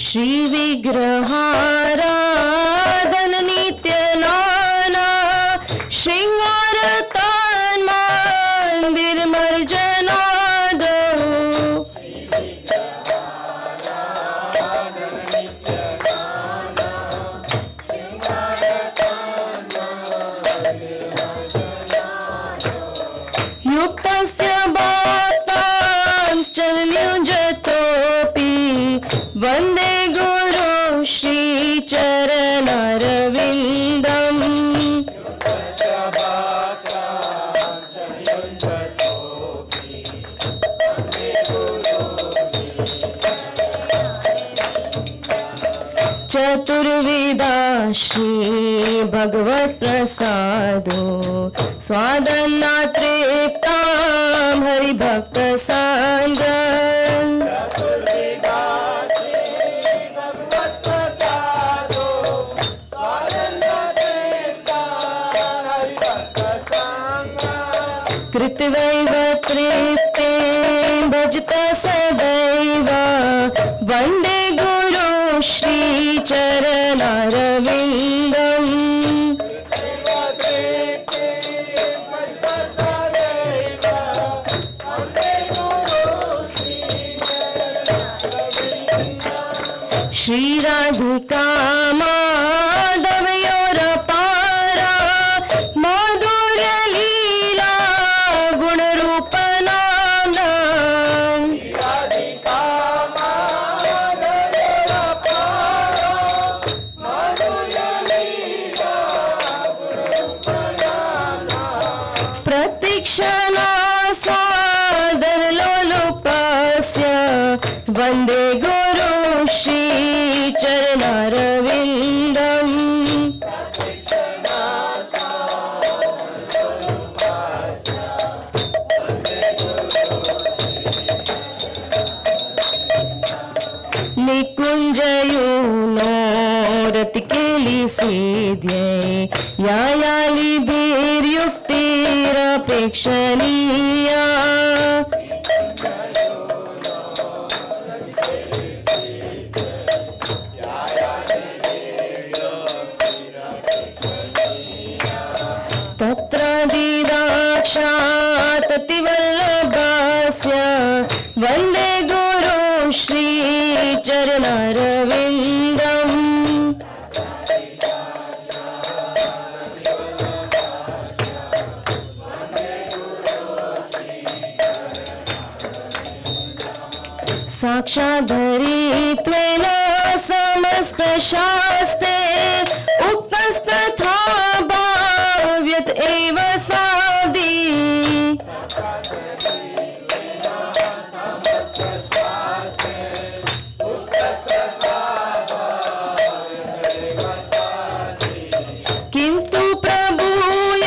श्री विग्रहाराधन नित्य नाना श्रृंगार तान मंदिर मर्जना दो युक्तस्य बातांश्चल्युजतोऽपि वन्दे गुरु श्री चरणारविन्दम् चतुर्विधा श्री भगवत प्रसादो स्वादन्ना तृप्तां हरिभक्त सांगं कृतवैव तृप्ते भजत सदैव वन्दे गुरु श्री चरणारविन्दम् श्री राधिका माधवयोरपारा माधुर्य लीला गुणरूप नाम्ना प्रतीक्षणा सादरलोलुपस्य वन्दे गुरु श्री चरणारविन्दम् निकुञ्जयूनो रतिकेलिसिद्ध्ये यायालिभिर्युक्तिरपेक्षणीया तत्र दिदाक्षाततिवल्लभस्य वन्दे गुरु श्री चरणारविन्दम् साक्षाद्धरित्वेन समस्तशास्त्रे उक्तस्तथा भाव्यत एव सादि किन्तु प्रभूय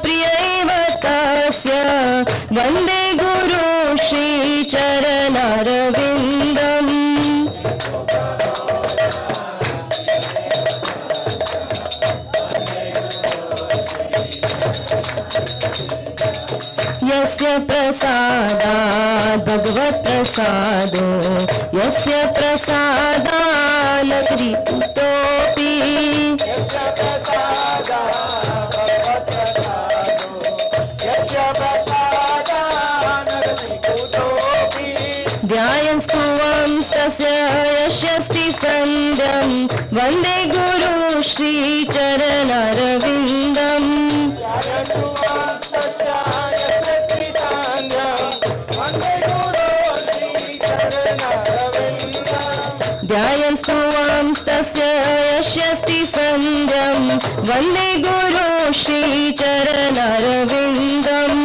प्रिय एव तस्य वन्दे गुरु श्री चरणारविन्दम् यस्य प्रसादात् भगवत् प्रसादो यस्य प्रसादात् नगरीपुतोऽपि ध्यायन्स्तुवंस्तस्य यशस्ति सन्ध्यं वन्दे गुरु श्री चरणारविन्दम् ध्यायन्स्तुवंस्तस्य यशस्ति सन्ध्यं वन्दे गुरु श्री चरणारविन्दम्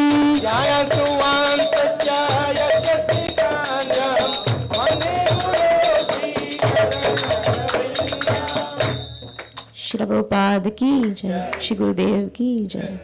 श्री प्रभुपाद की जय, श्री गुरुदेव की जय।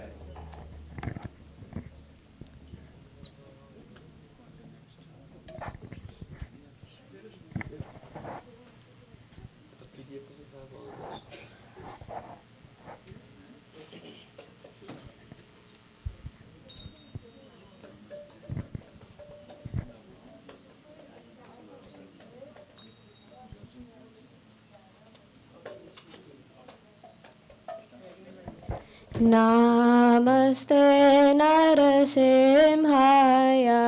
Namaste Narasimhaya.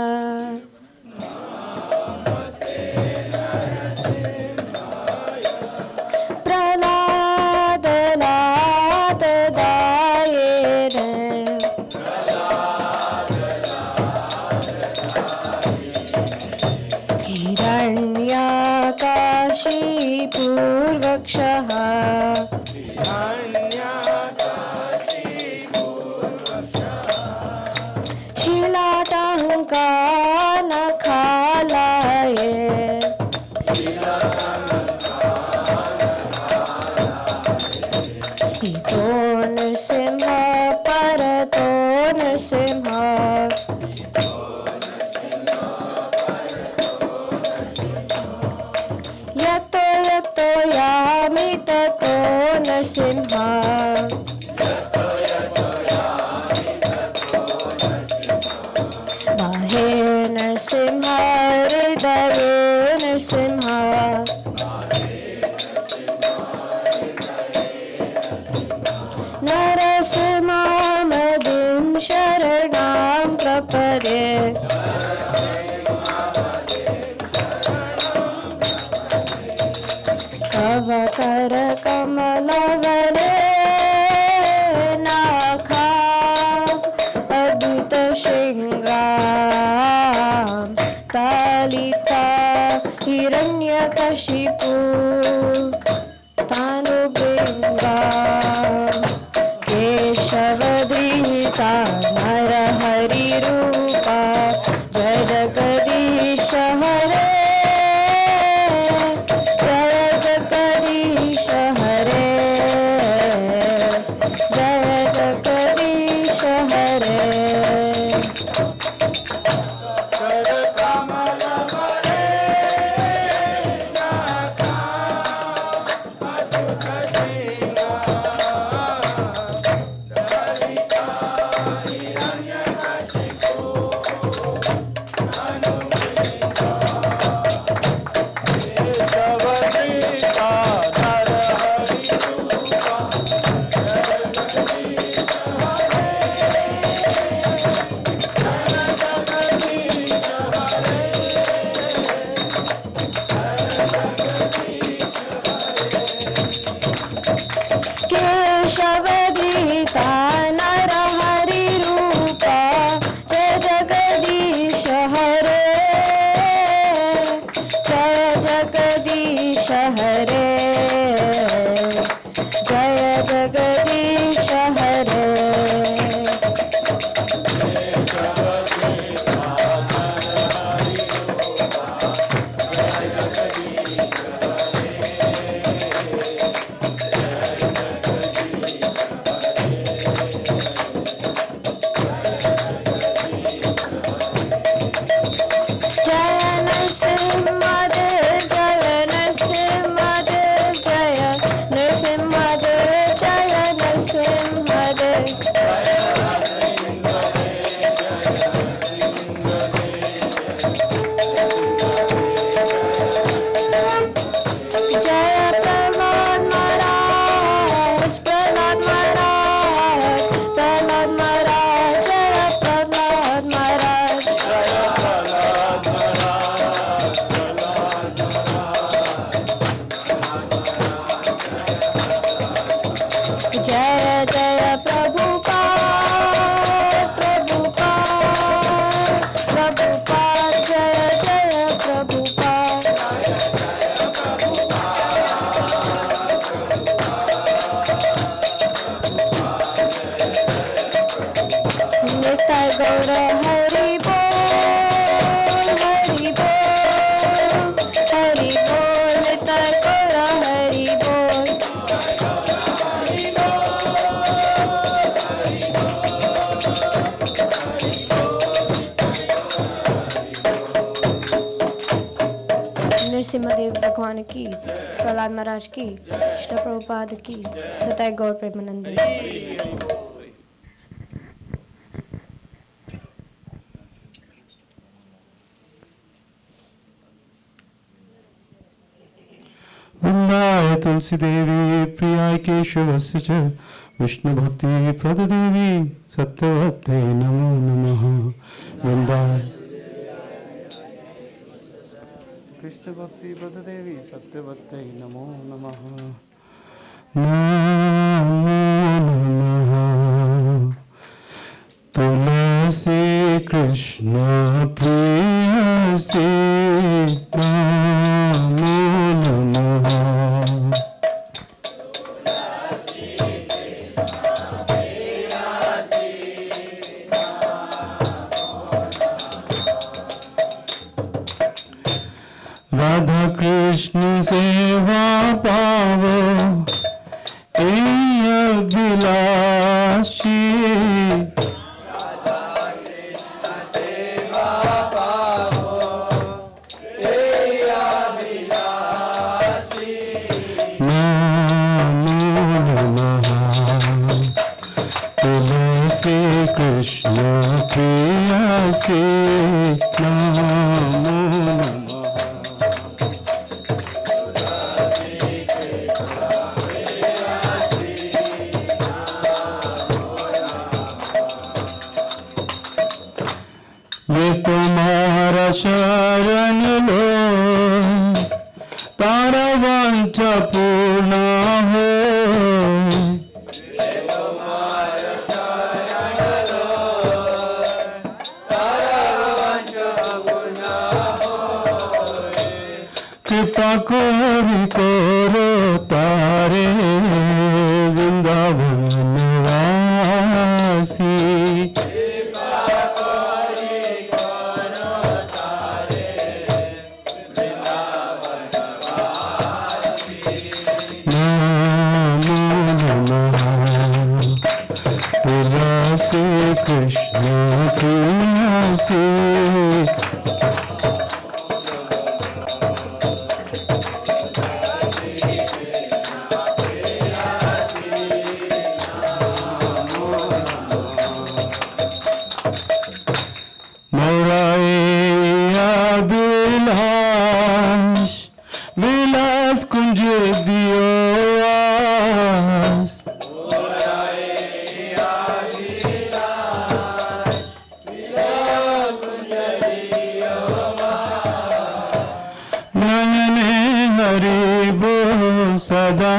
Hiranyakshiपूर्वक्षः शीलाटङ्कानखालाये इतो नृसिंह परतो नृसिंह यतो यतो यामि ततो नृसिंह बाहे नृसिंह हृदये नृसिंह नरसिंहमदिं शरणं प्रपदे कवकरकमलवने नाखाम् अद्भुतशृङ्गां तालिका हिरण्यकशिपु तानुभृङ्गाम् केशवधृता नरहरिरूपा जय जगदीश हरे जय जगदीश हरे जय जगदीश हरे केशवधृता नरहरिरूपा जय जगदीश हरे जय जगदीश हरे जय जगदीश हरे नरसिम्हदेव भगवान की, प्रहलाद महाराज की, श्री प्रभुपाद की, बताए गौर प्रेमानंद। वृंदाय तुलसी देवी प्रियाय केशवस्य च विष्णु भक्ति प्रद देवी सत्यवते नमो नमः। वृंदाय कृष्ण भक्ति प्रद देवी सत्यवते नमो नमः। नमो नमः। तुलसी कृष्ण प्रियसी नमो नमः। राधा कृष्ण सेवा पावो अभिलाषी। कृष्ण प्रियसी नमो नमः। ये तुम्हारा शरण लो तारा वांछा पूर्ण हो। कृपा कोरी करो तारे वृंदावन वासी। तुलसी कृष्ण प्रियसी विलास कुंज दियो आस। नयने हरिबो सदा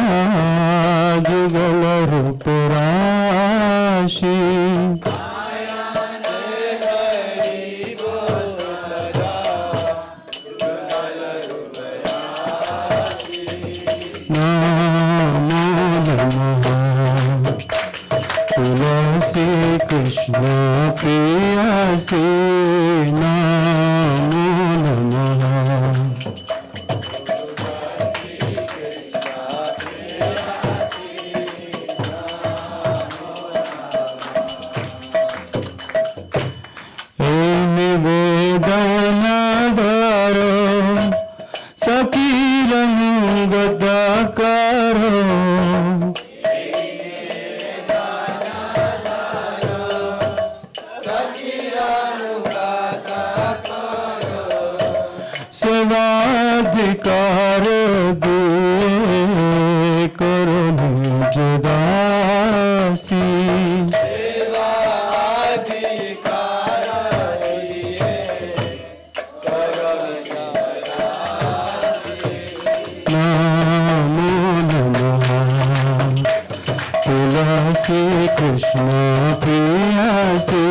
जुगल रूप राशि। तुलसी कृष्ण प्रियसी नमो नमः। निवेदन धरो सकीरनु गद करो। सेवाधिकार दिए करो निज दासी। नमो नमः। तुलसी कृष्ण प्रियसी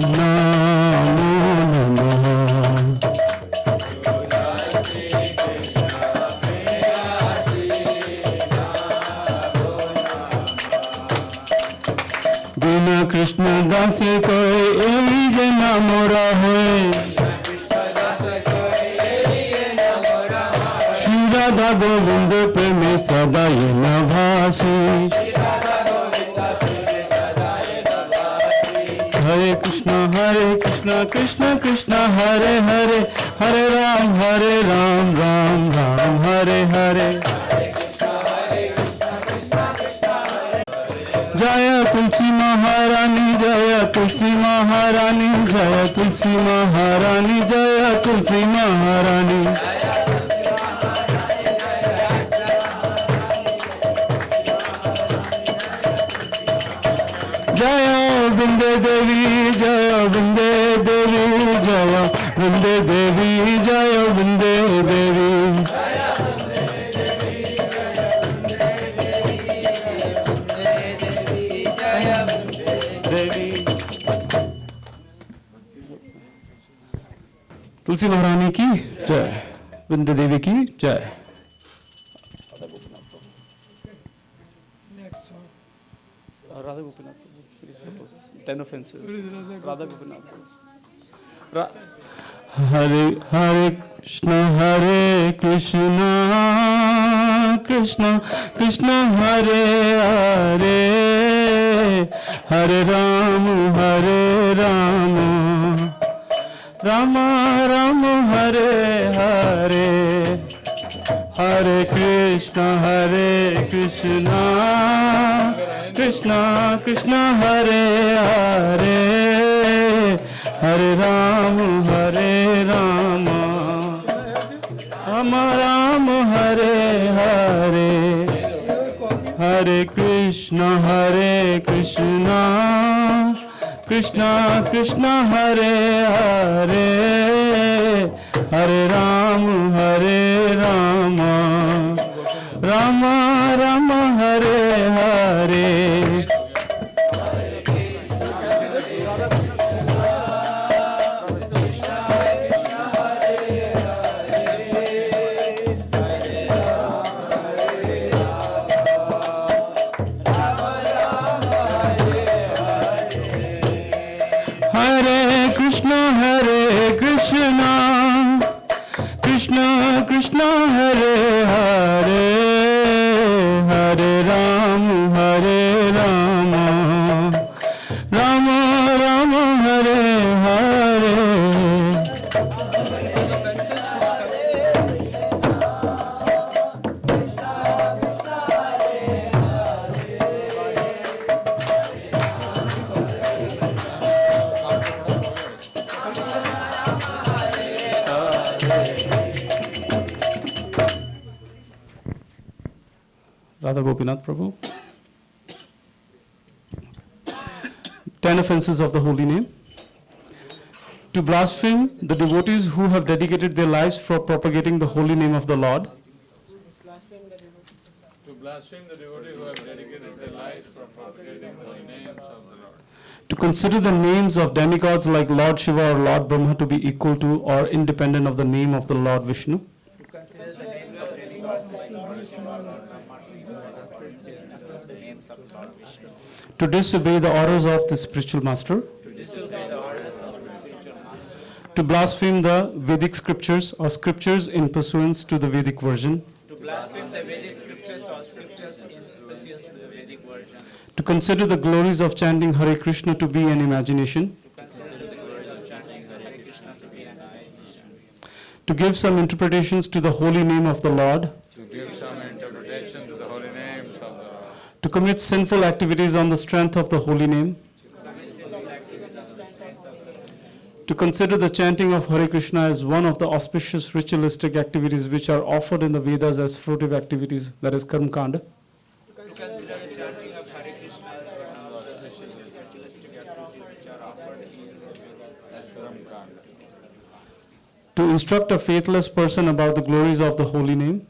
नमो नमः। बिना कृष्ण दास कोई एई जना मोरा होए। श्री राधा गोविंद प्रेम सदा ये नभासी। हरे कृष्ण कृष्ण कृष्ण हरे हरे हरे राम राम राम हरे हरे। जय तुलसी महारानी जय तुलसी महारानी जय तुलसी महारानी जय तुलसी महारानी। वृंदे देवी जय वृंदे देवी जय वृंदे देवी जय वृंदे देवी तुलसी महारानी की जय वृंदे देवी की जय Radha Gopinath ten offences Radha Gopinath Hare Hare Krishna Krishna Krishna Hare Hare Hare Ram Ram Ram Hare Hare Hare Krishna Krishna Krishna Hare Hare Hare Ram Ram Ram Hare Hare Hare Krishna Krishna Krishna Hare Hare Hare Ram Ram Ram Hare Hare Krishna Krishna Hare Hare Hare Ram Ram Ram Hare Hare Radha Gopinath Prabhu. 10 offenses of the holy name. To blaspheme the devotees who have dedicated their lives for propagating the holy name of the Lord. To blaspheme the devotees who have dedicated their lives for propagating the holy names of the Lord. To consider the names of demigods like Lord Shiva or Lord Brahma to be equal to or independent of the name of the Lord Vishnu. To disobey the orders of the spiritual master. To blaspheme the Vedic scriptures or scriptures in pursuance to the Vedic version. To blaspheme the Vedic scriptures or scriptures in pursuance to the Vedic version. To consider the glories of chanting Hare Krishna to be an imagination. To give some interpretations to the holy name of the Lord. To give some interpretation to the holy names of the Lord. To commit sinful activities on the strength of the holy name. To consider the chanting of Hare Krishna as one of the auspicious ritualistic activities which are offered in the Vedas as fruitive activities, that is Karma Kanda. To instruct a faithless person about the glories of the holy name.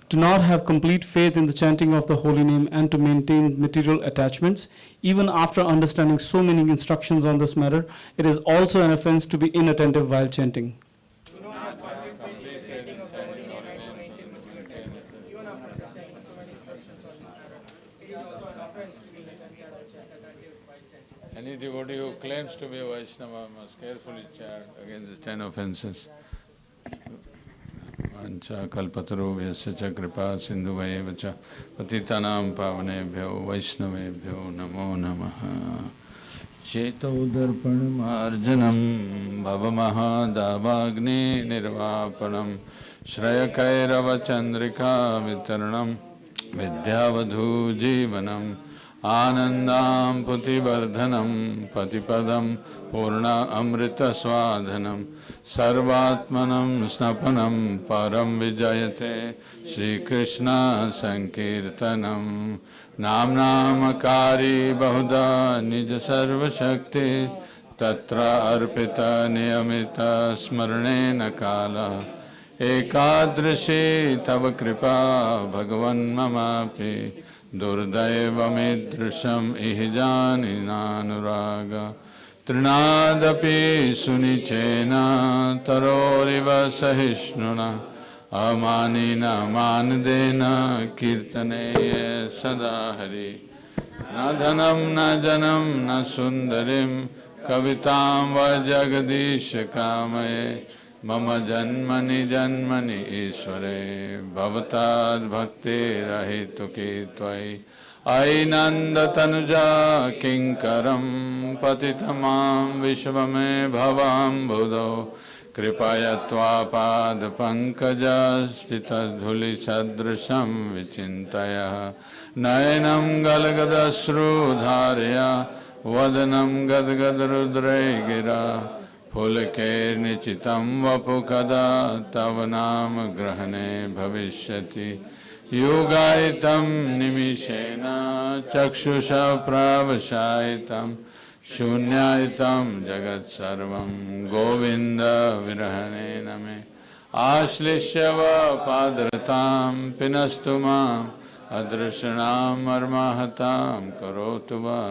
To not have complete faith in the chanting of the holy name and to maintain material attachments. Even after understanding so many instructions on this matter, it is also an offense to be inattentive while chanting. Any devotee who claims to be a Vaishnava must carefully chant against these 10 offenses. Vancha kalpatarubhyasya cha kripa sindhuvaiva cha patitanam pavanebhyo vaishnavebhyo namo namaha. Cheto darpanamarjanam bhavamahadavagni nirvapanam shrayakairava chandrika vitaranam vidyavadhu jivanam आनन्दां पुतिवर्धनं पतिपदं पूर्ण अमृतस्वाधनं सर्वात्मनं स्नपनं परं विजयते श्रीकृष्ण संकीर्तनं नामनामकारी बहुधा निज सर्वशक्ति तत्र अर्पित नियमित स्मरणेन कालः एकादृशी तव कृपा भगवन्ममापि दुर्दैवमीदृशम् इह जानिनानुराग तृणादपि सुनिचेन तरोरिव सहिष्णुना अमानिन मानदेन कीर्तने सदा हरि न धनं न जनं न सुन्दरीं कवितां व जगदीश कामये मम जन्मनि जन्मनि ईश्वरे भवताद्भक्तिरहितुकी त्वयि अयि नन्दतनुजा किङ्करं पतितमां विश्वमे भवाम्बुधौ कृपया त्वापादपङ्कजस्थितधूलिसदृशं विचिन्तय नयनं गलगदश्रुधारया वदनं गद्गदरुद्रे गिरा फुलकैर्निचितं वपु कदा तव नाम ग्रहणे भविष्यति योगायितं निमिषेण चक्षुषा प्रवशायितं शून्यायितं जगत्सर्वं गोविन्द विरहणेन मे आश्लिष्य व पादरतां पिनस्तु माम् अदृष्णां मर्माहतां करोतु वा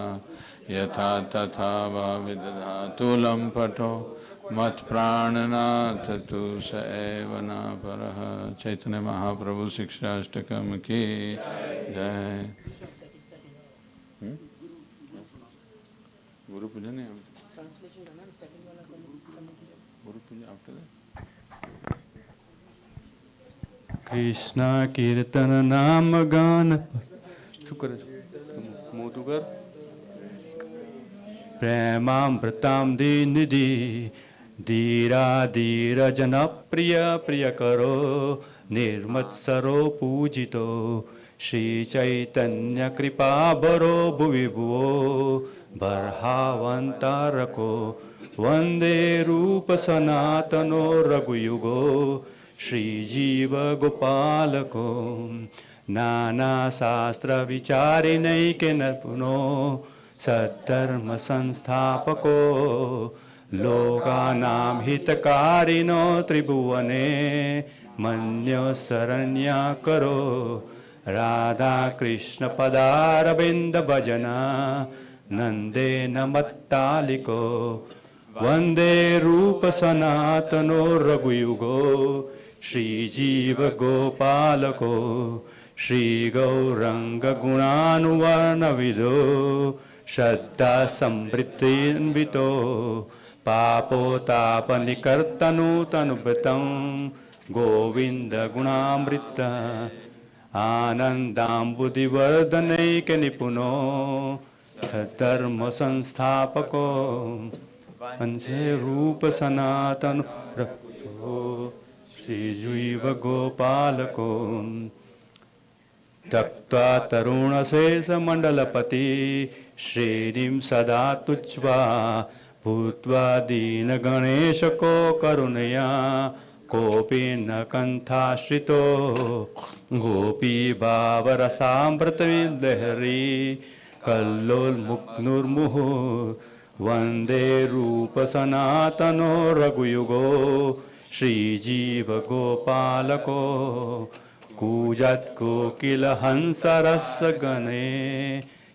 यथा तथा वा विदधातु लम्पटो मत्प्राणनाथ तु स एव न परः। चैतन्य महाप्रभु शिक्षाष्टकम की जय। गुरु पूजन है गुरु पूजन आफ्टर दैट कृष्ण कीर्तन नाम गान शुक्र मोतु कर प्रेमामृतां दीनिधि धीरा धीर जन प्रिय प्रिय करो निर्मत्सरो पूजितो श्री चैतन्य कृपा बरो भुवि भुवो बर्हावंतारको वंदे रूप सनातनो रघुयुगो श्री जीव गोपाल को नाना शास्त्र विचारिणैके नपुनो सद्धर्म संस्थापको लोकानां हितकारिणो त्रिभुवने मन्यो शरण्या करो राधा कृष्ण पदारविंद भजना नंदेन मत्तालिको वंदे रूप सनातनो रघुयुगो श्री जीव गोपालको श्री गौरंग गुणानुवर्णविदो श्रद्धा संवृत्तिन्वितो पापोतापनिकर्तनु तनुभृतं गोविंद गुणामृत आनन्दाम्बुधिवर्धनैक निपुनो सद्धर्म संस्थापको पंचे रूप सनातन श्रीजीव गोपालको त्यक्त्वा तरुणशेषमण्डलपति श्रीनिं सदा तुज्वा भूत्वा दीनगणेशको करुणया कोऽपि न कण्ठाश्रितो गोपी भावरसामृतविलहरी कल्लोलमुग्नुर्मुहुः वंदे रूप सनातनो रघुयुगो श्रीजीव गोपालको कूजत् कोकिल हंस रस गणे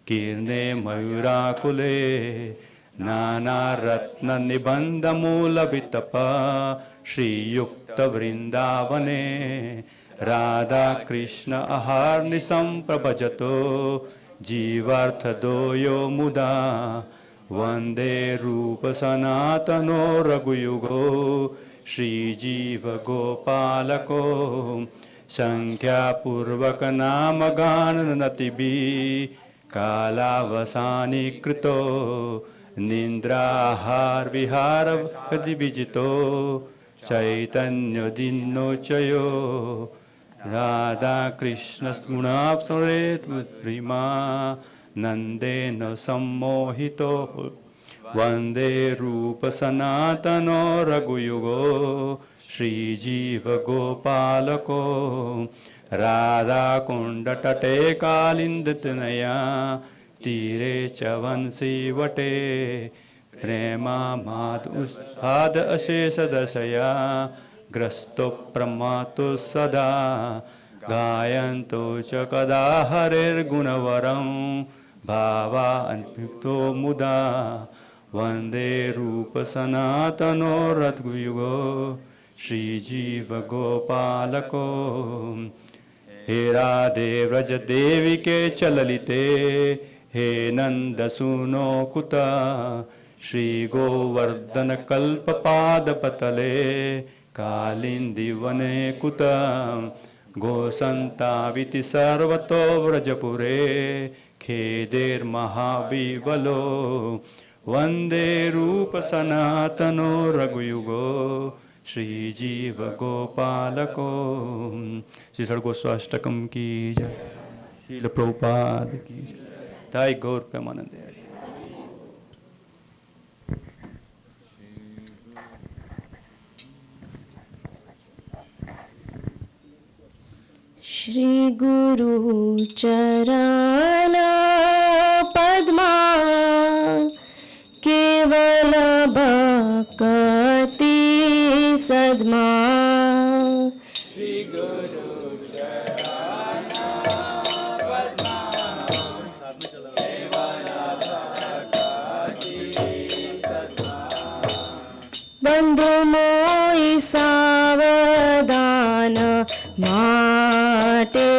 कीर्णे मयूराकुले नाना रत्न निबंध मूल वितप श्रीयुक्त वृंदावने राधा कृष्ण अहर्निशं प्रभजतो जीवार्थ दोयो मुदा वंदे रूप सनातनो रघुयुगो श्रीजीव गोपालको संख्यापूर्वक नाम गान नतिभि कालावसानी कृतो निन्द्राहार विहार विजितो चैतन्य दिनोचयो राधा कृष्ण गुणाप्सुरेत प्रिमा नंदेन सम्मोहितो वंदे रूप सनातनो रघुयुगो श्रीजीव गोपालको राधा कुंड तटे कालिंदतनया तीरे च वंशी वटे प्रेमा माधुस्वाद अशेष दशया ग्रस्तो प्रमातु सदा गायन्तो च कदा हरिर्गुणवरं भावा अन्वितो मुदा वन्दे रूप सनातनो रघुयुगो श्रीजीव गोपालको हे राधे व्रज देवी के चललिते हे नंद सुनो कुता श्री गोवर्धन कल्प पाद पतले कालिंदी वने कुता गोसंताविति सर्वतो व्रजपुरे खेदेर महाविवलो वंदे रूप सनातनो रघुयुगो श्रीजीव गोपालको। श्री षड्गोस्वाष्टकम की जय। शील प्रभुपाद की जय। ताई गौर प्रेमानंद हरि। श्री गुरु चरण पद्मा केवल भक्ति सद्मा श्री गुरु चरण पद्मा केवल भक्ति सद्मा बंधु मोहि सावधान माटे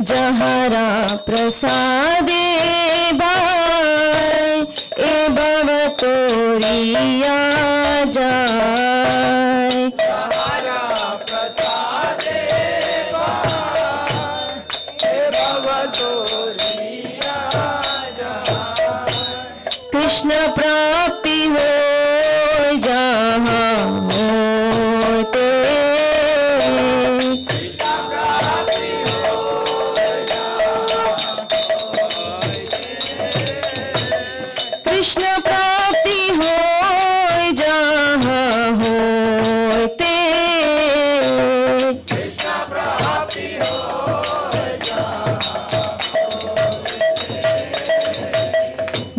जहरा प्रसादे बाय ए भव तोरिया जाय जहरा प्रसादे बाय ए भव तोरिया जाय कृष्ण प्राप्ति हो जहाँ होते कृष्ण प्राप्ति हो जहाँ होते कृष्ण प्राप्ति हो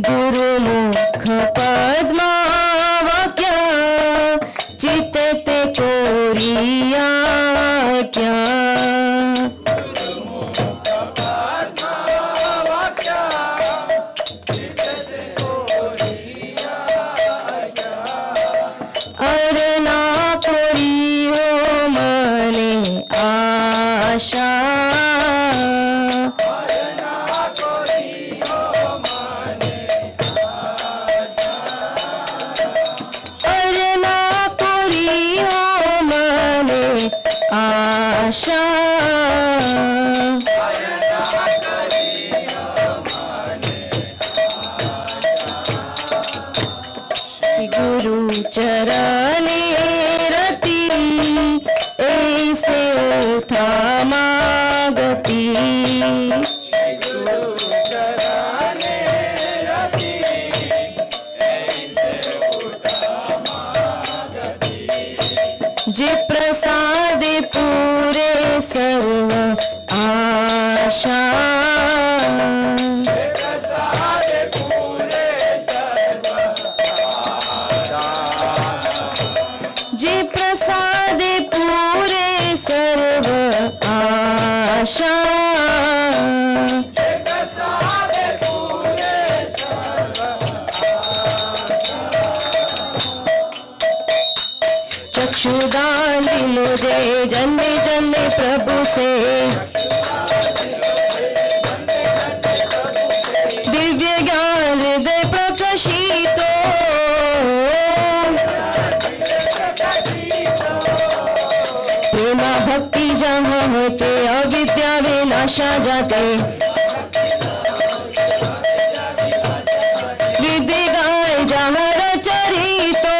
गुरुमुख पद्मा वाक्य चित्ते कोरिया क्या आशा अर्ना कोरी हो मने आशा गुरु चरणे रति ऐसे उठा मागती गुरु चरणे रति ऐसे उठा मागती जे प्रसाद पूरे सर्व आशा जे प्रसाद पूरे सर्व आशा चक्षुदान मुझे जन्मे जन्मे प्रभु से भाषा जाते रिद्धि गाय जहर चरितो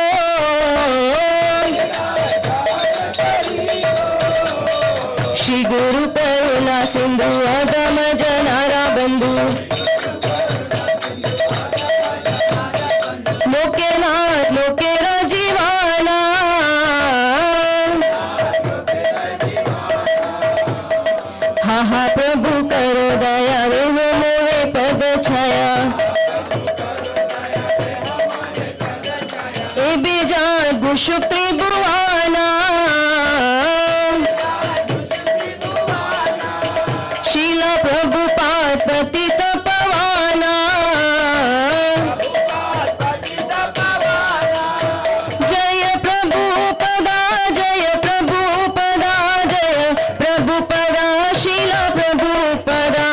श्री गुरु करुणा सिंधु अगम जनारा बंधु लोकेनाथ लोकेरा जीवाना हा हा प्रभु करो दया रे वो मोरे पद छाया ए बीजा गुशुक त्रिभुवाना शीला प्रभु पाद पतित पवाना जय प्रभु पदा जय प्रभु पदा जय प्रभु पदा शीला प्रभु पदा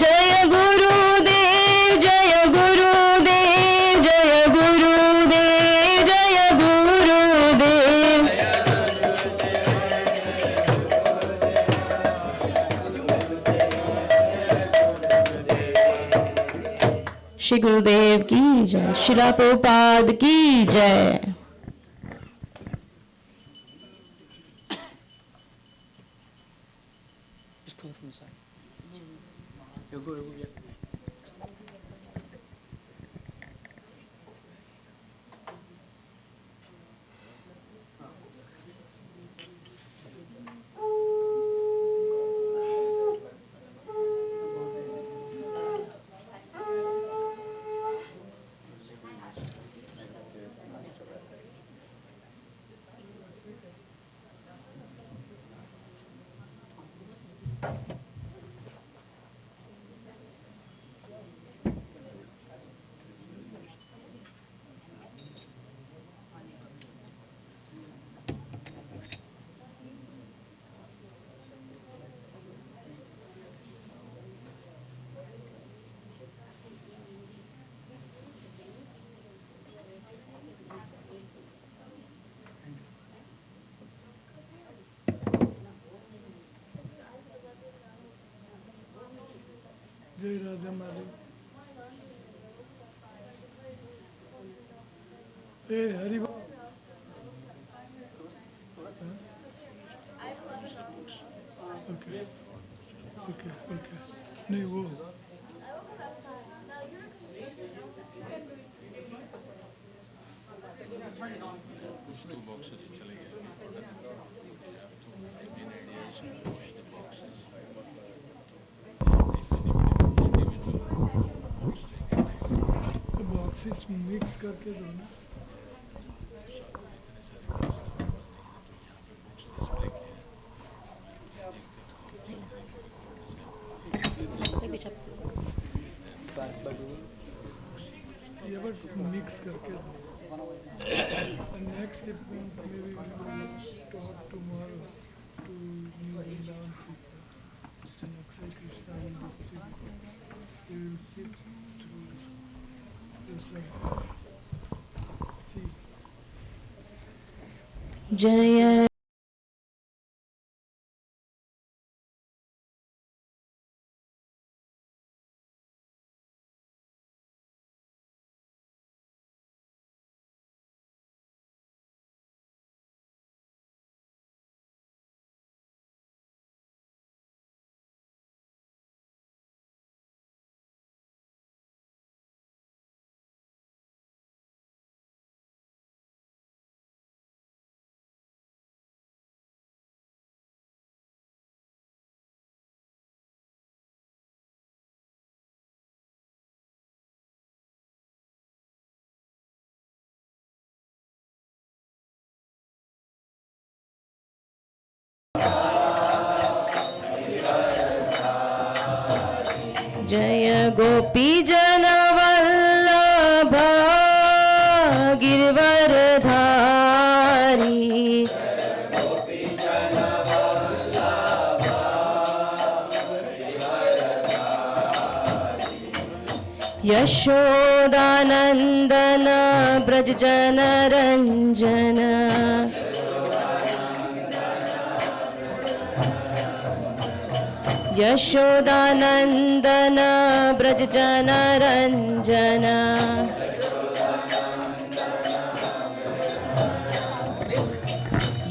जय गुरुदेव जय गुरुदेव जय गुरुदेव जय गुरुदेव श्री गुरुदेव की जय शिला प्रभुपाद की जय जय राधा माधव ए हरि बोल ओके ओके ओके नहीं वो बॉक्सेस मिक्स करके दो ना ये बट मिक्स करके दो next event maybe we will talk tomorrow to New Vrindavan people. And Akshay Krishna will distribute. We will sit through some see. जय जय गोपी जन वल्लभ गिरवरधारी यशोदानन्दन व्रजजनरञ्जन यशोदानन्दन व्रजजनरञ्जन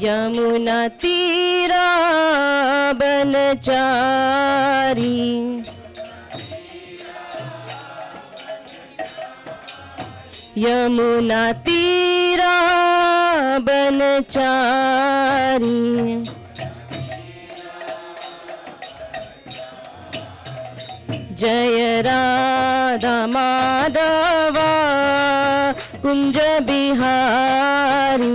यमुना तीरा बनचारी यमुना तीरा बनचारी जय राधा माधवा कुंज बिहारी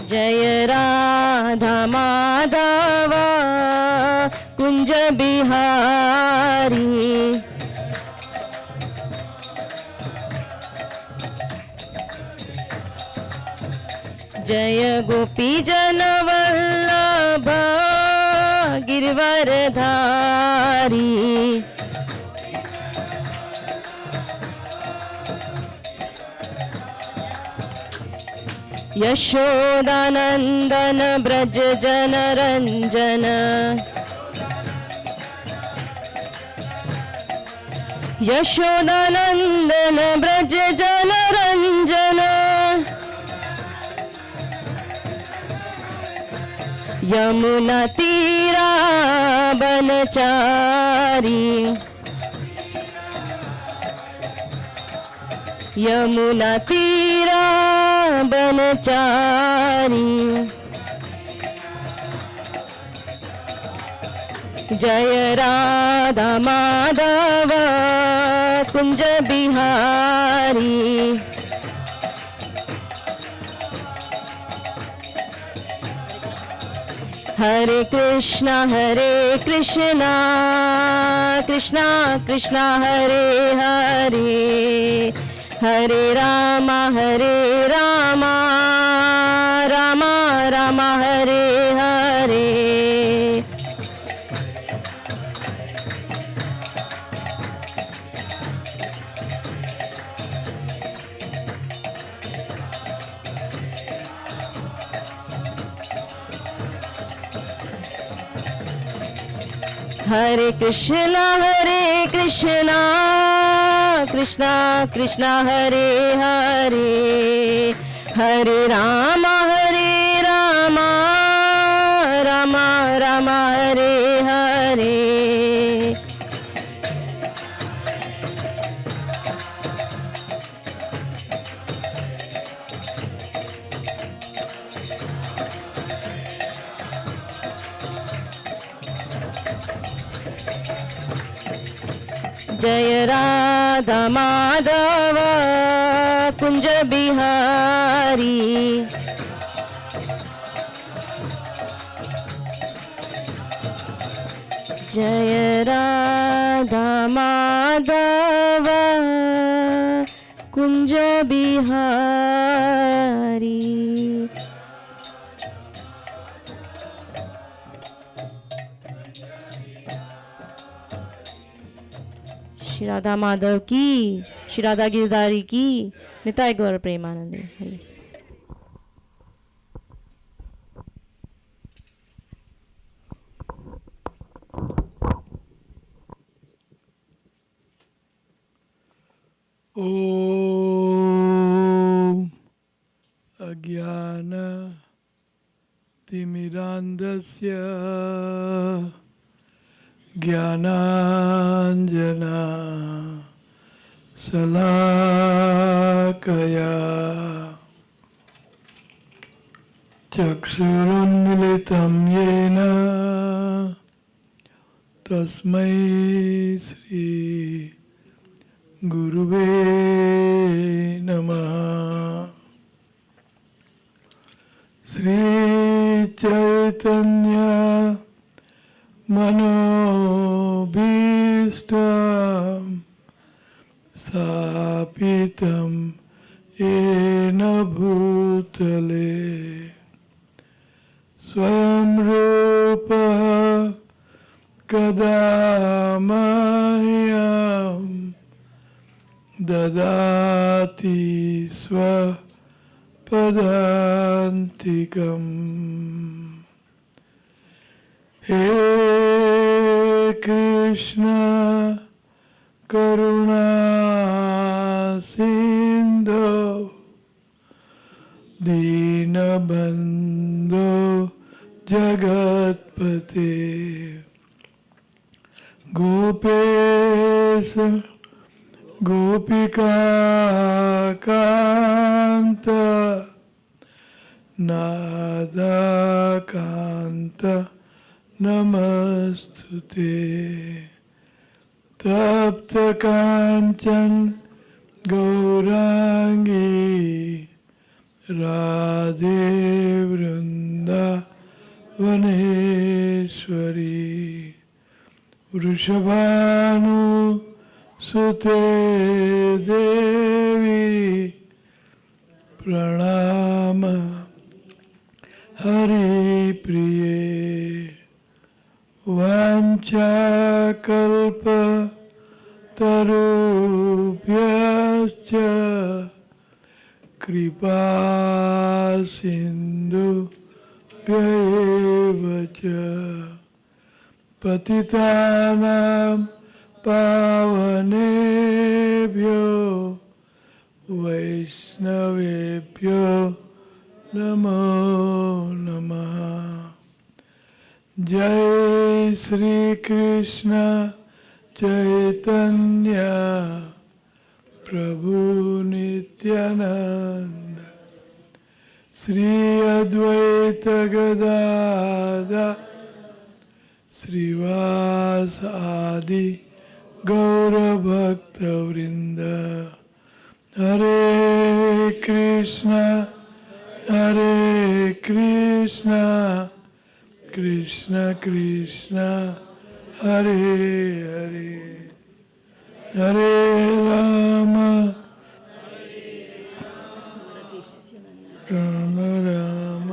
जय राधा माधवा कुंज बिहारी जय गोपी जन वल्लभ गिरवरधारी यशोदानन्दन ब्रज जनरञ्जन यशोदानन्दन ब्रज जनरञ्जन यमुना तीरा बनचारी यमुना तीरा बनचारी जय राधा माधव कुंज बिहारी हरे कृष्णा कृष्णा कृष्णा हरे हरे हरे राम राम राम हरे हरे हरे कृष्णा कृष्णा कृष्णा हरे हरे हरे राम राम राम हरे हरे जय राधा माधव कुंज बिहारी जय राधा माधव कुंज बिहारी श्री राधा माधव की श्री राधा गिरधारी की निताय गौर प्रेमानंद हरि ॐ अज्ञान तिमिरान्धस्य ज्ञानाञ्जना शलाकया चक्षुरुन्मिलितं येन तस्मै श्री गुरुवे नमः। श्री चैतन्य मनोभीष्टं स्थापितं येन भूतले स्वयं रूपः कदा मह्यं ददाति स्वपदान्तिकम्। हे कृष्ण करुणा सिंधु दीनबन्धो जगत्पते गोपेश गोपिका कांत नादकांत नमस्तुते। तप्त कांचन गौरांगी राधे वृंदावनेश्वरी वृषभानु सुते देवी प्रणाम हरि प्रिये। वाञ्छाकल्प तरुभ्यश्च कृपा सिन्धुभ्यैव च पतितानां पावनेभ्यो वैष्णवेभ्यो नमो नमः। जय श्री कृष्ण चैतन्य प्रभु नित्यानंद श्री अद्वैत गदाधर श्रीवास आदि गौर भक्त वृंद। हरे कृष्ण कृष्ण कृष्ण हरे हरे हरे राम राम राम।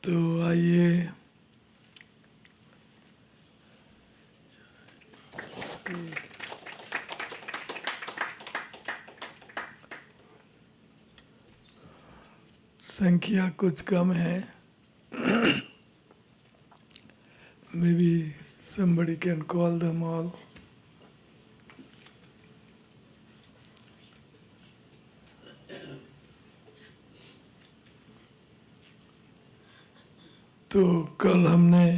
तो आइए संख्या कुछ कम है। Maybe somebody can call them all. तो कल हमने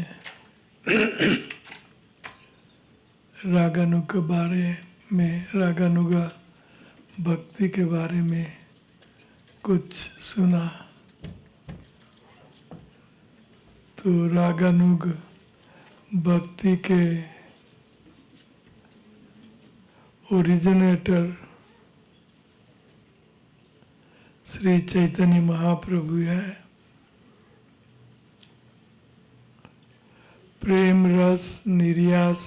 रागानुग के बारे में, रागानुगा भक्ति के बारे में कुछ सुना। तो रागानुग भक्ति के ओरिजिनेटर श्री चैतन्य महाप्रभु है। प्रेम रस निर्यास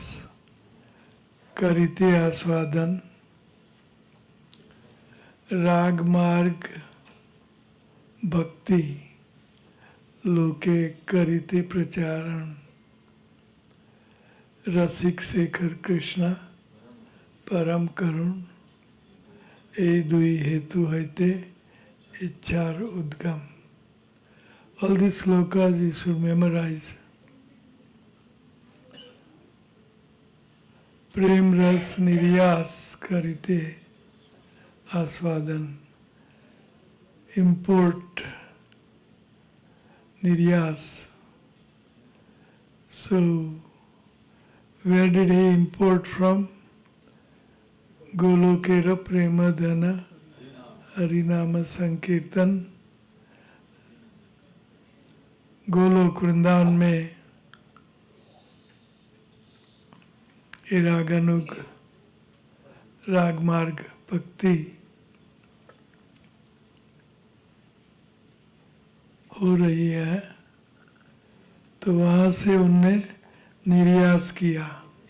करिते आस्वादन राग मार्ग भक्ति लोके करिते प्रचारण रसिक शेखर कृष्ण परम करुण ए दुई हेतु हईते इच्छार उद्गम। All these slokas you should memorize. प्रेम रस निर्यास करिते आस्वादन import niryas. So where did he import from? Golokera Premadhana Harinama Sankirtan। Golok Vrindavan में ये रागानुग रागमार्ग भक्ति हो रही है। तो वहाँ से उनने निर्यास किया,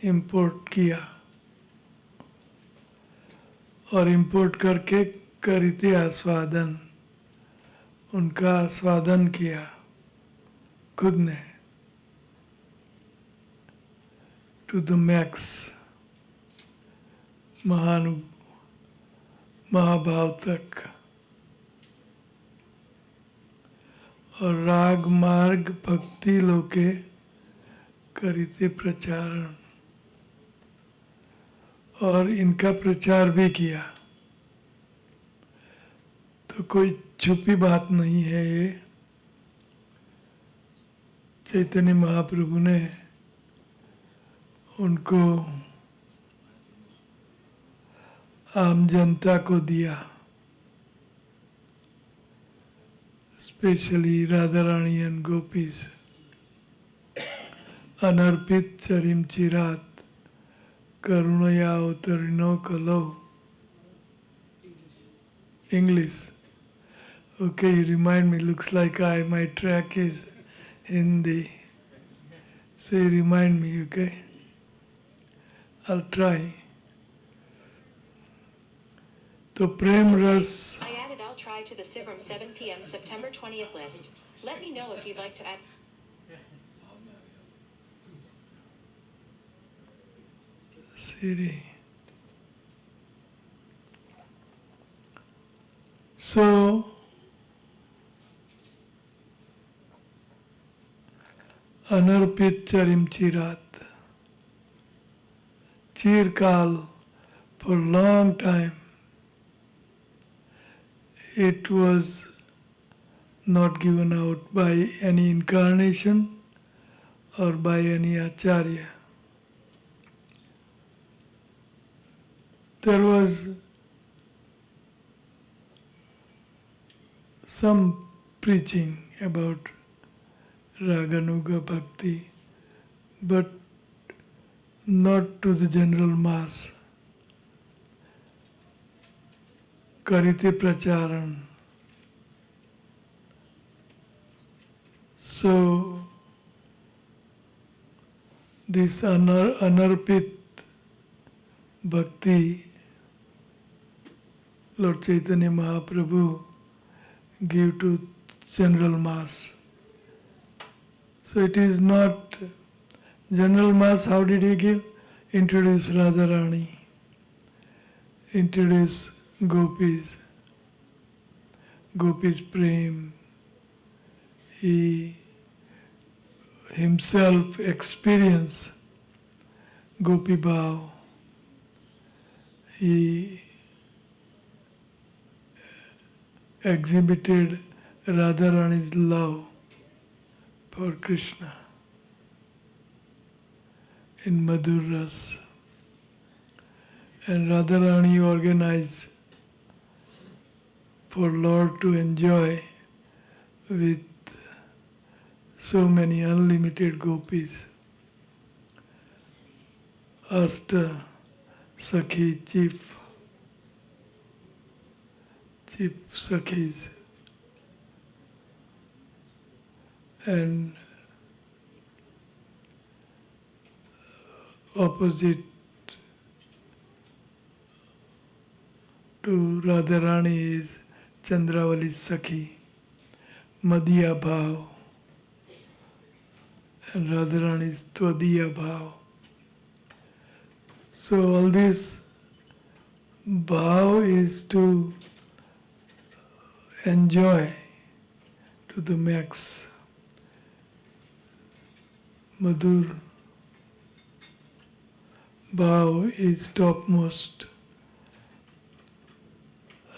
इंपोर्ट किया। और इंपोर्ट करके करी थी आस्वादन, उनका आस्वादन किया खुद ने टू द मैक्स, महाभाव तक। और राग मार्ग भक्ति लोके करीते प्रचारण, और इनका प्रचार भी किया। तो कोई छुपी बात नहीं है ये। चैतन्य महाप्रभु ने उनको आम जनता को दिया, स्पेशली राधा रानी एंड गोपीज। अनर्पित चरिम चिरात करुणया अवतरिणो कलो। English. Okay, you remind me. Looks like my track is Hindi. So you remind me, okay? I'll try. तो प्रेम रस I added I'll try to the Sivram 7 p.m. September 20th list. Let me know if you'd like to add. Siri. So अनर्पित चरिम चिरात, चिरकाल, for long time it was not given out by any incarnation or by any acharya. There was some preaching about Raganuga Bhakti, but not to the general mass. Karite Pracharan. So, this Anarpit Bhakti, Lord Chaitanya Mahaprabhu give to general mass. So it is not general mass. How did he give? Introduce Radharani, introduce gopis, gopis prem. He himself experienced gopi bhav. He exhibited Radharani's love for Krishna in Madhur Ras. And Radharani organized for Lord to enjoy with so many unlimited gopis. Asta Sakhi, chief Sakhis. And opposite to Radharani is Chandravali Sakhi, Madhya Bhav, and Radharani is Tvadiya Bhav. So all this bhav is to enjoy to the max. Madhur bhav is topmost.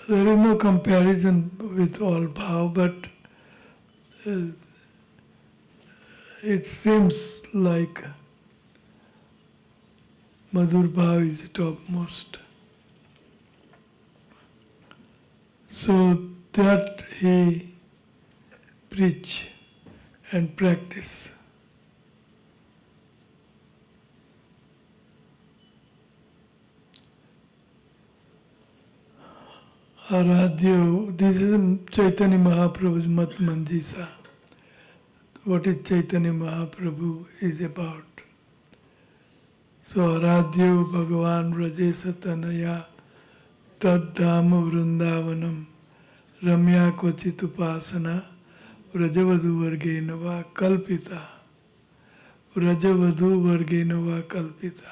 There is no comparison with all bhav, but it seems like Madhur bhav is topmost. So that he preach and practice. Aradhya, this is Chaitanya Mahaprabhu's Mat Manjisa. What is Chaitanya Mahaprabhu is about. So Aradhya Bhagavan Vraje Satanaya तद्धाम वृंदावनम रम्या क्वचित उपासना व्रजवधु वर्गेन वा कल्पिता व्रजवधु वर्गेन वा कल्पिता.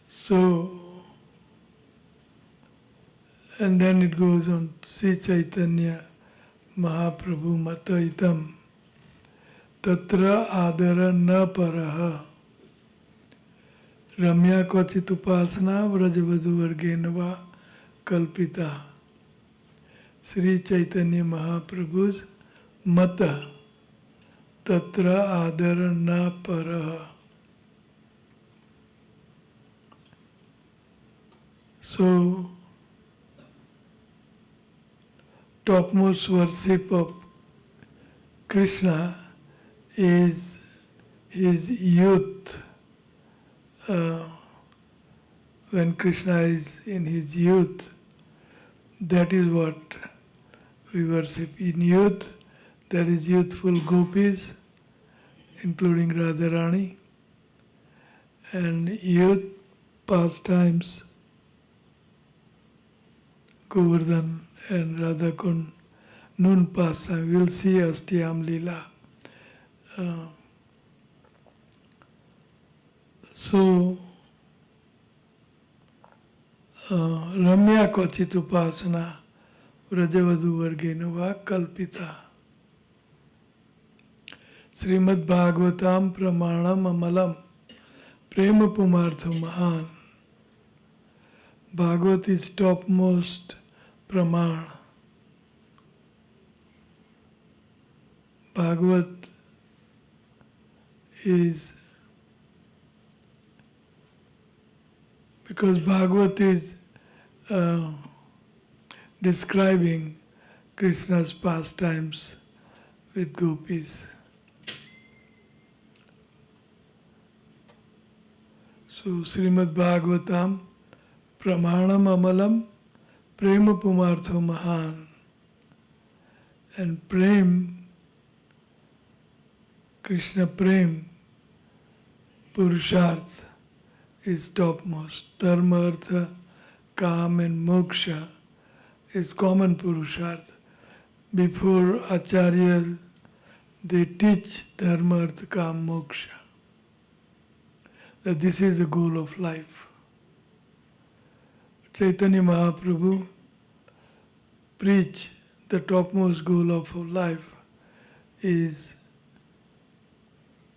So, and then it goes on, Sri Chaitanya Mahaprabhu Mataitam Tatra Adara Na Paraha Ramya Kvachit Upasana Vrajavadhu Vargenava Kalpita. Sri Chaitanya Mahaprabhu's Mata Tatra Adara Na Paraha. So, topmost worship of Krishna is his youth. When Krishna is in his youth, that is what we worship. In youth, there is youthful gopis, including Radharani, and youth pastimes, Govardhan and Radhakund, noon pastime. We'll see Ashtiyam Leela. So, Ramya Kvachit Upasana Vrajavadhu Vargena Va Kalpita. Srimad Bhagavatam Pramanam Amalam Prema Pumartho Mahan. Bhagavat is topmost Praman. Bhagavat is, because Bhagavat is describing Krishna's pastimes with gopis. So Srimad Bhagavatam Pramanam Amalam Prema Pumartho Mahan. And Prem, Krishna Prem, Purusharth is topmost. Dharma, Artha, Kam and Moksha is common Purusharth. Before Acharyas, they teach Dharma, Artha, Kam, Moksha. That this is the goal of life. Chaitanya Mahaprabhu preach the topmost goal of our life is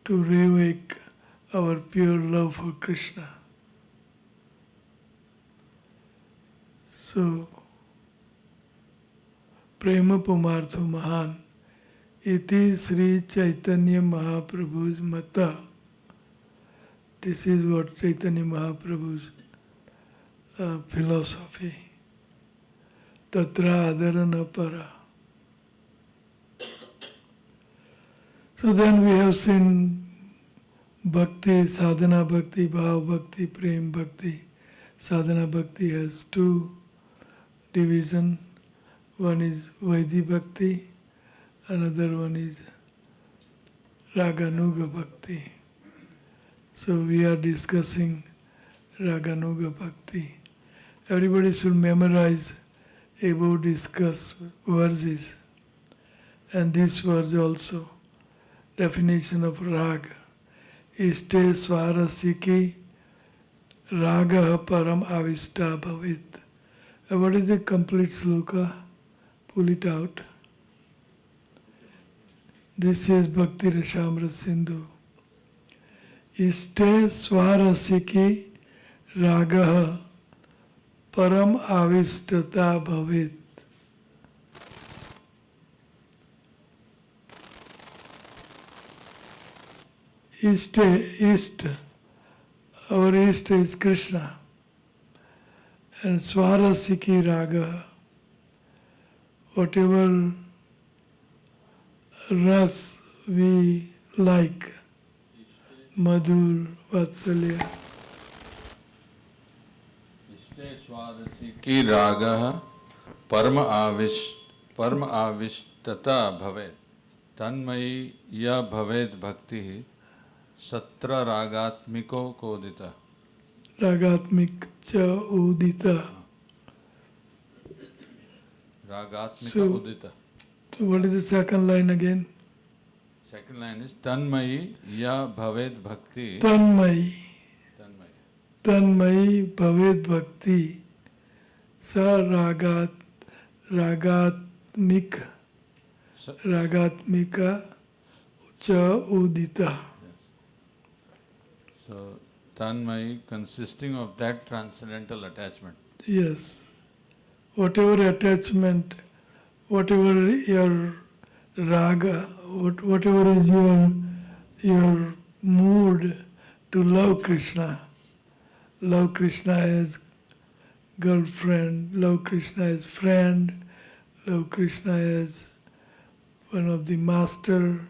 to reawake our pure love for Krishna. So, Prema Pumartho Mahan iti Sri Chaitanya Mahaprabhu's Mata. This is what Chaitanya Mahaprabhu's philosophy. Tatra Adarana Para. So then we have seen Bhakti, Sadhana Bhakti, Bhav Bhakti, Prem Bhakti. Sadhana Bhakti has two divisions. One is Vaidhi Bhakti, another one is Raganuga Bhakti. So we are discussing Raganuga Bhakti. Everybody should memorize above discussed verses. And this verse also, definition of raga. Iste swarasiki raga param avista bhavit. What is the complete sloka? Pull it out. This is Bhakti Rasamrita Sindhu. Iste swarasiki raga param avistata bhavit. East, our East is Krishna. And Swarasiki Raga, whatever ras we like, Madhur, Vatsalya. Ishte swadasiki raga parma avishtata bhavet tanmai ya bhavet bhakti Satra ragatmiko kodita. Ragatmik cha udita. Ragatmika So- udita. So what is the second line again? Second line is Tanmayi ya bhaved bhakti. Tanmayi. Tanmayi. Tanmayi bhaved bhakti. Sa ragatmik. So, Ragatmika cha udita. yes. So Tanmayi consisting of that transcendental attachment. Yes. Whatever attachment, whatever your raga, whatever is your mood to love Krishna as girlfriend, love Krishna as friend, love Krishna as one of the master,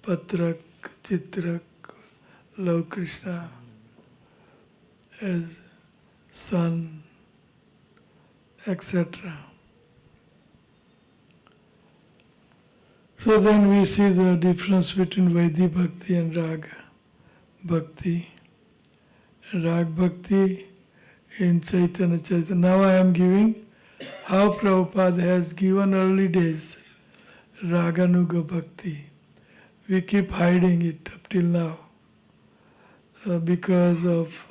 Patrak, Chitrak, love Krishna as son, etc. So then we see the difference between Vaidhi Bhakti and Raga Bhakti. Rag Bhakti in Chaitanya Chaitanya. Now I am giving how Prabhupada has given early days Raganuga Bhakti. We keep hiding it up till now because of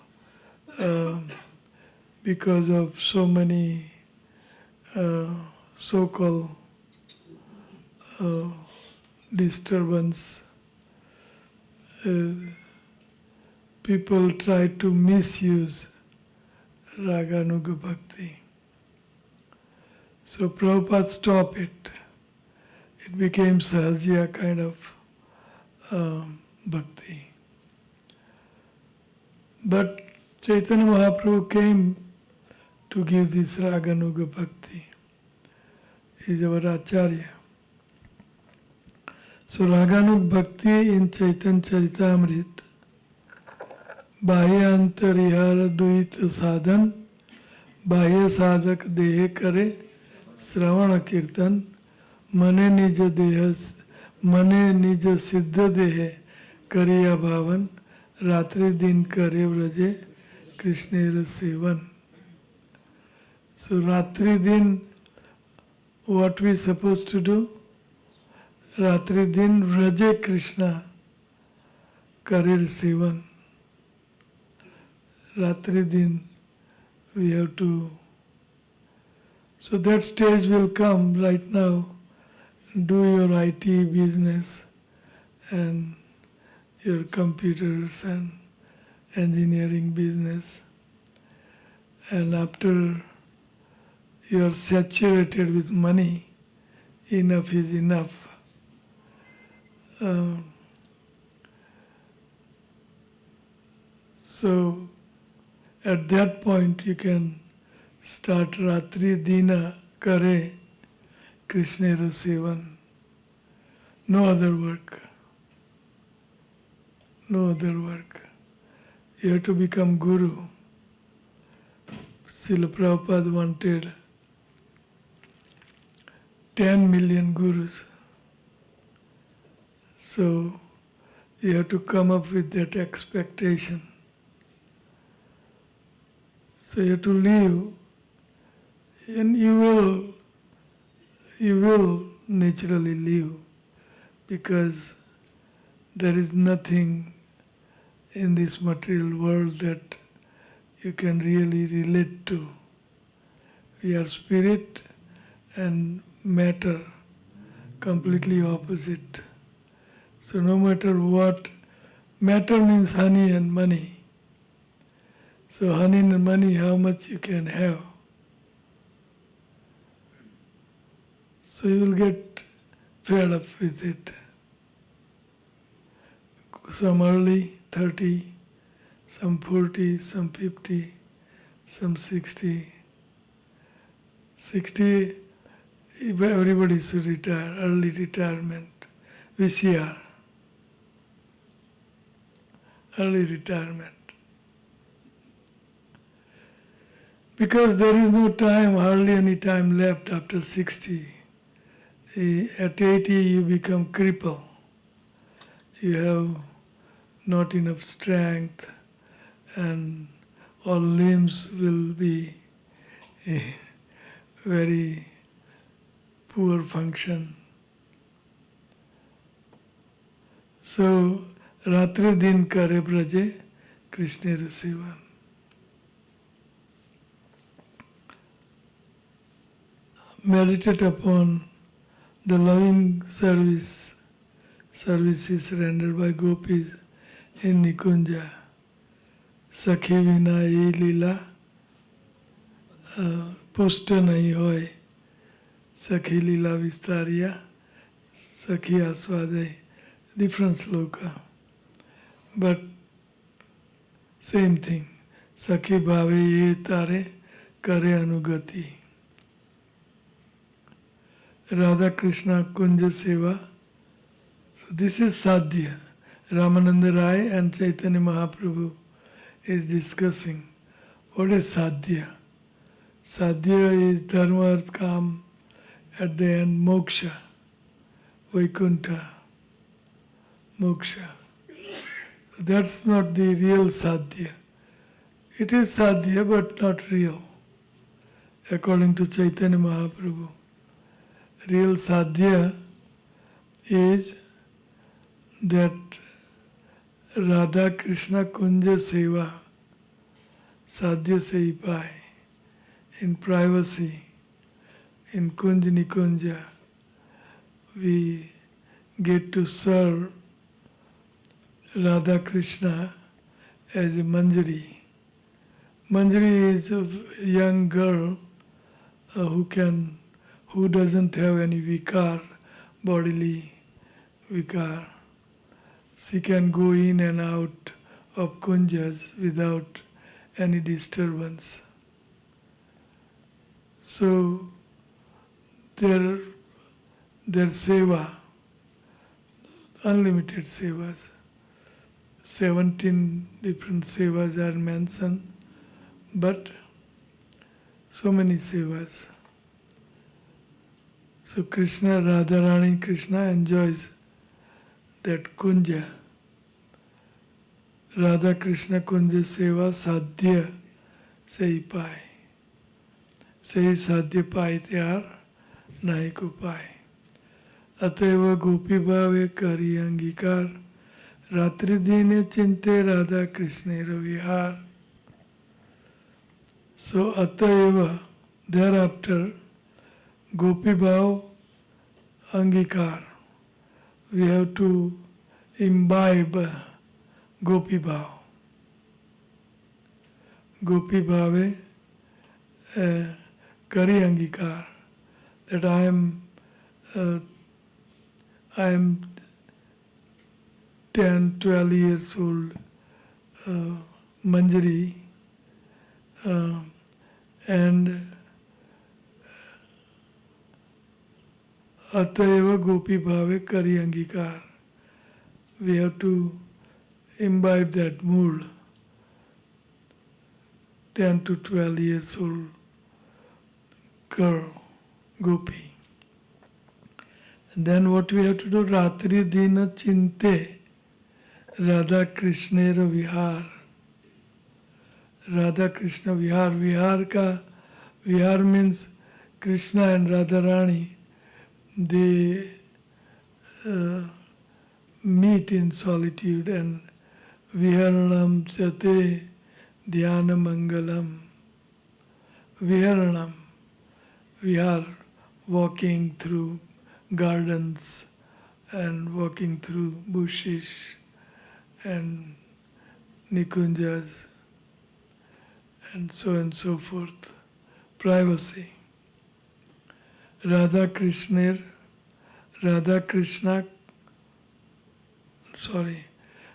so many so-called disturbance. People try to misuse Raganuga Bhakti. So Prabhupada stopped it. It became Sahajya kind of bhakti. But Chaitanya Mahaprabhu came to give this Raganuga Bhakti. He is our Acharya. So Raganuga Bhakti in Chaitanya Charitamrita, Bahya Antarihara Duit Sadhan, Bahya Sadhak Dehe Kare, Sravana Kirtan, Mane Nija Dehas, Mane Nija Siddha Dehe Kariya Bhavan, Ratri Din Kare Vraje, Krishnera Sevan. So Ratri Din, what we supposed to do? Ratri Din Vraje Krishna Karir Sevan. Ratri Din we have to. So that stage will come right now. Do your IT business and your computers and engineering business. And after you are saturated with money, enough is enough. So at that point you can start Ratri Dina Kare Krishnera Sevan. No other work. No other work. You have to become Guru. Srila Prabhupada wanted 10 million Gurus. So you have to come up with that expectation. So you have to live, and you will naturally live, because there is nothing in this material world that you can really relate to. We are spirit and matter, completely opposite. So no matter what, matter means honey and money. So honey and money, how much you can have. So you will get fed up with it. Some early 30, some 40, some 50, some 60. 60, everybody should retire, early retirement, VCR, early retirement. Because there is no time, hardly any time left after 60. At 80 you become cripple. You have not enough strength, and all limbs will be a very poor function. So, Ratri din kare braje Krishna Sevan. Meditate upon the loving services rendered by gopis in Nikunja. Sakhi vina ye lila posta nahi hoy. Sakhi lila vistariya, Sakhi aswadai. Different sloka. But same thing. Sakhi bhave ye tare kare anugati. Radha Krishna Kunja Seva. So this is Sadhya. Ramananda Rai and Chaitanya Mahaprabhu is discussing what is Sadhya. Sadhya is Dharma, Arth, Kam, at the end Moksha, Vaikuntha, Moksha. So that's not the real Sadhya. It is Sadhya but not real, according to Chaitanya Mahaprabhu. Real sadhya is that Radha Krishna Kunja Seva, sadhya se hi paye, in privacy, in Kunj Nikunja, we get to serve Radha Krishna as a Manjari. Manjari is a young girl who doesn't have any vikar, bodily vikar. She can go in and out of kunjas without any disturbance. So their seva, unlimited sevas, 17 different sevas are mentioned, but so many sevas. So Krishna, Radharani Krishna enjoys that kunja. Radha Krishna Kunja Seva Sadhya Sei Pai. Sei Sadhya Pai Tyar Nahi Ko Pai. Ateva Gopi Bhave Kari Angikar Ratri Dine Chinte Radha Krishna Vihar. So Ateva, thereafter, Gopi Bhav Angikar. We have to imbibe Gopi Bhav. Gopi Bhave Kari Angikar. That I am 10, 12 years old Manjari, and Atayeva Gopi Bhave Kari Angikar. We have to imbibe that mood. 10 to 12 years old girl, Gopi. And then what we have to do? Ratri Dina Chinte Radha Krishnera Vihar. Radha Krishna Vihar. Vihar means Krishna and Radharani. They meet in solitude, and Viharanam Chate Dhyana Mangalam. Viharanam. We are walking through gardens and walking through bushes and nikunjas and so forth. Privacy. Radha Krishna,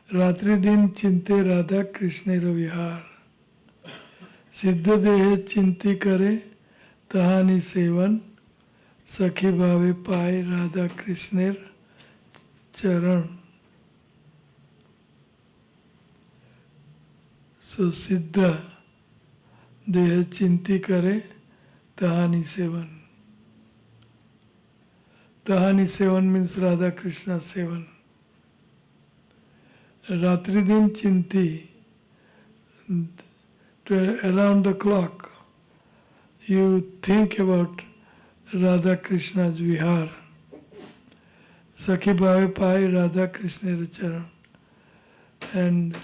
Ratri Din Chinte Radha Krishna Vihar. Siddha Dehe Chinti Kare Tahani Sevan Sakhi Bhave Pai Radha Krishna Charan. So Siddha Dehe Chinti Kare Tahani Sevan. Tahani Sevan means Radha Krishna Sevan. Ratri din chinti, around the clock, you think about Radha Krishna's vihar. Sakhi bhave pai Radha Krishna charan. And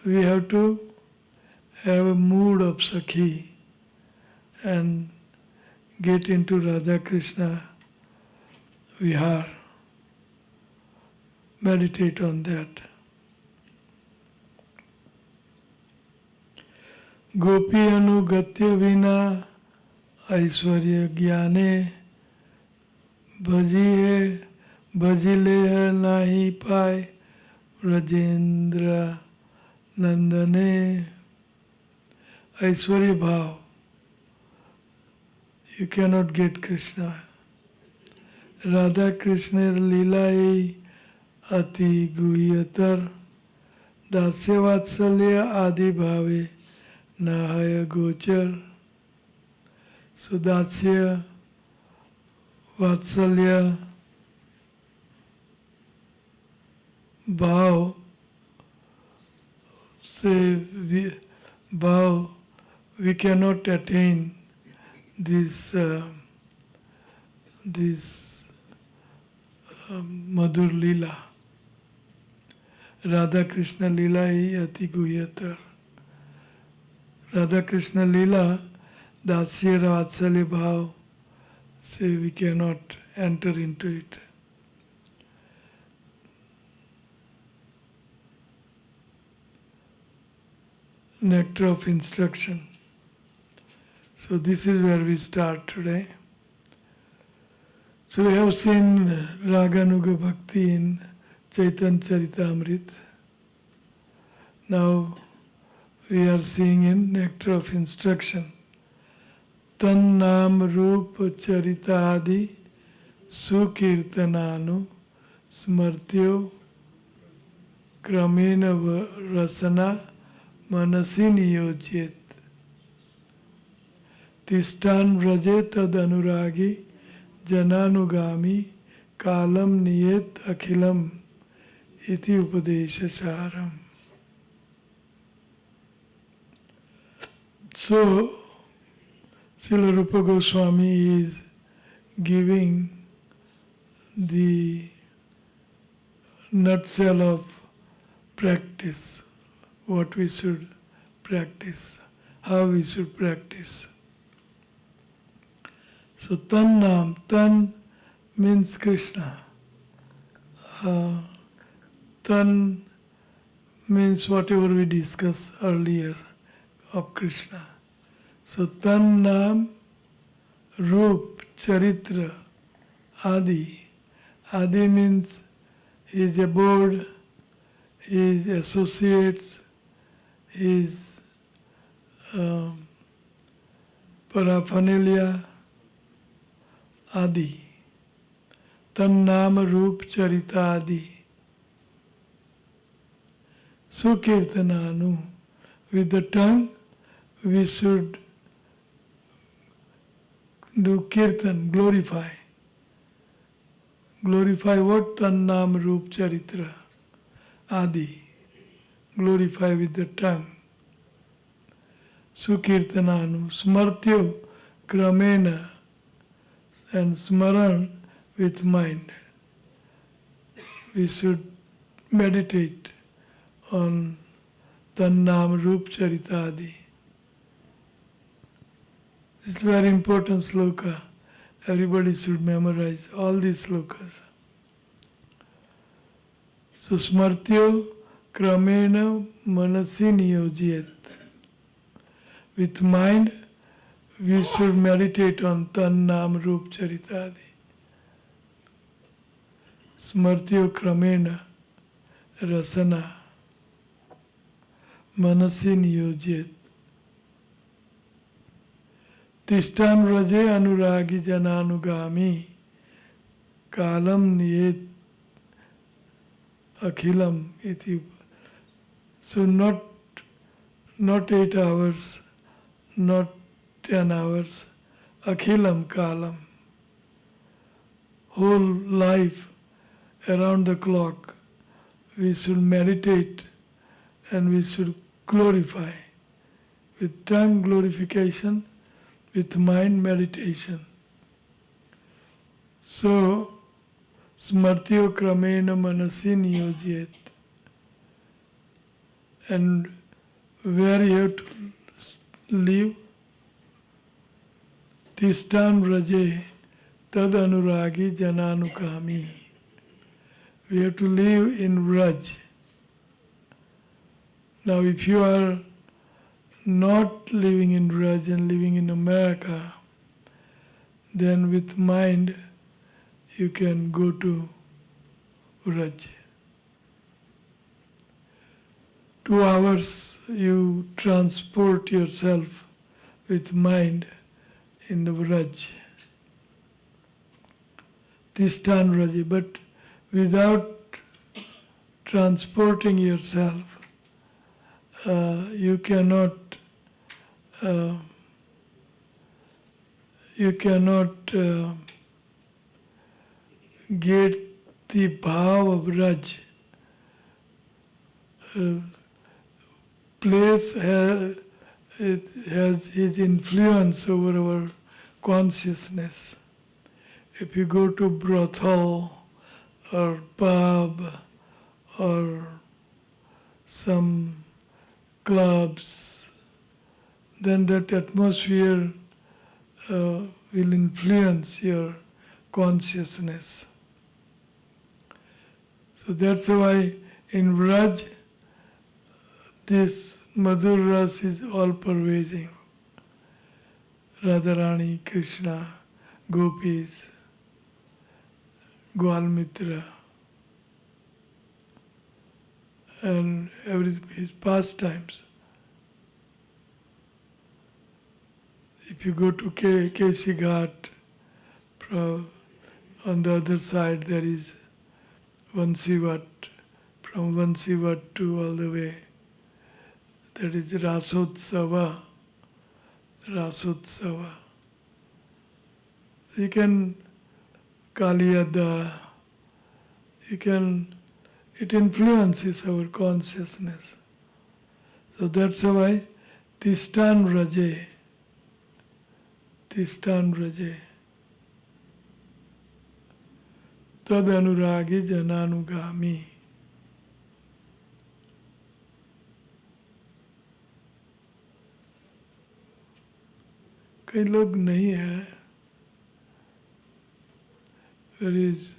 we have to have a mood of Sakhi and get into Radha Krishna vihar. Meditate on that. Gopi anugatya vina aishwarya gyane bhajiye bhajile nahi pai Rajendra Nandane. Aishwarya bhav. You cannot get Krishna. Radha Krishna Leela Ati Guhyatar Dasya Vatsalya Adi Bhave Nahaya Gochar. So Dasya Vatsalya Bhav Bhav we cannot attain this Madhur Leela. Radha Krishna Leela hi ati guhyatar. Radha Krishna Leela, Dasya Vatsalya Bhav, say we cannot enter into it. Nectar of instruction. So this is where we start today. So we have seen Raganuga Bhakti in Chaitanya Charitamrita. Now we are seeing in Nectar of Instruction. Tan Nam Rup Charita Adi Sukirtananu Smartyo Kramena Rasana Manasi Niyojyet. Tistan Vraje Tad Anuragi Jananugami Kalam Niyet Akhilam Iti Upadesha Saram. So, Srila Rupa Goswami is giving the nutshell of practice, what we should practice, how we should practice. So Tan Nam, Tan means Krishna. Tan means whatever we discussed earlier of Krishna. So Tan Nam, Rup, Charitra, Adi. Adi means his abode, his associates, his paraphernalia, Adi. Tan Nam Rup Charita Adi. Sukirtananu. With the tongue, we should do kirtan, glorify. Glorify what? Tan Nam Rup Charitra Adi. Glorify with the tongue. Sukirtananu. Smartyo Kramena. And smaran with mind. We should meditate on Tan Nam Rup Charita Adi. It's a very important sloka. Everybody should memorize all these slokas. So Smartyo Kramena Manasi Niyojyet. With mind, we should meditate on Tan Nam Rup Charita Adi. Smartyo Kramena Rasana Manasi Niyojyet. Tishtam Raje Anuragi Jananugami Kalam Niyet Akhilam Iti. So not 8 hours, not 10 hours, Akhilam Kalam. Whole life around the clock we should meditate and we should glorify. With tongue glorification, with mind meditation. So, smartyo kramena manasi niyojyet. And where you have to live, Tishtan Vraje Tad Anuragi Jananukami. We have to live in Vraj. Now if you are not living in Vraj and living in America, then with mind you can go to Vraj. 2 hours you transport yourself with mind in the Vraj. Tishtan Vraji, but without transporting yourself, you cannot get the bhav of Raj. Place it has its influence over our consciousness. If you go to brothel or pub or some clubs, then that atmosphere will influence your consciousness. So that's why in Vraj, this Madhur Ras is all pervading. Radharani, Krishna, Gopis, Gwalmitra, and his pastimes. If you go to Keshi Ghat, on the other side there is Vansivat, from Vansivat to all the way. That is Rasotsava. You can Kaliyada, it influences our consciousness. So that's why Tishtan Vraje. Tad Anuragi Jananugami. कई लोग नहीं है. There is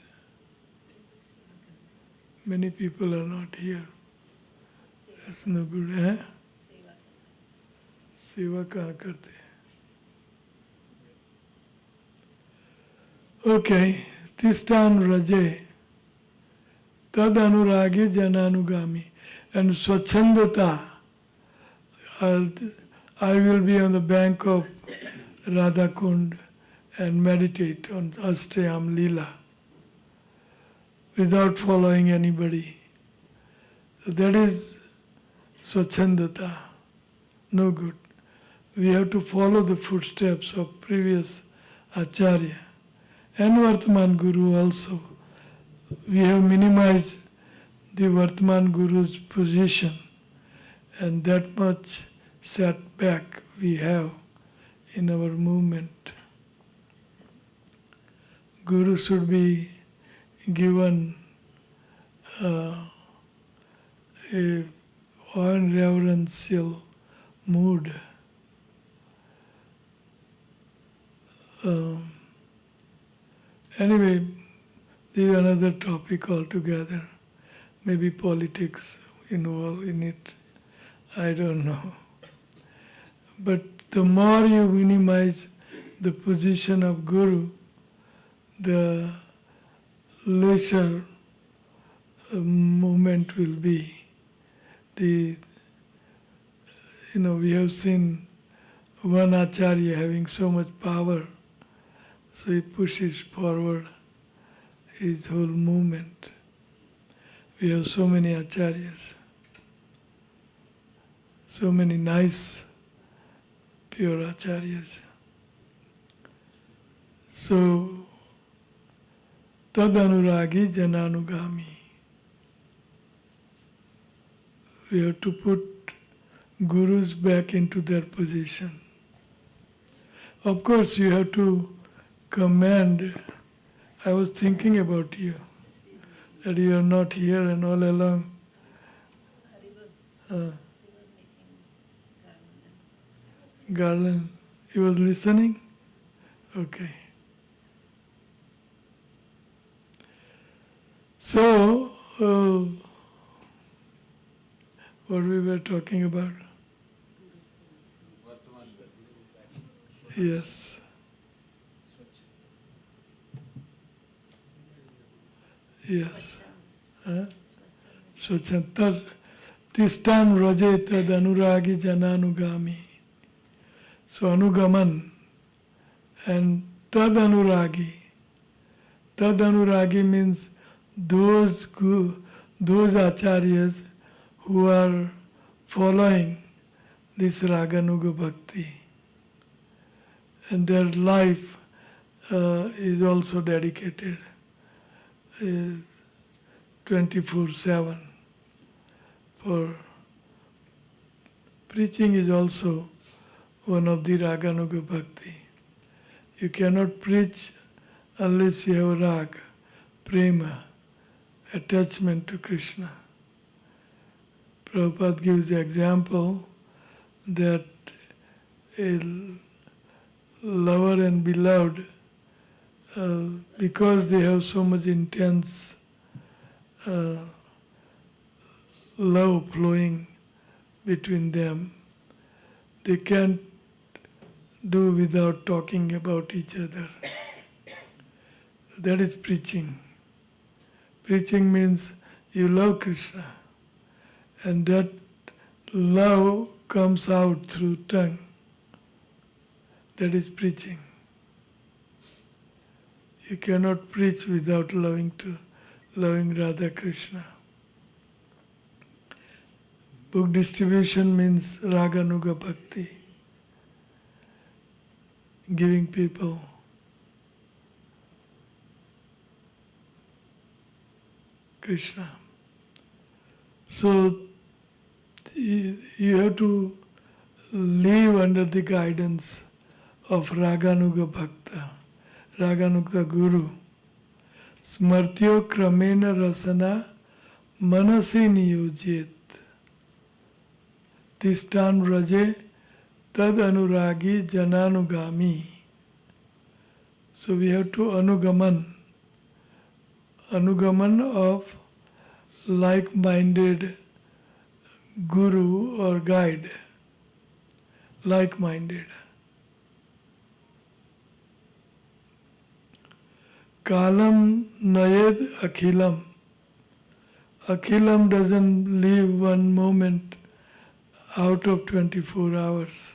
many people are not here. That's no good, है? सेवा कहाँ करते हैं? Okay, Tishtan Raje, Tad Anuragi Jananugami, and Swachandata. I will be on the bank of Radha Kund and meditate on Astayam Leela without following anybody. So that is Swachandata, no good. We have to follow the footsteps of previous Acharya and Vartman Guru also. We have minimized the Vartman Guru's position, and that much setback we have in our movement. Guru should be given a reverential mood. Anyway, this is another topic altogether. Maybe politics involved in it. I don't know. But the more you minimize the position of Guru, the lesser movement will be. We have seen one Acharya having so much power, so he pushes forward his whole movement. We have so many Acharyas, so many nice, pure Acharyas. So, Tad Anuragi Jananugami. We have to put gurus back into their position. Of course, you have to command. I was thinking about you, that you are not here and all along. Garland, he was listening? Okay. So, what we were talking about? Yes. Yes. Swachantar Tistam Raje Tad Anuragi Jananugami. So Anugaman and Tad Anuragi. Tad Anuragi means those acharyas who are following this Raganuga Bhakti. And their life is also dedicated, is 24/7. For preaching is also one of the Raganuga Bhakti. You cannot preach unless you have rag, prema, attachment to Krishna. Prabhupada gives the example that a lover and beloved, because they have so much intense love flowing between them, they can't do without talking about each other. That is preaching. Preaching means you love Krishna, and that love comes out through tongue. That is preaching. You cannot preach without loving Radha Krishna. Book distribution means Raganuga Bhakti, giving people Krishna. So you have to live under the guidance of Raganuga Bhakta, Raganuga Guru. Smartyo Kramena Rasana Manasi Niyojit. Tistan Raje Tad Anuragi Jananugami. So we have to anugaman of like-minded guru or guide, like-minded. Kalam Nayed Akhilam. Akhilam doesn't live one moment out of 24 hours.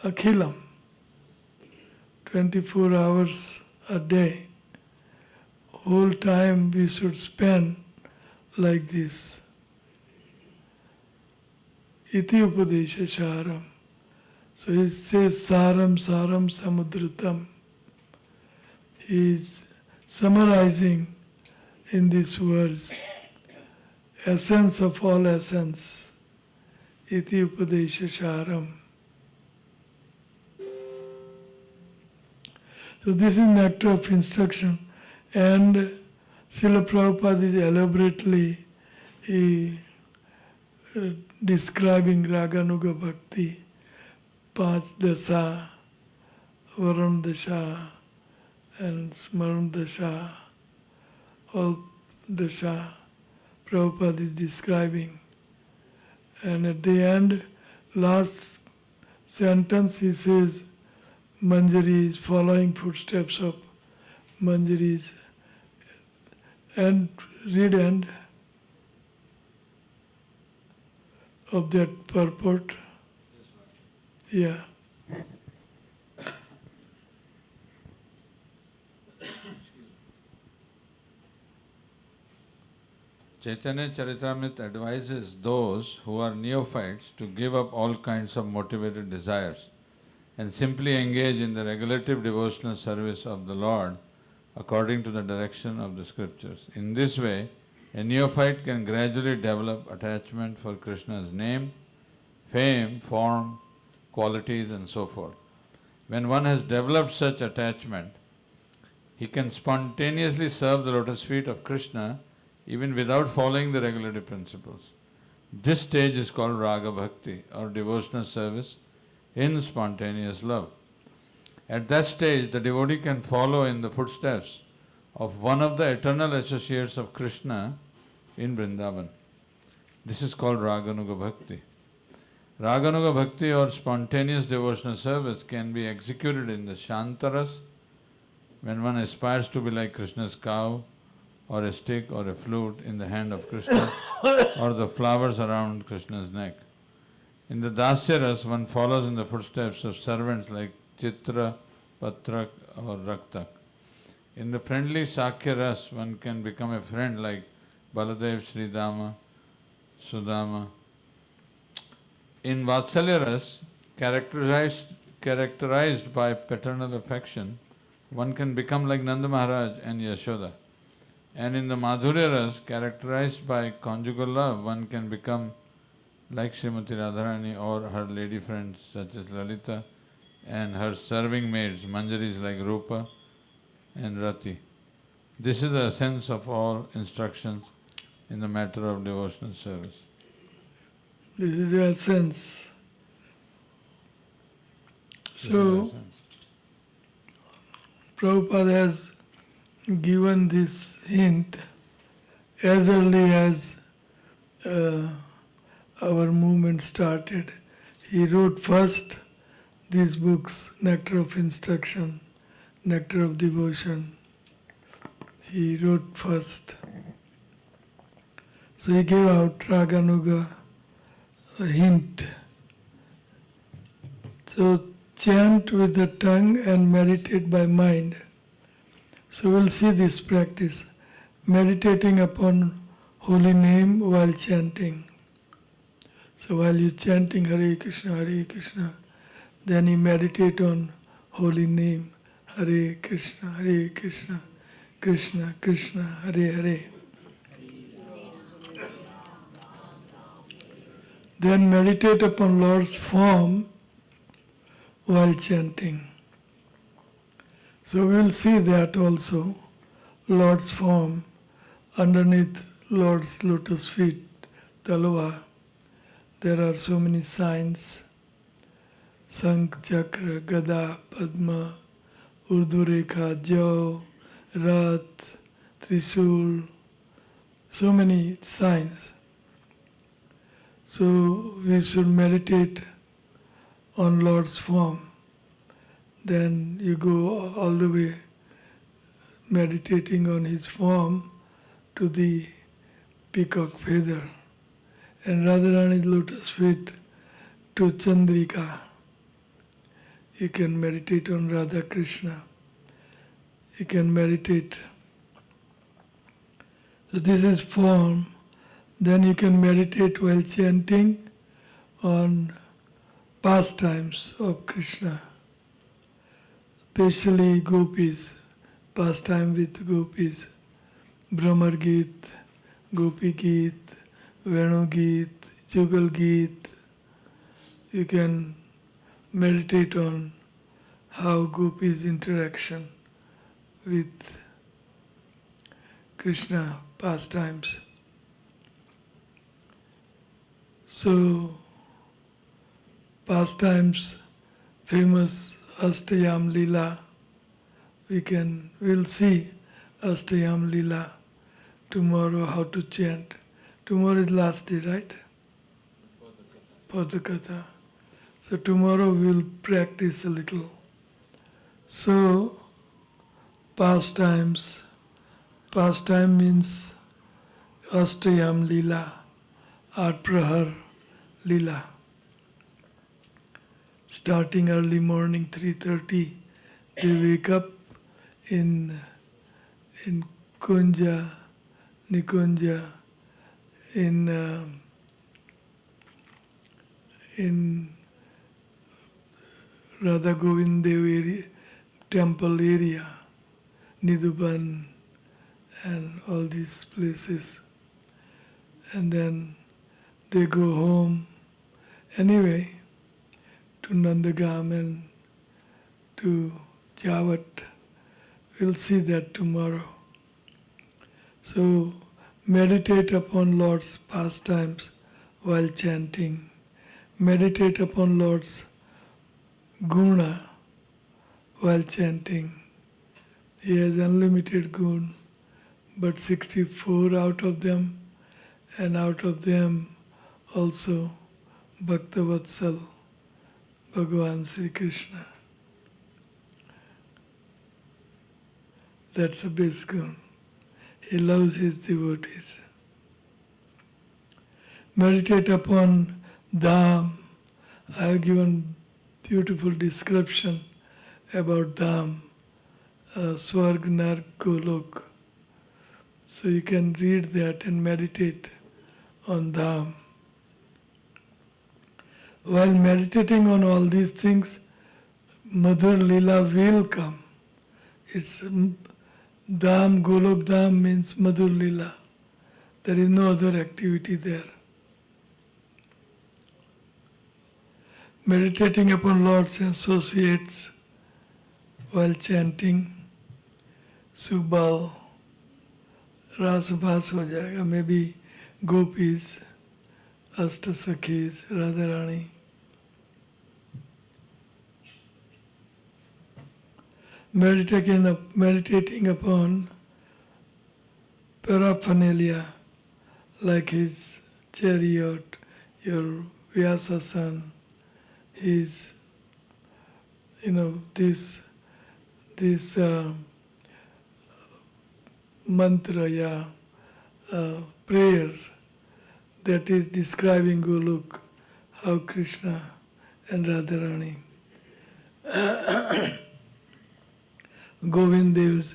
Akhilam, 24 hours a day. Whole time we should spend like this. Iti Upadesha Saram. So he says Saram Saram Samudritam. He is summarizing in these words essence of all essence. Iti Upadesha Saram. So this is nectar of instruction, and Srila Prabhupada is elaborately describing Raganuga Bhakti, Panch Dasa, Varan Dasha, and Smaran Dasha, all Dasha Prabhupada is describing. And at the end, last sentence, he says, Manjari is following footsteps of Manjari's. And read end of that purport. Yeah. Chaitanya Charitamrita advises those who are neophytes to give up all kinds of motivated desires and simply engage in the regulative devotional service of the Lord according to the direction of the scriptures. In this way, A neophyte can gradually develop attachment for Krishna's name, fame, form, qualities and so forth. When one has developed such attachment, he can spontaneously serve the lotus feet of Krishna even without following the regulative principles. This stage is called Raga Bhakti or devotional service in spontaneous love. At that stage, the devotee can follow in the footsteps of one of the eternal associates of Krishna in Vrindavan. This is called Raganuga Bhakti. Raganuga Bhakti or spontaneous devotional service can be executed in the Shantaras, when one aspires to be like Krishna's cow, or a stick or a flute in the hand of Krishna, or the flowers around Krishna's neck. In the Dasyaras, one follows in the footsteps of servants like Chitra, Patrak or Raktak. In the friendly Sakya Ras, one can become a friend like Baladev, Sridama, Sudama. In Vatsalya Ras, characterized by paternal affection, one can become like Nanda Maharaj and Yashoda. And in the Madhurya Ras, characterized by conjugal love, one can become like Srimati Radharani or her lady friends such as Lalita and her serving maids, Manjaris like Rupa and Rati. This is the essence of all instructions in the matter of devotional service. This is the essence. So, Prabhupada has given this hint as early as our movement started. He wrote first these books, Nectar of Instruction, Nectar of Devotion. He wrote first. So he gave out Raganuga, a hint. So chant with the tongue and meditate by mind. So we'll see this practice, meditating upon holy name while chanting. So while you're chanting Hare Krishna, then you meditate on holy name, Hare Krishna, Krishna Krishna, Hare Hare. Then meditate upon Lord's form while chanting. So we will see that also, Lord's form underneath Lord's lotus feet, Talva. There are so many signs, Sankh, Chakra, Gada, Padma, Urdhva-rekha, Jau, Rath, Trishul, so many signs. So we should meditate on Lord's form. Then you go all the way meditating on his form to the peacock feather, and Radharani's lotus feet to Chandrika. You can meditate on Radha Krishna. You can meditate. So this is form. Then you can meditate while chanting on pastimes of Krishna, especially gopis, pastime with gopis, Brahmar Geet, Gopi Geet, Venu Geet, Jugal Geet. You can meditate on how gopis' interaction with Krishna pastimes. So, pastimes, famous Astayam Leela, we'll see Astayam Leela tomorrow, how to chant. Tomorrow is last day, right? For the Katha. So tomorrow we'll practice a little. So, pastimes. Pastime means Astayam Leela, Art Prahar Leela. Starting early morning, 3:30, they wake up in Kunja, Nikunja, in Radha Govind Dev area, temple area, Nidhuban, and all these places. and then they go home. Anyway, to Nandagam and to Javat. We'll see that tomorrow. So meditate upon Lord's pastimes while chanting. Meditate upon Lord's guna while chanting. He has unlimited gun, but 64 out of them, and out of them also Bhaktavatsal, Bhagavan Sri Krishna. That's a base gun. He loves his devotees. Meditate upon Dham. I have given beautiful description about Dham, Swarg, Nark, Golok. So you can read that and meditate on Dham. While meditating on all these things, Madhur Lila will come. It's Dham, Golok Dham means Madhur Lila. There is no other activity there. Meditating upon Lord's associates while chanting, Subal, Rasabhas ho jayega, maybe Gopis, Ashtasakhis, Radharani. Meditating upon paraphernalia like his chariot, your Vyasasan, his, this mantra, prayers that is describing Golok, how Krishna and Radharani. Govindev's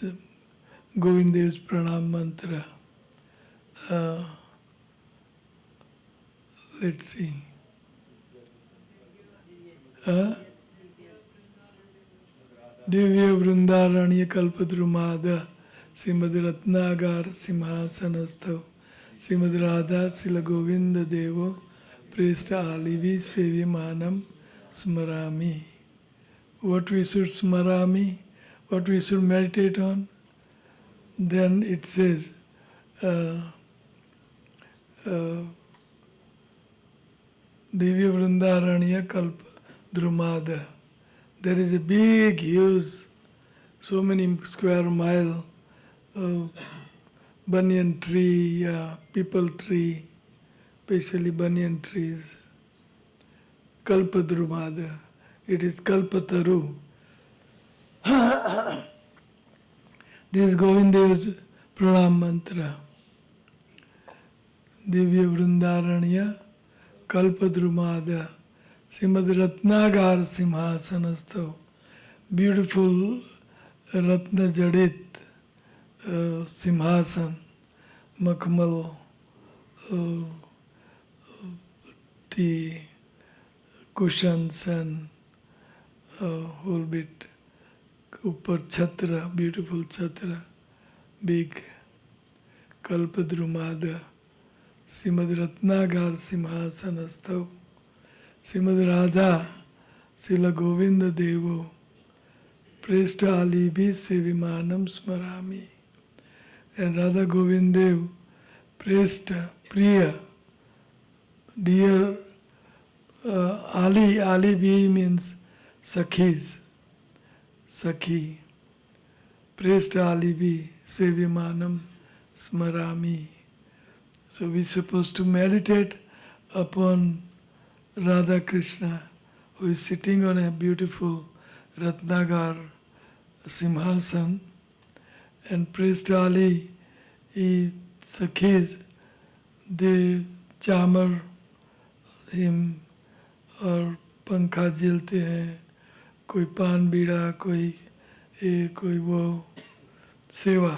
pranam mantra. Let's see. Divya Vrindaranya Kalpadrumada Srimad Ratnagar Simhasanastav Srimad Radha Sila Govinda Devo Presta Alivi Sevimanam Smarami. What we should smarami, what we should meditate on, then it says Divya Vrindaranya Kalpa Drumada. There is a big, huge, so many square mile banyan tree, people tree, especially banyan trees. Kalpa Drumada. It is Kalpataru. This is Govindev's pranam mantra. Divya Vrindaranya Kalpadrumada Srimad Ratnagar Simhasanastav. Beautiful Ratna Jadit Simhasan, Makmal, the cushions and whole bit. Upar chhatra, beautiful chhatra, big Kalpadrumada, Srimad Ratnagar Simhasanastav, Srimad Radha, Sila Govinda Devo, Presta Alibi Sevimanam Smarami. And Radha Govindev, Presta, Priya, dear Ali means Sakhis. Sakhi, Presta Alibi, Sevimanam, Smarami. So we're supposed to meditate upon Radha Krishna, who is sitting on a beautiful Ratnagar Simhasan, and Presta Ali is Sakhis, they chamar him और पंखा झेलते हैं, कोई पान बीड़ा, कोई वो सेवा.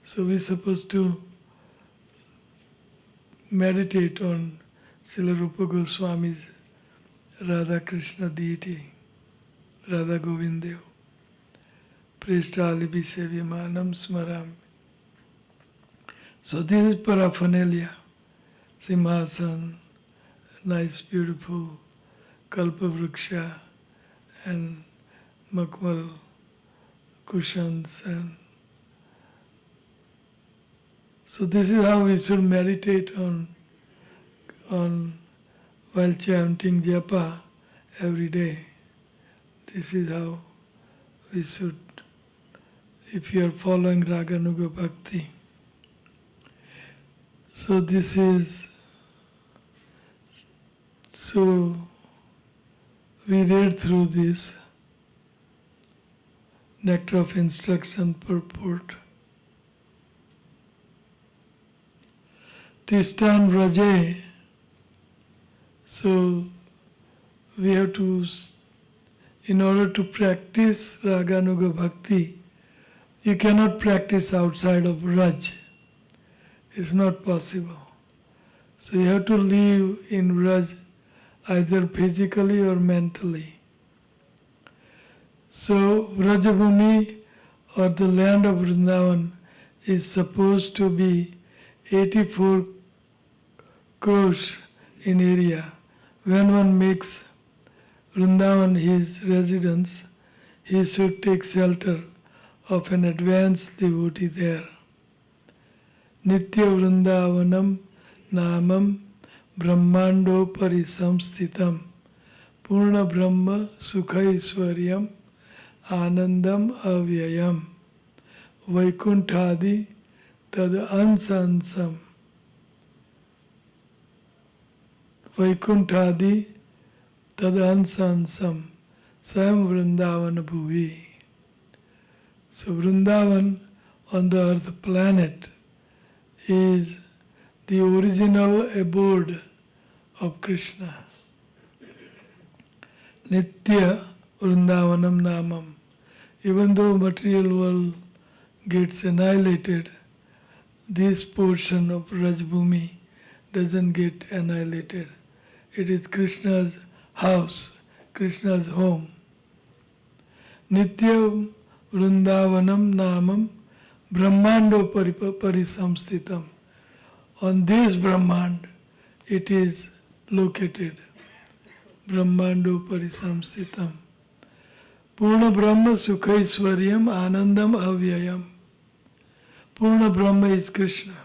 So we're supposed to meditate on Srila Rupa Goswami's Radha Krishna deity, Radha Govindev. Presta Alibi Sevyamanam Smaram. So this is paraphernalia. Simhasan, nice, beautiful kalpavruksha and makmal cushions. And so this is how we should meditate on while chanting japa every day. This is how we should, if you are following Raganuga Bhakti. So this is, so we read through this Nectar of Instruction purport. Tistan Raje. So we have to, in order to practice Raganuga Bhakti, you cannot practice outside of Raj. It's not possible. So you have to live in Raj either physically or mentally. So Vrajabhumi, or the land of Vrindavan, is supposed to be 84 crores in area. When one makes Vrindavan his residence, he should take shelter of an advanced devotee there. Nitya Vrindavanam Namam Brahmando Parisamsthitam Purna Brahma Sukhaiswaryam Anandam Avyayam Vaikunthadi Tad Ansansam Vaikunthadi Tad Ansansam Sam Vrindavan Bhuvi. So Vrindavan on the earth planet is the original abode of Krishna. Nitya Vrindavanam Namam. Even though material world gets annihilated, this portion of Rajbhumi doesn't get annihilated. It is Krishna's house, Krishna's home. Nitya Vrindavanam Namam Brahmando Parisamsthitam. On this Brahmand it is located. Brahmando Parisamsthitam. Purna Brahma Sukhaiswaryam Anandam Avyayam. Purna Brahma is Krishna.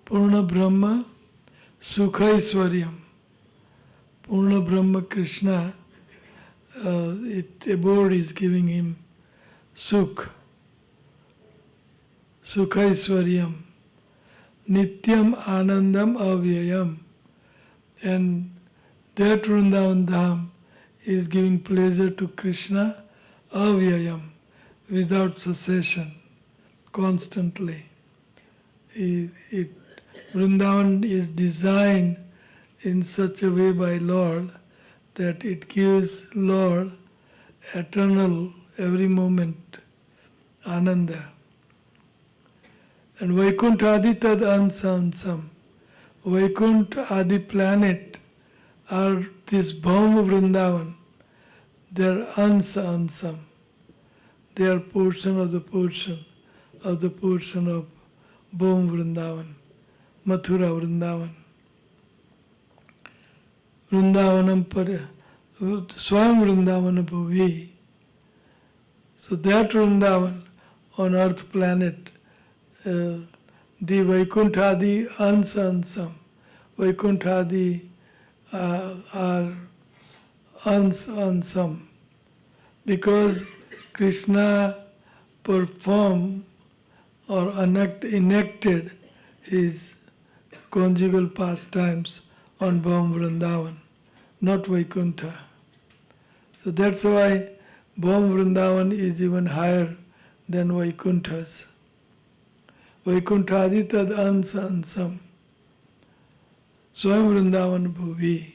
Purna Brahma Sukhaiswaryam. Purna Brahma Krishna, abode is giving him Sukh. Sukhaiswaryam. Nityam Anandam Avyayam. And that Vrindavan Dham is giving pleasure to Krishna Avyayam, without cessation, constantly. Vrindavan is designed in such a way by Lord that it gives Lord eternal, every moment, Ananda. And Vaikuntha Adi Tad Ansansam. Vaikuntha Adi planet are this Bhauma Vrindavan. They are Ansa-ansam. They are portion of the portion of the portion of Bhauma Vrindavan, Mathura Vrindavan. Vrindavanam Swam Vrindavana Bhuvi. So that Vrindavan on earth planet, the Vaikunthadi Ansa-ansam. Vaikunthadi are Ansa-ansam. Because Krishna performed or enacted his conjugal pastimes on Bhauma Vrindavan, not Vaikuntha. So that's why Bhauma Vrindavan is even higher than Vaikuntha's. Vaikunthadi Tad Ansa-ansam. Swam Vrindavan Bhuvi.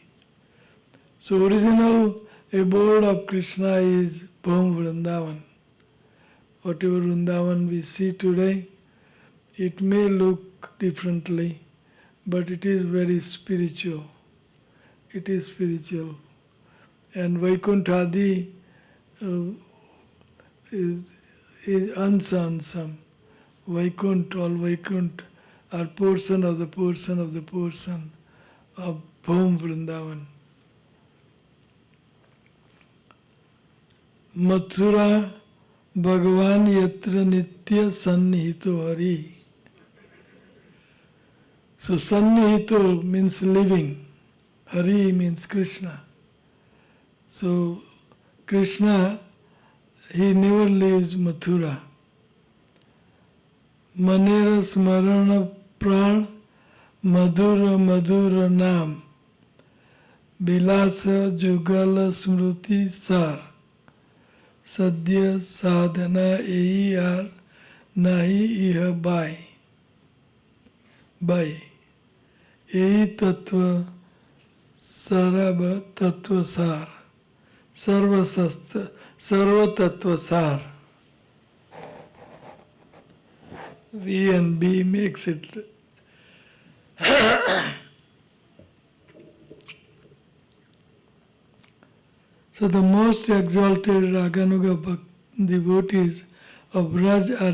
So original abode of Krishna is Bhauma Vrindavan. Whatever Vrindavan we see today, it may look differently, but it is very spiritual. It is spiritual. And Vaikunthadi is Ansa-ansam. Vaikunt, all Vaikunt are portion of the portion of the portion of Bhom Vrindavan. Mathura Bhagavan Yatra Nitya Sannihito Hari. So Sannihito means living, Hari means Krishna. So Krishna, he never leaves Mathura. Manera Smarana Pran Madhura Madhura Nam Bilasa Jugala Smruti Sar Sadhya Sadhana Ehi Ar Nahi Iha Bai Bai Ehi Tattva Sarabha Tattva Sar Sarva Sasta Sarva Tattva Sar. V and B makes it. So the most exalted Raganuga devotees of Raj are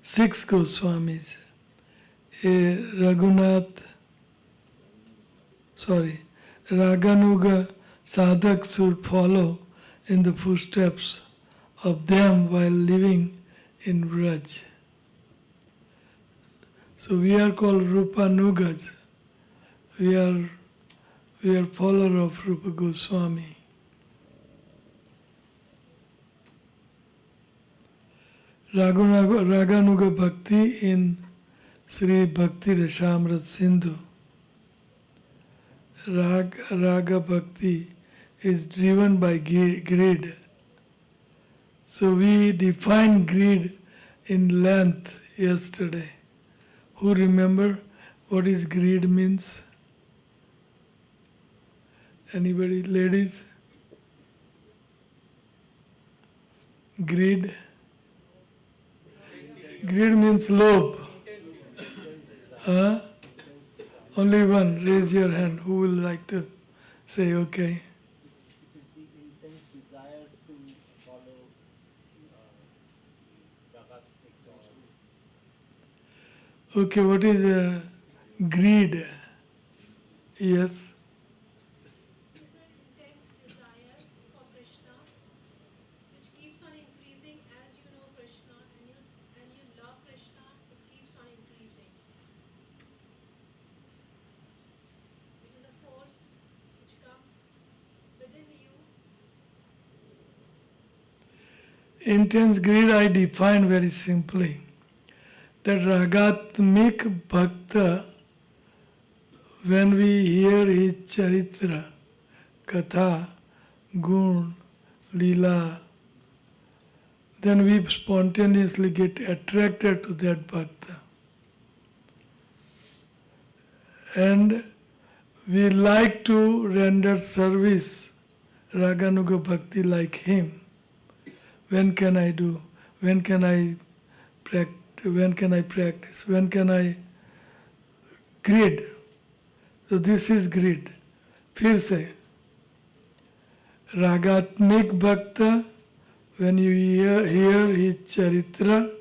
six Goswamis. Raganuga sadhak should follow in the footsteps of them while living in Braj. So we are called Rupanugas. We are follower of Rupa Goswami. Raganuga Bhakti in Sri Bhakti Rasamrita Sindhu. Raga Bhakti is driven by greed. So we defined greed in length yesterday. Who remember what is greed means? Anybody? Ladies? Greed? Greed means lobe. Huh? Only one. Raise your hand. Who will like to say okay? It is the intense desire to follow Jagat exhaustion. Okay, what is greed? Yes. Is an intense desire for Krishna, which keeps on increasing as you know Krishna and you love Krishna, it keeps on increasing. It is a force which comes within you. Intense greed I define very simply. That Ragatmik Bhakta, when we hear his charitra, katha, gun, lila, then we spontaneously get attracted to that bhakta. And we like to render service, Raganuga Bhakti, like him. When can I do? When can I practice? When can I practice? When can I greed? So this is greed. फिर से रागात्मिक Bhakta, when you hear his charitra,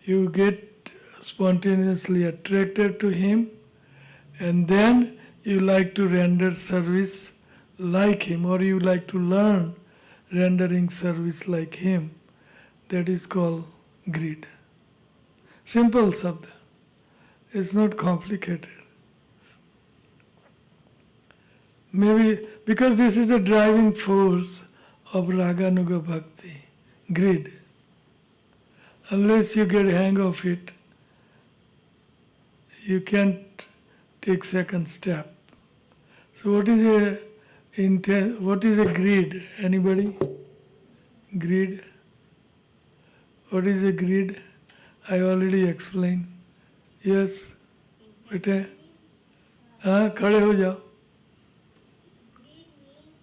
you get spontaneously attracted to him, and then you like to render service like him, or you like to learn rendering service like him. That is called greed. Simple sabda. It's not complicated. Maybe because this is a driving force of Raganuga Bhakti, greed. Unless you get hang of it, you can't take second step. So what is a greed? Anybody? Greed? What is a greed? I already explained. Yes? बेटे हाँ खड़े हो जाओ. Greed means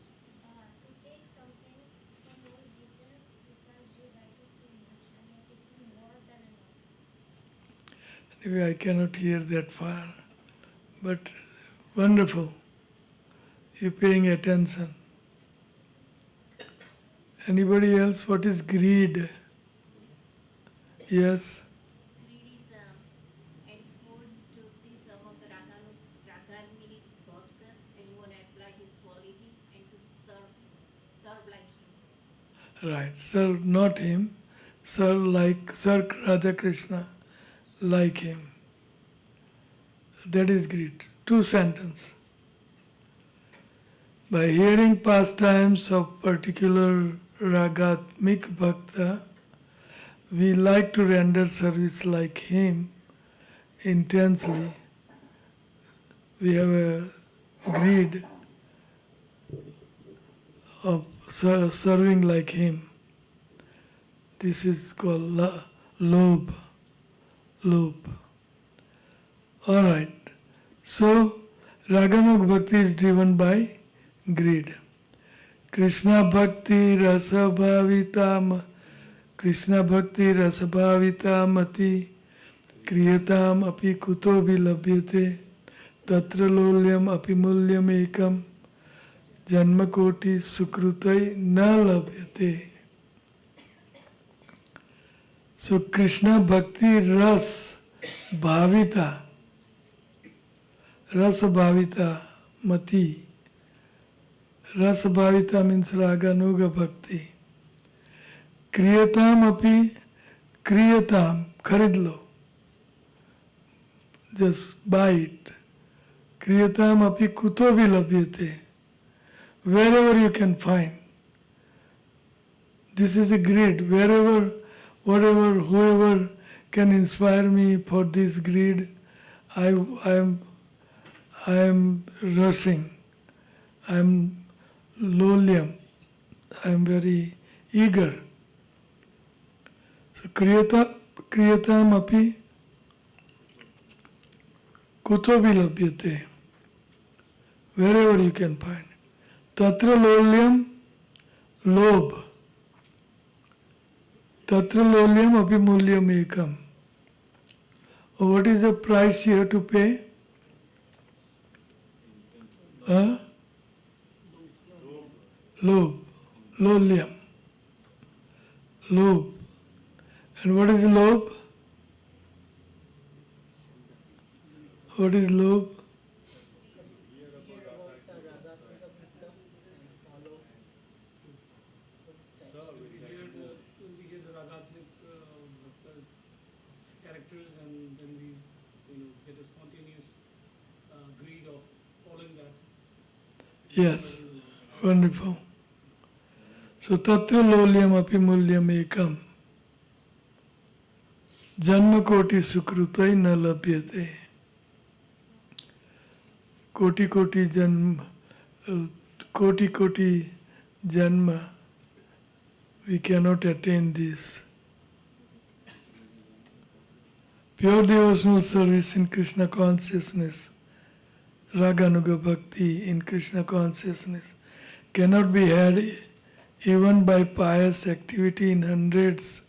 to take something for no reason because you like it too much and you're taking more than enough. Anyway, I cannot hear that far. But wonderful. You're paying attention. Anybody else? What is greed? Yes? Greed is Right. Serve not him. Serve Radha Krishna like him. That is greed. Two sentences. By hearing pastimes of particular ragatmik bhakta, we like to render service like him intensely. We have a greed of serving like him. This is called lobe. Lobe. All right. So, Ragamuk Bhakti is driven by greed. Krishna Bhakti Rasabhavita Krishna Bhakti Rasabhavita Mati Kriyatam api kuto vilabhyate tatra lolyam api mulyam ekam janmakoti sukrutai na labhyate. So Krishna Bhakti Ras Bhavita Mati. Rasa Bhavita means Raganuga Bhakti. Kriyatam api Kriyatam, kharidlo. Just buy it. Kriyatam api kuto vilabhyate. Wherever you can find. This is a greed. Wherever, whatever, whoever can inspire me for this greed, I am rushing. I am lolyam. I am very eager. So kriyatam api kuto vilabhyate. Wherever you can find. Tatra lolyam, lobe. Tatra lolyam api mulyam ekam. What is the price you have to pay? Lobe. Lolyam. Lobe. And what is lobe? What is lobe? Characters, and then we get a spontaneous greed of following that. Yes, wonderful. So tatra lolyam api mulyam ekam. Janma koti sukrutai na labhyate. Koti janma, we cannot attain this. Pure devotional service in Krishna consciousness, Raganuga Bhakti in Krishna consciousness, cannot be had even by pious activity in hundreds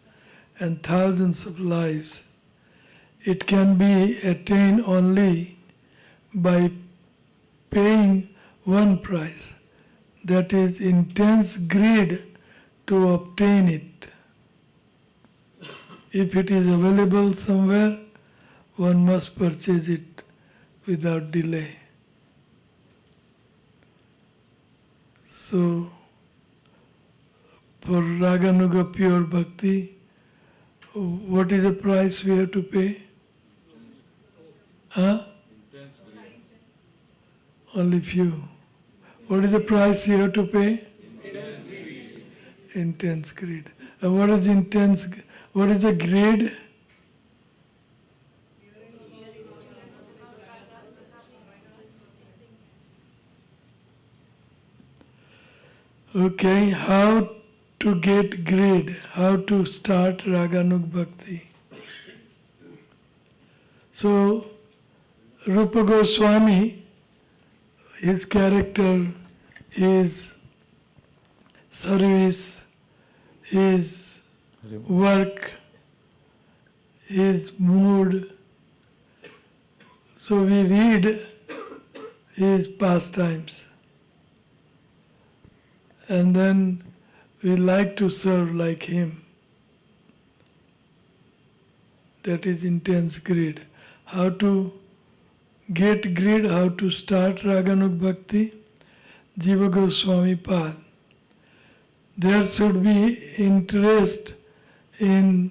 and thousands of lives. It can be attained only by paying one price, that is intense greed to obtain it. If it is available somewhere, one must purchase it without delay. So, for Raganuga pure bhakti, what is the price we have to pay? Only few. What is the price you have to pay? Intense greed. And what is intense? What is the greed? Okay, how to get greed? How to start Raganuk Bhakti? So, Rupa Goswami, his character, his service, his work, his mood. So we read his pastimes. And then we like to serve like him. That is intense greed. How to get greed, how to start Raganuk Bhakti? Jiva Goswami Pad. there should be interest in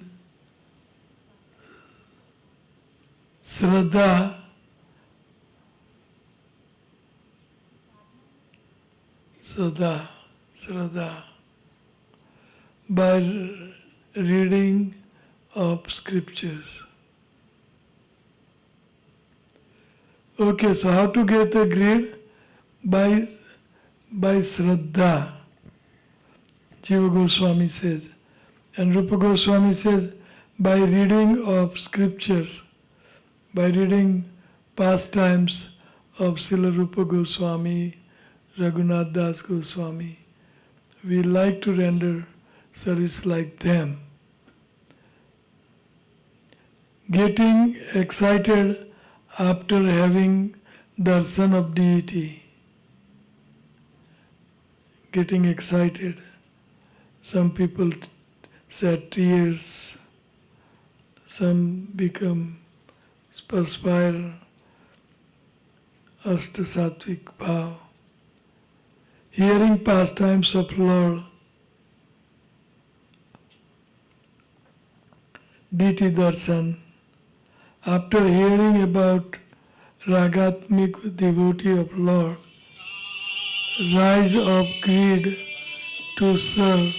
Shraddha, by reading of scriptures. Okay, so how to get the greed? By Shraddha, Jiva Goswami says. And Rupa Goswami says, by reading of scriptures, by reading pastimes of Srila Rupa Goswami, Raghunath Das Goswami, we like to render service like them. Getting excited after having darshan of deity. Getting excited. Some people shed tears, some become perspire, Ashta Sattvic Bhav. Hearing pastimes of Lord, deity darshan. After hearing about Ragatmik devotee of Lord, rise of greed to serve.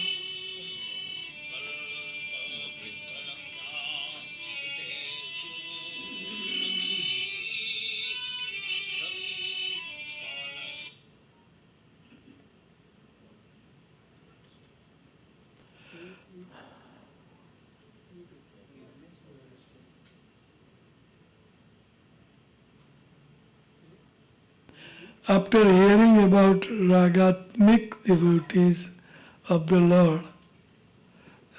After hearing about Ragatmik devotees of the Lord,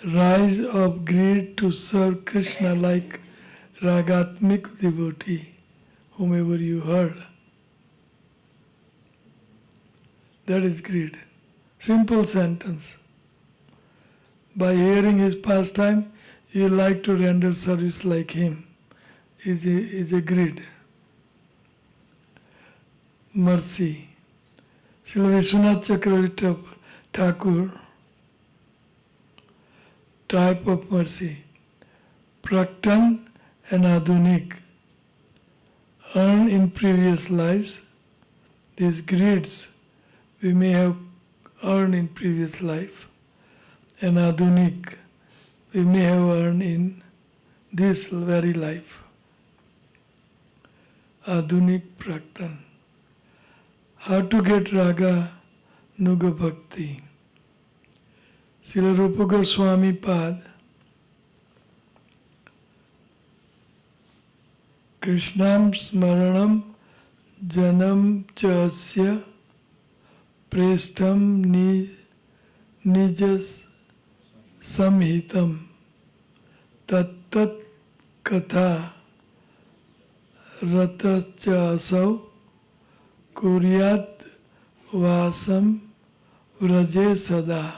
rise of greed to serve Krishna like Ragatmik devotee, whomever you heard. That is greed. Simple sentence. By hearing his pastime, you like to render service like him. Is a greed. Mercy. Srila Vishwanath Chakravarti Thakur, type of mercy. Praktan and Adunik, earned in previous lives. These greeds we may have earned in previous life, and Adunik we may have earned in this very life. Adunik Praktan. How to get Raga Nuga Bhakti? Srila Rupa Goswami Pad, Krishnam Smaranam Janam Chasya Preshtam Nijas Samhitam Tat Katha Ratachasau Kuryat Vasam Vraje Sada.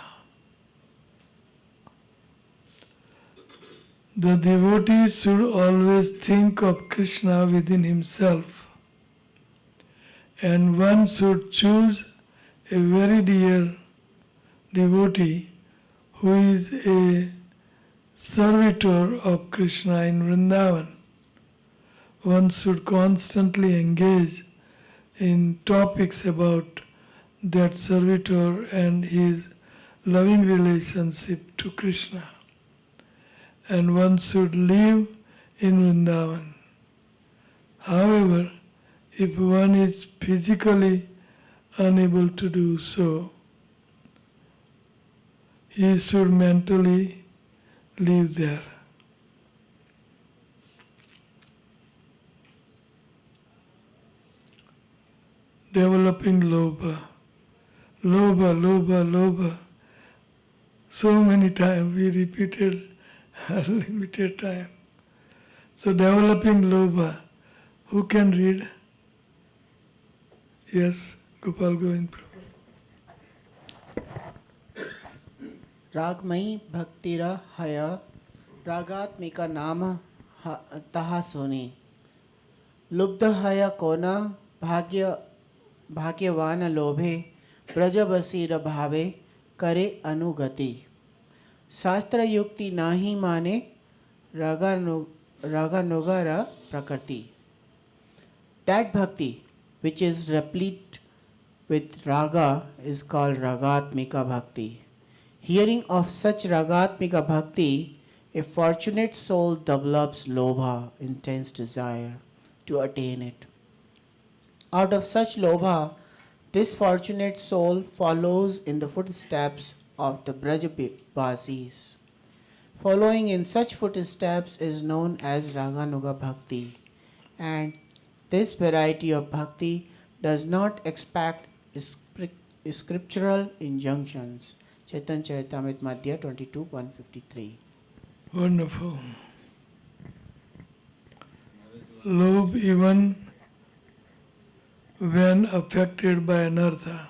The devotee should always think of Krishna within himself, and one should choose a very dear devotee who is a servitor of Krishna in Vrindavan. One should constantly engage in topics about that servitor and his loving relationship to Krishna. And one should live in Vrindavan. However, if one is physically unable to do so, he should mentally live there. Developing lobha. Lobha. So many times we repeated limited time. So developing lobha. Who can read? Yes, Gopal Govind Prabhu. रागमयी भक्तिरा हय रागात्मिका नाम तहा सोनी लुब्ध हय कोन भाग्यवान लोभे ब्रजबसीर भावे करे अनुगति। शास्त्र युक्ति नाही माने रागानुगा prakriti. That bhakti which is replete with raga is called ragatmika bhakti. Hearing of such ragatmika bhakti, a fortunate soul develops lobha, intense desire, to attain it. Out of such lobha, this fortunate soul follows in the footsteps of the Brajabasis. Following in such footsteps is known as Raganuga Bhakti, and this variety of bhakti does not expect scriptural injunctions. Chaitanya Charitamrita Madhya 22:153. Wonderful. Love even when affected by anartha.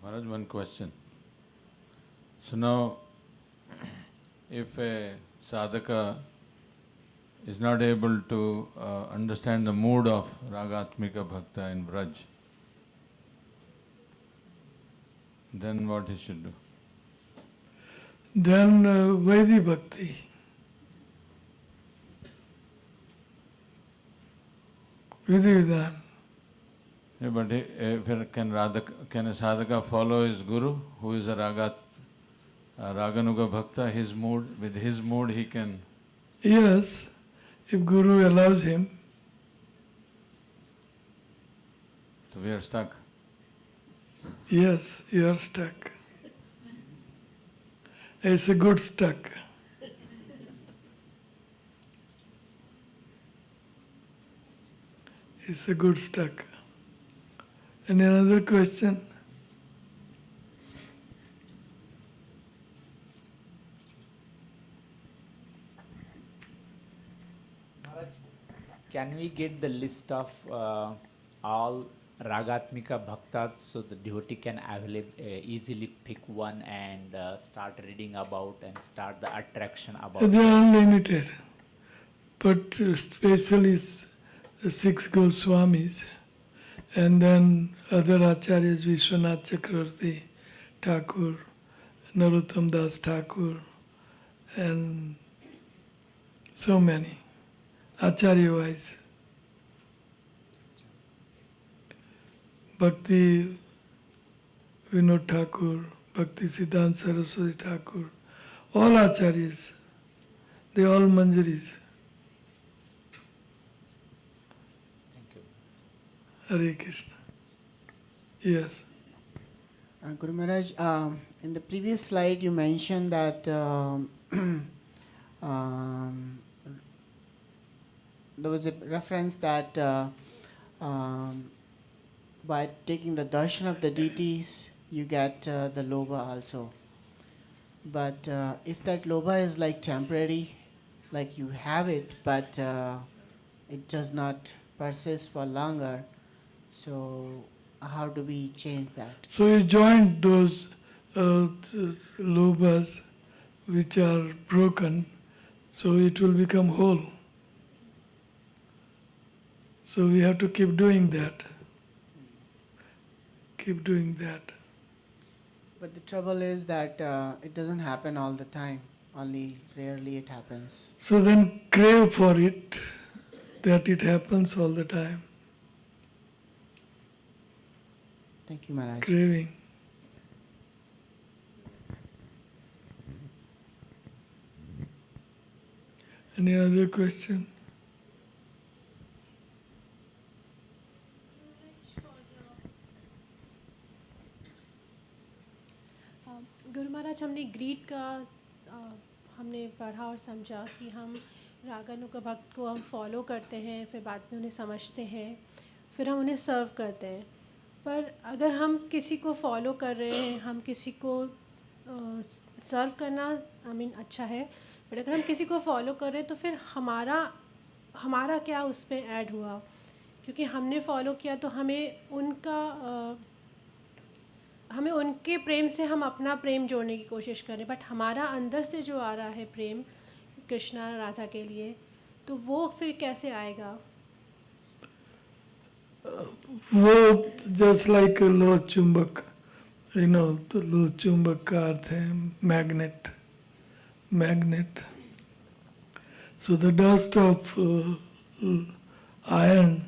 Maharaj, one question. So now, if a sadhaka is not able to understand the mood of Ragatmika Bhakta in Braj, then what he should do? Then Vaidhi Bhakti. Vidhi Vidhan. Yeah, but can a sadhaka follow his guru, who is a Raganuga Bhakta, his mood, with his mood he can... Yes, if Guru allows him. So we are stuck. Yes, you are stuck. It's a good stuck. It's a good stuck. And another question? Maharaj, can we get the list of all Ragatmika Bhaktas so the devotee can easily pick one and start reading about and start the attraction about? They are unlimited, but especially the 6 Goswamis and then other Acharyas, Vishwanath Chakravarti Thakur, Narottam Das Thakur, and so many, Acharya-wise. Bhakti Vinod Thakur, Bhakti Siddhanta Saraswati Thakur, all Acharyas, they all Manjaris. Thank you. Hare Krishna. Yes. Guru Maharaj, in the previous slide you mentioned that there was a reference that by taking the darshan of the deities, you get the lobha also. But if that lobha is like temporary, like you have it, but it does not persist for longer, so how do we change that? So you join those lobhas which are broken, so it will become whole. So we have to keep doing that. Keep doing that. But the trouble is that it doesn't happen all the time. Only rarely it happens. So then crave for it, that it happens all the time. Thank you, Maharaj. Craving. Any other question? Guru Maharaj, हमने grid का हमने पढ़ा और समझा कि हम रागानुगा भक्त को हम फॉलो करते हैं, फिर बाद में उन्हें समझते हैं, फिर हम उन्हें सर्व करते हैं। पर अगर हम किसी को फॉलो कर रहे हैं, हम किसी को सर्व करना अच्छा है, बट अगर हम किसी को फॉलो कर रहे हैं तो फिर हमारा क्या उस पर ऐड हुआ? क्योंकि हमने फॉलो किया तो हमें उनके प्रेम से हम अपना प्रेम जोड़ने की कोशिश करें, बट हमारा अंदर से जो आ रहा है प्रेम कृष्णा राधा के लिए, तो वो फिर कैसे आएगा? वो जस्ट लाइक लो चुंबक, तो लो चुंबक का अर्थ है magnet. Magnet. So the dust of iron,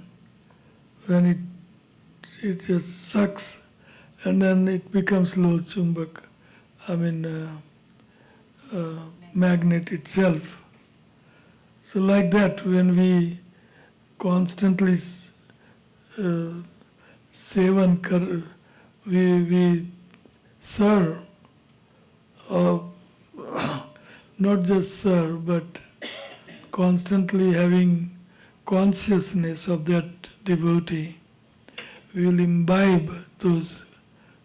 when it just sucks, and then it becomes low chumbak. I mean, magnet itself. So like that, when we constantly sevan kar, we serve, or not just serve, but constantly having consciousness of that devotee, we will imbibe those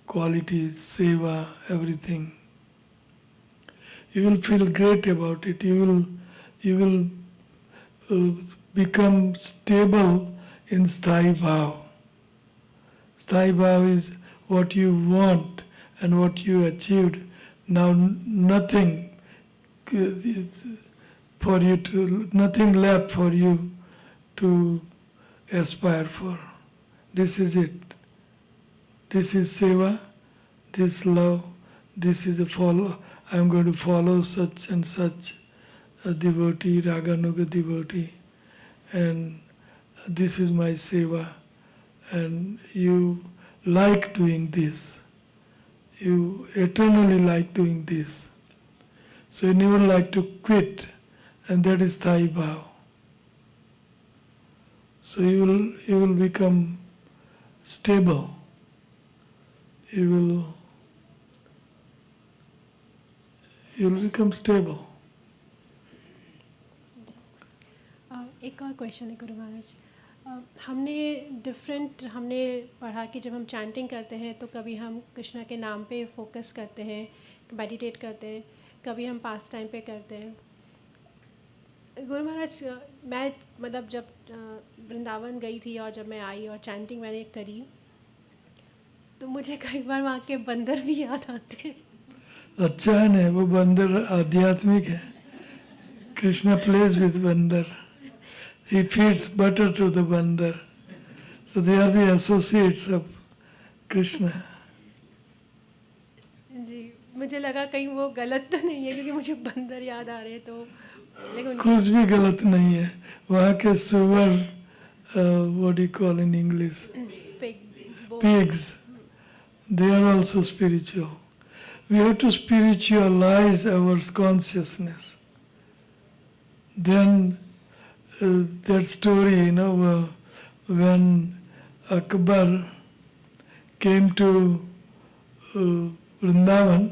qualities, seva, everything. You will feel great about it. You will become stable in sthai bhav. Sthai bhav is what you want and what you achieved. Now nothing for you to, nothing left for you to aspire for. This is it. This is seva, this love, this is a follow. I am going to follow such and such a devotee, Raganuga devotee, and this is my seva. And you like doing this. You eternally like doing this. So you never like to quit, and that is Thai Bhav. So you will become stable. You will become stable. एक और question है गुरु महाराज. हमने पढ़ा कि जब हम chanting करते हैं तो कभी हम कृष्णा के नाम पे फोकस करते हैं, मेडिटेट करते हैं, कभी हम पास टाइम पे करते हैं. गुरु महाराज, मैं मतलब जब वृंदावन गई थी और जब मैं आई और चैंटिंग मैंने करी तो मुझे कई बार वहाँ के बंदर भी याद आते हैं. अच्छा है ना, वो बंदर आध्यात्मिक है. कृष्णा प्लेज विद बंदर. He feeds butter to the bandar. So they are the associates of Krishna. जी, मुझे लगा कहीं वो गलत तो नहीं है क्योंकि मुझे बंदर याद आ रहे हैं तो लेकिन कुछ भी गलत नहीं है. वहाँ के सुअर, what do you call in English? Pigs. They are also spiritual. We have to spiritualize our consciousness. Then that story, when Akbar came to Vrindavan,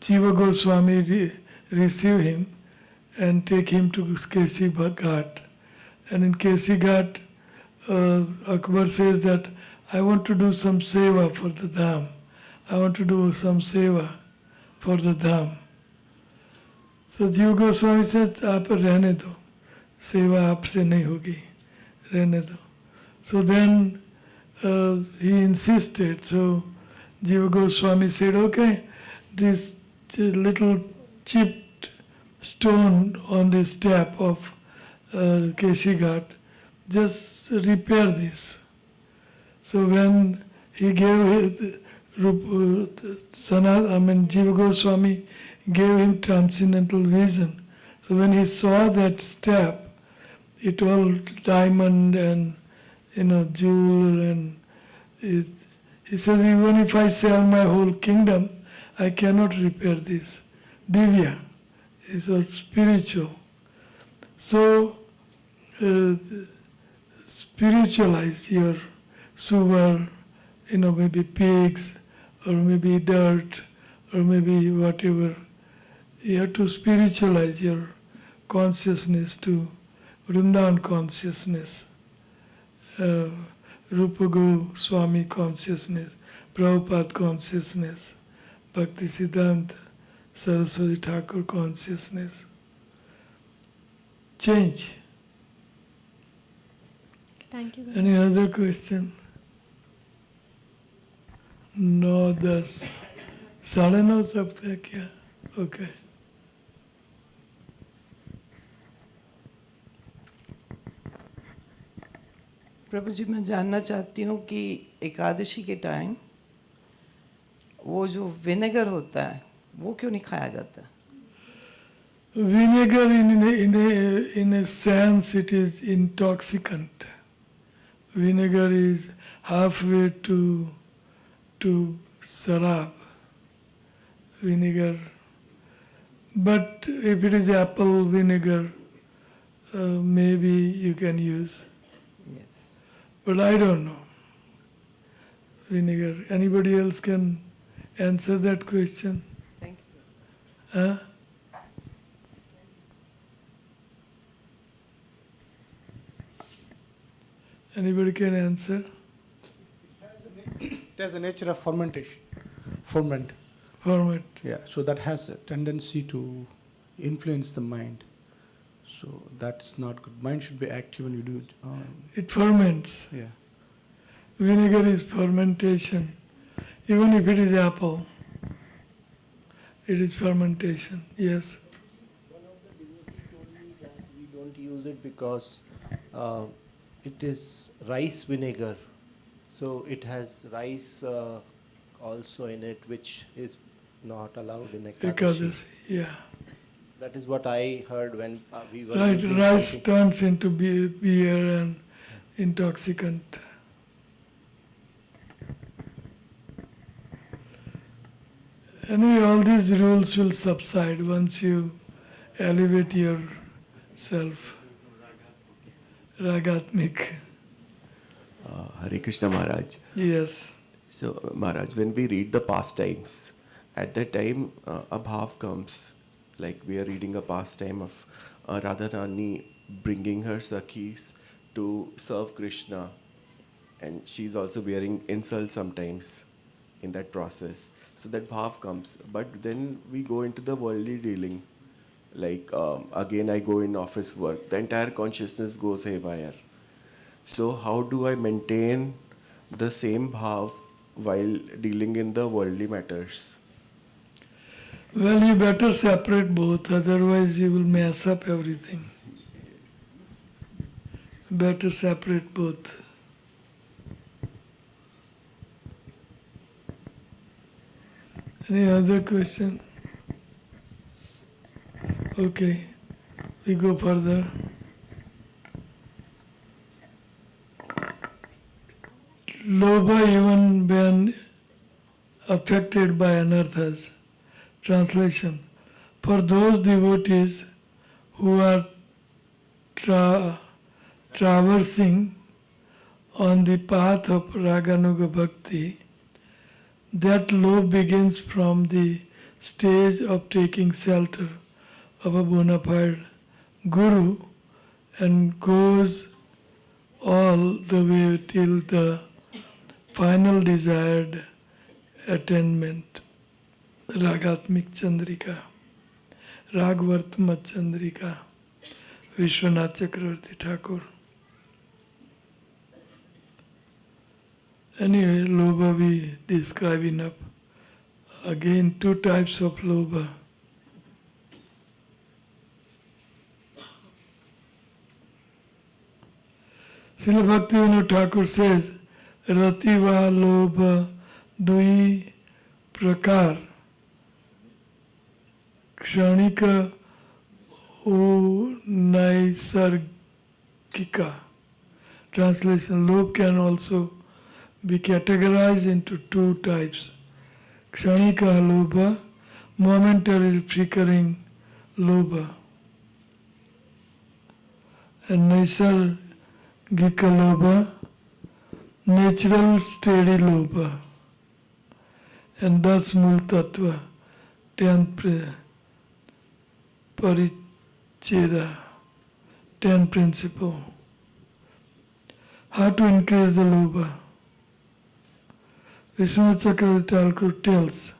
Jiva Goswami received him and take him to Kesi Ghat. And in Kesi Ghat, Akbar says that, I want to do some seva for the dham. I want to do some seva for the dham. So Jiva Goswami says, आप रहने दो, सेवा आपसे नहीं होगी, रहने दो. So then he insisted. So Jiva Goswami said, okay, this little chipped stone on the step of Keshi Ghat, just repair this. So when he gave Jiva Goswami gave him transcendental vision. So when he saw that step, it all diamond and jewel, and he says, even if I sell my whole kingdom, I cannot repair this. Divya is all spiritual. So spiritualize your suvar, maybe pigs, or maybe dirt, or maybe whatever. You have to spiritualize your consciousness to Vrindavan consciousness, Rupa Goswami consciousness, Prabhupada consciousness, Bhakti Siddhanta, Saraswati Thakur consciousness. Change. Thank you. Any other question? 9:10. 9:30 तक है क्या? Okay. प्रभु जी मैं जानना चाहती हूँ कि एकादशी के time वो जो विनेगर होता है वो क्यों नहीं खाया जाता? Vinegar, in a sense, it is intoxicant. Vinegar is halfway to sarab. Vinegar. But if it is apple vinegar, maybe you can use. Yes. But I don't know. Vinegar. Anybody else can answer that question? Thank you. Huh? Anybody can answer? It has a nature of fermentation. Ferment. Ferment. Yeah. So that has a tendency to influence the mind. So that's not good. Mind should be active when you do it. It ferments. Yeah. Vinegar is fermentation. Even if it is apple, it is fermentation. Yes. One of the devotees told me that we don't use it because it is rice vinegar. So it has rice also in it, which is not allowed in Ekadashi. Ekadashi, yeah. That is what I heard when we were Right, using rice something. turns into beer and intoxicant. Anyway, all these rules will subside once you elevate yourself. Ragatmik. Hare Krishna Maharaj. Yes. So Maharaj, when we read the pastimes, at that time a bhav comes, like we are reading a pastime of Radharani bringing her sakhis to serve Krishna, and she's also bearing insult sometimes in that process. So that bhav comes, but then we go into the worldly dealing. Like again I go in office work, the entire consciousness goes haywire. So how do I maintain the same bhav while dealing in the worldly matters? Well, you better separate both, otherwise you will mess up everything. Better separate both. Any other question? Okay, we go further. Lobha even when affected by anarthas. Translation. For those devotees who are traversing on the path of Raganuga Bhakti, that love begins from the stage of taking shelter of a bona fide guru and goes all the way till the final desired attainment, Ragatmik Chandrika, Ragvartmat Chandrika, Vishwanath Chakravarti Thakur. Anyway, Lobha we describe enough. Again, two types of Lobha. Srila Bhaktivinoda Thakur says, Rativa Lobha Dui Prakar Kshanika Naisargika. Translation, Lobha can also be categorized into two types. Kshanika Lobha, momentary flickering Lobha, and Naisargika Lobha, natural steady Lobha. And thus Mul Tattva, 10th Paricheda, 10 principle. How to increase the Lobha? Vishwanath Chakravarti Thakur tells,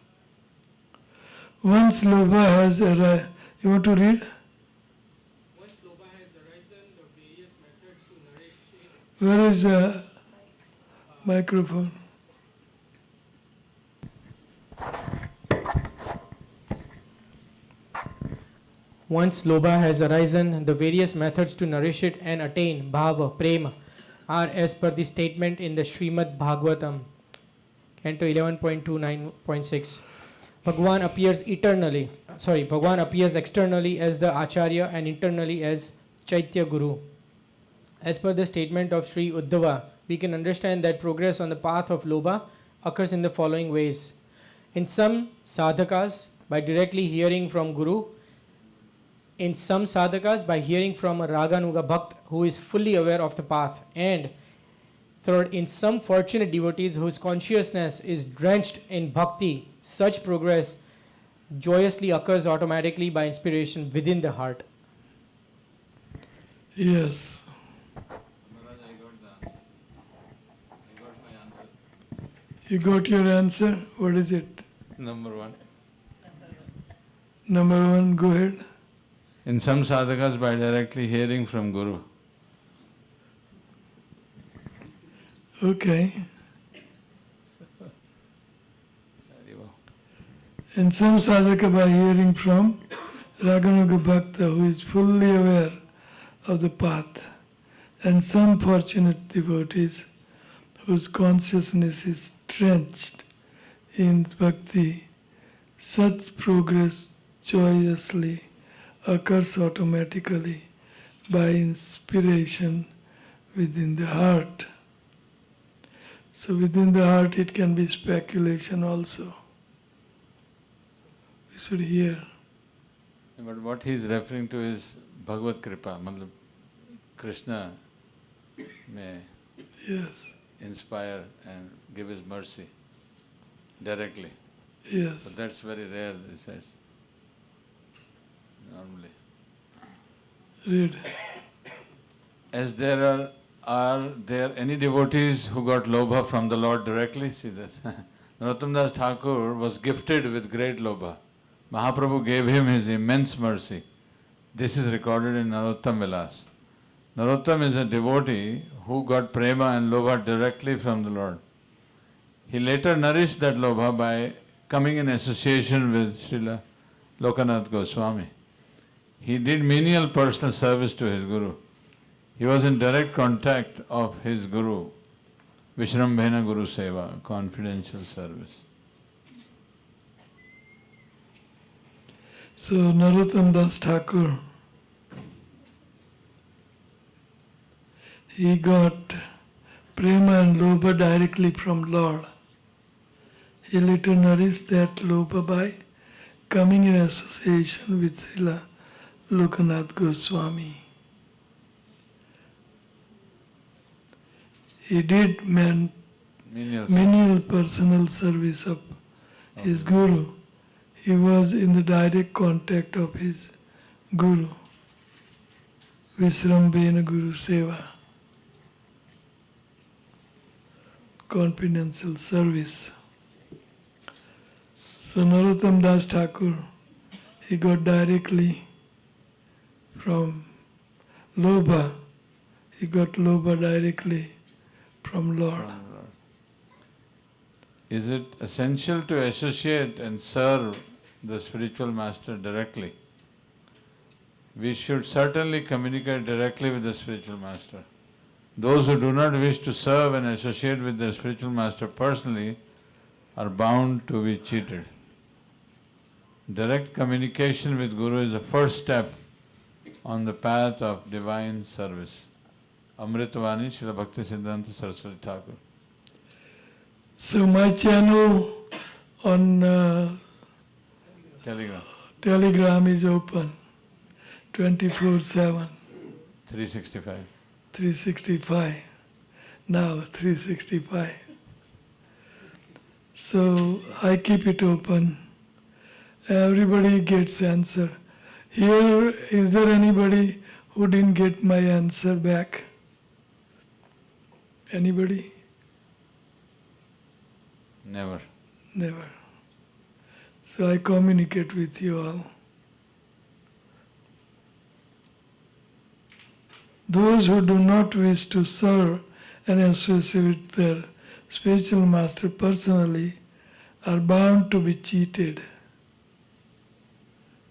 once Lobha has arisen, you want to read? Once Lobha has arisen, the various methods to nourish it. Where is the microphone? Once Lobha has arisen, the various methods to nourish it and attain bhava, prema, are as per the statement in the Srimad Bhagavatam, Canto 11.29.6. Bhagwan appears Bhagwan appears externally as the Acharya and internally as Chaitya Guru. As per the statement of Sri Uddhava, we can understand that progress on the path of Lobha occurs in the following ways. In some sadhakas, by directly hearing from Guru. In some sadhakas, by hearing from a Raganuga Bhakt who is fully aware of the path. And third, in some fortunate devotees whose consciousness is drenched in bhakti, such progress joyously occurs automatically by inspiration within the heart. Yes. Maharaj, I got the answer. I got my answer. You got your answer? What is it? Number one. Number one, go ahead. In some sadhakas, by directly hearing from Guru. Okay. In some sadhaka, by hearing from Raganuga Bhakta, who is fully aware of the path, and some fortunate devotees whose consciousness is drenched in bhakti, such progress joyously occurs automatically by inspiration within the heart. So within the heart it can be speculation also. We should hear. But what he is referring to is Bhagavad Kripa, matlab Krishna may inspire and give his mercy directly. Yes. But that's very rare, he says. Normally. Read. As there are there any devotees who got lobha from the Lord directly? See this. Narottam Das Thakur was gifted with great lobha. Mahaprabhu gave him his immense mercy. This is recorded in Narottam Vilas. Narottam is a devotee who got prema and lobha directly from the Lord. He later nourished that lobha by coming in association with Srila Lokanath Goswami. He did menial personal service to his Guru. He was in direct contact of his Guru, Vishrambhena Guru Seva, confidential service. So Narottam Das Thakur, he got prema and lobha directly from Lord. He later nourished that lobha by coming in association with Srila Lokanath Goswami. He did menial personal service of his Guru. He was in the direct contact of his Guru, Vishrambhena Guru Seva, confidential service. So Narottam Das Thakur, he got directly from lobha, he got lobha directly from Lord. Is it essential to associate and serve the spiritual master directly? We should certainly communicate directly with the spiritual master. Those who do not wish to serve and associate with the spiritual master personally are bound to be cheated. Direct communication with Guru is the first step on the path of divine service. Amritavani, Srila Bhakti Siddhanta Saraswati Thakur. So my channel on Telegram is open 24/7. 365. 365. Now 365. So I keep it open. Everybody gets answer. Here, is there anybody who didn't get my answer back? Anybody? Never. Never. So I communicate with you all. Those who do not wish to serve and associate with their spiritual master personally are bound to be cheated.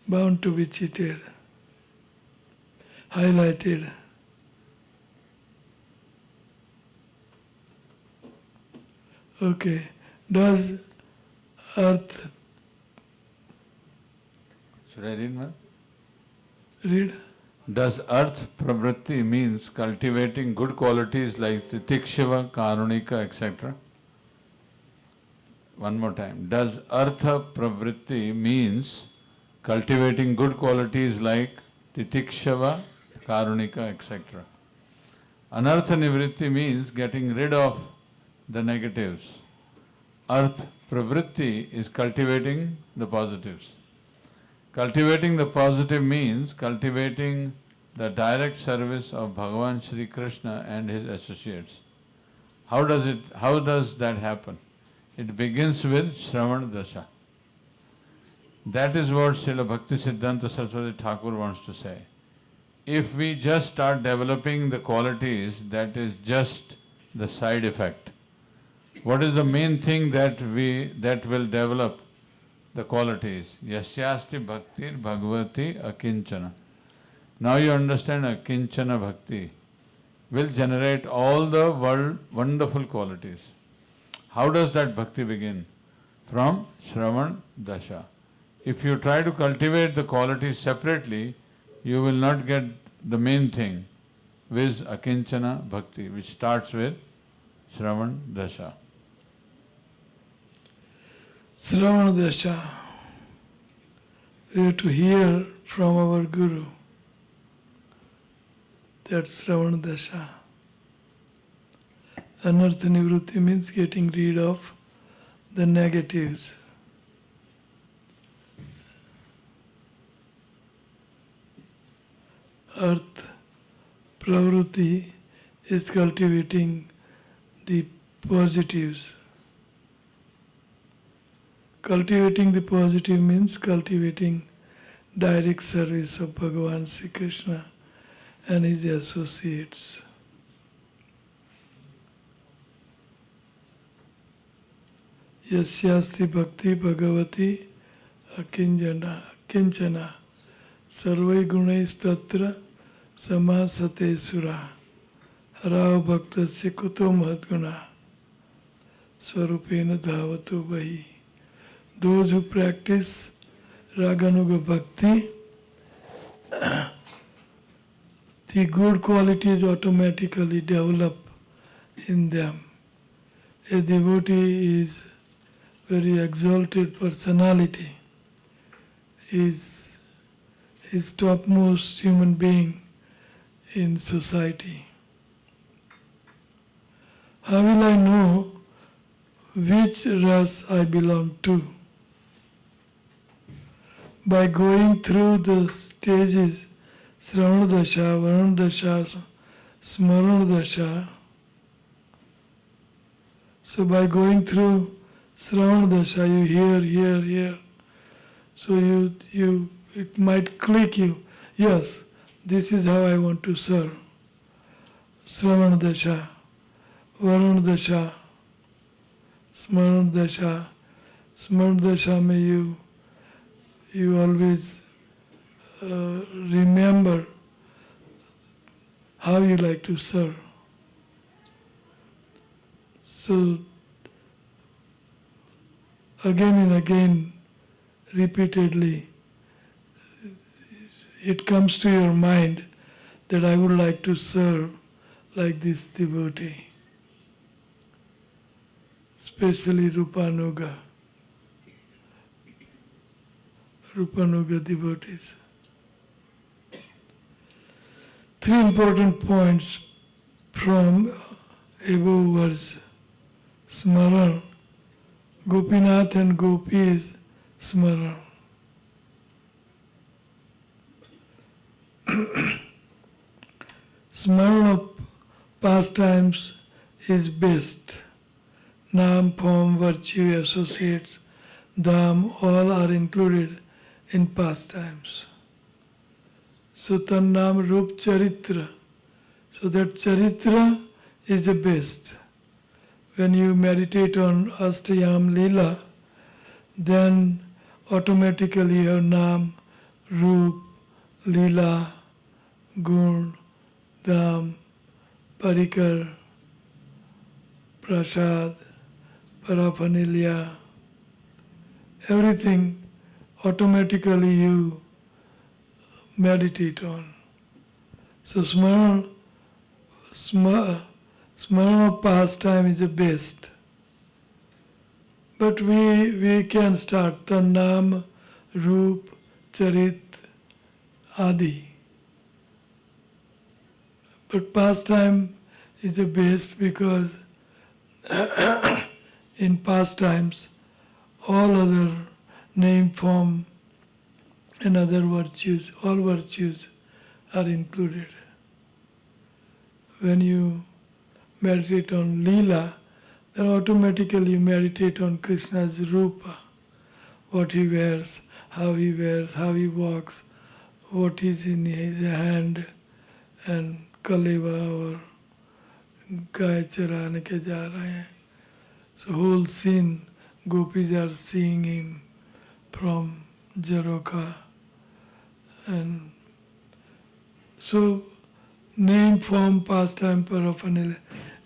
Bound to be cheated. Highlighted. Okay. Does earth Should I read, man? read? Does arth pravritti means cultivating good qualities like titikshava, karunika, etc.? One more time. Does artha pravritti means cultivating good qualities like titikshava, karunika, etc.? Anartha nivritti means getting rid of the negatives. Arth pravritti is cultivating the positives. Cultivating the positive means cultivating the direct service of Bhagavan Sri Krishna and his associates. How does that happen? It begins with Shravan Dasha. That is what Srila Bhakti Siddhanta Saraswati Thakur wants to say. If we just start developing the qualities, that is just the side effect. What is the main thing that will develop the qualities? Yasyasti bhaktir bhagavati akinchana. Now you understand akinchana bhakti will generate all the wonderful qualities. How does that bhakti begin? From Shravan Dasha. If you try to cultivate the qualities separately, you will not get the main thing, with akinchana bhakti, which starts with Shravan Dasha. Shravana Dasha. We have to hear from our Guru. That's Shravana Dasha. Anartha nivritti means getting rid of the negatives. Earth pravruti is cultivating the positives. Cultivating the positive means cultivating direct service of Bhagavan Sri Krishna and his associates. Yasyasti bhakti bhagavati akinchana sarvai gunais tatra samasate sura harao bhaktasya kuto mahadguna swarupena dhavatu vahi. Those who practice Raganuga Bhakti, the good qualities automatically develop in them. A devotee is very exalted personality, is topmost human being in society. How will I know which ras I belong to? By going through the stages, Shravana Dasha, Varana Dasha, Smarana Dasha. So by going through Shravana Dasha, you hear. So it might click you. Yes, this is how I want to serve. Shravana Dasha, Varana Dasha, Smarana Dasha. Smarana Dasha may you always remember how you like to serve. So again and again, repeatedly, it comes to your mind that I would like to serve like this devotee, especially Rupanuga devotees. 3 important points from above verse. Smaran, Gopinath and Gopis Smaran. Smaran of pastimes is best. Nam, form, virtue, associates, dham, all are included in pastimes. So Tannam Rup Charitra. So that Charitra is the best. When you meditate on Astayam Leela, then automatically your Nam, Rup, Leela, Gun, Dham, Parikar, Prasad, paraphernalia, everything automatically you meditate on. So smarana of pastime is the best. But we can start the Nam, Roop, Charit, Adi. But pastime is the best because in pastimes all other name, form and other virtues, all virtues are included. When you meditate on Leela, then automatically you meditate on Krishna's Rupa, what he wears, how he walks, what is in his hand, and Kaleva or Gaya Charane ke ja rahe hain. So whole scene, gopis are seeing him from Jaroka. And so name, form, pastime, paraphernalia,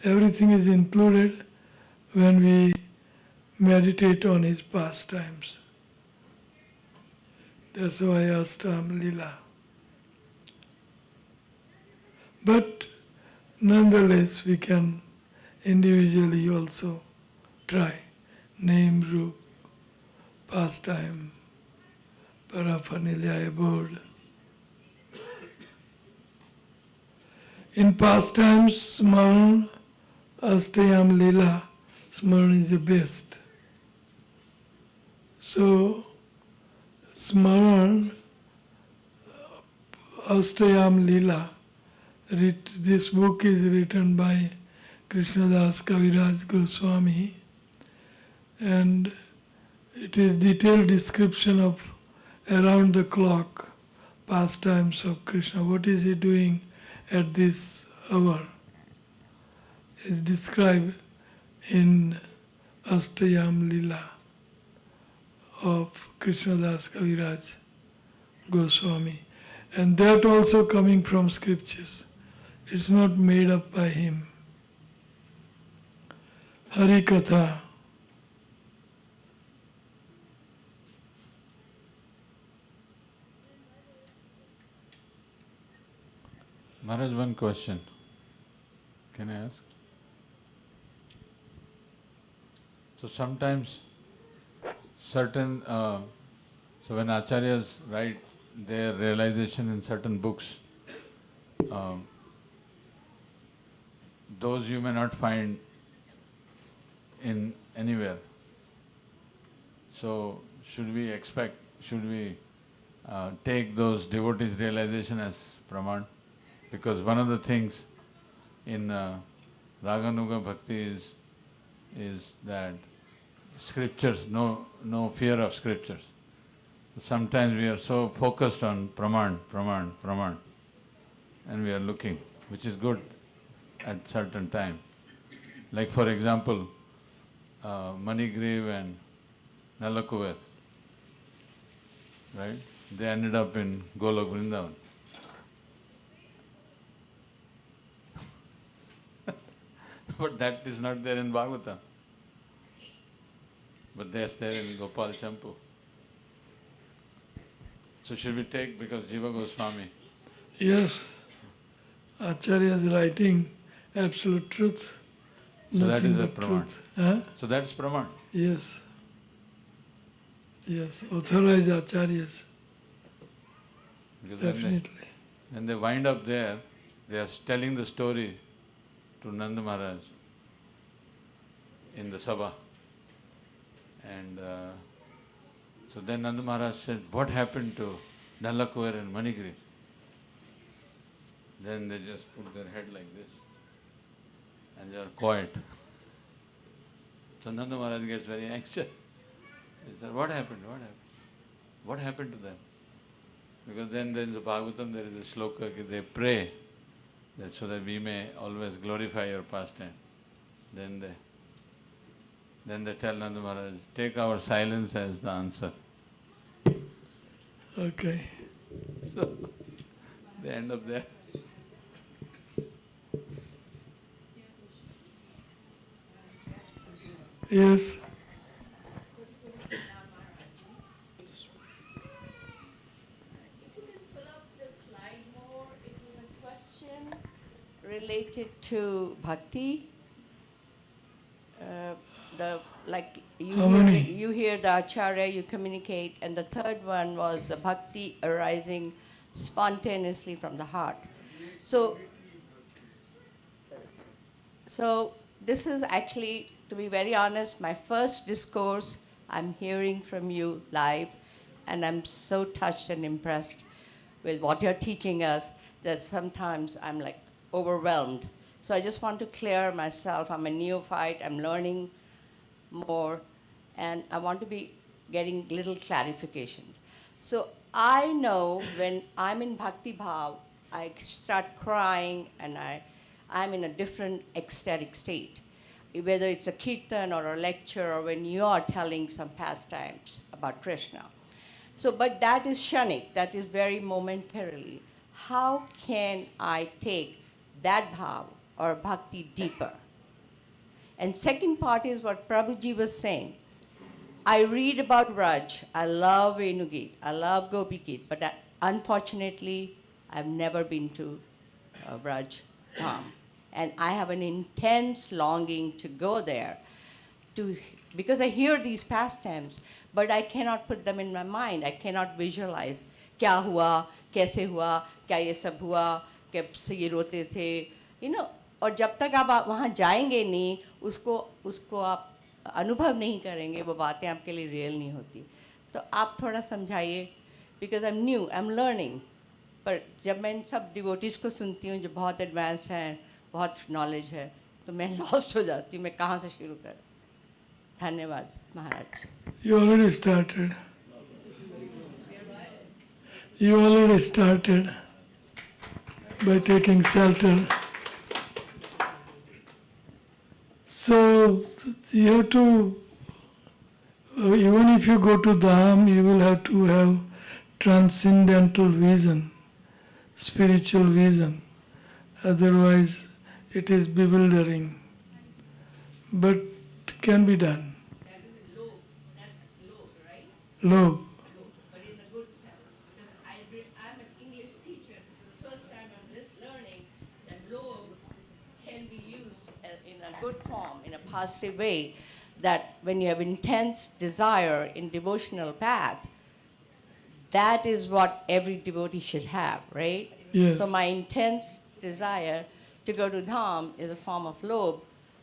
everything is included when we meditate on his pastimes. That's why Astam Lila. But nonetheless, we can individually also try name, roop, pastime, paraphernalia, abode. In pastimes, Smaran, Astayam Lila, Smaran is the best. So, Smaran, Astayam Lila, this book is written by Krishnadas Kaviraj Goswami, and it is detailed description of around the clock pastimes of Krishna. What is he doing at this hour is described in Astayam Lila of Krishnadas Kaviraj Goswami. And that also coming from scriptures. It's not made up by him. Hari Katha. Maharaj, one question. Can I ask? So sometimes certain, so when acharyas write their realization in certain books, those you may not find in anywhere. So should we take those devotees' realization as praman? Because one of the things in Raganuga Bhakti is that scriptures, no fear of scriptures. Sometimes we are so focused on praman, and we are looking, which is good at certain time. Like for example, Manigriv and Nalakuver, right? They ended up in Golok Vrindavan. But that is not there in Bhagavatam. But that's there in Gopal Champu. So should we take because Jiva Goswami? Yes, Acharya is writing absolute truth. So that is a but praman. truth. Huh? So that's praman. Yes. Yes, authorized acharyas. Because Definitely. when they wind up there, they are telling the story to Nanda Maharaj in the Sabha. And so then Nanda Maharaj said, what happened to Nalakuver and Manigri? Then they just put their head like this and they are quiet. So Nanda Maharaj gets very anxious. He said, what happened? What happened? What happened to them? Because then in the Bhagavatam there is a sloka that they pray that so that we may always glorify your pastime. Then they tell Nanda Maharaj, take our silence as the answer. Okay. So they end up there. Yes. Related to bhakti, the like How many? you hear the acharya, you communicate, and the third one was the bhakti arising spontaneously from the heart. So this is actually, to be very honest, my first discourse I'm hearing from you live, and I'm so touched and impressed with what you're teaching us that sometimes I'm like overwhelmed. So I just want to clear myself. I'm a neophyte, I'm learning more, and I want to be getting little clarification. So I know when I'm in Bhakti Bhav, I start crying and I'm in a different ecstatic state. Whether it's a kirtan or a lecture or when you are telling some pastimes about Krishna. So, but that is shanik, that is very momentarily. How can I take that bhav or bhakti deeper? And second part is what Prabhuji was saying. I read about Raj, I love Venugit, I love Gopi Git, but unfortunately, I've never been to Raj Dham. And I have an intense longing to go there because I hear these pastimes, but I cannot put them in my mind. I cannot visualize. Kya hua, kaise hua, kya ye sab hua, kaise ye rote the, you know. और जब तक आप वहाँ जाएंगे नहीं, उसको आप अनुभव नहीं करेंगे, वो बातें आपके लिए रियल नहीं होती. तो आप थोड़ा समझाइए, because I'm new, I'm learning. पर जब मैं इन सब डिवोटीज़ को सुनती हूँ जो बहुत एडवांस हैं, बहुत नॉलेज है, तो मैं लॉस्ट हो जाती हूँ, मैं कहाँ से शुरू करूँ. धन्यवाद महाराज. You already started. You already started by taking shelter. So you have to, even if you go to Dham, you will have to have transcendental vision, spiritual vision. Otherwise, it is bewildering. But it can be done. That is low. That's low, right? Low. Low, but in the good sense. Because I'm an English teacher. This is the first time I'm learning that low can be used in a good form, in a positive way. That when you have intense desire in devotional path, that is what every devotee should have, right? Yes. So my intense desire to go to Dham is a form of lobh.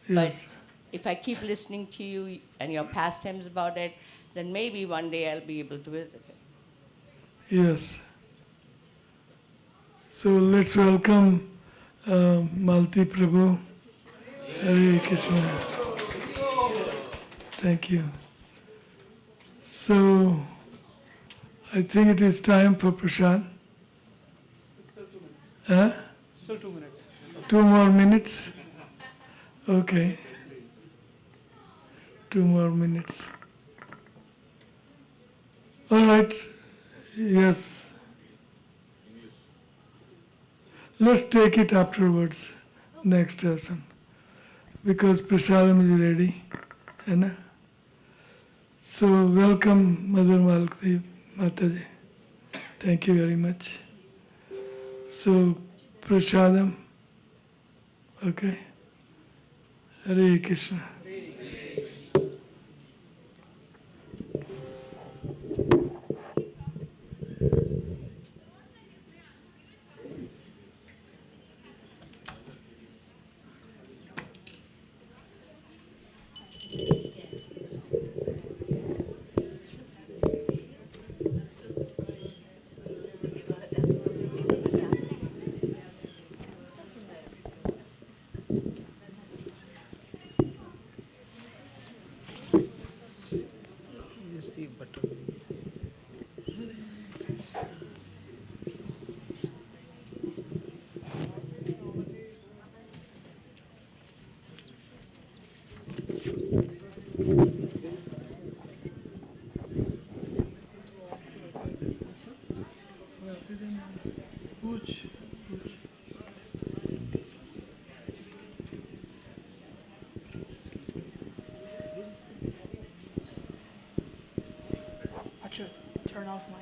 Yes. But if I keep listening to you and your pastimes about it, then maybe one day I'll be able to visit it. Yes. So let's welcome Malti Prabhu. Hare Krishna. Thank you. So I think it is time for Prashad. Still 2 minutes. Huh? Still 2 minutes. 2 more minutes? Okay. 2 more minutes. All right. Yes. Let's take it afterwards, next lesson. Because Prasadam is ready. Anna? So welcome, Mother Malakdev Mataji. Thank you very much. So, Prasadam. Okay. Hare Krishna. turn off my.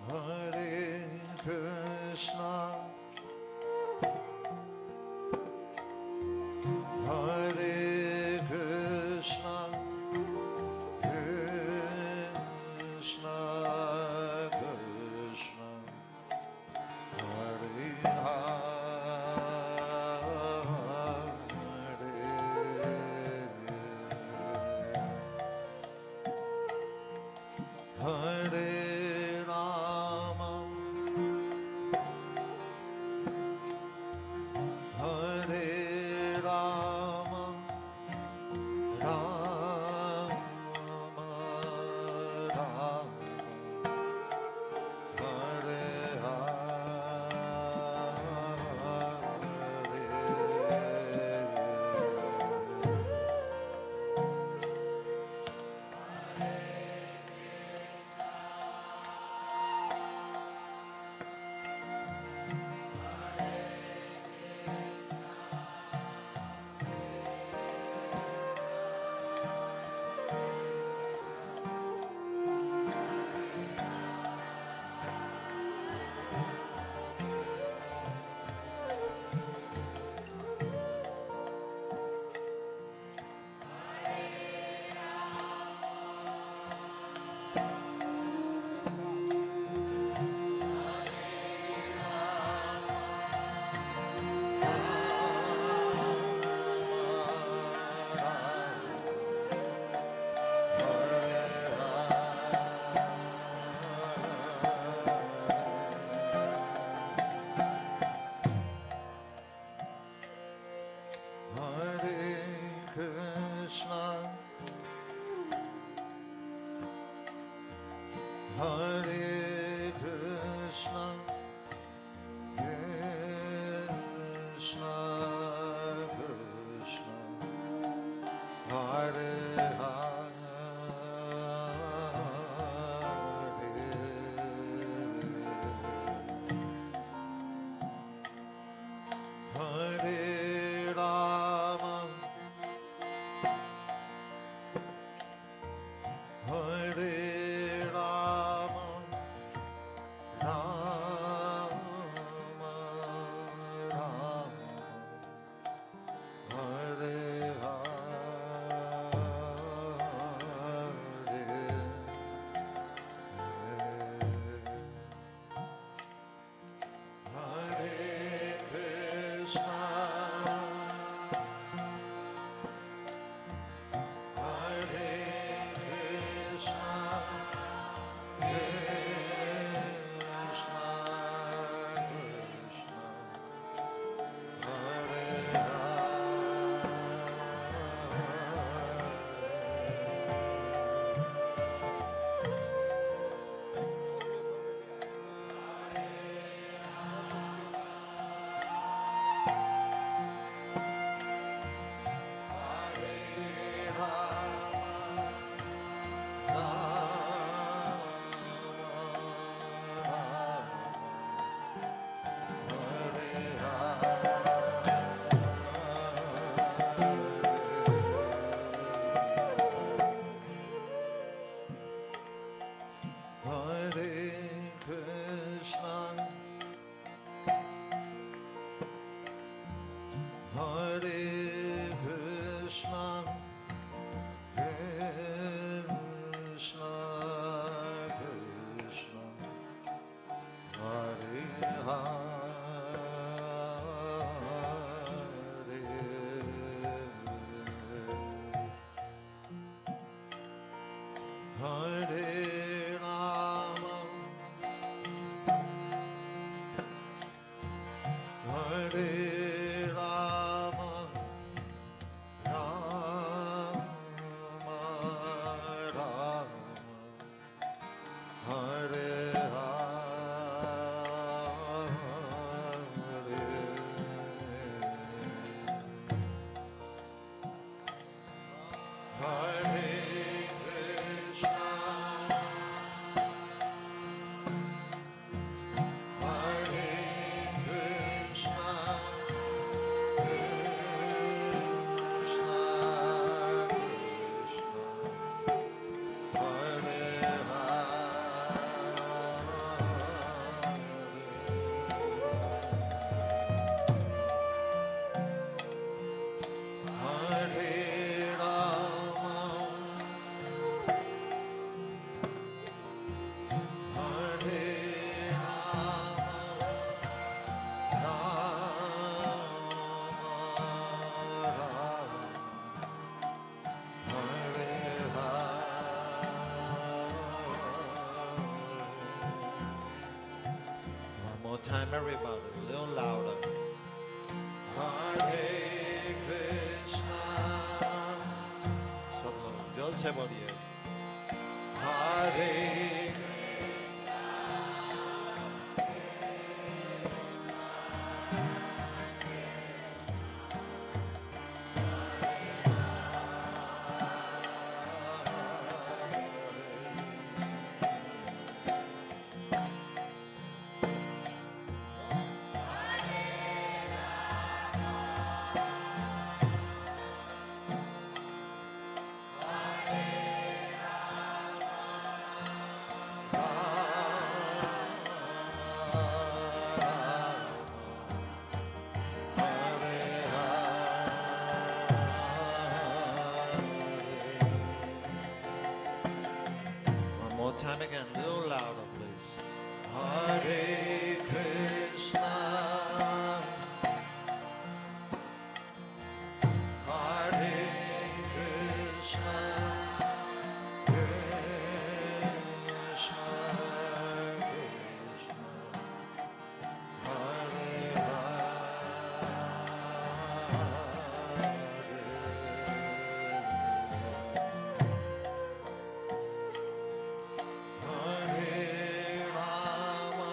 Hare Krishna, Hare Krishna, Krishna Krishna, Hare Hare, Hare Rama, Hare Rama, Rama Rama, Hare Krishna, Hare Krishna, Krishna Krishna, Hare Hare, Hare Rama, Hare Rama, Hare One more time, everybody, a little louder. Hare Krishna. सब लोग जोर से बोलिए. Hare One more time again, a little louder, please. Hare Krishna. Hare Krishna. Krishna Krishna. Hare Hare Rama.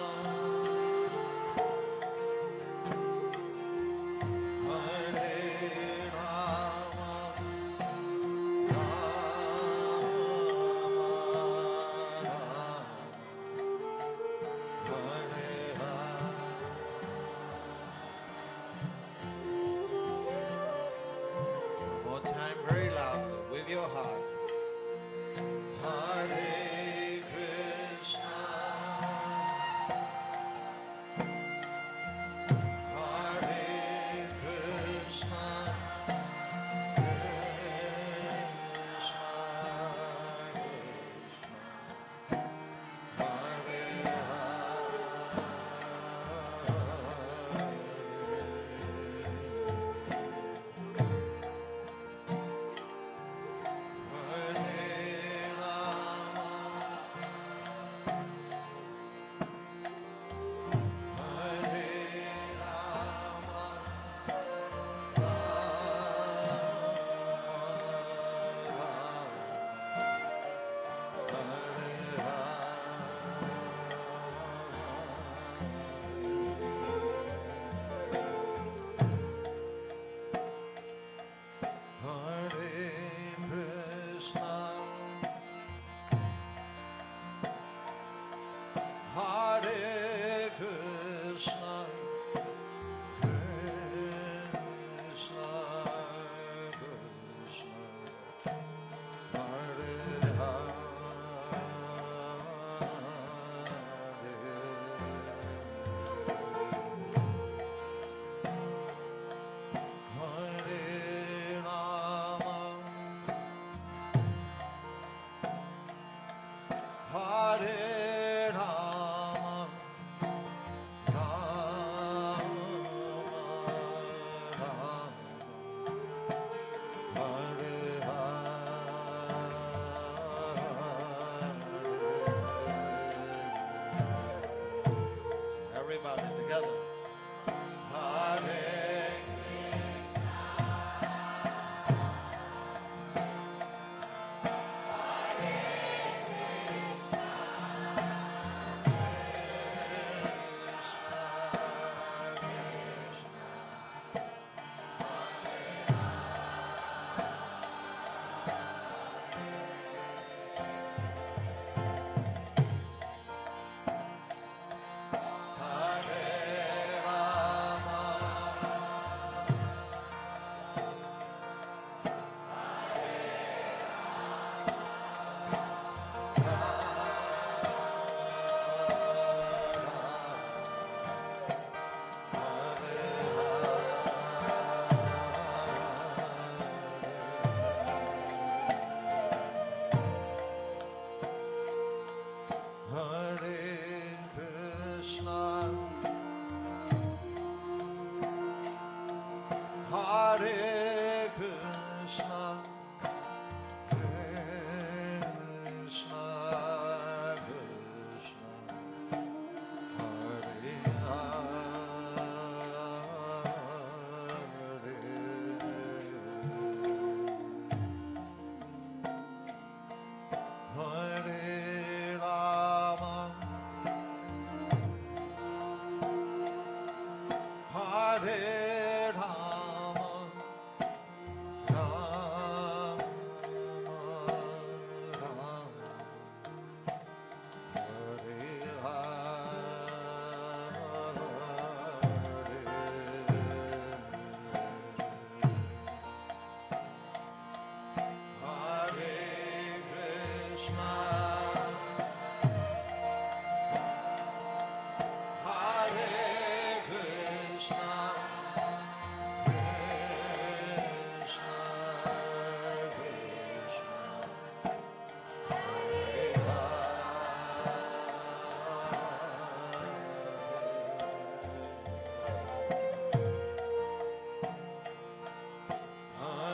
Hare Krishna, Hare Krishna, Krishna Krishna, Hare Hare, Hare Rama, Hare Rama, Rama Rama, Hare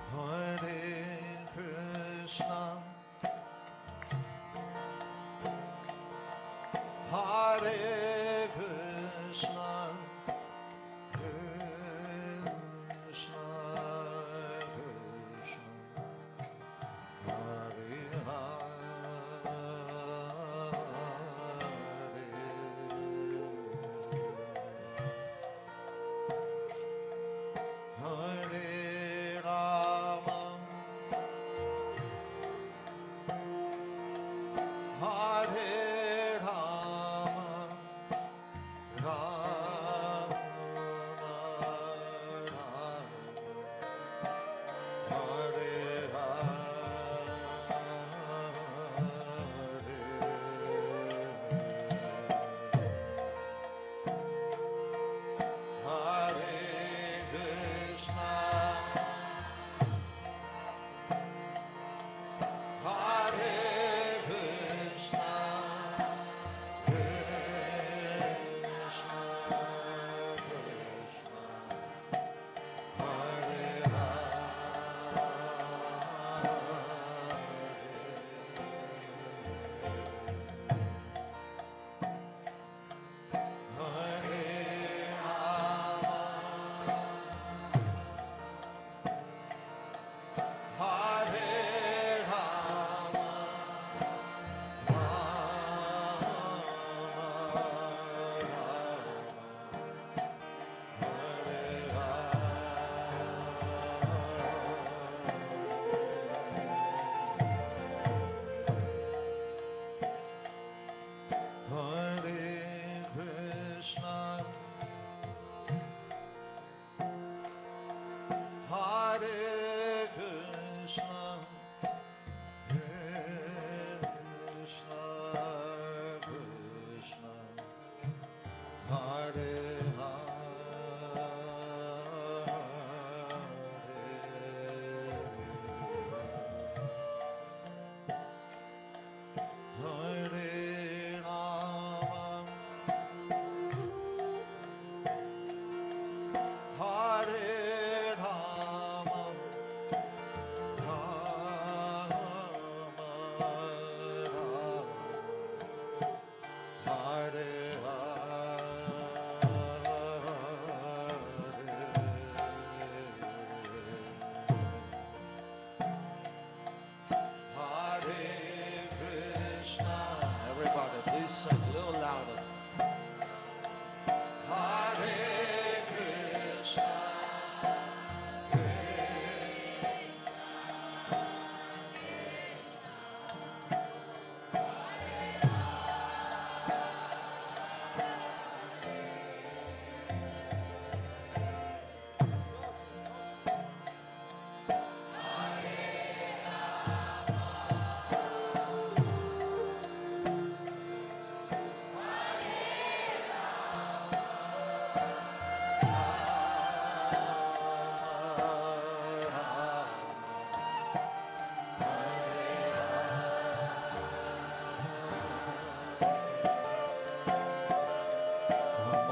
Hare Krishna, Hare Krishna, Krishna Krishna, Hare Hare Rama, Hare Rama, Rama Rama, Hare Hare Krishna, Hare Krishna, Krishna Krishna, Hare Hare, Hare Rama, Hare Rama, Rama Rama, Hare Hare Krishna, Hare Krishna, Krishna Krishna, Hare Hare Rama, Hare Rama, Hare Krishna, Hare Krishna, Krishna Krishna, Hare Hare Rama, Hare Rama, Rama Rama, Hare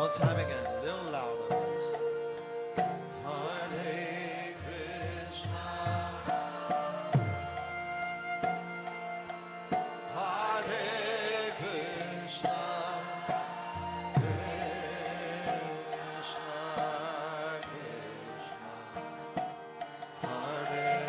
more time again, a little louder, please. Hare Krishna, Hare Krishna, Krishna Krishna, Hare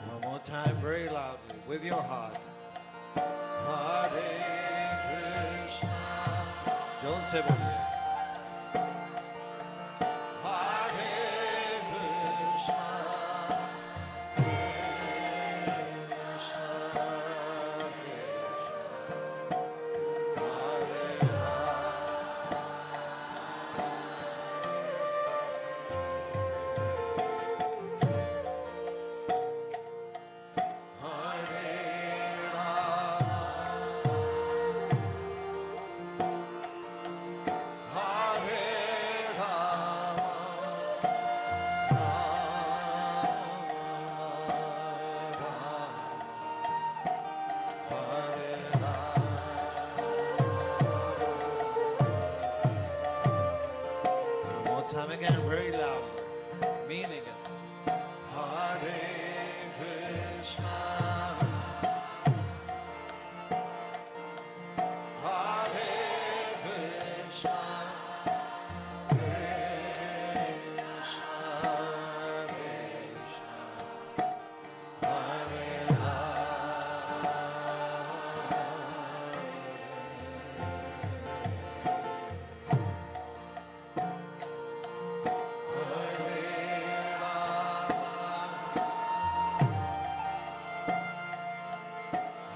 one more time, very loudly, with your heart. Hare Krishna. John se बोलिए. Hare Krishna, Krishna Krishna, Hare One more time again, very loud, meaning it. Hare Krishna, Hare Krishna, Krishna Krishna, Hare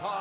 Hare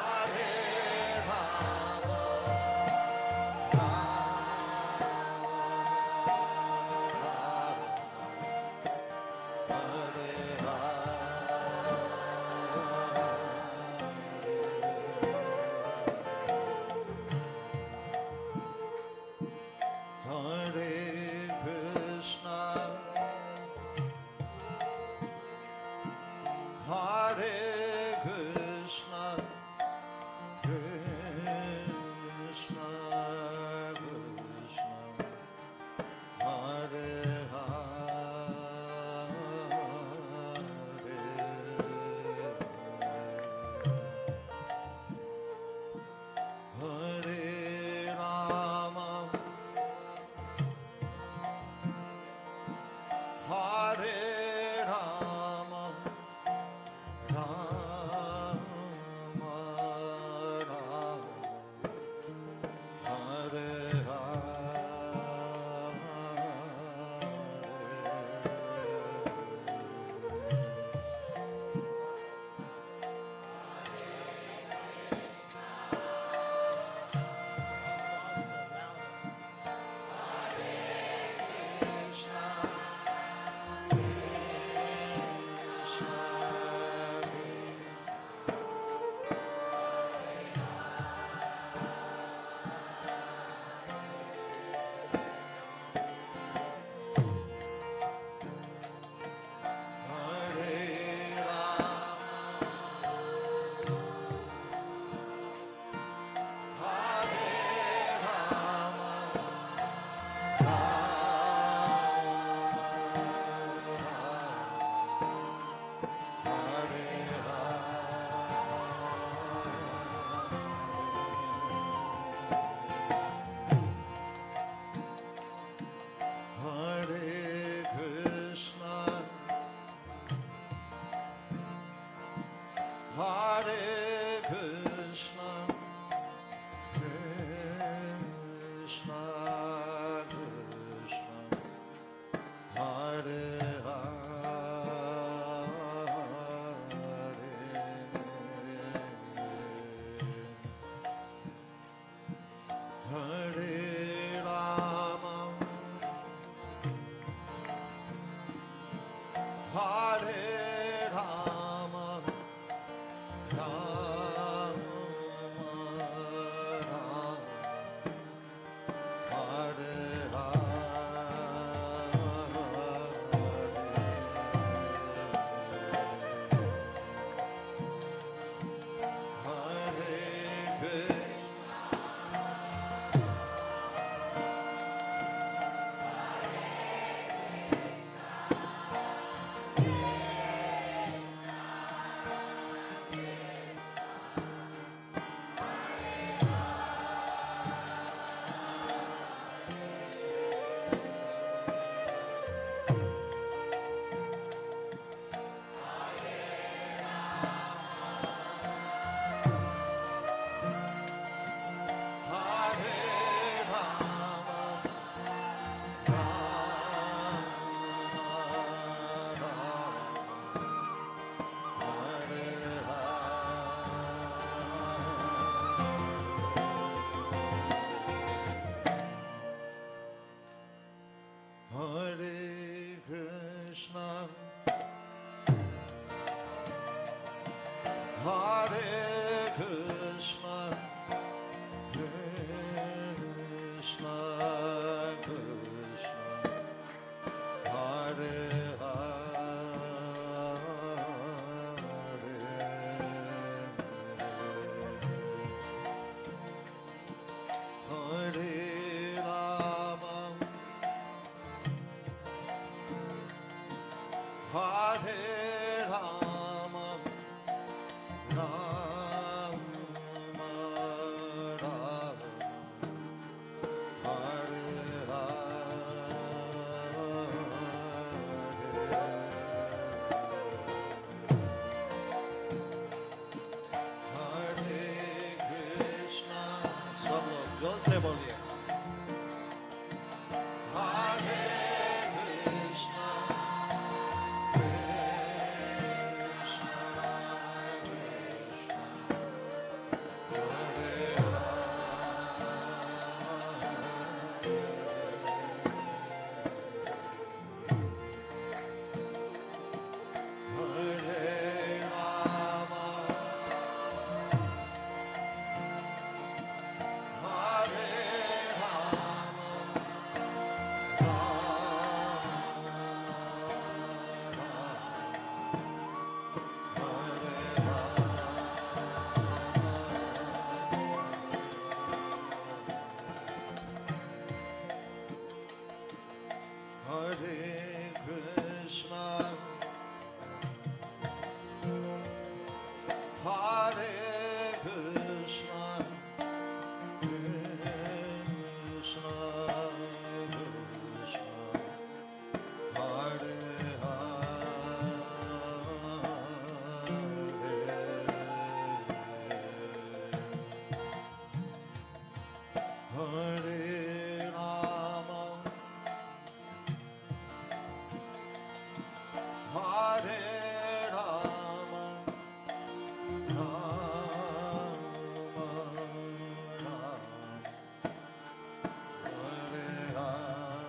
Hare Rama, Hare Rama, Rama Rama, Hare Hare Krishna, Hare Krishna, Krishna Krishna, Hare Hare, Hare Rama, Hare Rama, Rama Rama, Hare Hare Krishna, सब लोग जोर से बोलिए Hare Krishna, Hare Rama, Hare Rama, Hare Krishna, Hare Krishna, Krishna Krishna, Hare Hare, Hare Rama, Hare Rama, Rama Rama, Hare Hare.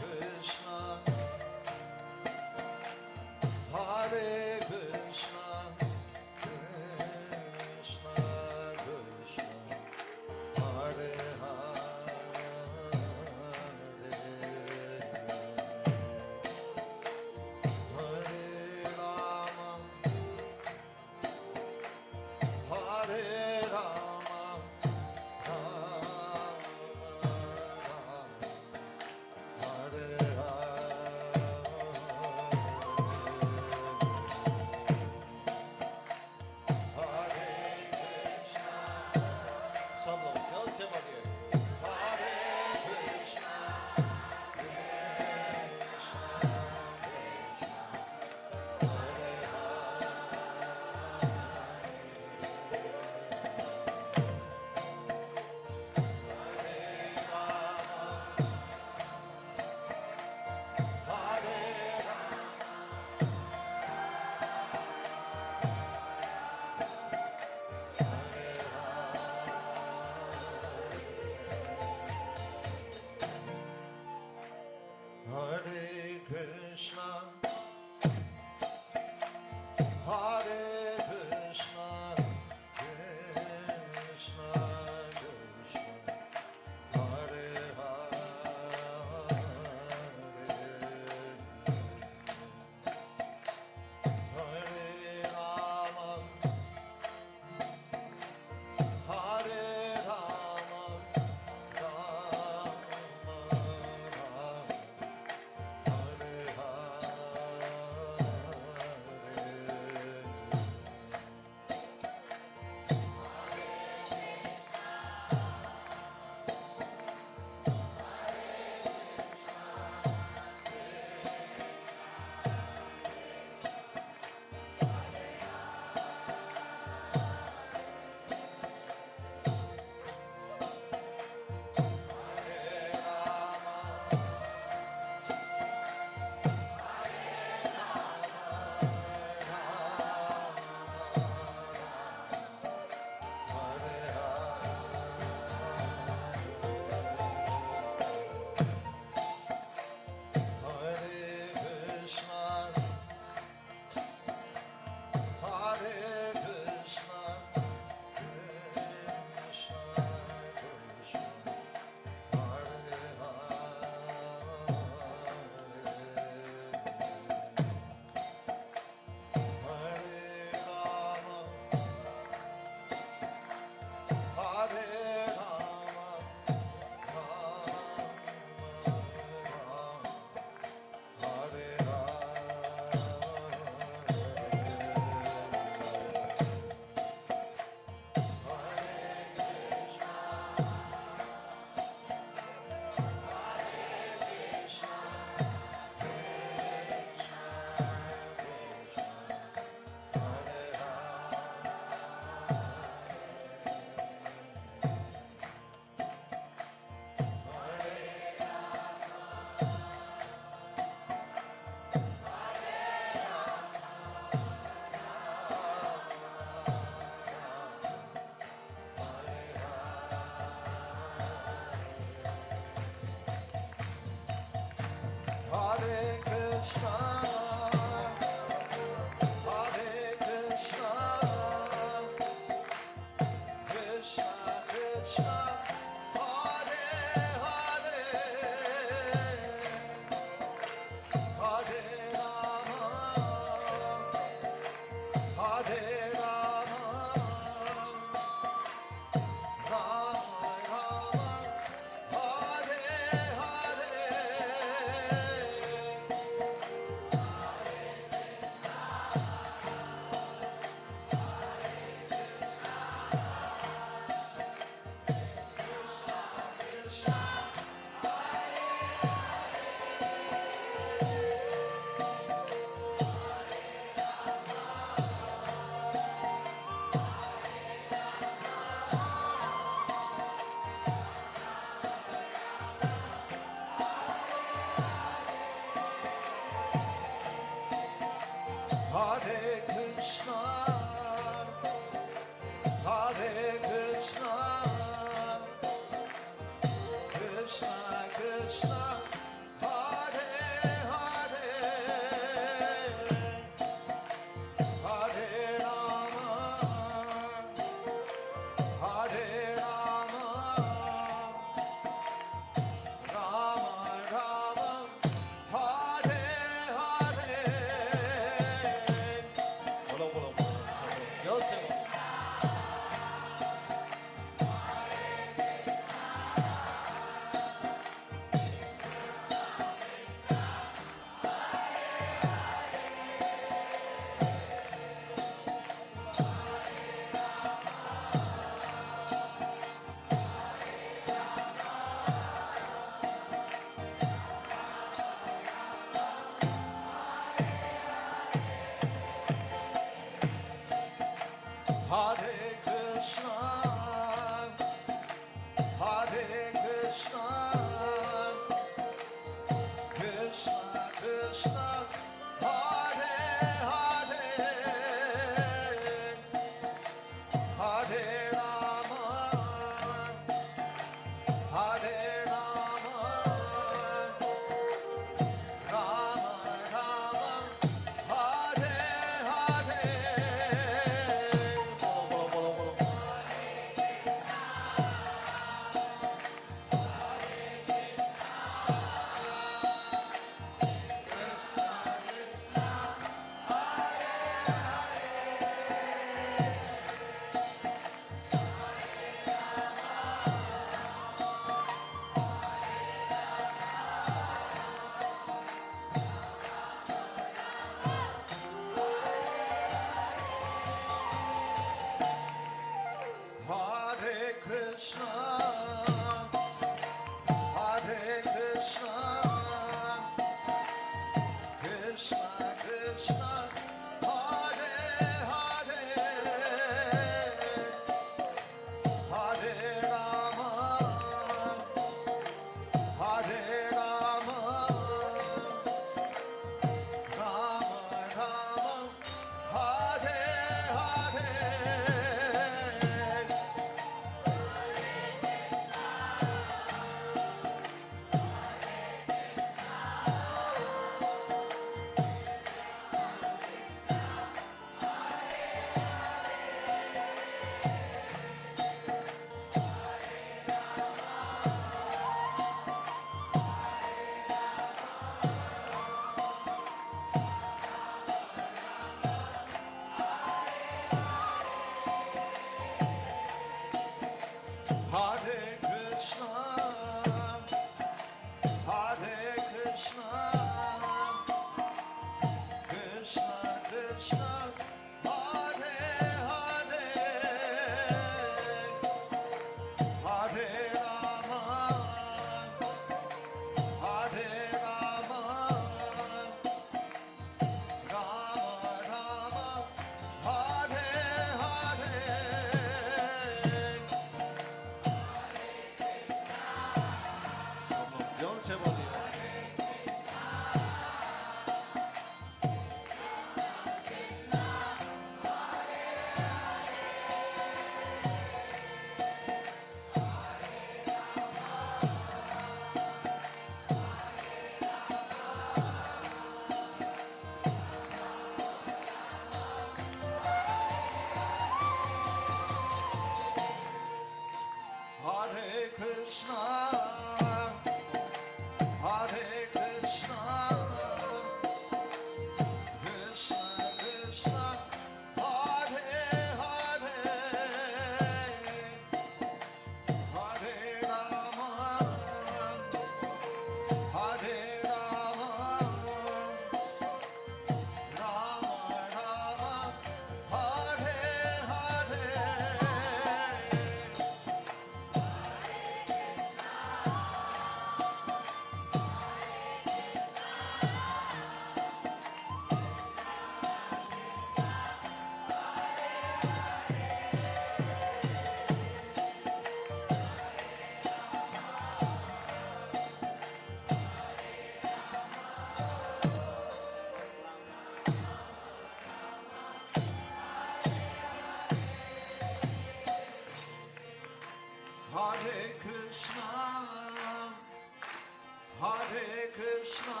Krishna,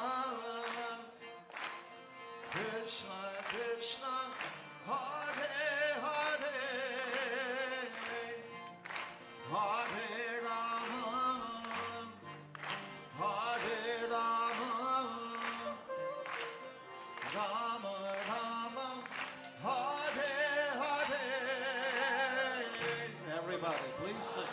Krishna Krishna, Hare Hare, Hare Rama, Hare Rama, Rama Rama, Hare Hare. Everybody, please sing.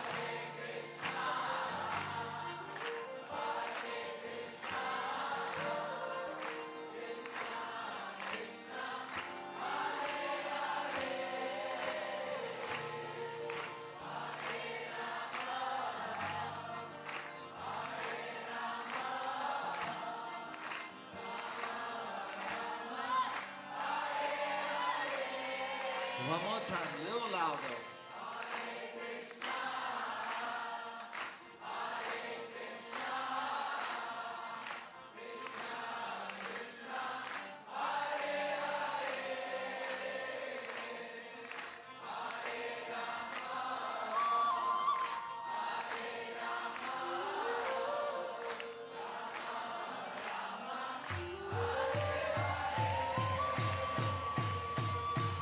One more time, a little louder.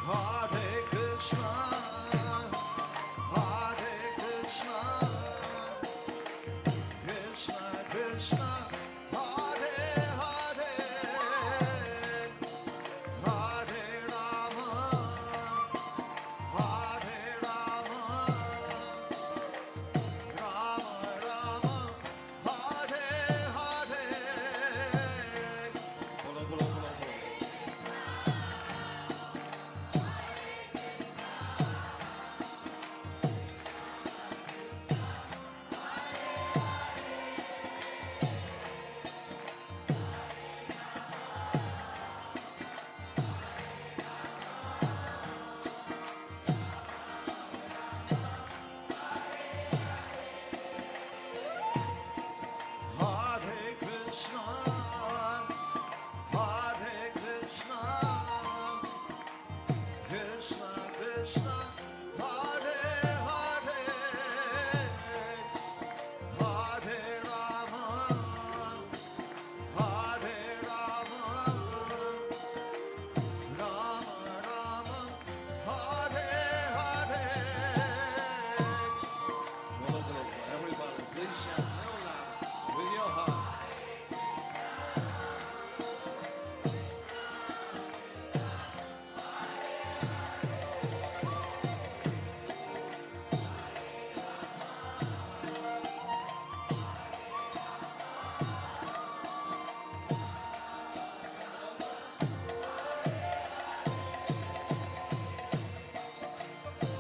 Hare Krishna, Hare Krishna, Krishna Krishna, Hare Hare, Hare Rama, Hare Rama, Rama Rama, Hare Hare. Bolo, bolo, bolo, bolo. Hare Krishna, Hare Krishna, Krishna Krishna, Hare Hare, Hare Rama, Hare Rama, Rama Rama, Hare Hare. Everybody, please shout real loud with your heart.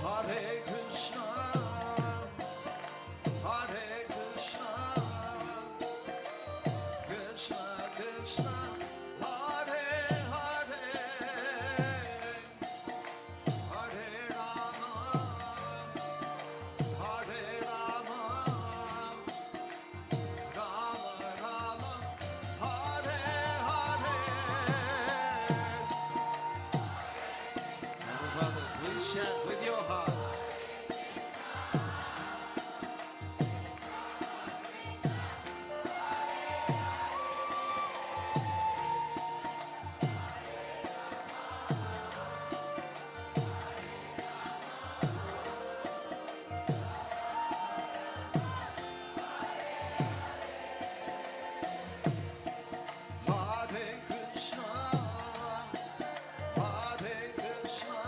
Hare Krishna, Hare Krishna, Krishna Krishna, Hare Hare, Hare Rama, Hare Rama, Rama Rama, Hare Hare. Everybody, please chant with your heart. Hare Krishna, Hare Krishna,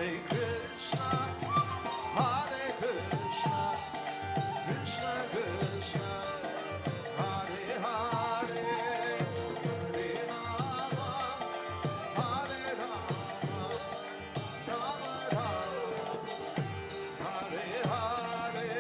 Hare Krishna, Hare Krishna, Krishna Krishna, Hare Hare, Hare Rama, Hare Rama, Rama Rama, Hare Hare.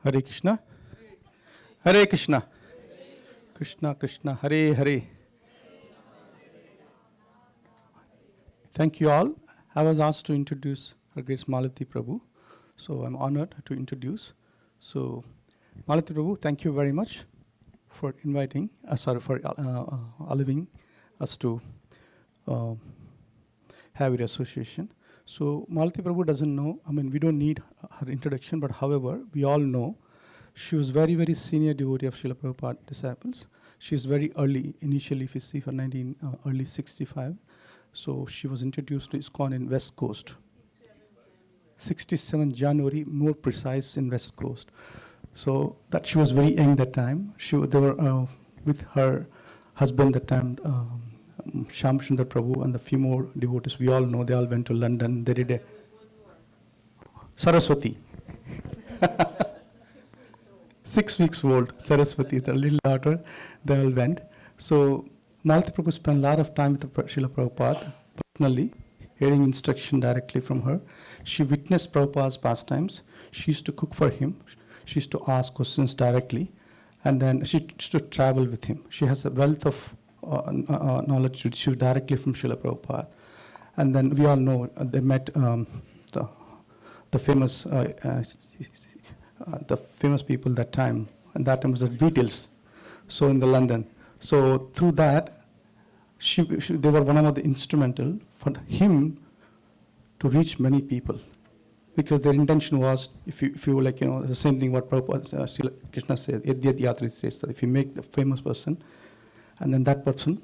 Hare Krishna. Hare Krishna. Krishna Krishna. Hare Hare. Thank you all. I was asked to introduce Her Grace Malati Prabhu. So I'm honored to introduce. So Malati Prabhu, thank you very much for inviting, for allowing us to have your association. So Malati Prabhu doesn't know, we don't need her introduction, but however, we all know she was very, very senior devotee of Srila Prabhupada disciples. She's very early, initially if you see for early 65. So she was introduced to ISKCON in West Coast. 67 January, more precise, in West Coast. So that she was very young that time. They were with her husband that time, Shyam Sundar Prabhu, and a few more devotees. We all know they all went to London. They did a Saraswati. 6 weeks old, Saraswati, the little daughter, they all went. So Malati Prabhu spent a lot of time with Srila Prabhupada, personally, hearing instruction directly from her. She witnessed Prabhupada's pastimes. She used to cook for him. She used to ask questions directly. And then she used to travel with him. She has a wealth of knowledge received directly from Srila Prabhupada. And then we all know they met the famous people that time. And that time was the Beatles. So in the London. So through that, they were one of the instrumental for him to reach many people, because their intention was, if you like, the same thing what Prabhupada, Krishna says, Yadyat Yatri says, that if you make the famous person, and then that person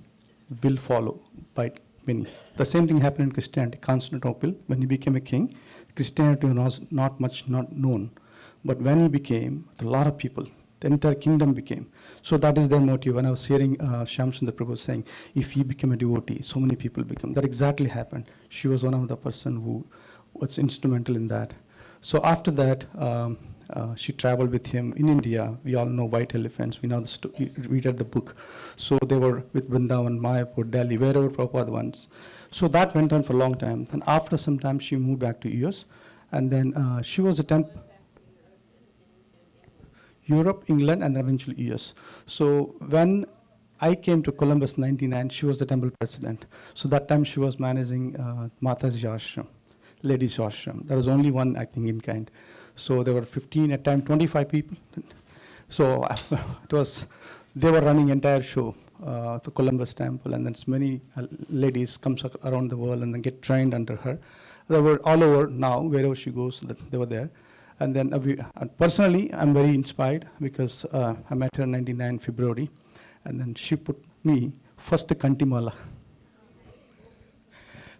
will follow by many. The same thing happened in Christianity. Constantinople, when he became a king, Christianity was not known, but when he became, a lot of people, the entire kingdom became. So that is their motive. When I was hearing Shyam Sundar Prabhu saying, if he became a devotee, so many people become. That exactly happened. She was one of the person who was instrumental in that. So after that, she traveled with him in India. We all know White Elephants. We know we read the book. So they were with Vrindavan, Mayapur, Delhi, wherever Prabhupada went. So that went on for a long time. And after some time, she moved back to US. And then she was a Europe, England, and eventually US. So when I came to Columbus in 1999, she was the temple president. So that time she was managing Mataji Ashram, Ladies Ashram. There was only one acting in kind. So there were 15, at time 25 people. So they were running entire show, the Columbus temple, and then many ladies comes around the world and then get trained under her. They were all over now, wherever she goes, they were there. And then personally, I'm very inspired because I met her in 99 February, and then she put me first to Kantimala.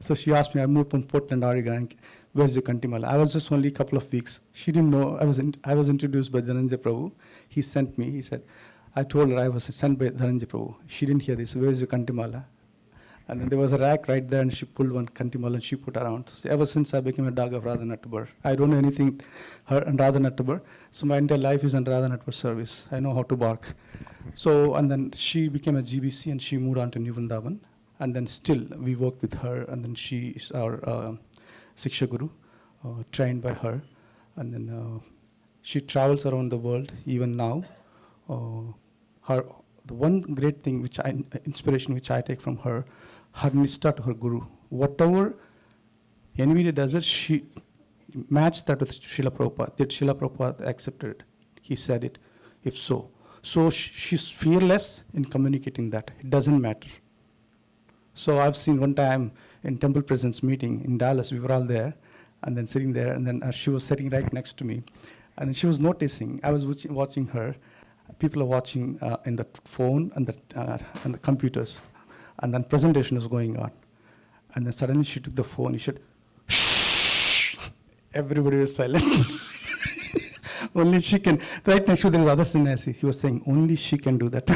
So she asked me, I moved from Portland, Oregon, where's the Kantimala? I was just only a couple of weeks. She didn't know, I was introduced by Dhananjay Prabhu. He sent me, he said, I told her I was sent by Dhananjay Prabhu. She didn't hear this, where's the Kantimala? And then there was a rack right there, and she pulled one kantimal and she put around. So ever since I became a dog of Radha Nattabar, I don't know anything her and Radha Nattabar. So my entire life is in Radha Nattabar service. I know how to bark. So, and then she became a GBC and she moved on to New Vrindavan. And then still we work with her, and then she is our Siksha Guru, trained by her. And then she travels around the world even now. The one great thing inspiration which I take from her nista to her Guru. Whatever anybody does it, she matched that with Srila Prabhupada. Did Srila Prabhupada accepted it? He said it, if so. So she's fearless in communicating that. It doesn't matter. So I've seen one time in Temple Presence meeting in Dallas, we were all there, and then sitting there, and then she was sitting right next to me. And then she was noticing, I was watching her, people are watching in the phone and the computers, and then presentation was going on. And then suddenly she took the phone, she said, shh, everybody was silent. Only she can, right next to there is other sannyasi, he was saying, only she can do that.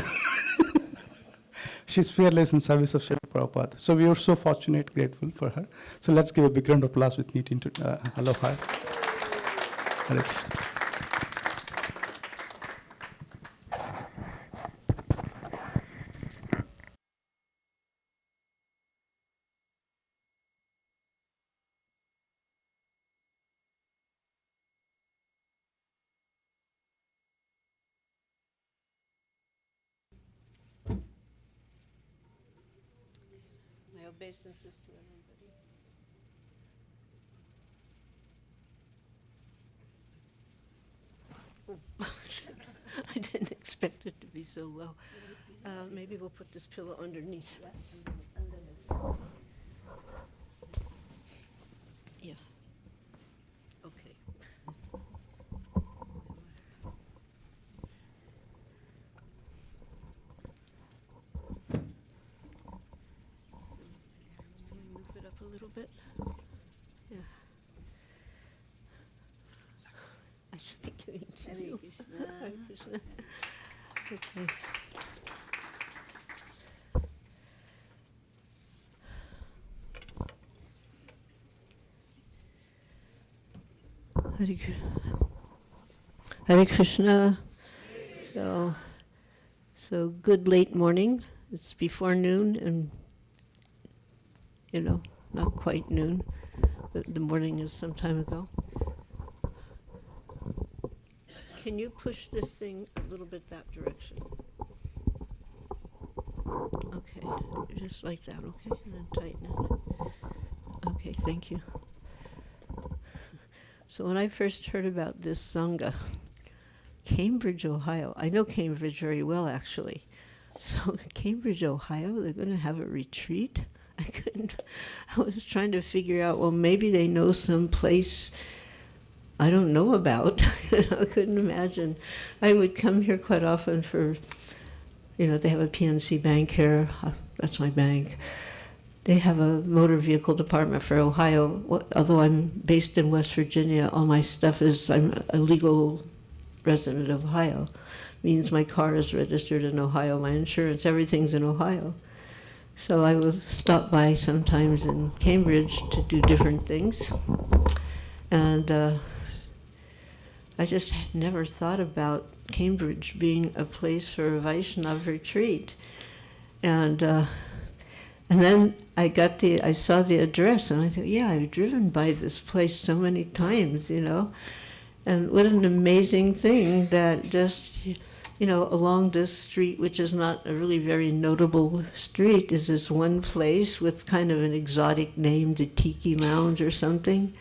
She's fearless in service of Srila Prabhupada. So we are so fortunate, grateful for her. So let's give a big round of applause with me to allow her. Hare Krishna. My obeisances to everybody. Oh, I didn't expect it to be so low. Maybe we'll put this pillow underneath. Yeah. Okay. Move it up a little bit. Yeah. I should be giving to Hare you. Krishna. Hare Krishna. Okay. Hare Krishna. So good late morning. It's before noon, and not quite noon, but the morning is some time ago. Can you push this thing a little bit that direction? Okay, just like that, okay? And then tighten it. Okay, thank you. So when I first heard about this Sangha, Cambridge, Ohio, I know Cambridge very well, actually. So Cambridge, Ohio, they're going to have a retreat? I was trying to figure out, well, maybe they know some place I don't know about. I couldn't imagine. I would come here quite often for, they have a PNC bank here. That's my bank. They have a motor vehicle department for Ohio. Although I'm based in West Virginia, all my stuff is, I'm a legal resident of Ohio. Means my car is registered in Ohio, my insurance, everything's in Ohio. So I will stop by sometimes in Cambridge to do different things. And I just had never thought about Cambridge being a place for a Vaishnav retreat. And then I saw the address, and I thought, yeah, I've driven by this place so many times, And what an amazing thing that just, along this street, which is not a really very notable street, is this one place with kind of an exotic name, the Tiki Lounge or something.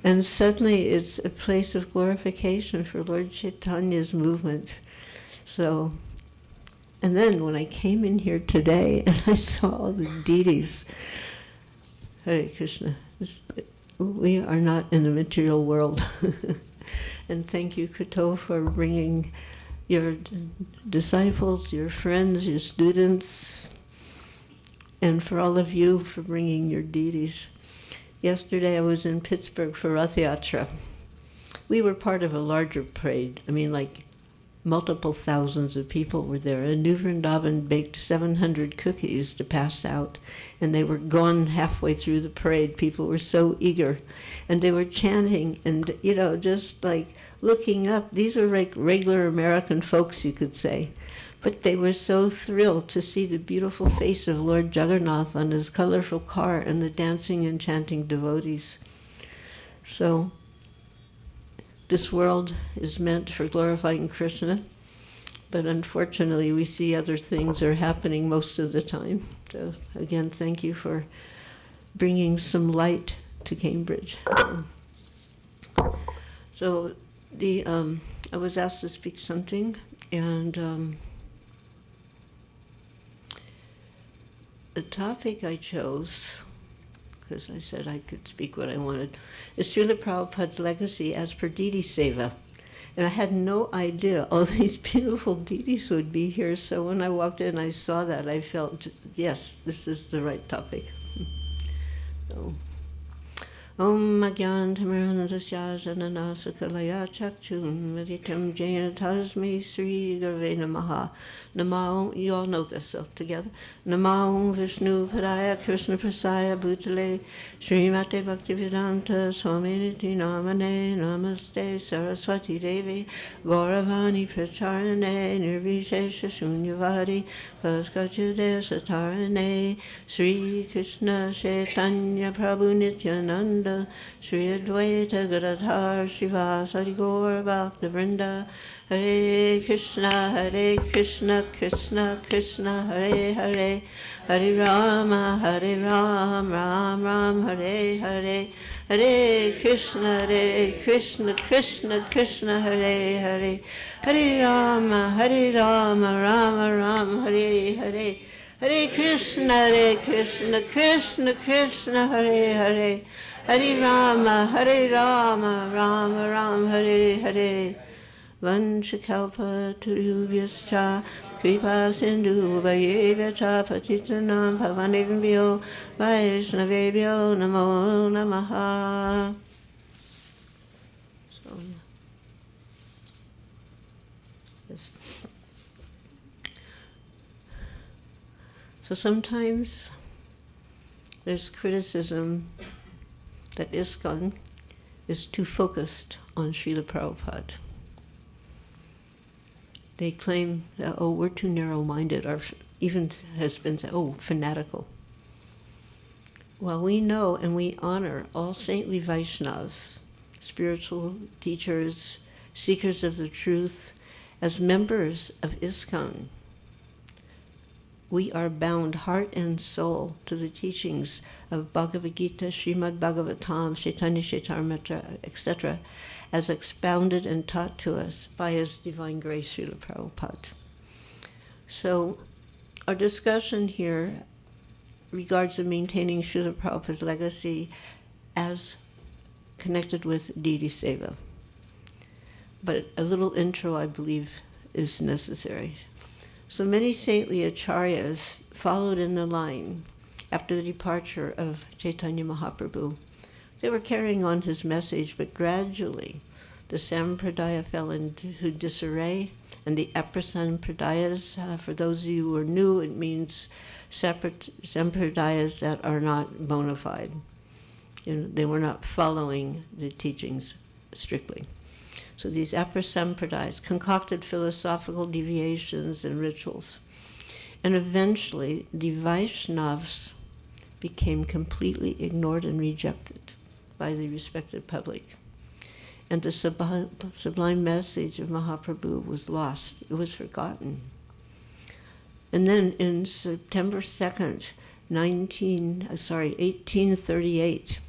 And suddenly it's a place of glorification for Lord Chaitanya's movement. So, and then when I came in here today and I saw all the deities, Hare Krishna, we are not in the material world. And thank you, Kato, for bringing your disciples, your friends, your students, and for all of you for bringing your deities. Yesterday I was in Pittsburgh for Rath Yatra. We were part of a larger parade. I mean, like multiple thousands of people were there. And New Vrindavan baked 700 cookies to pass out, and they were gone halfway through the parade. People were so eager, and they were chanting and, just like looking up. These were like regular American folks, you could say. But they were so thrilled to see the beautiful face of Lord Jagannath on his colorful car and the dancing and chanting devotees. So this world is meant for glorifying Krishna, but unfortunately we see other things are happening most of the time. So again, thank you for bringing some light to Cambridge. So I was asked to speak something, and the topic I chose, because I said I could speak what I wanted, is Srila Prabhupada's legacy as per Didi Seva. And I had no idea all these beautiful Didis would be here, so when I walked in I saw that, I felt, yes, this is the right topic. So, Om Agyan Tamarandasya Janana Sakalaya Chakchun Meditam Jaina Tasmi Sri Gurve Namaha. Namo, you all know this, so together. Namo Vishnu Padaya Krishna Prasaya Bhutale Srimate Bhaktivedanta Swaminiti Namane Namaste Saraswati Devi Gauravani Pracharane Nirvishesha Shunyavadi Paskachude Satarane Sri Krishna Chaitanya Prabhu Nityananda Shri Advaita Gadadhar Shivasari Gaur Bhakta Vrinda Hare Krishna Krishna Krishna Hare Hare Hare Rama Ram Ram Hare Hare Hare Krishna Krishna Krishna Hare Hare Hare Rama Ram Hare Hare Hare Krishna Krishna Krishna Hare Hare Hare Rama Ram Hare Hare Vanchakalpa Turubhyascha Kripa Sindhu Vayevyacha Patitanam Pavanevyo Vaishnavebhyo Namo Namaha. So, yes. So sometimes there's criticism that ISKCON is too focused on Srila Prabhupada. They claim that, we're too narrow-minded, or even has been said, fanatical. Well, we know and we honor all saintly Vaishnavas, spiritual teachers, seekers of the truth, as members of ISKCON. We are bound heart and soul to the teachings of Bhagavad Gita, Srimad Bhagavatam, Chaitanya Charitamrita, etc., as expounded and taught to us by His Divine Grace, Srila Prabhupada. So our discussion here regards the maintaining Srila Prabhupada's legacy as connected with Didi Seva. But a little intro, I believe, is necessary. So many saintly acharyas followed in the line after the departure of Chaitanya Mahaprabhu. They were carrying on his message, but gradually the sampradaya fell into disarray, and the aprasampradayas, for those of you who are new, it means sampradayas that are not bona fide. They were not following the teachings strictly. So these aprasampradayas concocted philosophical deviations and rituals. And eventually, the Vaishnavas became completely ignored and rejected by the respected public. And the sublime message of Mahaprabhu was lost. It was forgotten. And then in September 2nd, 1838,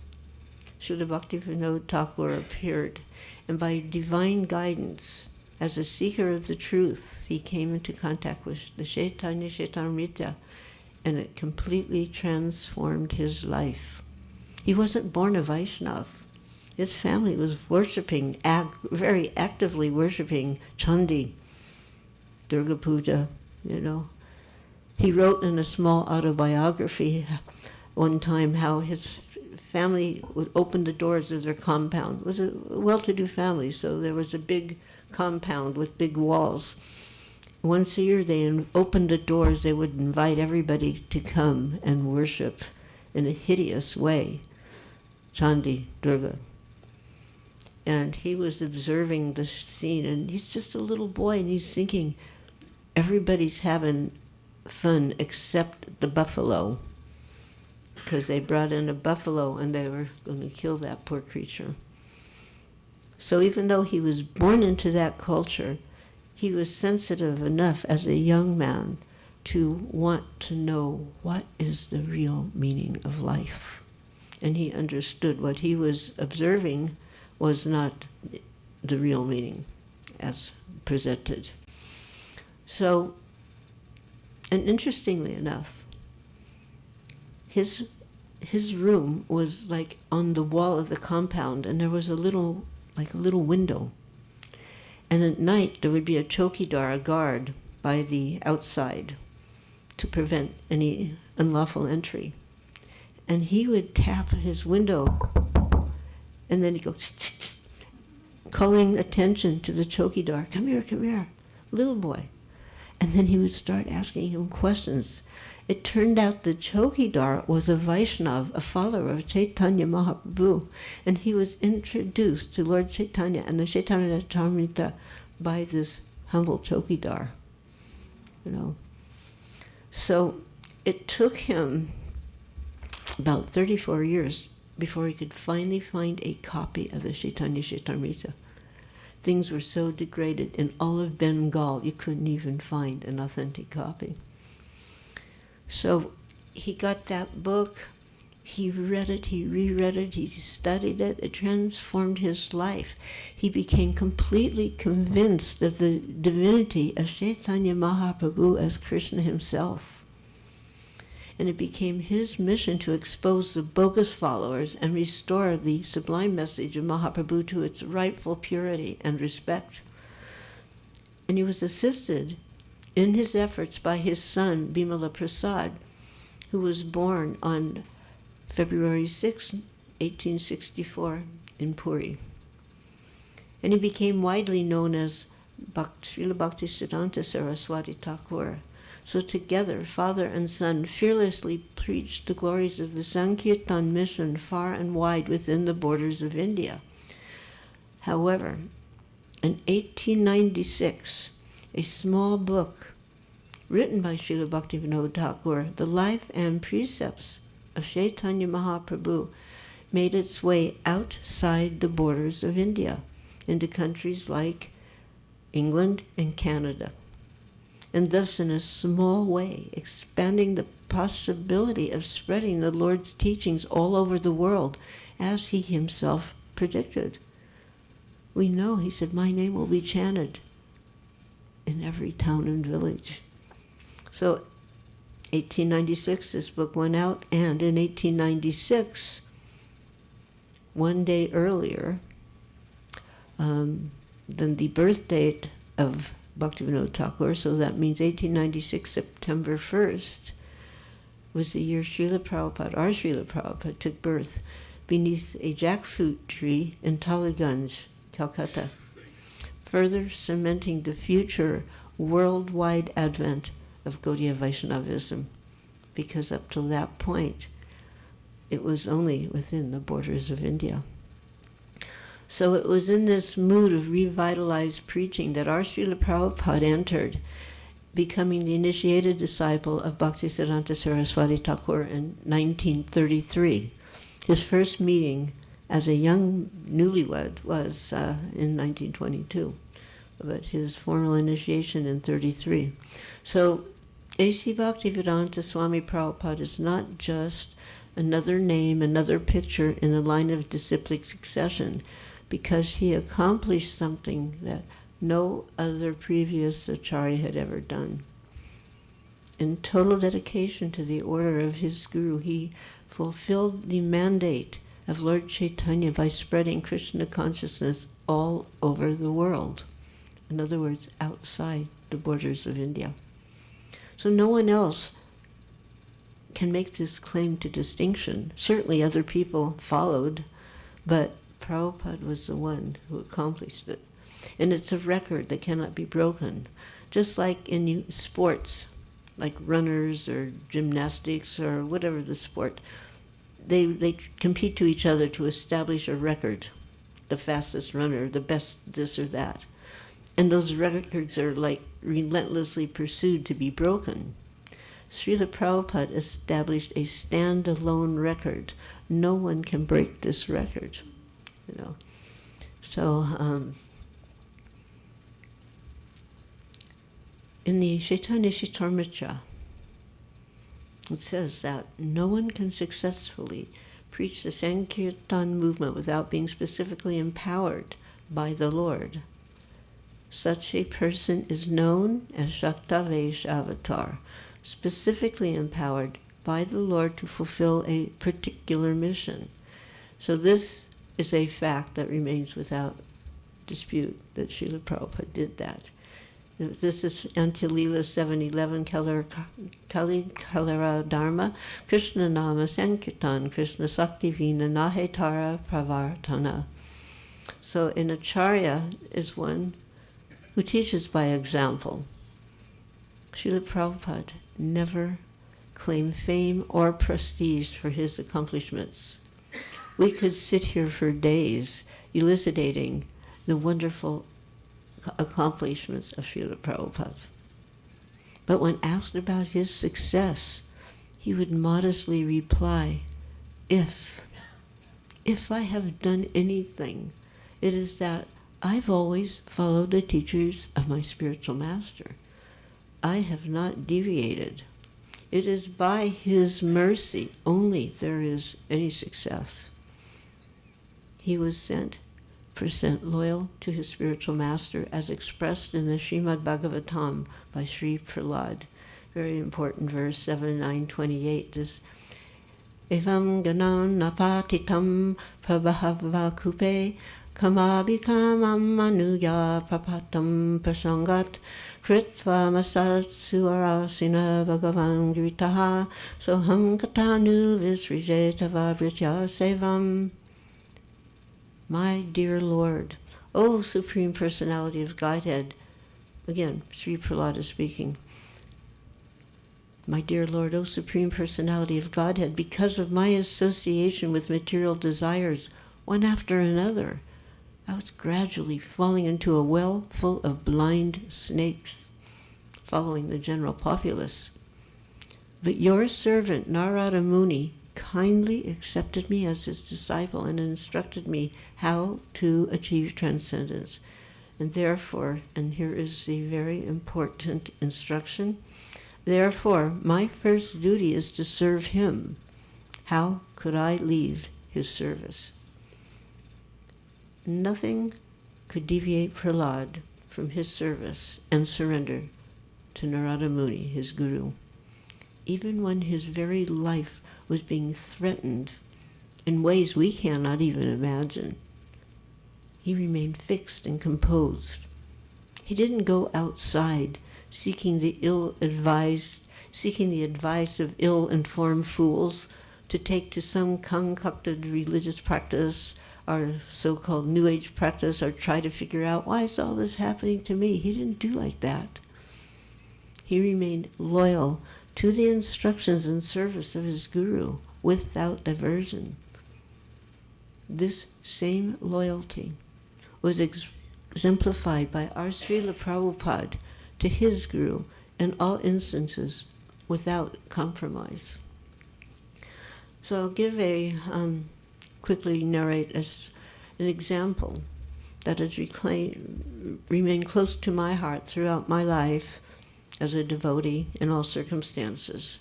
Srila Bhaktivinoda Thakur appeared, and by divine guidance, as a seeker of the truth, he came into contact with the Chaitanya Charitamrita, and it completely transformed his life. He wasn't born a Vaishnava. His family was worshipping, very actively worshipping Chandi, Durga Puja, He wrote in a small autobiography one time how his family would open the doors of their compound. It was a well-to-do family, so there was a big compound with big walls. Once a year they opened the doors, they would invite everybody to come and worship in a hideous way Chandi Durga. And he was observing the scene, and he's just a little boy, and he's thinking, everybody's having fun except the buffalo, because they brought in a buffalo and they were going to kill that poor creature. So even though he was born into that culture, he was sensitive enough as a young man to want to know what is the real meaning of life. And he understood what he was observing was not the real meaning as presented. So, and interestingly enough, his room was like on the wall of the compound, and there was a little window. And at night there would be a chowkidar, a guard, by the outside to prevent any unlawful entry. And he would tap his window, and then he'd go, tss, tss, tss, calling attention to the chowkidar, come here, little boy. And then he would start asking him questions. It turned out the chowkidar was a Vaishnav, a follower of Chaitanya Mahaprabhu, and he was introduced to Lord Chaitanya and the Chaitanya Charitamrita by this humble chowkidar, So it took him about 34 years before he could finally find a copy of the Chaitanya Charitamrita. Things were so degraded in all of Bengal, you couldn't even find an authentic copy. So he got that book, he read it, he reread it, he studied it, it transformed his life. He became completely convinced of the divinity of Chaitanya Mahaprabhu as Krishna himself. And it became his mission to expose the bogus followers and restore the sublime message of Mahaprabhu to its rightful purity and respect. And he was assisted in his efforts by his son, Bimala Prasad, who was born on February 6, 1864, in Puri. And he became widely known as Srila Bhaktisiddhanta Saraswati Thakur. So together, father and son fearlessly preached the glories of the Sankirtan mission far and wide within the borders of India. However, in 1896, a small book written by Srila Bhaktivinoda Thakur, The Life and Precepts of Chaitanya Mahaprabhu, made its way outside the borders of India into countries like England and Canada, and thus in a small way expanding the possibility of spreading the Lord's teachings all over the world, as he himself predicted. We know, he said, my name will be chanted in every town and village. So 1896, this book went out, and in 1896, one day earlier than the birth date of Bhaktivinoda Thakur, so that means 1896, September 1st, was the year Srila Prabhupada, our Srila Prabhupada, took birth beneath a jackfruit tree in Taliganj, Calcutta, further cementing the future worldwide advent of Gaudiya Vaishnavism, because up till that point, it was only within the borders of India. So it was in this mood of revitalized preaching that our Srila Prabhupada entered, becoming the initiated disciple of Bhaktisiddhanta Saraswati Thakur in 1933. His first meeting as a young newlywed was in 1922, but his formal initiation in 33. So A.C. Bhaktivedanta Swami Prabhupada is not just another name, another picture in the line of disciplic succession, because he accomplished something that no other previous acharya had ever done. In total dedication to the order of his guru, he fulfilled the mandate of Lord Chaitanya by spreading Krishna consciousness all over the world. In other words, outside the borders of India. So no one else can make this claim to distinction. Certainly other people followed, but Prabhupada was the one who accomplished it. And it's a record that cannot be broken. Just like in sports, like runners or gymnastics or whatever the sport, they compete to each other to establish a record, the fastest runner, the best this or that. And those records are like relentlessly pursued to be broken. Srila Prabhupada established a standalone record. No one can break this record, you know. So in the Chaitanya Charitamrita, it says that no one can successfully preach the Sankirtan movement without being specifically empowered by the Lord. Such a person is known as Shaktavesh Avatar, specifically empowered by the Lord to fulfill a particular mission. So this is a fact that remains without dispute, that Srila Prabhupada did that. This is Antilila 711, Kali Kalara Dharma, Krishna Nama Sankirtan, Krishna Sakti Vina Nahetara Pravartana. So an acharya is one who teaches by example. Srila Prabhupada never claimed fame or prestige for his accomplishments. We could sit here for days elucidating the wonderful accomplishments of Srila Prabhupada. But when asked about his success, he would modestly reply, if I have done anything, it is that I've always followed the teachings of my spiritual master. I have not deviated. It is by his mercy only there is any success. He was 100% loyal to his spiritual master as expressed in the Srimad Bhagavatam by Sri Prahlad. Very important verse 7:928. This Evam ganam napatitam prabhava kupe kamabhikamam anuya prapatam prasangat kritva masatsuarasina bhagavan gritaha soham katanu visrijetava vritya sevam. My dear Lord, O Supreme Personality of Godhead, again, Sri Prahlada is speaking. My dear Lord, O Supreme Personality of Godhead, because of my association with material desires, one after another, I was gradually falling into a well full of blind snakes, following the general populace. But your servant, Narada Muni, kindly accepted me as his disciple and instructed me how to achieve transcendence. And therefore, and here is the very important instruction, therefore, my first duty is to serve him. How could I leave his service? Nothing could deviate Prahlad from his service and surrender to Narada Muni, his guru. Even when his very life was being threatened in ways we cannot even imagine, he remained fixed and composed. He didn't go outside seeking the advice of ill-informed fools to take to some concocted religious practice or so-called New Age practice or try to figure out, why is all this happening to me? He didn't do like that. He remained loyal to the instructions and service of his guru without diversion. This same loyalty was exemplified by our Srila Prabhupada to his guru in all instances without compromise. So I'll give quickly narrate as an example that has remained close to my heart throughout my life as a devotee in all circumstances.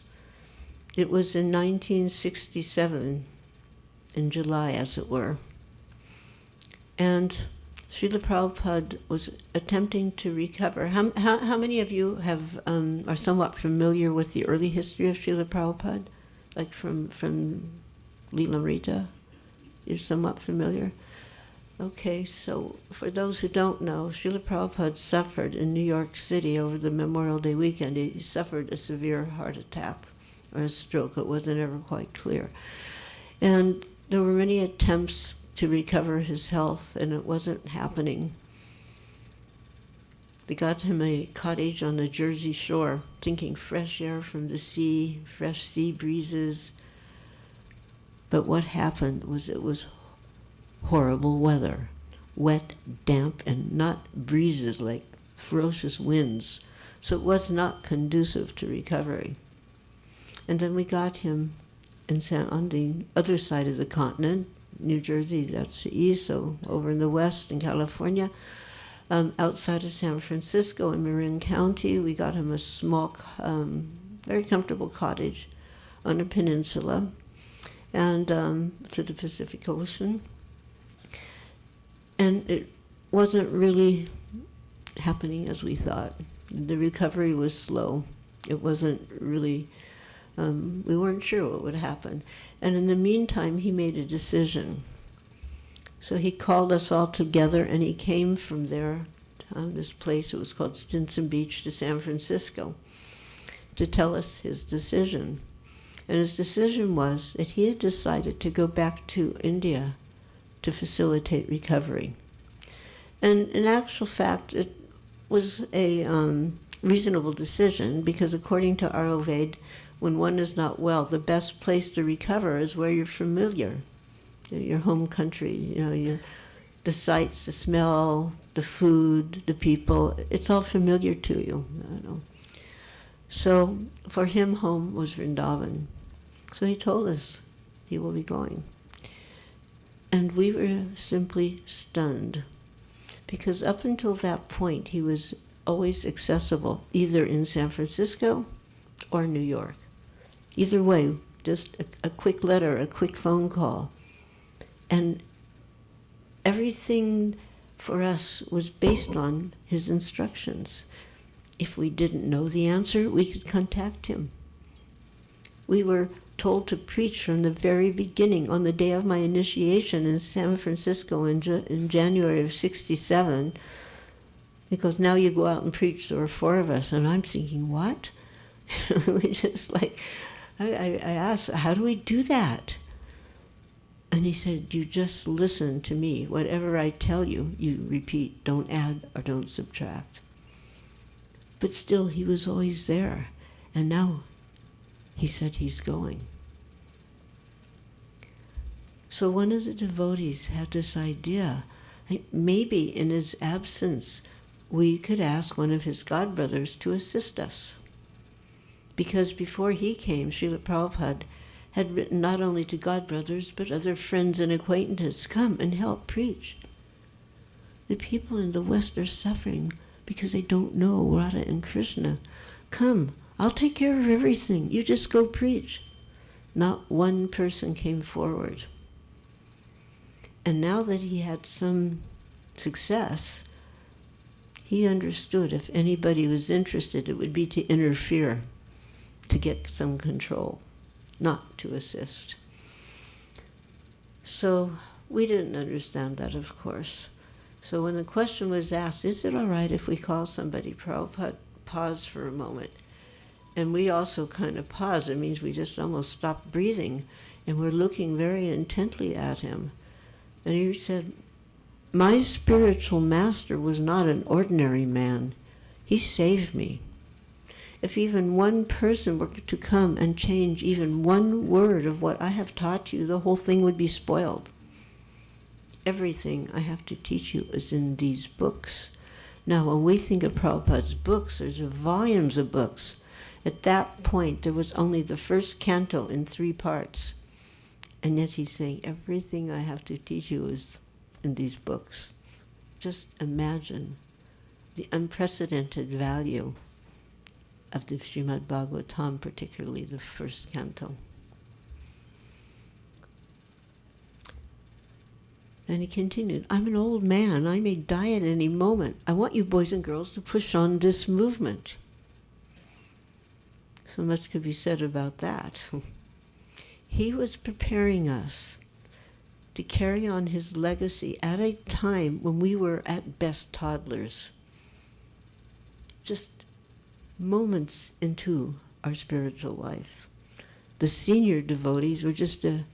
It was in 1967, in July as it were, and Srila Prabhupada was attempting to recover. How many of you are somewhat familiar with the early history of Srila Prabhupada, like from Leelamrita? You're somewhat familiar? Okay, so for those who don't know, Srila Prabhupada suffered in New York City over the Memorial Day weekend. He suffered a severe heart attack or a stroke. It wasn't ever quite clear. And there were many attempts to recover his health, and it wasn't happening. They got him a cottage on the Jersey shore, thinking fresh air from the sea, fresh sea breezes. But what happened was it was horrible weather, wet, damp, and not breezes like ferocious winds. So it was not conducive to recovery. And then we got him on the other side of the continent, New Jersey, that's the east, so over in the west in California, outside of San Francisco in Marin County. We got him a small, very comfortable cottage on a peninsula and to the Pacific Ocean. And it wasn't really happening as we thought. The recovery was slow. It wasn't really, we weren't sure what would happen. And in the meantime, he made a decision. So he called us all together, and he came from there, this place, it was called Stinson Beach, to San Francisco, to tell us his decision. And his decision was that he had decided to go back to India to facilitate recovery. And in actual fact, it was a reasonable decision, because according to Ayurveda, when one is not well, the best place to recover is where you're familiar, your home country, the sights, the smell, the food, the people, it's all familiar to you. So for him, home was Vrindavan. So he told us he will be going. And we were simply stunned, because up until that point, he was always accessible, either in San Francisco or New York. Either way, just a quick letter, a quick phone call. And everything for us was based on his instructions. If we didn't know the answer, we could contact him. We were told to preach from the very beginning. On the day of my initiation in San Francisco in January of '67, because now you go out and preach, there were 4 of us, and I'm thinking, what? We just like, I asked, how do we do that? And he said, you just listen to me. Whatever I tell you, you repeat. Don't add or don't subtract. But still, he was always there. And now he said he's going. So one of the devotees had this idea. Maybe in his absence, we could ask one of his godbrothers to assist us. Because before he came, Srila Prabhupada had written not only to godbrothers, but other friends and acquaintances, come and help preach. The people in the West are suffering because they don't know Radha and Krishna. Come, I'll take care of everything. You just go preach. Not one person came forward. And now that he had some success, he understood if anybody was interested, it would be to interfere, to get some control, not to assist. So we didn't understand that, of course. So when the question was asked, is it all right if we call somebody, Prabhupada paused for a moment. And we also kind of paused. It means we just almost stopped breathing, and we're looking very intently at him. And he said, my spiritual master was not an ordinary man. He saved me. If even one person were to come and change even one word of what I have taught you, the whole thing would be spoiled. Everything I have to teach you is in these books. Now, when we think of Prabhupada's books, there's volumes of books. At that point, there was only the first canto in 3 parts. And yet he's saying, everything I have to teach you is in these books. Just imagine the unprecedented value of the Srimad Bhagavatam, particularly the first canto. And he continued, I'm an old man. I may die at any moment. I want you boys and girls to push on this movement. So much could be said about that. He was preparing us to carry on his legacy at a time when we were at best toddlers. Just moments into our spiritual life. The senior devotees were just a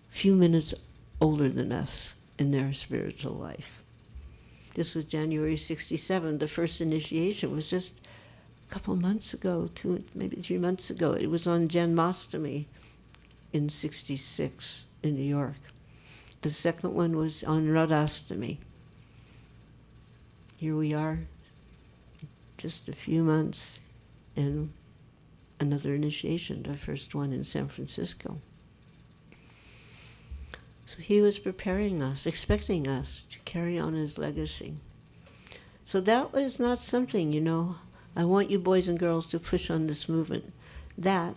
few minutes older than us in their spiritual life. This was January 67. The first initiation was just a couple months ago, maybe 3 months ago. It was on Janmashtami in 66 in New York. The second one was on Radhastami. Here we are, just a few months, and another initiation, the first one in San Francisco. So he was preparing us, expecting us to carry on his legacy. So that was not something, I want you boys and girls to push on this movement. That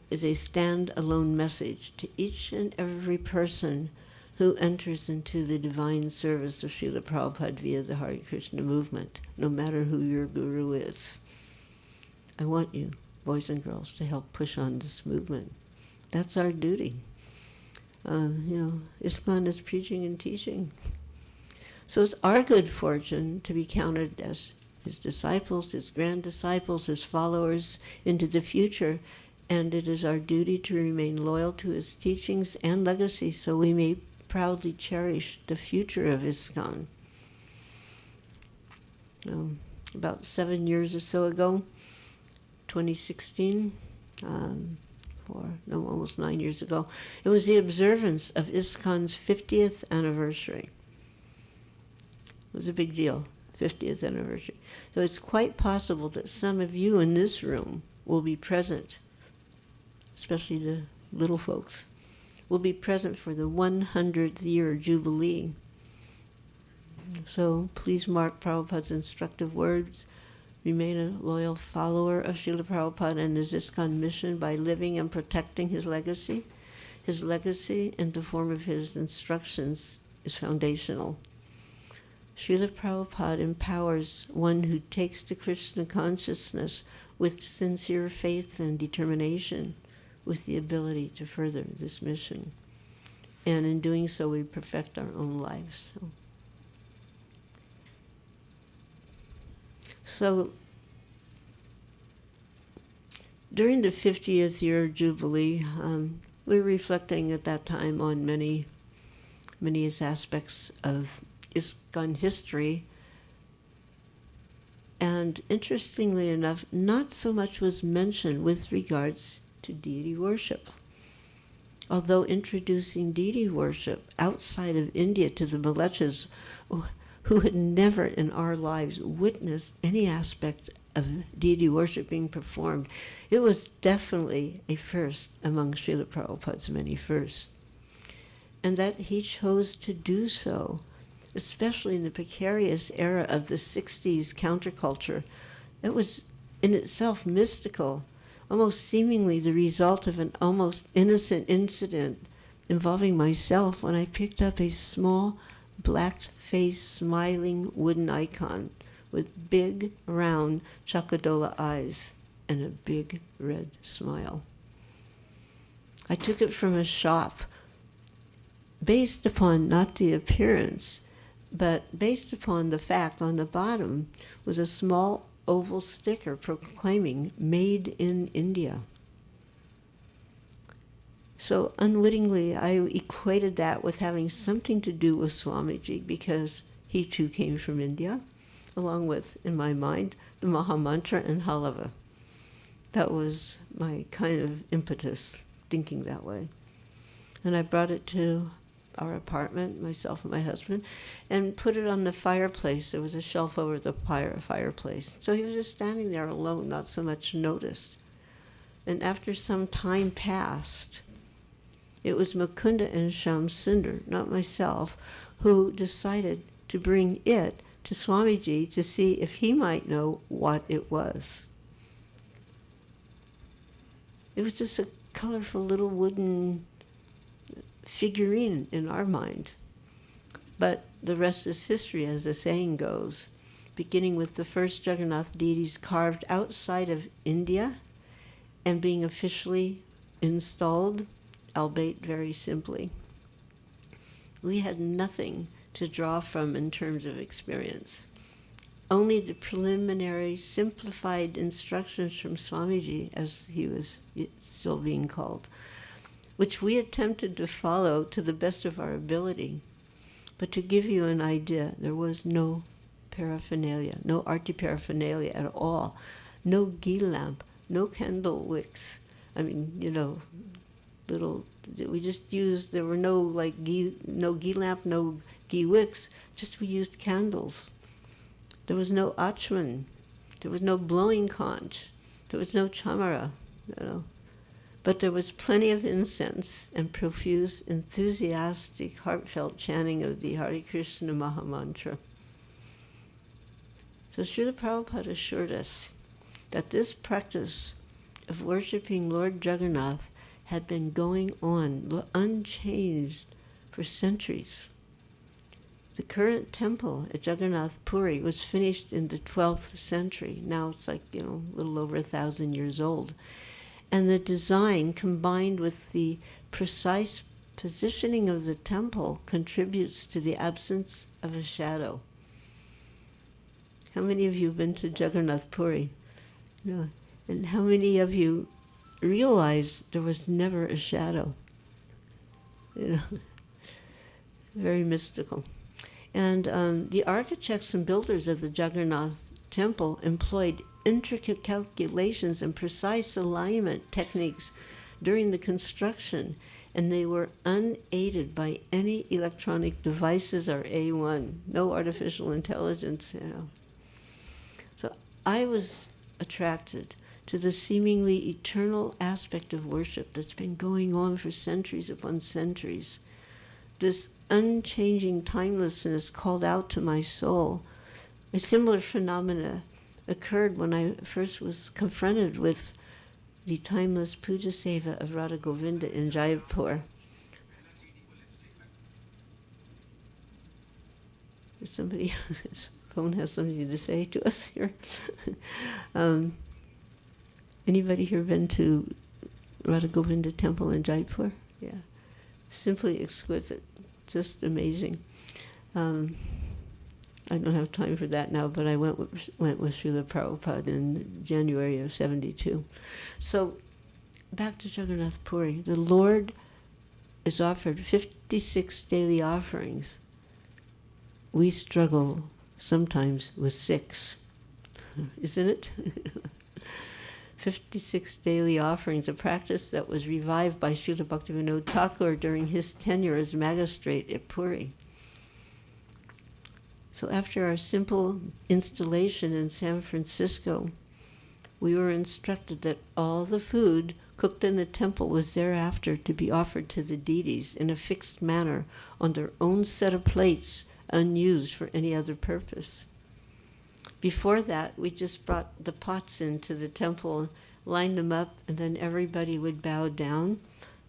is a stand-alone message to each and every person who enters into the divine service of Srila Prabhupada via the Hare Krishna movement, no matter who your guru is. I want you, boys and girls, to help push on this movement. That's our duty. ISKCON is preaching and teaching. So it's our good fortune to be counted as his disciples, his grand disciples, his followers into the future, and it is our duty to remain loyal to his teachings and legacy so we may proudly cherish the future of ISKCON. About 7 years or so ago, 2016, almost 9 years ago, it was the observance of ISKCON's 50th anniversary. It was a big deal, 50th anniversary. So it's quite possible that some of you in this room will be present, especially the little folks, will be present for the 100th year Jubilee. So please mark Prabhupada's instructive words. Remain a loyal follower of Srila Prabhupada and his ISKCON mission by living and protecting his legacy. His legacy in the form of his instructions is foundational. Srila Prabhupada empowers one who takes to Krishna consciousness with sincere faith and determination, with the ability to further this mission. And in doing so, we perfect our own lives. So during the 50th year Jubilee, we were reflecting at that time on many aspects of ISKCON history. And interestingly enough, not so much was mentioned with regards to deity worship. Although introducing deity worship outside of India to the Malechas, who had never in our lives witnessed any aspect of deity worship being performed, it was definitely a first among Srila Prabhupada's many firsts. And that he chose to do so, especially in the precarious era of the 60s counterculture, it was in itself mystical, almost seemingly the result of an almost innocent incident involving myself when I picked up a small, black-faced, smiling wooden icon with big, round Chakadola eyes and a big red smile. I took it from a shop based upon not the appearance, but based upon the fact on the bottom was a small oval sticker proclaiming "Made in India." So unwittingly, I equated that with having something to do with Swamiji because he too came from India, along with, in my mind, the Mahamantra and Halava. That was my kind of impetus, thinking that way. And I brought it to our apartment, myself and my husband, and put it on the fireplace. There was a shelf over the fireplace. So he was just standing there alone, not so much noticed. And after some time passed, it was Mukunda and Shyam Sundar, not myself, who decided to bring it to Swamiji to see if he might know what it was. It was just a colorful little wooden figurine in our mind. But the rest is history, as the saying goes, beginning with the first Jagannath deities carved outside of India and being officially installed, albeit very simply. We had nothing to draw from in terms of experience. Only the preliminary, simplified instructions from Swamiji, as he was still being called, which we attempted to follow to the best of our ability. But to give you an idea, there was no paraphernalia, no arti paraphernalia at all, no ghee lamp, no candle wicks. I mean, little, we just used, there were no no ghee lamp, no ghee wicks, just we used candles. There was no achman, there was no blowing conch, there was no chamara, But there was plenty of incense and profuse, enthusiastic, heartfelt chanting of the Hare Krishna Maha Mantra. So Srila Prabhupada assured us that this practice of worshipping Lord Jagannath had been going on unchanged for centuries. The current temple at Jagannath Puri was finished in the 12th century. Now it's a little over 1,000 years old. And the design, combined with the precise positioning of the temple, contributes to the absence of a shadow. How many of you have been to Jagannath Puri? And how many of you realize there was never a shadow? Very mystical. And the architects and builders of the Jagannath temple employed intricate calculations and precise alignment techniques during the construction, and they were unaided by any electronic devices or A1, no artificial intelligence, So I was attracted to the seemingly eternal aspect of worship that's been going on for centuries upon centuries. This unchanging timelessness called out to my soul. A similar phenomena occurred when I first was confronted with the timeless puja seva of Radha Govinda in Jaipur. Somebody else's phone has something to say to us here. Anybody here been to Radha Govinda temple in Jaipur? Yeah. Simply exquisite, just amazing. I don't have time for that now, but I went with Srila Prabhupada in January of 72. So back to Jagannath Puri. The Lord is offered 56 daily offerings. We struggle sometimes with 6, isn't it? 56 daily offerings, a practice that was revived by Srila Bhaktivinoda Thakur during his tenure as magistrate at Puri. So after our simple installation in San Francisco, we were instructed that all the food cooked in the temple was thereafter to be offered to the deities in a fixed manner on their own set of plates, unused for any other purpose. Before that, we just brought the pots into the temple, lined them up, and then everybody would bow down.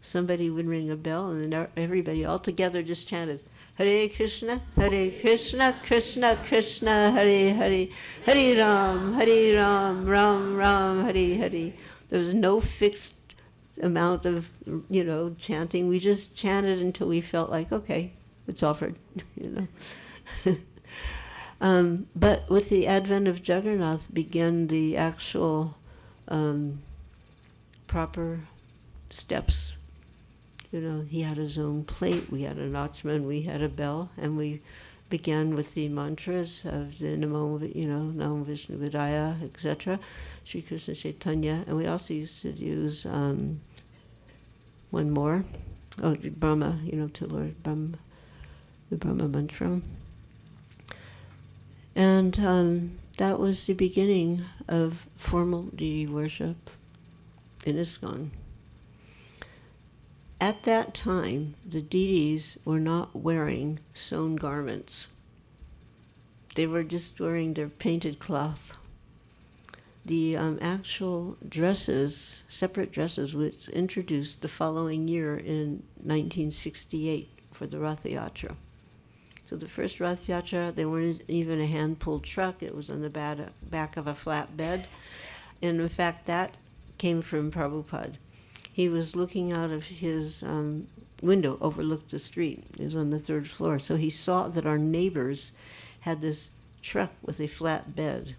Somebody would ring a bell, and then everybody all together just chanted, Hare Krishna, Krishna Krishna, Hare Hare, Hare Ram, Ram Ram, Hare Hare. There was no fixed amount of, chanting. We just chanted until we felt like, okay, it's offered, But with the advent of Jagannath began the actual proper steps. He had his own plate, we had an achman, we had a bell, and we began with the mantras of the Namo, Namo Vishnu Vidaya, etc., Sri Krishna Chaitanya, and we also used to use one more, Brahma, to Lord Brahma, the Brahma mantra. And that was the beginning of formal deity worship in ISKCON. At that time, the deities were not wearing sewn garments. They were just wearing their painted cloth. The actual dresses, separate dresses, was introduced the following year in 1968 for the Rath Yatra. So the first Rath Yatra, they weren't even a hand-pulled truck. It was on the back of a flatbed. And in fact, that came from Prabhupada. He was looking out of his window, overlooked the street. He was on the 3rd floor. So he saw that our neighbors had this truck with a flat bed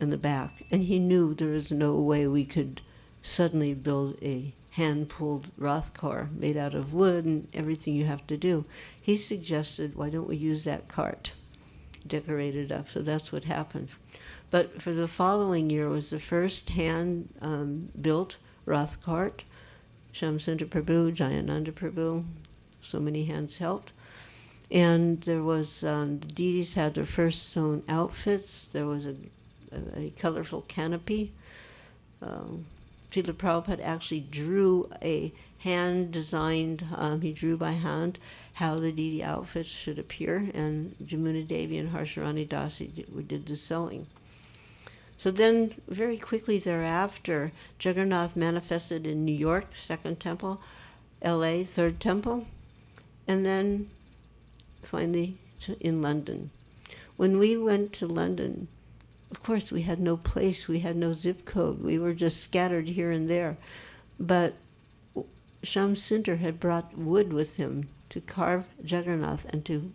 in the back. And he knew there was no way we could suddenly build a hand-pulled Roth car made out of wood and everything you have to do. He suggested, why don't we use that cart, decorate it up? So that's what happened. But for the following year was the first hand-built Roth cart. Shamsundar Prabhu, Jayananda Prabhu, so many hands helped. And there was, the deities had their first sewn outfits. There was a colorful canopy. Srila Prabhupada actually drew a hand-designed, he drew by hand how the deity outfits should appear, and Jamuna Devi and Harsharani Dasi did the sewing. So then, very quickly thereafter, Jagannath manifested in New York, second temple, LA, third temple, and then finally in London. When we went to London, of course we had no place, we had no zip code, we were just scattered here and there. But Shamsundar had brought wood with him to carve Jagannath and to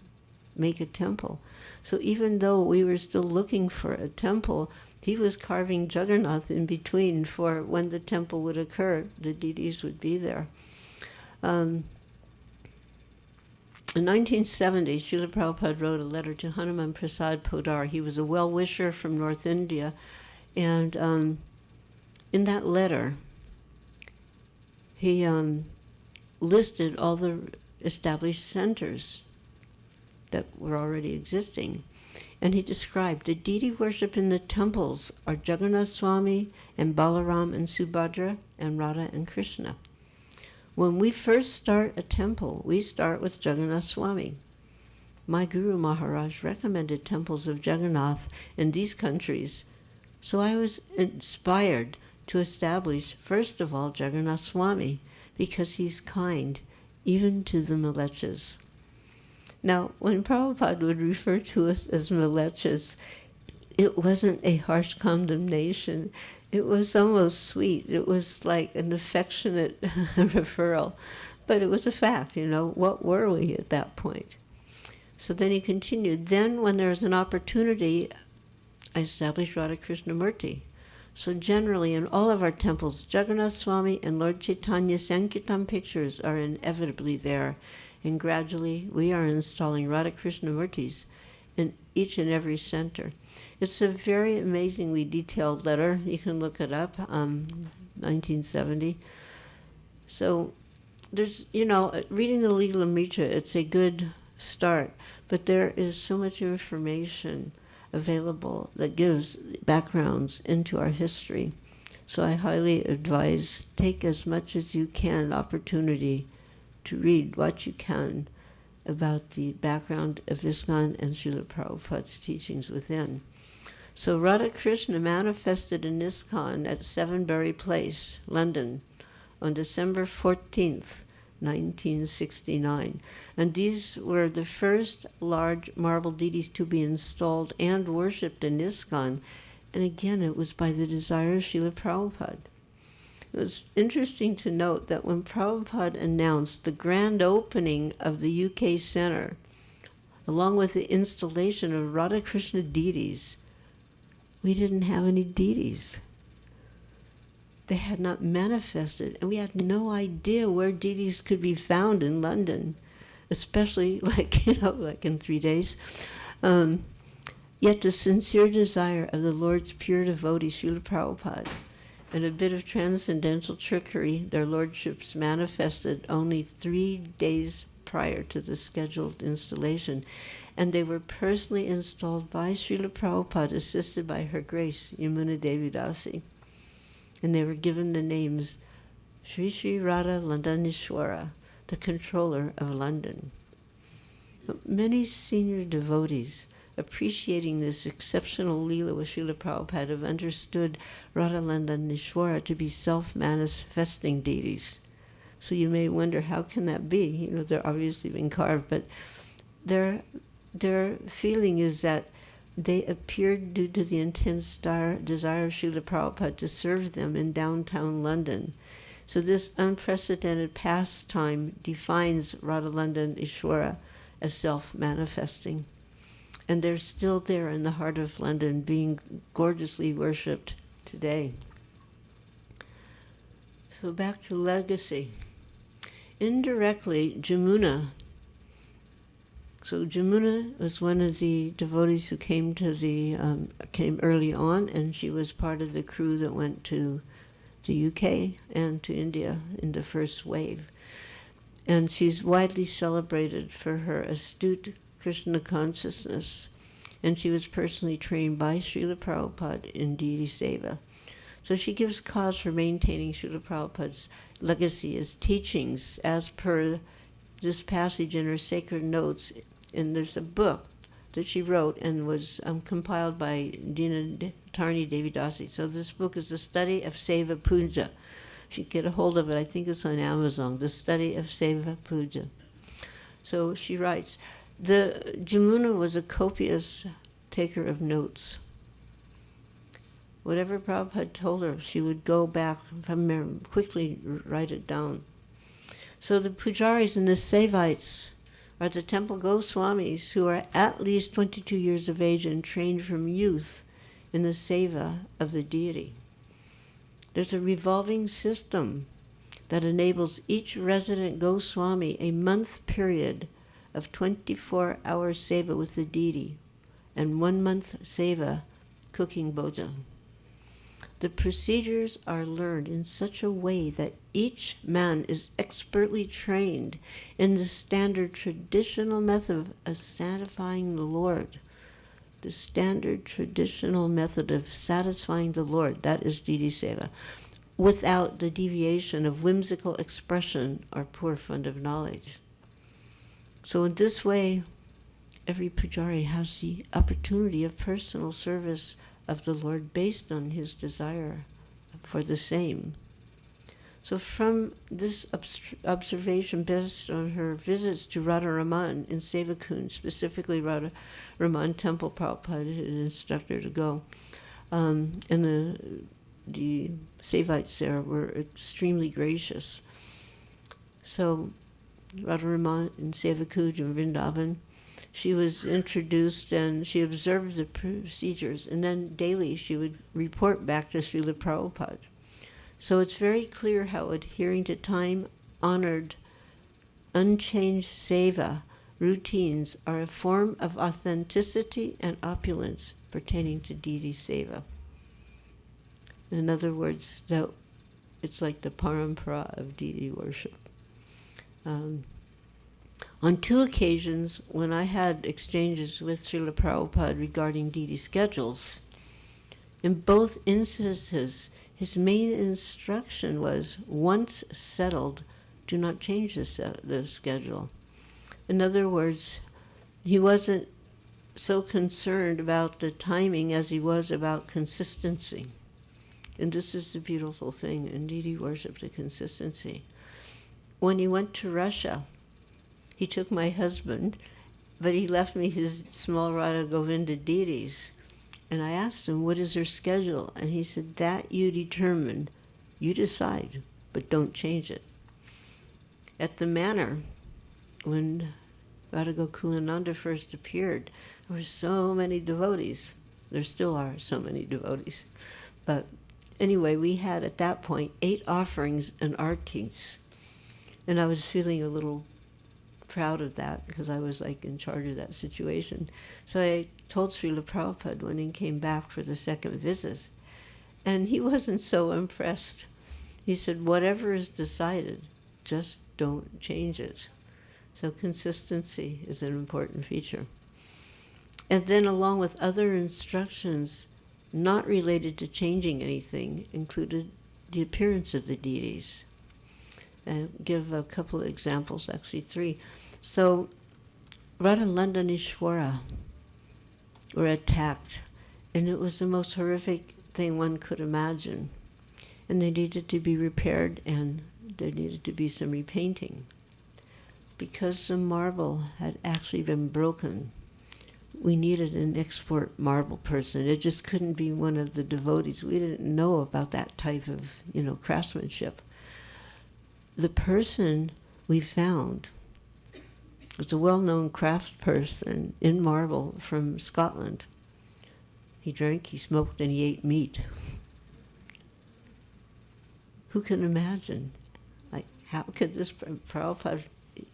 make a temple. So even though we were still looking for a temple, he was carving Jagannath in between for when the temple would occur, the deities would be there. In 1970, Srila Prabhupada wrote a letter to Hanuman Prasad Podar. He was a well-wisher from North India. And in that letter, he listed all the established centers that were already existing. And he described the deity worship in the temples are Jagannath Swami and Balaram and Subhadra and Radha and Krishna. When we first start a temple, we start with Jagannath Swami. My Guru Maharaj recommended temples of Jagannath in these countries, so I was inspired to establish, first of all, Jagannath Swami, because he's kind, even to the Malechas. Now, when Prabhupada would refer to us as Malechas, it wasn't a harsh condemnation. It was almost sweet. It was like an affectionate referral. But it was a fact, what were we at that point? So then he continued, then when there's an opportunity, I established Radha Krishna Murti. So generally in all of our temples, Jagannath Swami and Lord Chaitanya Sankirtan pictures are inevitably there. And gradually we are installing Radha Krishna Murtis in each and every center. It's a very amazingly detailed letter. You can look it up, 1970. So there's, reading the Leela Mitra, it's a good start, but there is so much information available that gives backgrounds into our history. So I highly advise, take as much as you can opportunity to read what you can about the background of ISKCON and Srila Prabhupada's teachings within. So Radha Krishna manifested in ISKCON at Sevenbury Place, London, on December 14th, 1969. And these were the first large marble deities to be installed and worshipped in ISKCON. And again, it was by the desire of Srila Prabhupada. It was interesting to note that when Prabhupada announced the grand opening of the UK Center, along with the installation of Radha Krishna deities, we didn't have any deities. They had not manifested, and we had no idea where deities could be found in London, especially like in 3 days. Yet the sincere desire of the Lord's pure devotee, Srila Prabhupada, and a bit of transcendental trickery, their lordships manifested only 3 days prior to the scheduled installation. And they were personally installed by Srila Prabhupada, assisted by Her Grace, Yamuna Devi Dasi. And they were given the names Sri Sri Radha Landanishwara, the controller of London. But many senior devotees, appreciating this exceptional Leela with Srila Prabhupada, have understood Radha Landanishwara to be self-manifesting deities. So you may wonder, how can that be? They're obviously being carved, but their feeling is that they appeared due to the intense desire of Srila Prabhupada to serve them in downtown London. So this unprecedented pastime defines Radha Landanishwara as self-manifesting. And they're still there in the heart of London, being gorgeously worshipped today. So back to legacy. Indirectly, Jamuna. So Jamuna was one of the devotees who came came early on, and she was part of the crew that went to the UK and to India in the first wave. And she's widely celebrated for her astute Krishna consciousness. And she was personally trained by Srila Prabhupada in deity seva. So she gives cause for maintaining Srila Prabhupada's legacy as teachings as per this passage in her sacred notes. And there's a book that she wrote and was compiled by Dina Tarni Devidasi. So this book is the study of Seva Puja. You get a hold of it, I think it's on Amazon, the study of Seva Puja. So she writes, the Jamuna was a copious taker of notes. Whatever Prabhupada told her, she would go back from there, quickly write it down. So the pujaris and the Sevites are the temple Goswamis who are at least 22 years of age and trained from youth in the seva of the deity. There's a revolving system that enables each resident Goswami a month period of 24-hour seva with the deity and 1 month seva cooking bhojan. The procedures are learned in such a way that each man is expertly trained in the standard traditional method of satisfying the Lord. The standard traditional method of satisfying the Lord, that is deity seva, without the deviation of whimsical expression or poor fund of knowledge. So in this way, every pujari has the opportunity of personal service of the Lord based on his desire for the same. So from this observation based on her visits to Radharaman in Sevakund, specifically Radharaman Temple, Prabhupada had instructed her to go, and the Sevites there were extremely gracious. So Radharaman in Sevakund in Vrindavan, she was introduced and she observed the procedures, and then daily she would report back to Srila Prabhupada. So it's very clear how adhering to time-honored, unchanged seva routines are a form of authenticity and opulence pertaining to deity seva. In other words, that it's like the parampara of deity worship. On 2 occasions, when I had exchanges with Srila Prabhupada regarding deity schedules, in both instances, his main instruction was, once settled, do not change the schedule. In other words, he wasn't so concerned about the timing as he was about consistency. And this is the beautiful thing in deity worship, the consistency. When he went to Russia, he took my husband, but he left me his small Radha Govinda deities. And I asked him, what is her schedule? And he said, that you determine, you decide, but don't change it. At the manor, when Radha Gokulananda first appeared, there were so many devotees. There still are so many devotees. But anyway, we had at that point 8 offerings and artis. And I was feeling a little proud of that because I was like in charge of that situation. So I told Srila Prabhupada when he came back for the second visit, and he wasn't so impressed. He said, whatever is decided, just don't change it. So consistency is an important feature. And then along with other instructions not related to changing anything included the appearance of the deities. And give a couple of examples, actually 3. So Radha Landanishwara were attacked, and it was the most horrific thing one could imagine. And they needed to be repaired, and there needed to be some repainting. Because the marble had actually been broken, we needed an expert marble person. It just couldn't be one of the devotees. We didn't know about that type of, craftsmanship. The person we found was a well-known craftsperson in marble from Scotland. He drank, he smoked, and he ate meat. Who can imagine? Like, how could this, Prabhupada,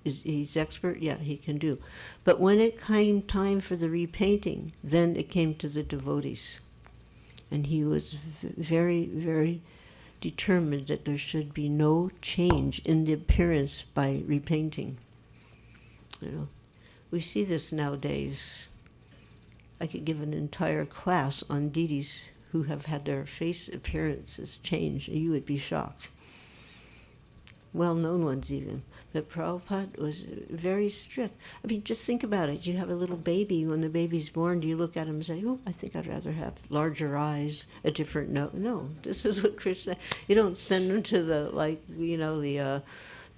he's expert? Yeah, he can do. But when it came time for the repainting, then it came to the devotees. And he was very, very determined that there should be no change in the appearance by repainting. You know, we see this nowadays. I could give an entire class on deities who have had their face appearances changed. You would be shocked. Well-known ones even. But Prabhupada was very strict. I mean, just think about it. You have a little baby. When the baby's born, do you look at him and say, oh, I think I'd rather have larger eyes, a different nose? No, this is what Krishna, you don't send them to the, the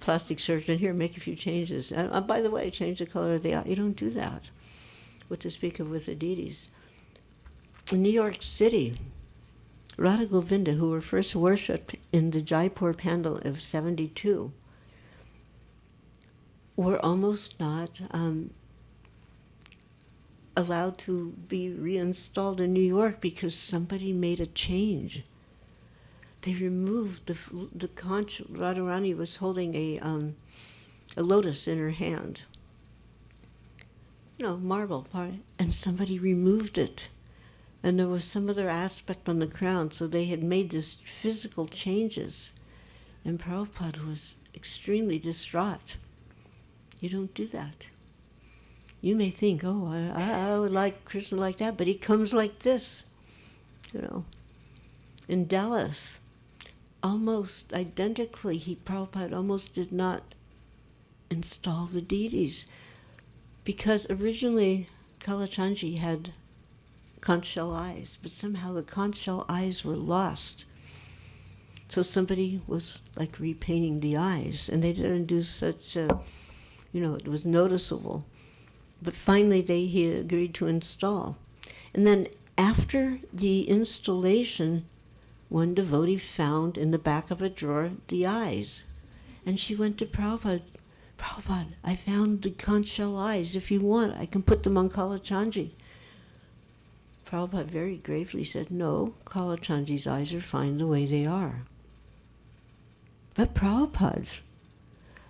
plastic surgeon, here, make a few changes. By the way, change the color of the eye. You don't do that. What to speak of with the deities. In New York City, Radha Govinda, who were first worshipped in the Jaipur pandal of 72, were almost not allowed to be reinstalled in New York because somebody made a change. They removed the conch. Radharani was holding a lotus in her hand, marble part, and somebody removed it. And there was some other aspect on the crown, so they had made these physical changes. And Prabhupada was extremely distraught. You don't do that. You may think, oh, I would like Krishna like that, but he comes like this. In Dallas, almost identically, Prabhupada almost did not install the deities, because originally Kalachandji had conch shell eyes, but somehow the conch shell eyes were lost. So somebody was like repainting the eyes, and they didn't do such a, it was noticeable. But finally he agreed to install. And then after the installation, one devotee found in the back of a drawer the eyes. And she went to Prabhupada, Prabhupada, I found the conch shell eyes. If you want, I can put them on Kalachandji. Prabhupada very gravely said, no, Kalachandji's eyes are fine the way they are. But Prabhupada,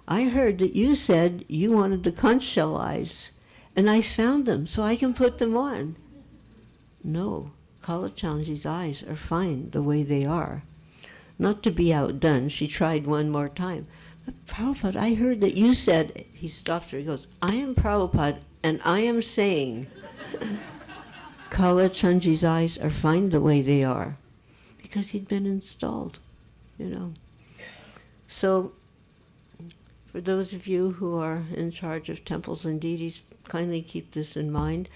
I heard that you said you wanted the conch shell eyes, and I found them, so I can put them on. No, Kalachandji's eyes are fine the way they are. Not to be outdone, she tried one more time. But Prabhupada, I heard that you said, he stopped her, he goes, I am Prabhupada, and I am saying Kalachandji's eyes are fine the way they are, because he'd been installed, So, for those of you who are in charge of temples and deities, kindly keep this in mind.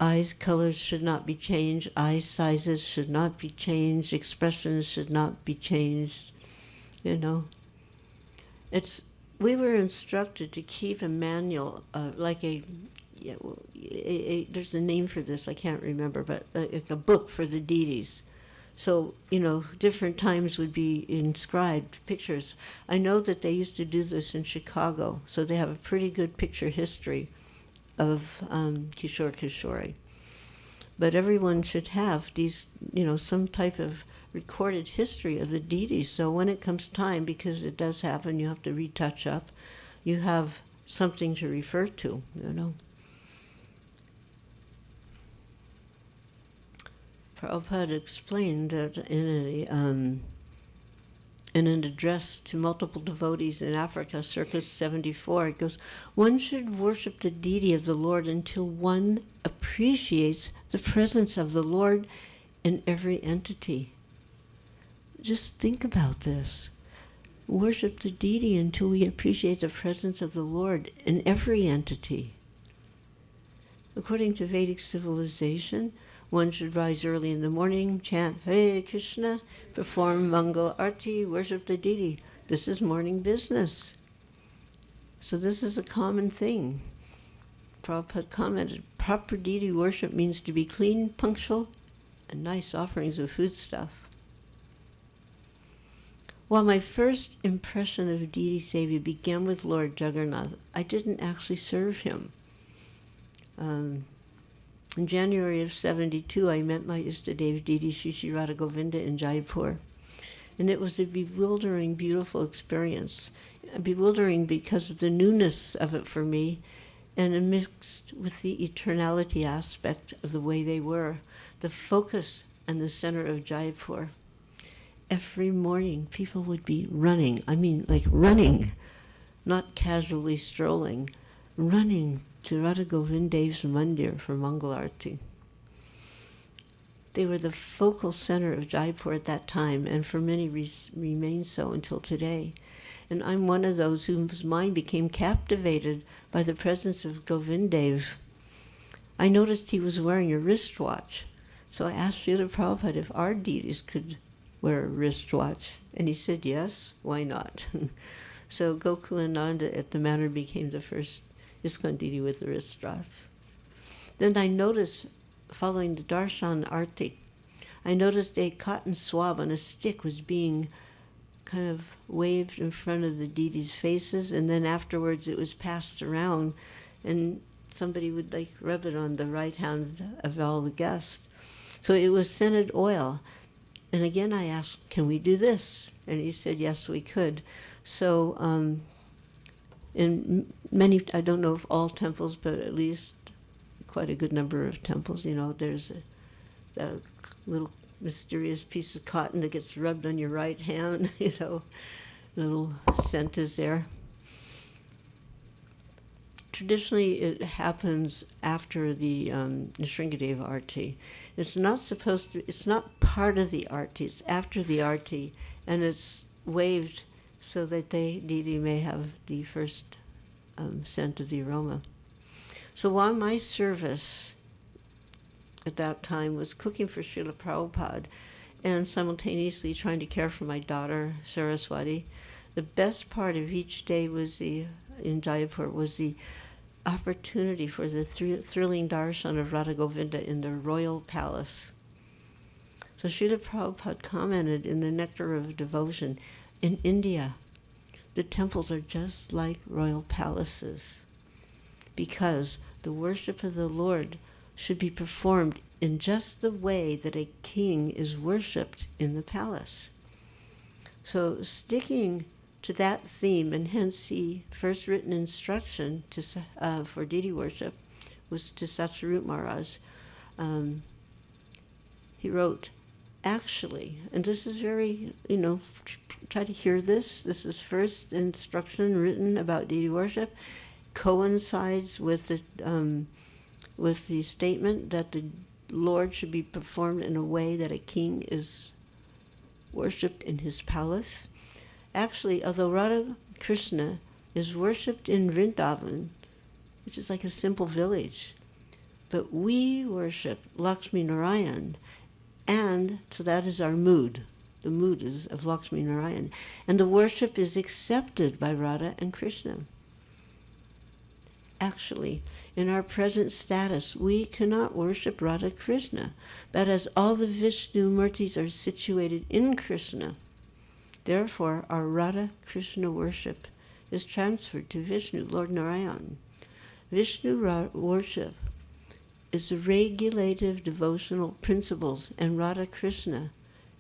Eyes colors should not be changed, eye sizes should not be changed, expressions should not be changed, We were instructed to keep a manual, there's a name for this, I can't remember, but a book for the deities. So, different times would be inscribed pictures. I know that they used to do this in Chicago, so they have a pretty good picture history of Kishore Kishori. But everyone should have these, some type of recorded history of the deities. So when it comes time, because it does happen, you have to retouch up, you have something to refer to, Prabhupada explained that in an address to multiple devotees in Africa, circa 74, it goes, one should worship the deity of the Lord until one appreciates the presence of the Lord in every entity. Just think about this. Worship the deity until we appreciate the presence of the Lord in every entity. According to Vedic civilization, one should rise early in the morning, chant Hare Krishna, perform Mangal Arti, worship the deity. This is morning business. So this is a common thing. Prabhupada commented, proper deity worship means to be clean, punctual, and nice offerings of foodstuff. While my first impression of deity Seva began with Lord Jagannath, I didn't actually serve him. In January of 72, I met my Istadev Didi Sri Sri Radha Govinda in Jaipur. And it was a bewildering, beautiful experience. Bewildering because of the newness of it for me, and mixed with the eternality aspect of the way they were, the focus and the center of Jaipur. Every morning, people would be running. I mean, like running, not casually strolling, running to Radha Govind Dev's mandir for Mangal Arati. They were the focal center of Jaipur at that time, and for many remain so until today. And I'm one of those whose mind became captivated by the presence of Govind Dev. I noticed he was wearing a wristwatch, so I asked Srila Prabhupada if our deities could wear a wristwatch, and he said yes, why not? So Gokulananda at the manor became the first ISKCON deity with the wristwatch. Then I noticed, following the Darshan Arti, I noticed a cotton swab on a stick was being kind of waved in front of the deities' faces, and then afterwards it was passed around, and somebody would like rub it on the right hand of all the guests. So it was scented oil. And again I asked, can we do this? And he said, yes, we could. So in many, I don't know if all temples, but at least quite a good number of temples, there's a little mysterious piece of cotton that gets rubbed on your right hand, little scent is there. Traditionally, it happens after the Nrsingadeva Arti. It's not part of the Arti, it's after the Arti, and it's waved so that the deity may have the first scent of the aroma. So while my service at that time was cooking for Srila Prabhupada and simultaneously trying to care for my daughter, Saraswati, the best part of each day was in Jaipur was the opportunity for the thrilling darshan of Radha Govinda in the royal palace. So Srila Prabhupada commented in the Nectar of Devotion, in India, the temples are just like royal palaces because the worship of the Lord should be performed in just the way that a king is worshipped in the palace. So sticking to that theme, and hence the first written instruction for deity worship was to Satsarup Maharaj. He wrote, actually, and this is very, try to hear this. This is first instruction written about deity worship, coincides with the statement that the Lord should be performed in a way that a king is worshipped in his palace. Actually, although Radha Krishna is worshipped in Vrindavan, which is like a simple village, but we worship Lakshmi Narayan, and so that is our mood. The mood is of Lakshmi Narayan, and the worship is accepted by Radha and Krishna. Actually, in our present status, we cannot worship Radha Krishna, but as all the Vishnu Murtis are situated in Krishna, therefore our Radha Krishna worship is transferred to Vishnu, Lord Narayan. Vishnu worship is the regulative devotional principles, and Radha Krishna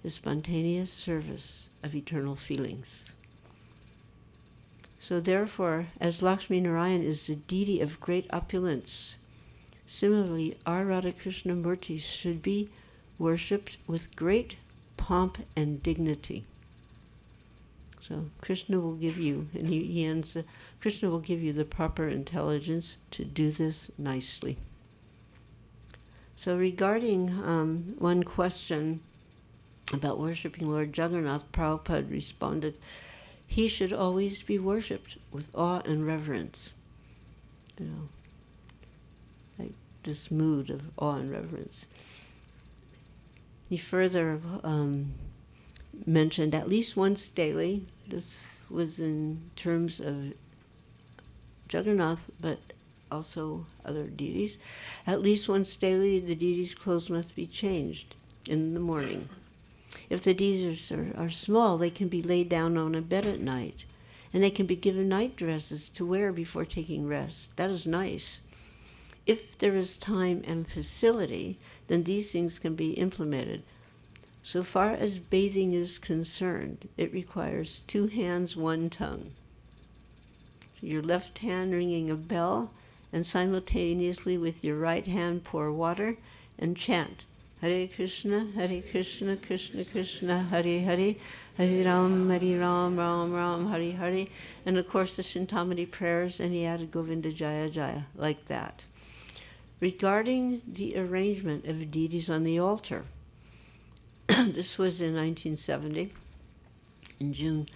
is spontaneous service of eternal feelings. So therefore, as Lakshmi Narayan is the deity of great opulence, similarly, our Radha Krishna Murtis should be worshipped with great pomp and dignity. So Krishna will give you, and he ends, Krishna will give you the proper intelligence to do this nicely. So regarding one question about worshiping Lord Jagannath, Prabhupada responded, he should always be worshipped with awe and reverence. Like this mood of awe and reverence. He further mentioned at least once daily, this was in terms of Jagannath, but also other deities, at least once daily the deities' clothes must be changed in the morning. If the deities are small, they can be laid down on a bed at night, and they can be given night dresses to wear before taking rest. That is nice. If there is time and facility, then these things can be implemented. So far as bathing is concerned, it requires 2 hands, 1 tongue. Your left hand ringing a bell, and simultaneously with your right hand pour water and chant Hare Krishna, Krishna Krishna, Hare Hare, Hare Ram, Ram Ram, Hare Hare. And of course the Shintamani prayers, and he added Govinda Jaya Jaya, like that. Regarding the arrangement of deities on the altar, this was in 1970, in June.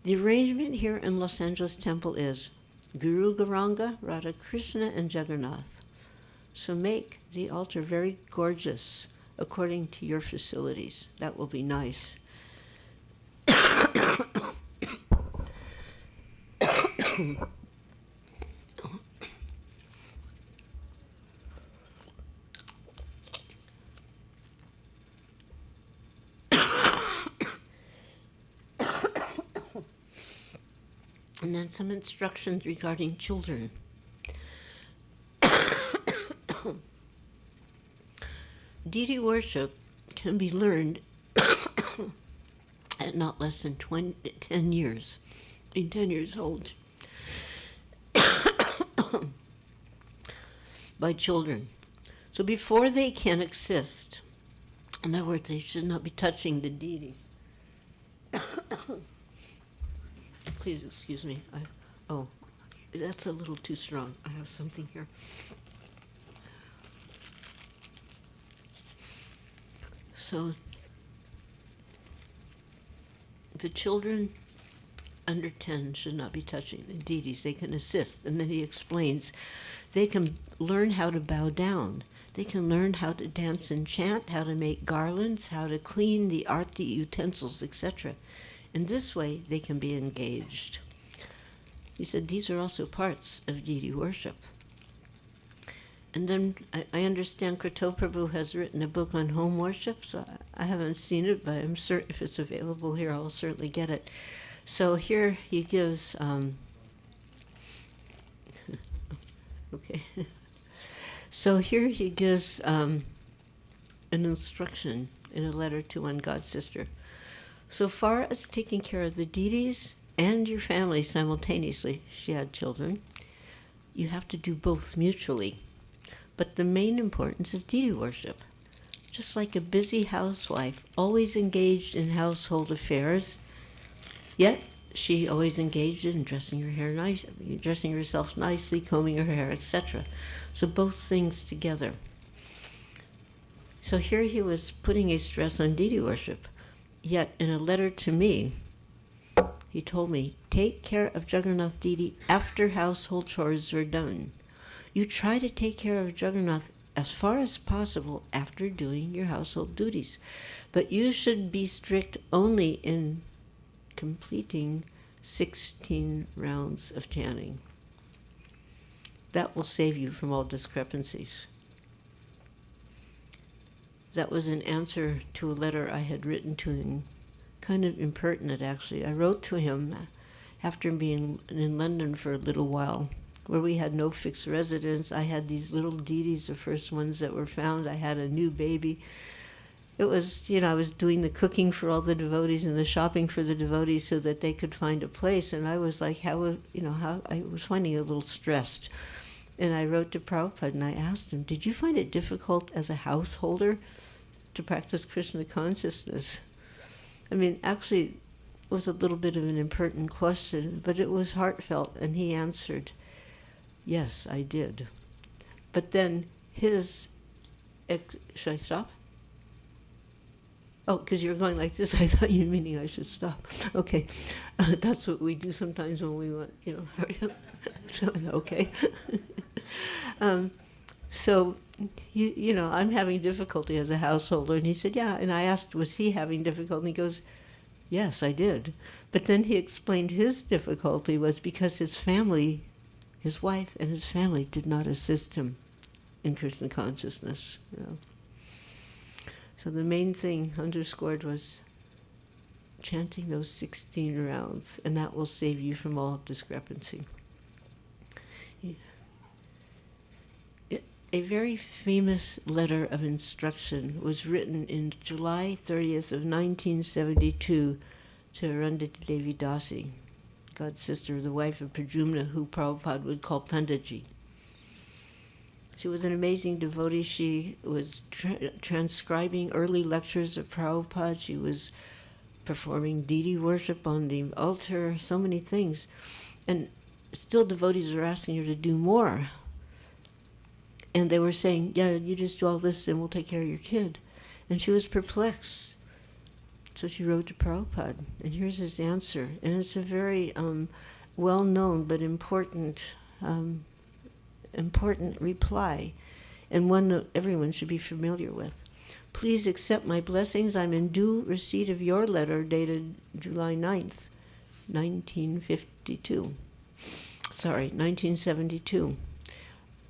The arrangement here in Los Angeles Temple is Guru Gauranga, Radha Krishna, and Jagannath. So make the altar very gorgeous according to your facilities. That will be nice. And then some instructions regarding children. Deity worship can be learned at not less than 10 years, being 10 years old, by children. So before they can exist, in other words, they should not be touching the deities. Please excuse me. Oh, that's a little too strong. I have something here. So the children under 10 should not be touching the deities. They can assist. And then he explains they can learn how to bow down. They can learn how to dance and chant, how to make garlands, how to clean the arti utensils, etc. In this way, they can be engaged. He said these are also parts of deity worship. And then I understand Krito Prabhu has written a book on home worship, so I haven't seen it, but I'm certain if it's available here, I'll certainly get it. So here he gives, okay. So here he gives an instruction in a letter to one god sister. So far as taking care of the deities and your family simultaneously, she had children, you have to do both mutually. But the main importance is deity worship. Just like a busy housewife, always engaged in household affairs, yet she always engaged in dressing her hair nice, dressing herself nicely, combing her hair, etc. So both things together. So here he was putting a stress on deity worship. Yet in a letter to me, he told me, take care of Jagannath deity after household chores are done. You try to take care of Jagannath as far as possible after doing your household duties. But you should be strict only in completing 16 rounds of chanting. That will save you from all discrepancies. That was an answer to a letter I had written to him, kind of impertinent actually. I wrote to him after being in London for a little while, where we had no fixed residence. I had these little deities, the first ones that were found. I had a new baby. It was, I was doing the cooking for all the devotees and the shopping for the devotees so that they could find a place. And I was like, I was finding it a little stressed. And I wrote to Prabhupada and I asked him, did you find it difficult as a householder to practice Krishna consciousness? I mean, actually, it was a little bit of an impertinent question, but it was heartfelt. And he answered, yes, I did. But then should I stop? Oh, because you're going like this, I thought you were meaning I should stop. Okay, that's what we do sometimes when we want, hurry up. So, okay. So, I'm having difficulty as a householder. And he said, yeah. And I asked, was he having difficulty? And he goes, yes, I did. But then he explained his difficulty was because his family, his wife and his family did not assist him in Krishna consciousness. So the main thing underscored was chanting those 16 rounds, and that will save you from all discrepancy. A very famous letter of instruction was written in July 30th of 1972 to Arundhati Devi Dasi, God's sister, the wife of Prajumna, who Prabhupada would call Panditji. She was an amazing devotee. She was transcribing early lectures of Prabhupada. She was performing deity worship on the altar, so many things. And still devotees are asking her to do more. And they were saying, yeah, you just do all this and we'll take care of your kid. And she was perplexed. So she wrote to Prabhupada. And here's his answer. And it's a very well-known but important reply, and one that everyone should be familiar with. Please accept my blessings. I'm in due receipt of your letter dated July 9th, 1972.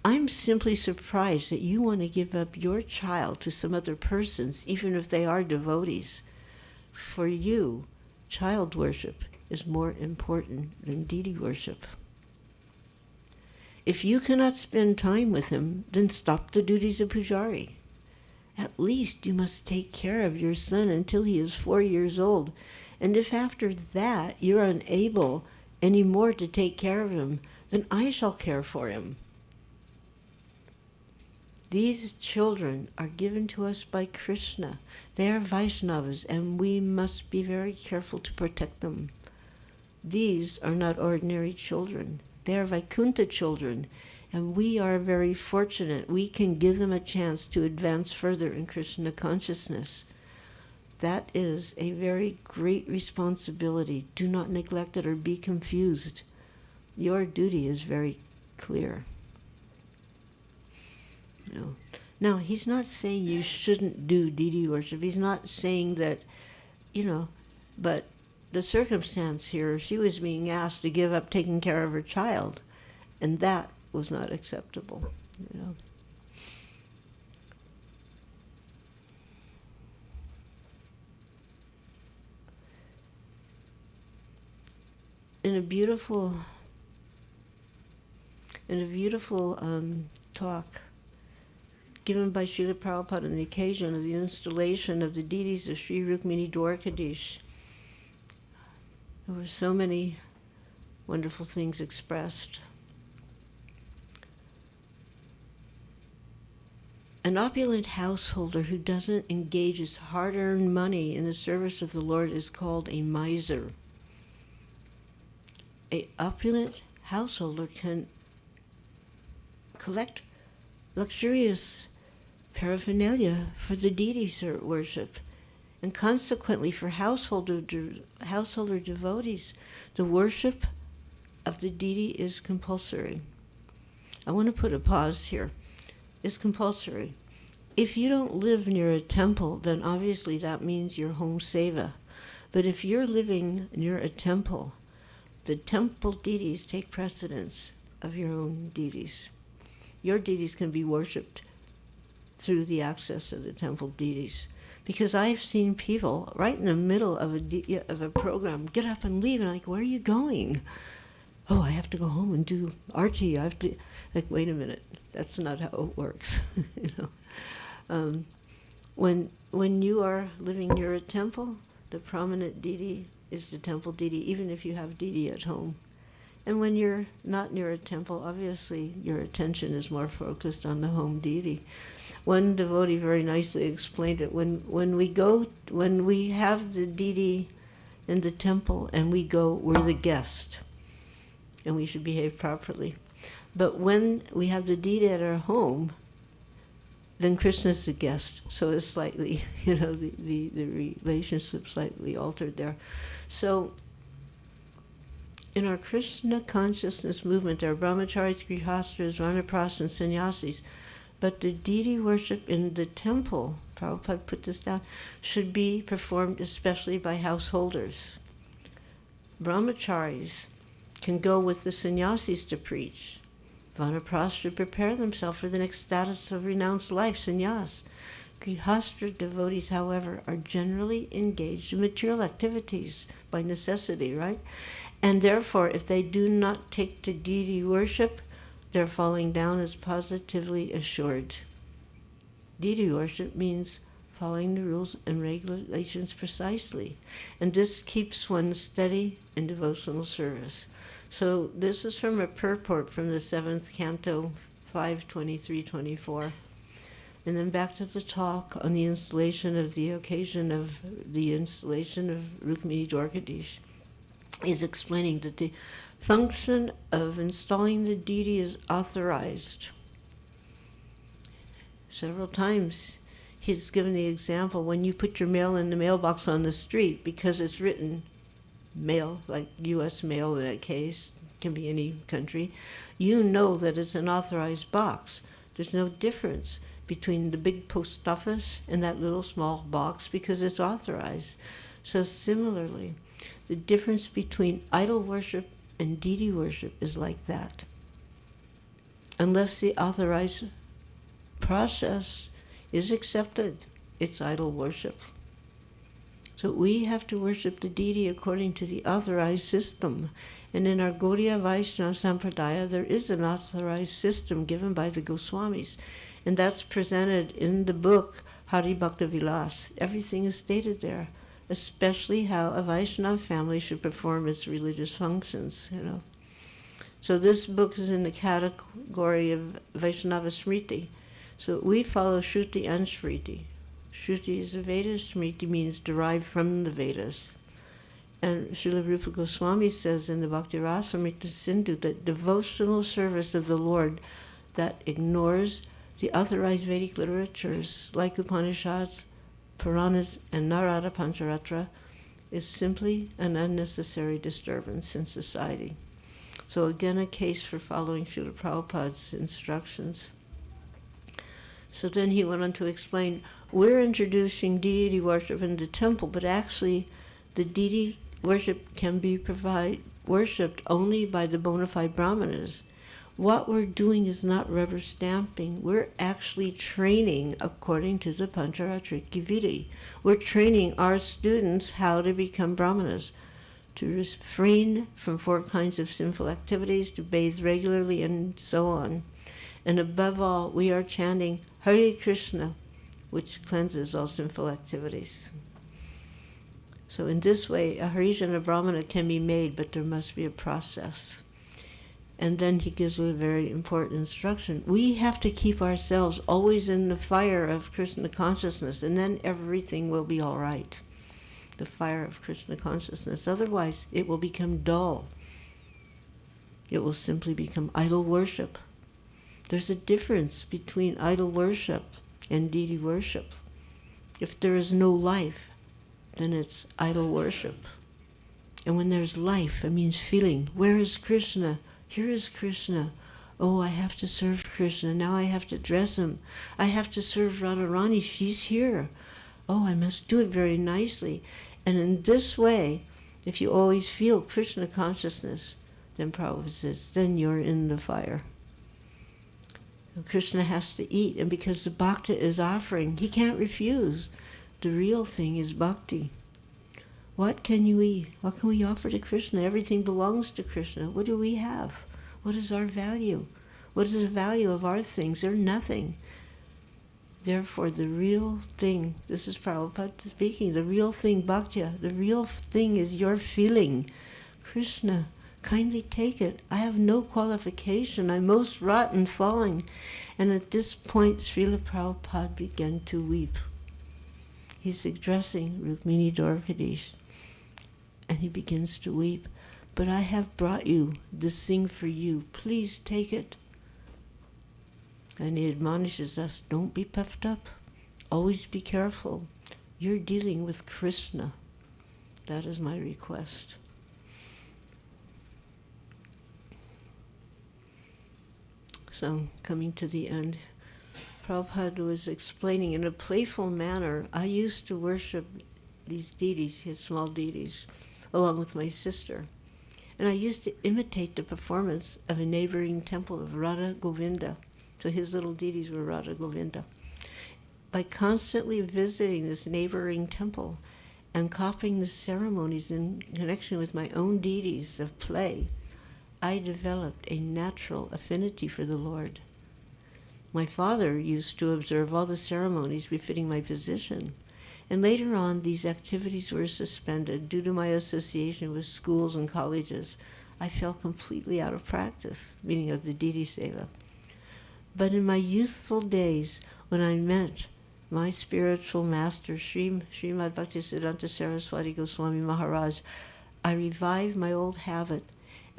I'm simply surprised that you want to give up your child to some other persons, even if they are devotees. For you, child worship is more important than deity worship. If you cannot spend time with him, then stop the duties of pujari. At least you must take care of your son until he is 4 years old. And if after that you're unable any more to take care of him, then I shall care for him. These children are given to us by Krishna. They are Vaishnavas, and we must be very careful to protect them. These are not ordinary children. They are Vaikuntha children, and we are very fortunate. We can give them a chance to advance further in Krishna consciousness. That is a very great responsibility. Do not neglect it or be confused. Your duty is very clear. No. Now, he's not saying you shouldn't do deity worship. He's not saying that, but the circumstance here, she was being asked to give up taking care of her child, and that was not acceptable. In a beautiful talk given by Srila Prabhupada on the occasion of the installation of the deities of Sri Rukmini Dwarkadish, there were so many wonderful things expressed. An opulent householder who doesn't engage his hard-earned money in the service of the Lord is called a miser. An opulent householder can collect luxurious paraphernalia for the deity worship, and consequently for householder devotees, the worship of the deity is compulsory. I want to put a pause here. It's compulsory. If you don't live near a temple, then obviously that means you're home seva. But if you're living near a temple, the temple deities take precedence of your own deities. Your deities can be worshipped through the access of the temple deities. Because I've seen people right in the middle of a program get up and leave, and I'm like, where are you going? Oh, I have to go home and do arti. I have to, wait a minute, that's not how it works. When you are living near a temple, the prominent deity is the temple deity, even if you have deity at home. And when you're not near a temple, obviously your attention is more focused on the home deity. One devotee very nicely explained it. When we have the deity in the temple and we go, we're the guest, and we should behave properly. But when we have the deity at our home, then Krishna's the guest. So it's slightly, the relationship slightly altered there. So in our Krishna consciousness movement, there are brahmacharis, grihastras, vanaprasthas, and sannyasis. But the deity worship in the temple, Prabhupada put this down, should be performed especially by householders. Brahmacharis can go with the sannyasis to preach. Vanaprasthas should prepare themselves for the next status of renounced life, sannyas. Grihastra devotees, however, are generally engaged in material activities by necessity, right? And therefore, if they do not take to deity worship, their falling down is positively assured. Deity worship means following the rules and regulations precisely, and this keeps one steady in devotional service. So this is from a purport from the 7th canto, 5:23-24. And then back to the talk on the installation of the occasion of the installation of Rukmini Dwarkadish. Is explaining that the function of installing the deity is authorized. Several times he's given the example when you put your mail in the mailbox on the street, because it's written mail, like U.S. mail in that case, can be any country, you know that it's an authorized box. There's no difference between the big post office and that little small box because it's authorized. So similarly, the difference between idol worship and deity worship is like that. Unless the authorized process is accepted, it's idol worship. So we have to worship the deity according to the authorized system. And in our Gaudiya Vaishnava Sampradaya, there is an authorized system given by the Goswamis. And that's presented in the book Hari Bhakta Vilas. Everything is stated there, especially how a Vaishnava family should perform its religious functions, So this book is in the category of Vaishnava Smriti. So we follow Shruti and Smriti. Shruti is the Vedas, Smriti means derived from the Vedas. And Srila Rupa Goswami says in the Bhakti Rasamrita Sindhu that devotional service of the Lord that ignores the authorized Vedic literatures like Upanishads, Puranas, and Narada Pancharatra is simply an unnecessary disturbance in society. So again, a case for following Srila Prabhupada's instructions. So then he went on to explain, we're introducing deity worship in the temple, but actually the deity worship can be worshipped only by the bona fide brahmanas. What we're doing is not rubber stamping. We're actually training according to the Pancharatrika Vidhi. We're training our students how to become brahmanas, to refrain from 4 kinds of sinful activities, to bathe regularly, and so on. And above all, we are chanting Hare Krishna, which cleanses all sinful activities. So in this way, a Harijana Brahmana can be made, but there must be a process. And then he gives a very important instruction. We have to keep ourselves always in the fire of Krishna consciousness, and then everything will be all right. The fire of Krishna consciousness. Otherwise, it will become dull. It will simply become idol worship. There's a difference between idol worship and deity worship. If there is no life, then it's idol worship. And when there's life, it means feeling. Where is Krishna? Here is Krishna. Oh, I have to serve Krishna. Now I have to dress him. I have to serve Radharani. She's here. Oh, I must do it very nicely. And in this way, if you always feel Krishna consciousness, then Prabhupada says, then you're in the fire. Krishna has to eat, and because the bhakta is offering, he can't refuse. The real thing is bhakti. What can you eat? What can we offer to Krishna? Everything belongs to Krishna. What do we have? What is our value? What is the value of our things? They're nothing. Therefore, the real thing, this is Prabhupada speaking, the real thing, bhakti, the real thing is your feeling. Krishna, kindly take it. I have no qualification. I'm most rotten falling. And at this point, Srila Prabhupada began to weep. He's addressing Rukmini Dwarkadish, and he begins to weep. But I have brought you this thing for you. Please take it. And he admonishes us, don't be puffed up. Always be careful. You're dealing with Krishna. That is my request. So, coming to the end, Prabhupada was explaining in a playful manner, I used to worship these deities, his small deities, along with my sister. And I used to imitate the performance of a neighboring temple of Radha Govinda. So his little deities were Radha Govinda. By constantly visiting this neighboring temple and copying the ceremonies in connection with my own deities of play, I developed a natural affinity for the Lord. My father used to observe all the ceremonies befitting my position, and later on these activities were suspended due to my association with schools and colleges. I fell completely out of practice, meaning of the Deity Seva. But in my youthful days, when I met my spiritual master, Srimad Bhaktisiddhanta Saraswati Goswami Maharaj, I revived my old habit,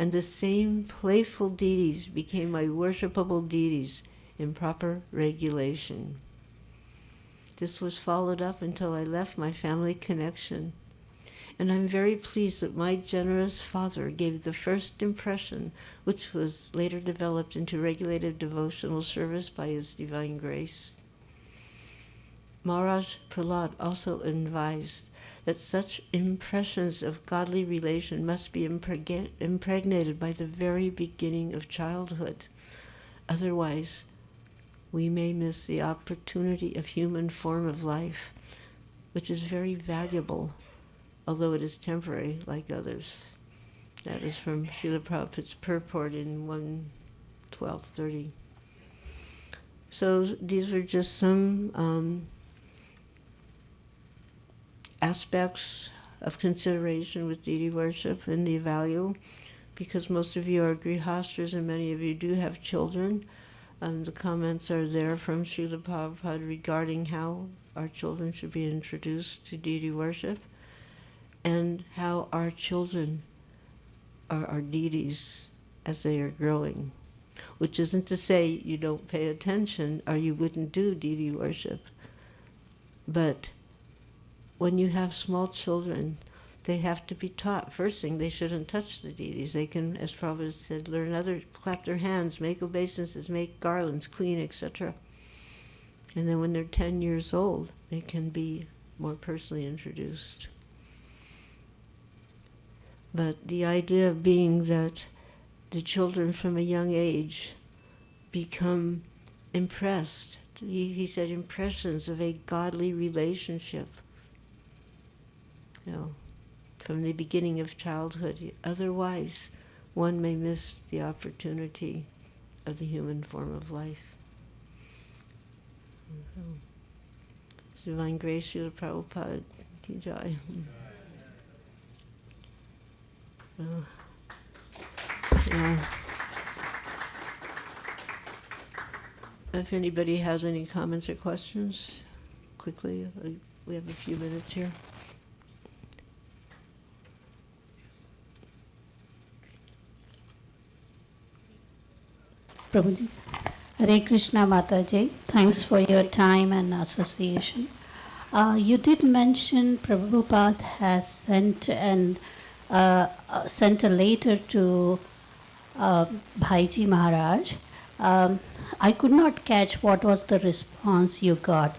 and the same playful deities became my worshipable deities in proper regulation. This was followed up until I left my family connection. And I'm very pleased that my generous father gave the first impression, which was later developed into regulated devotional service by his divine grace. Maharaj Prahlad also advised that such impressions of godly relation must be impregnated by the very beginning of childhood. Otherwise, we may miss the opportunity of human form of life, which is very valuable, although it is temporary like others. That is from Srila Prabhupada's purport in 1:12:30. So these were just some aspects of consideration with deity worship and the value, because most of you are grihastras and many of you do have children. The comments are there from Srila Prabhupada regarding how our children should be introduced to deity worship and how our children are our deities as they are growing, which isn't to say you don't pay attention or you wouldn't do deity worship. But when you have small children, they have to be taught. First thing, they shouldn't touch the deities. They can, as Prabhupada said, learn clap their hands, make obeisances, make garlands, clean, etc. And then when they're 10 years old, they can be more personally introduced. But the idea being that the children from a young age become impressed. He said impressions of a godly relationship, from the beginning of childhood. Otherwise, one may miss the opportunity of the human form of life. Divine Grace, Srila Prabhupada Ki Jai. If anybody has any comments or questions, quickly, we have a few minutes here. Prabhuji. Hare Krishna Mataji, thanks for your time and association. You did mention Prabhupada has sent a letter to Bhaiji Maharaj. I could not catch what was the response you got.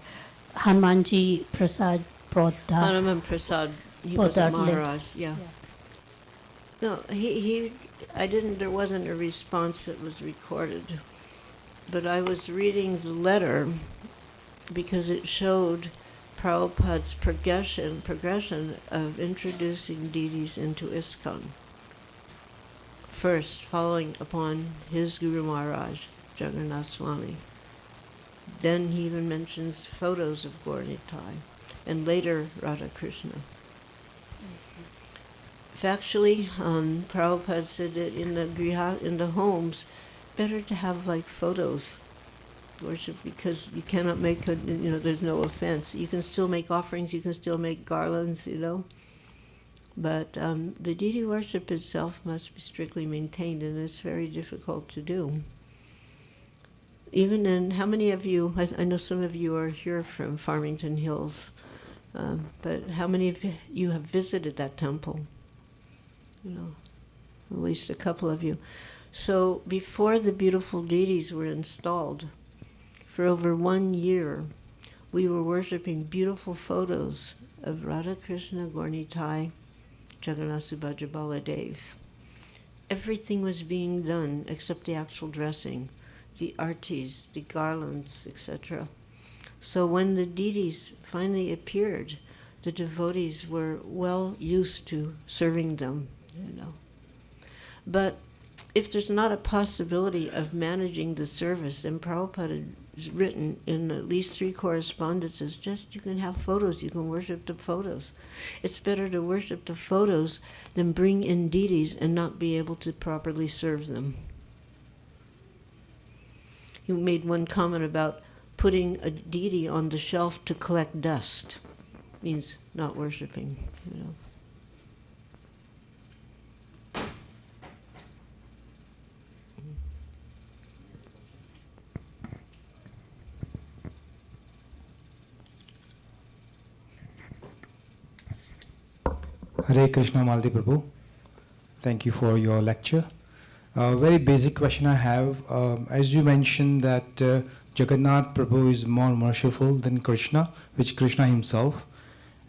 Hanumanji Prasad brought that. Hanuman Prasad, he was a Maharaj, yeah. No, there wasn't a response that was recorded, but I was reading the letter because it showed Prabhupada's progression of introducing deities into ISKCON. First, following upon his Guru Maharaj, Jagannath Swami. Then he even mentions photos of Gaur Nitai, and later Radha Krishna. Factually, Prabhupada said that in the homes, better to have like photos worship, because you cannot make there's no offense. You can still make offerings, you can still make garlands, but the deity worship itself must be strictly maintained, and it's very difficult to do. Even in, how many of you, I know some of you are here from Farmington Hills, but how many of you have visited that temple? At least a couple of you. So before the beautiful deities were installed, for over 1 year, we were worshiping beautiful photos of Radha Krishna, Gaur Nitai, Jagannath Subhadra Baladev. Everything was being done except the actual dressing, the artis, the garlands, etc. So when the deities finally appeared, the devotees were well used to serving them, But if there's not a possibility of managing the service, then Prabhupada has written in at least 3 correspondences, just you can have photos, you can worship the photos. It's better to worship the photos than bring in deities and not be able to properly serve them. He made one comment about putting a deity on the shelf to collect dust. Means not worshiping, you know. Hare Krishna Maldi Prabhu. Thank you for your lecture. Very basic question I have. As you mentioned that Jagannath Prabhu is more merciful than Krishna, which Krishna himself.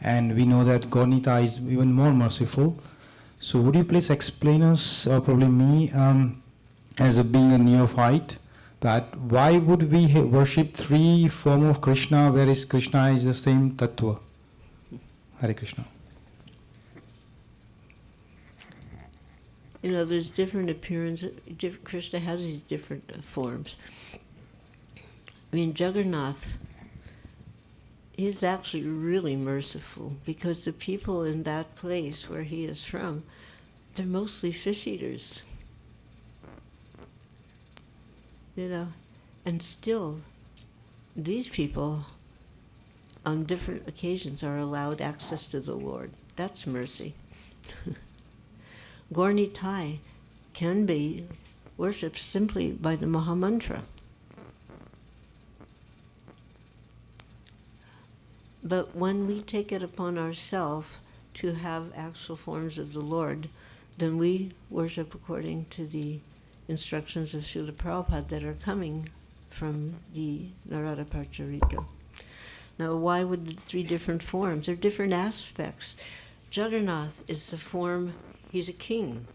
And we know that Gaurnita is even more merciful. So would you please explain us, or probably me, as being a neophyte, that why would we worship 3 forms of Krishna, whereas Krishna is the same Tattva? Hare Krishna. You know, there's different appearances. Krishna has these different forms. I mean, Jagannath, he's actually really merciful because the people in that place where he is from, they're mostly fish eaters. You know, and still, these people, on different occasions, are allowed access to the Lord. That's mercy. Gaurnitai can be worshipped simply by the Mahamantra. But when we take it upon ourselves to have actual forms of the Lord, then we worship according to the instructions of Srila Prabhupada that are coming from the Narada Parcharika. Now, why would the 3 different forms? They're different aspects. Jagannath is the form, he's a king.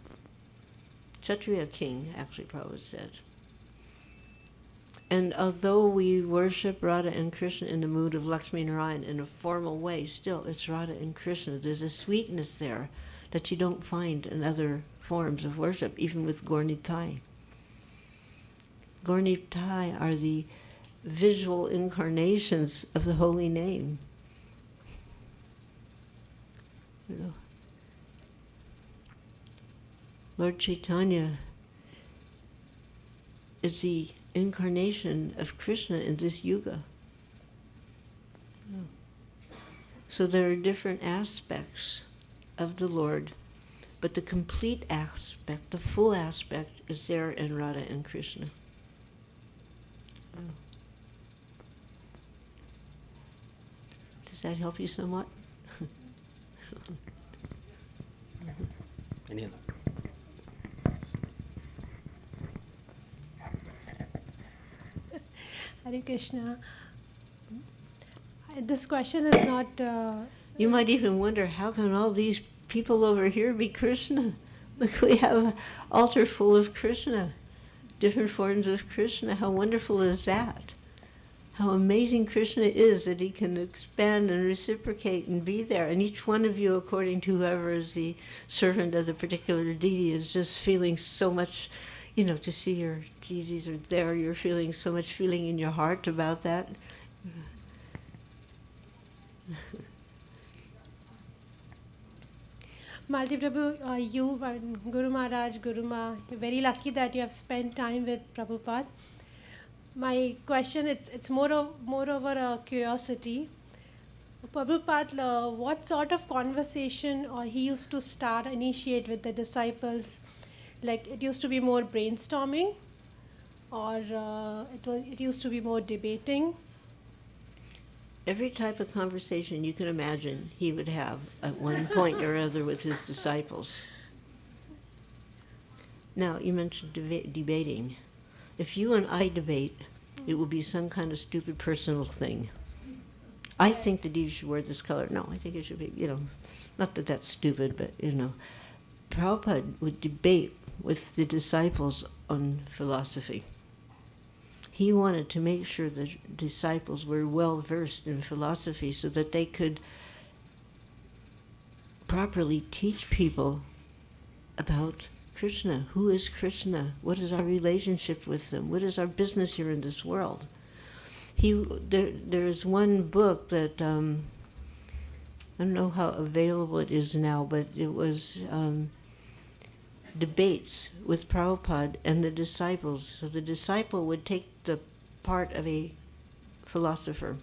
Kshatriya king, actually, Prabhupada said. And although we worship Radha and Krishna in the mood of Lakshmi Narayan in a formal way, still it's Radha and Krishna. There's a sweetness there that you don't find in other forms of worship, even with Gaurnitai. Gaurnitai are the visual incarnations of the holy name. You know, Lord Chaitanya is the incarnation of Krishna in this yuga. So there are different aspects of the Lord, but the complete aspect, the full aspect, is there in Radha and Krishna. Does that help you somewhat? Any other? Hare Krishna. This question is not... You might even wonder, how can all these people over here be Krishna? Look, we have an altar full of Krishna, different forms of Krishna. How wonderful is that? How amazing Krishna is that he can expand and reciprocate and be there. And each one of you, according to whoever is the servant of the particular deity, is just feeling so much, you know, to see your deities are there, you're feeling so much feeling in your heart about that. Maldi Prabhu, you and Guru Maharaj, Guru Ma, you're very lucky that you have spent time with Prabhupada. My question, it's more over a curiosity. Prabhupada, what sort of conversation he used to initiate with the disciples? Like, it used to be more brainstorming, or it used to be more debating? Every type of conversation you can imagine he would have at one point or other with his disciples. Now, you mentioned debating. If you and I debate, it will be some kind of stupid personal thing. I think that you should wear this color. No, I think it should be, you know, not that that's stupid, but, you know. Prabhupada would debate with the disciples on philosophy. He wanted to make sure the disciples were well versed in philosophy so that they could properly teach people about Krishna. Who is Krishna? What is our relationship with him? What is our business here in this world? There is one book that, I don't know how available it is now, but it was debates with Prabhupada and the disciples. So the disciple would take the part of a philosopher,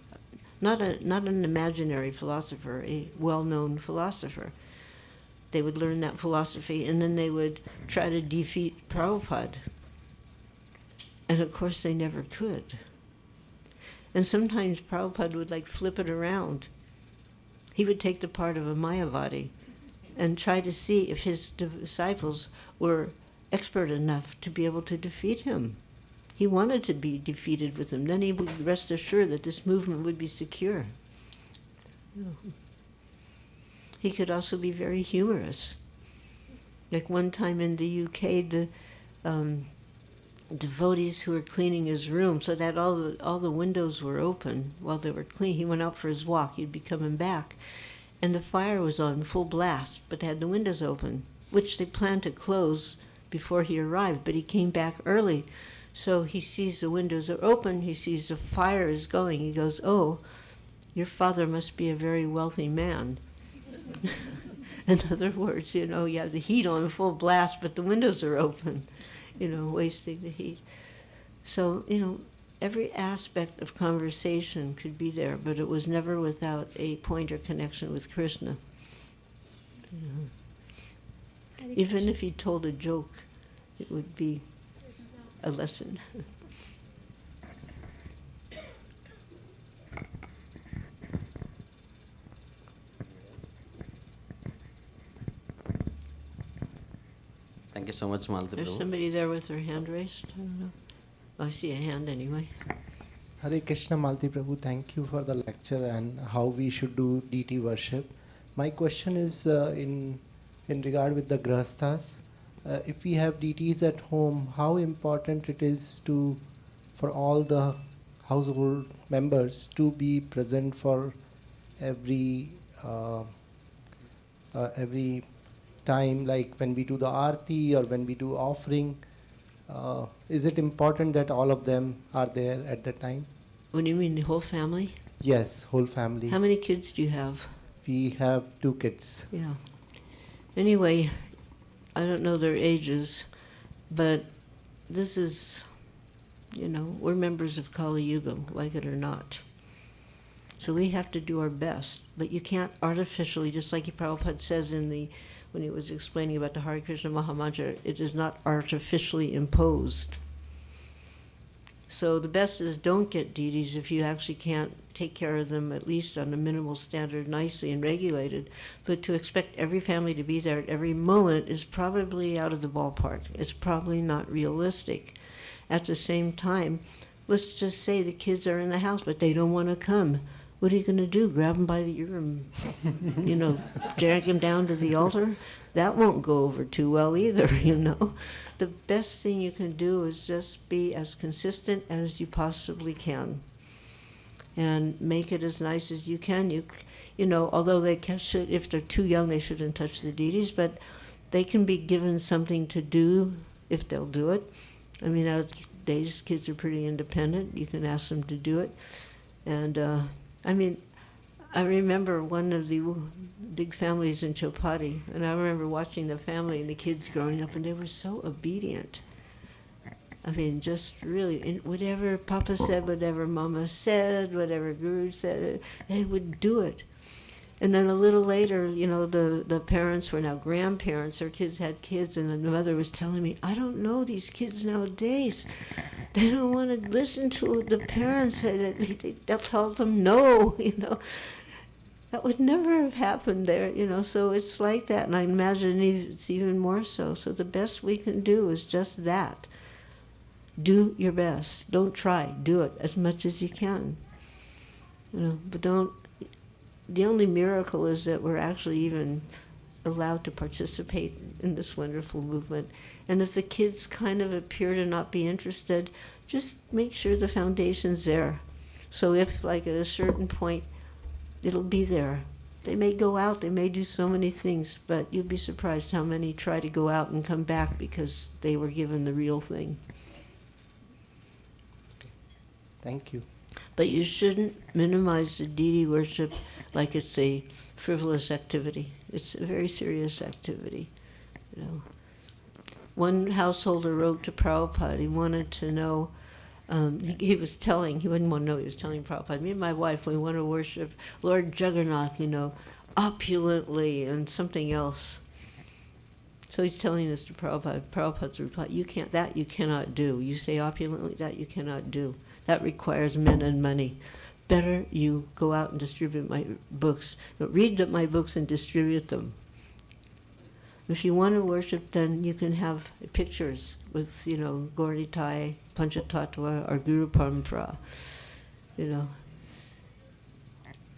not an imaginary philosopher, a well-known philosopher. They would learn that philosophy, and then they would try to defeat Prabhupada. And of course they never could. And sometimes Prabhupada would like flip it around. He would take the part of a Mayavadi and try to see if his disciples were expert enough to be able to defeat him. He wanted to be defeated with him. Then he would rest assured that this movement would be secure. He could also be very humorous. Like one time in the UK, the devotees who were cleaning his room, so that all the windows were open while they were cleaning. He went out for his walk. He'd be coming back. And the fire was on full blast, but they had the windows open, which they planned to close before he arrived, but he came back early. So he sees the windows are open, he sees the fire is going. He goes, "Oh, your father must be a very wealthy man." In other words, you have the heat on full blast, but the windows are open, wasting the heat. So, every aspect of conversation could be there, but it was never without a point or connection with Krishna. Even if he told a joke, it would be a lesson. Thank you so much, Malti There's Prabhu. somebody there with their hand raised. I don't know. I see a hand anyway. Hare Krishna, Malti Prabhu. Thank you for the lecture and how we should do deity worship. My question is in regard with the grahasthas. If we have deities at home, how important it is for all the household members to be present for every time, like when we do the arti or when we do offering. Is it important that all of them are there at the time? What do you mean, the whole family? Yes, whole family. How many kids do you have? We have 2 kids. Yeah. Anyway, I don't know their ages, but this is, we're members of Kali Yuga, like it or not. So we have to do our best, but you can't artificially, just like Prabhupada says when he was explaining about the Hare Krishna Mahamantra, it is not artificially imposed. So the best is don't get deities if you actually can't take care of them, at least on a minimal standard, nicely and regulated. But to expect every family to be there at every moment is probably out of the ballpark. It's probably not realistic. At the same time, let's just say the kids are in the house, but they don't want to come. What are you going to do? Grab them by the ear and, drag them down to the altar? That won't go over too well either, The best thing you can do is just be as consistent as you possibly can. And make it as nice as you can. Although they should, if they're too young, they shouldn't touch the deities, but they can be given something to do if they'll do it. I mean, nowadays kids are pretty independent. You can ask them to do it. And I remember one of the big families in Chopati, and I remember watching the family and the kids growing up, and they were so obedient. I mean, just really, whatever Papa said, whatever Mama said, whatever Guru said, they would do it. And then a little later, the parents were now grandparents, their kids had kids, and the mother was telling me, I don't know these kids nowadays. They don't want to listen to the parents. They'll tell them no, That would never have happened there, so it's like that. And I imagine it's even more so. So the best we can do is just that. Do your best. Don't try. Do it as much as you can. But don't. The only miracle is that we're actually even allowed to participate in this wonderful movement. And if the kids kind of appear to not be interested, just make sure the foundation's there. So if, like, at a certain point, it'll be there. They may go out, they may do so many things, but you'd be surprised how many try to go out and come back because they were given the real thing. Thank you. But you shouldn't minimize the deity worship like it's a frivolous activity. It's a very serious activity. You know, one householder wrote to Prabhupada. He wanted to know. He was telling. He wouldn't want to know. He was telling Prabhupada. Me and my wife, we want to worship Lord Jagannath. You know, opulently and something else. So he's telling this to Prabhupada. Prabhupada's reply: "You can't. That you cannot do. You say opulently. That you cannot do. That requires men and money. Better you go out and distribute my books. Read my books and distribute them. If you want to worship, then you can have pictures with, you know, Gauri Tai, Panchatattva, or Guru Parampara, you know.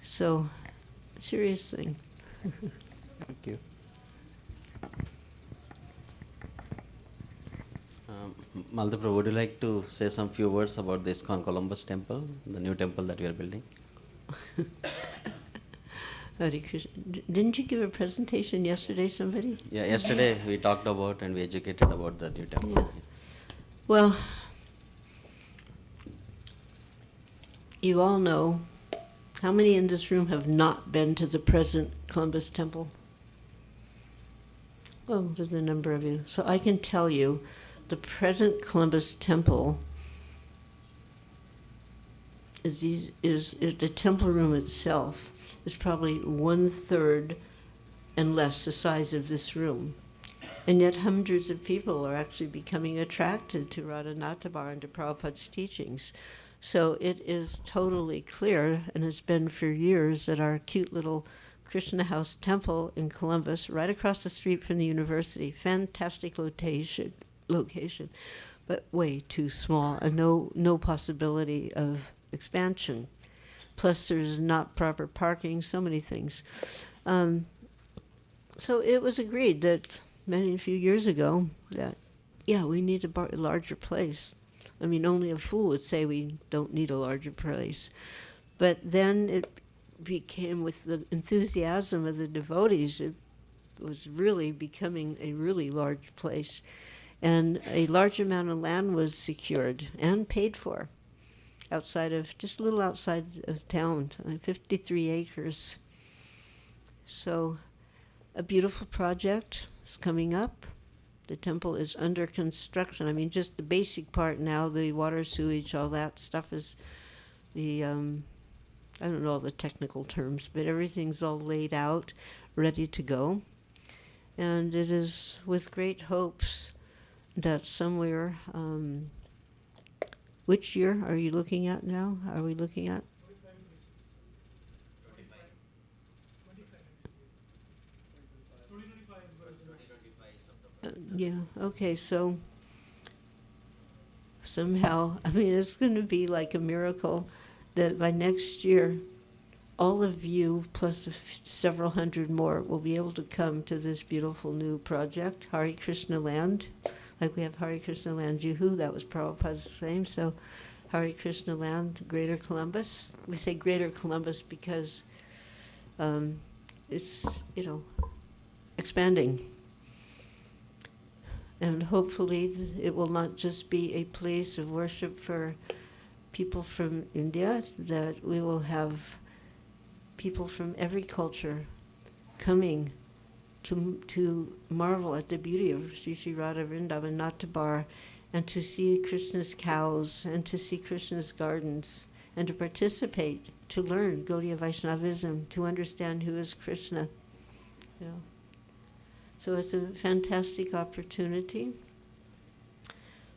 So, serious thing." Thank you. Maldiprabhu, would you like to say some few words about the ISKCON Columbus temple, the new temple that we are building? Hare Krishna. Didn't you give a presentation yesterday, somebody? Yeah, yesterday we talked about and we educated about the new temple. Yeah. Well, you all know, how many in this room have not been to the present Columbus temple? Well, there's a number of you. So I can tell you, the present Columbus temple is the temple room itself is probably 1/3 and less the size of this room. And yet hundreds of people are actually becoming attracted to Radhanatabar and to Prabhupada's teachings. So it is totally clear, and it's been for years, that our cute little Krishna House temple in Columbus, right across the street from the university, fantastic location, but way too small, and no possibility of expansion. Plus there's not proper parking, so many things. So it was agreed that a few years ago that, yeah, we need a larger place. I mean, only a fool would say we don't need a larger place. But then it became, with the enthusiasm of the devotees, it was really becoming a really large place. And a large amount of land was secured and paid for just a little outside of town, 53 acres. So a beautiful project is coming up. The temple is under construction. I mean, just the basic part now, the water, sewage, all that stuff is I don't know all the technical terms, but everything's all laid out, ready to go. And it is with great hopes that somewhere, which year are you looking at now? Are we looking at? Yeah, okay, so somehow, I mean, it's going to be like a miracle that by next year, all of you, plus several hundred more, will be able to come to this beautiful new project, Hare Krishna Land. Like we have Hare Krishna Land Juhu, that was Prabhupada's name, so Hare Krishna Land, Greater Columbus. We say Greater Columbus because it's, expanding. And hopefully it will not just be a place of worship for people from India, that we will have people from every culture coming to marvel at the beauty of Sri Sri Radha Vrindavan Natabar, and to see Krishna's cows, and to see Krishna's gardens, and to participate, to learn Gaudiya Vaishnavism, to understand who is Krishna. So it's a fantastic opportunity.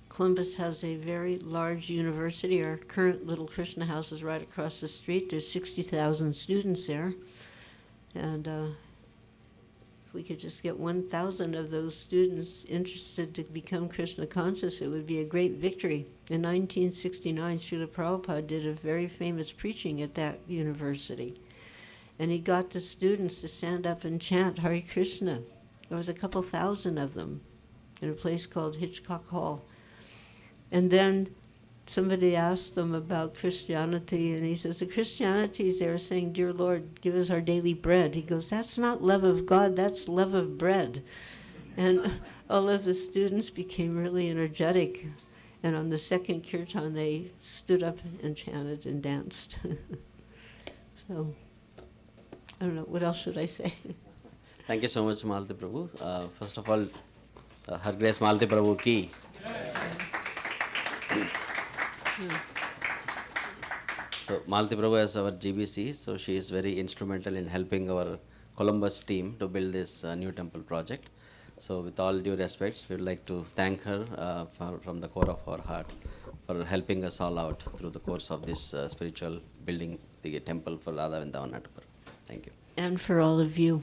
Columbus has a very large university. Our current little Krishna house is right across the street. There's 60,000 students there. And if we could just get 1,000 of those students interested to become Krishna conscious, it would be a great victory. In 1969, Srila Prabhupada did a very famous preaching at that university. And he got the students to stand up and chant Hare Krishna. There was a couple thousand of them in a place called Hitchcock Hall. And then somebody asked them about Christianity, and he says, the Christianities, they were saying, dear Lord, give us our daily bread. He goes, that's not love of God, that's love of bread. And all of the students became really energetic. And on the second kirtan, they stood up and chanted and danced. So, I don't know, what else should I say? Thank you so much, Malti Prabhu. First of all, Her Grace Malti Prabhu ki. So Malti Prabhu is our GBC, so she is very instrumental in helping our Columbus team to build this new temple project. So with all due respects, we would like to thank her from the core of our heart for helping us all out through the course of this spiritual building the temple for Radha Vrindavan Natapur. Thank you. And for all of you.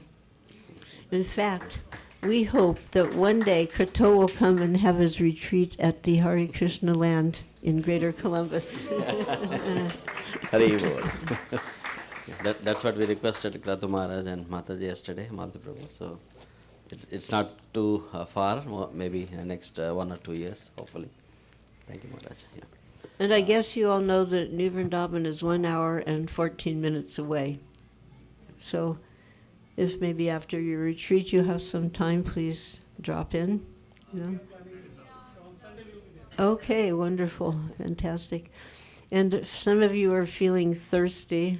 In fact, we hope that one day Krato will come and have his retreat at the Hare Krishna land in Greater Columbus. Hari Bol. That's what we requested Kratu Maharaj and Mataji yesterday, Malti Prabhu. So it's not too far, maybe in the next 1 or 2 years, hopefully. Thank you, Maharaj. Yeah. And I guess you all know that New Vrindavan is 1 hour and 14 minutes away. So if maybe after your retreat you have some time, please drop in. You know? Okay, wonderful, fantastic. And if some of you are feeling thirsty,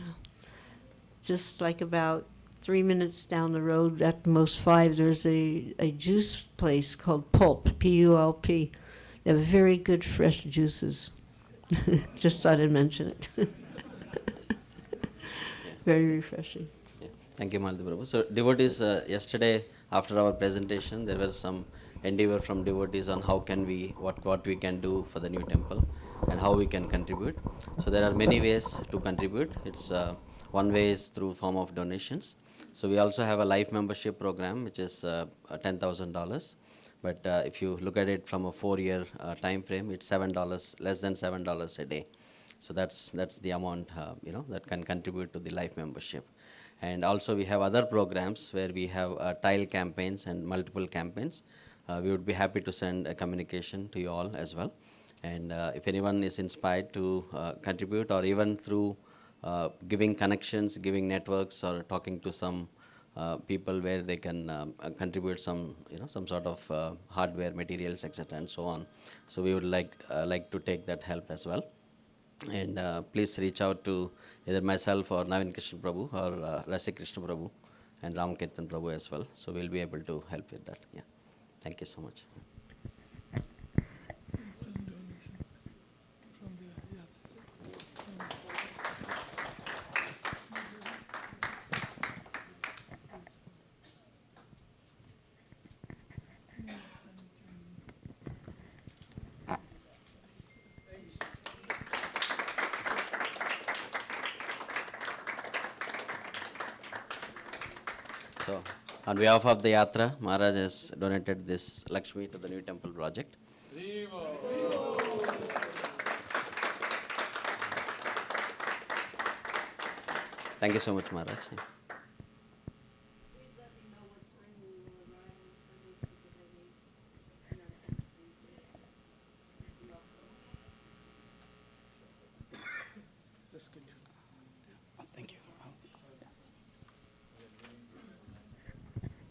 just like about 3 minutes down the road, at most 5, there's a juice place called Pulp, P-U-L-P. They have very good fresh juices. Just thought I'd mention it. Very refreshing. Yeah. Thank you, Malti Prabhu. So devotees, yesterday after our presentation, there was some endeavor from devotees on how can we, what we can do for the new temple and how we can contribute. So there are many ways to contribute. It's one way is through form of donations. So we also have a life membership program, which is $10,000. But if you look at it from a 4-year time frame, it's $7, less than $7 a day. So that's the amount that can contribute to the life membership. And also we have other programs where we have tile campaigns and multiple campaigns. We would be happy to send a communication to you all as well. And if anyone is inspired to contribute, or even through giving connections, giving networks, or talking to some people where they can contribute some sort of hardware, materials, etc., and so on. So we would like to take that help as well. And please reach out to either myself or Navin Krishna Prabhu or Rasi Krishna Prabhu and Ram Kirtan Prabhu as well. So we'll be able to help with that. Yeah. Thank you so much. So, on behalf of the Yatra, Maharaj has donated this Lakshmi to the new temple project. Thank you so much, Maharaj. Thank you.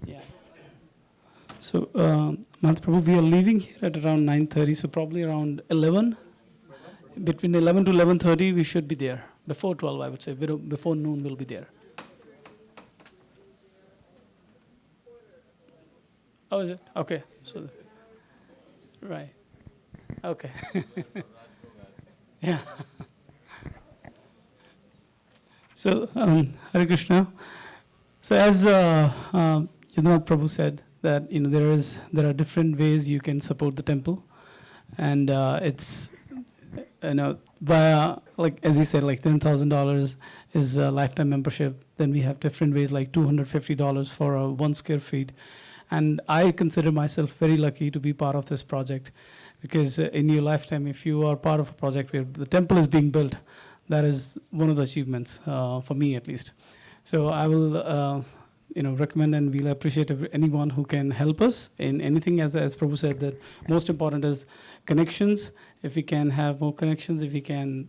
Yeah. So, Malti Prabhu, we are leaving here at around 9:30, so probably around 11. Between 11 to 11:30, we should be there. Before 12, I would say. Before noon, we'll be there. Oh, is it? Okay. So, right. Okay. Yeah. So, Hare Krishna. So, as Yadinath Prabhu said, that there are different ways you can support the temple, and it's via, like as he said, like $10,000 is a lifetime membership. Then we have different ways, like $250 for 1 square feet, and I consider myself very lucky to be part of this project, because in your lifetime, if you are part of a project where the temple is being built, that is one of the achievements for me at least. So I will recommend, and we'll appreciate anyone who can help us in anything. As Prabhu said, that most important is connections. If we can have more connections, if we can,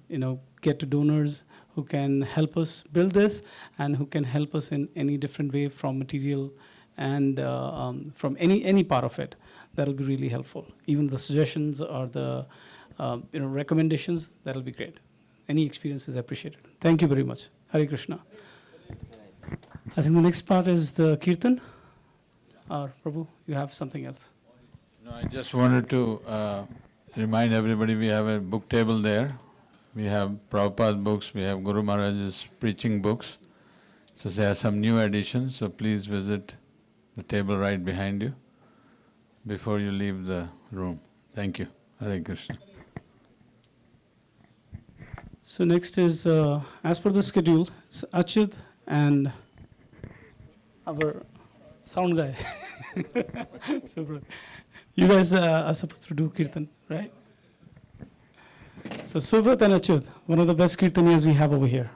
get to donors who can help us build this and who can help us in any different way from material and from any part of it, that'll be really helpful. Even the suggestions or the recommendations, that'll be great. Any experience is appreciated. Thank you very much. Hare Krishna. I think the next part is the Kirtan. Prabhu, you have something else? No, I just wanted to remind everybody we have a book table there. We have Prabhupada books, we have Guru Maharaj's preaching books. So there are some new editions, so please visit the table right behind you before you leave the room. Thank you. Hare Krishna. So next is, as per the schedule, it's Achyut and our sound guy. So, you guys are supposed to do Kirtan, right? So Suvrat and Achyut, one of the best Kirtaniyas we have over here.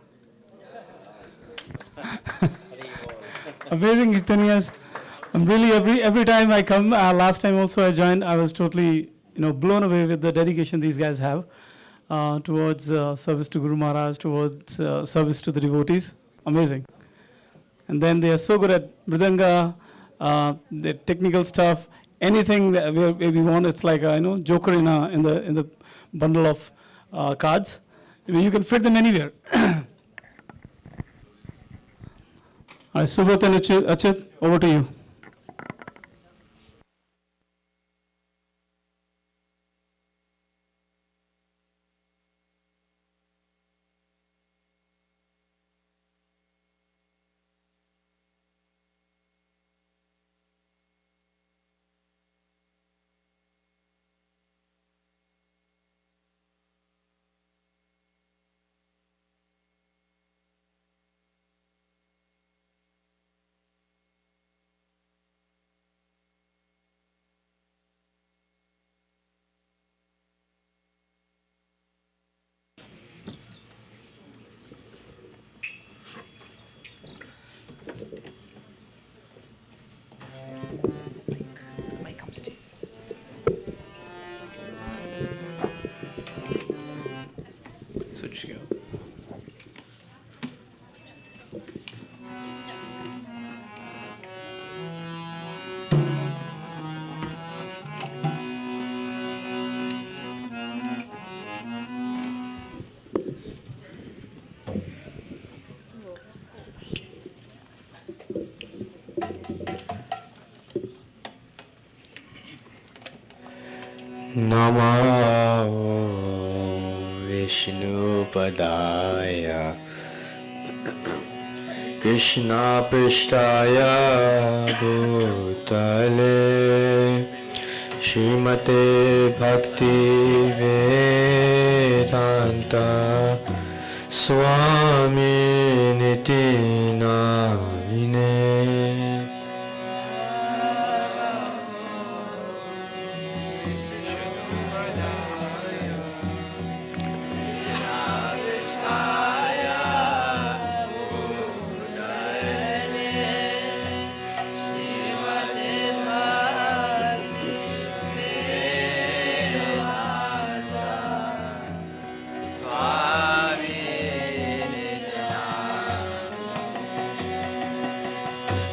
Amazing Kirtaniyas. I'm really, every time I come, last time also I joined, I was totally blown away with the dedication these guys have towards service to Guru Maharaj, towards service to the devotees. Amazing. And then they are so good at mridanga, the technical stuff, anything that we want. It's like a joker in the bundle of cards. You can fit them anywhere. All right, Subrat and Achyut, over to you. Switch go. Namo Vishnupadaya Krishna Prishtaya Bhutale Srimate Bhakti Vedanta Swami Niti Namine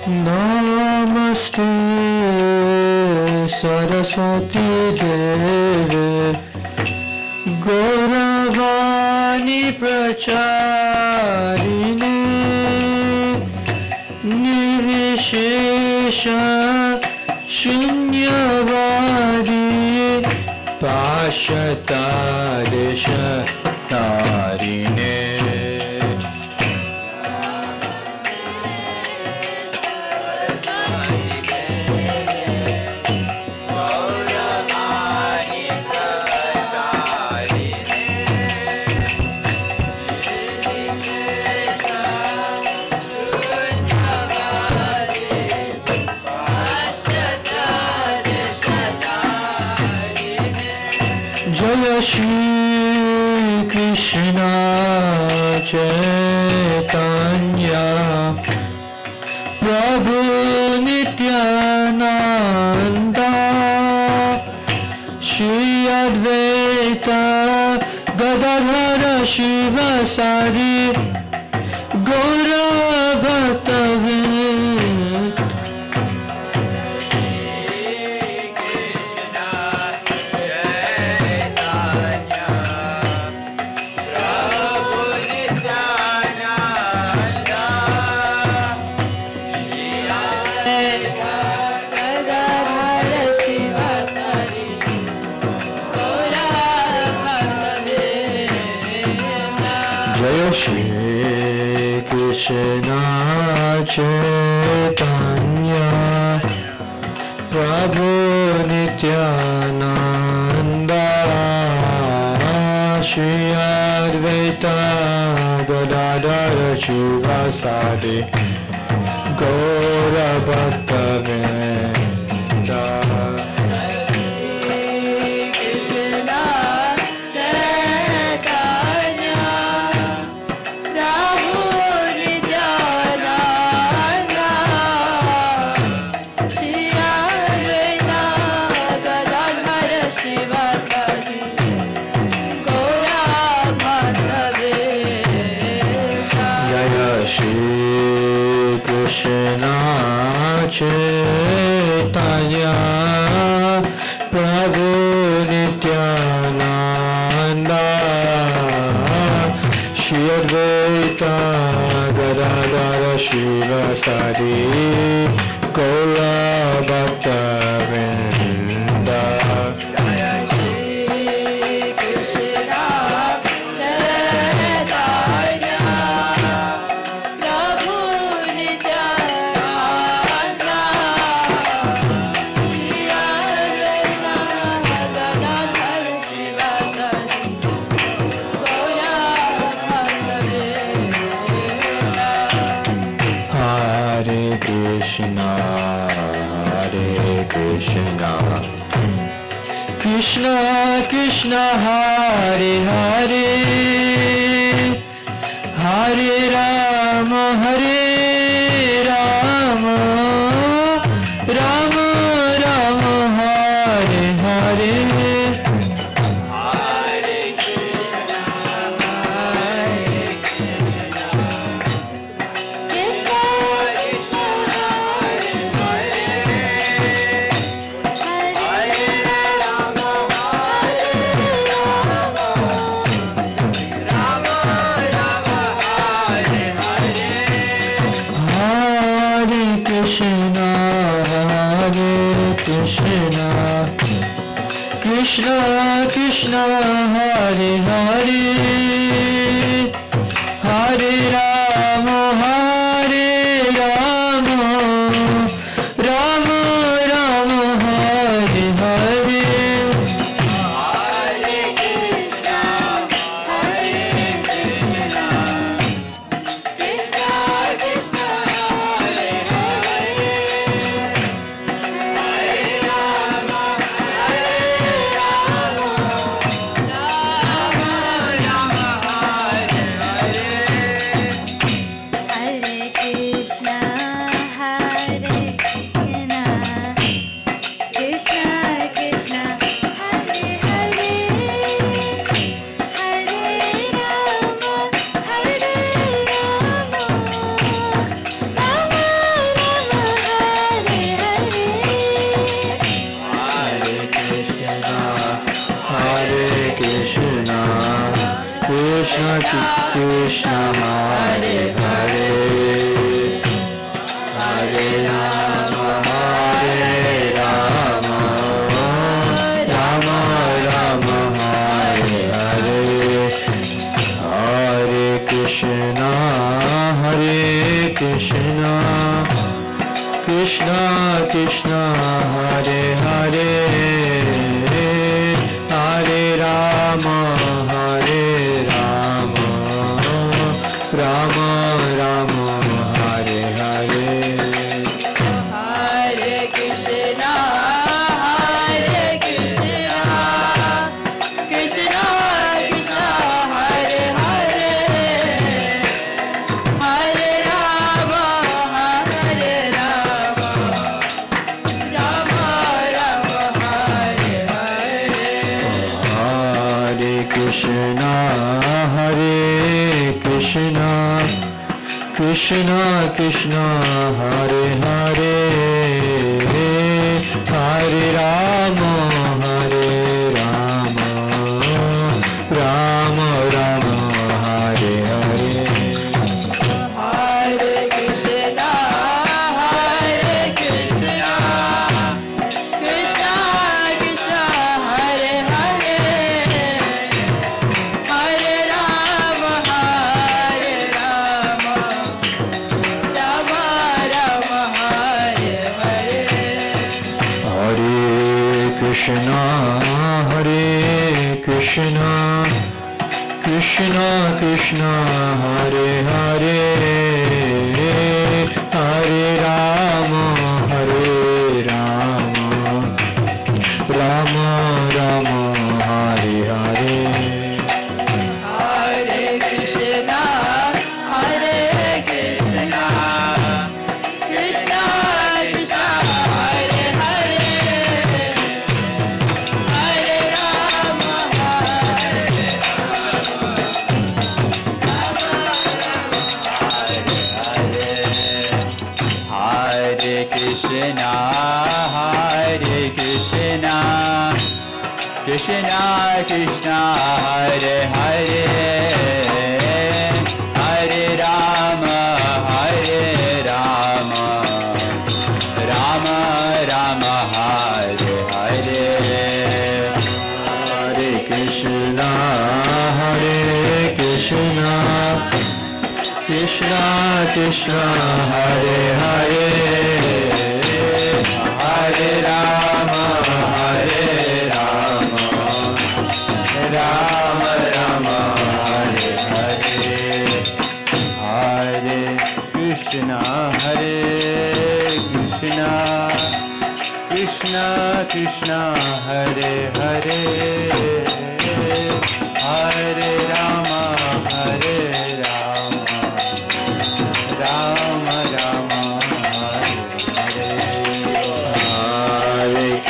Namaste Saraswati Deve Gauravani Pracharine Nirvishesha Shunyavadi Pashata Desha Tarine Jaya Shri Krishna Chaitanya Prabhu Gadadhara Shiva Sari Gora Bhaktavin Jaya Shri Krishna Chaitanya Prabhu Nityananda Shri Advaita Gadadhara Shivasadi Gaura Bhaktavrinda Krishna Chaitanya Prabhu Nityananda Shri Advaita Gadadhara Shivasadi Gaura Bhaktavrinda Krishna Krishna Hare Hare Hare Rama Hare Rama Rama Rama Hare Hare Krishna Krishna Hare Hare Hare Rama Hare Rama Rama Rama Hare Hare Krishna Hare Hare Hare Rama Hare Rama Rama Rama Hare Hare Hare Krishna Krishna Krishna Hare Hare Hare Rama Hare Rama Rama Rama Hare Hare Hare Krishna Krishna Krishna Hare Hare Hare Rama Rama Rama Krishna Krishna Hare Hare Hare Rama Hare Rama Rama Rama Hare Hare Hare Krishna, Hare Krishna, Krishna Krishna, Hare Hare, Hare Rama, Hare Rama, Rama Rama, Hare Hare. Hare Krishna Krishna Krishna Hare Hare Hare Rama Rama Rama Hare Hare Hare Krishna, Hare Krishna, Krishna Krishna, Hare Hare, Hare Rama, Hare Hare Krishna, Hare Krishna, Krishna Krishna, Hare Hare, Hare Rama, Rama Rama, Hare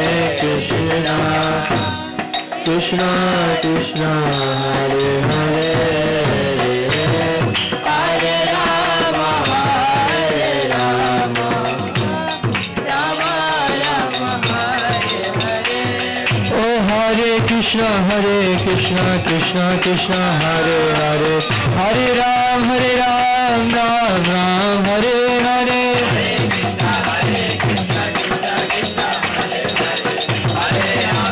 Hare. Hare Krishna Krishna Krishna Hare Hare Hare Rama Rama Rama Hare Hare Hare Krishna Krishna Krishna Hare Hare Hare Rama Rama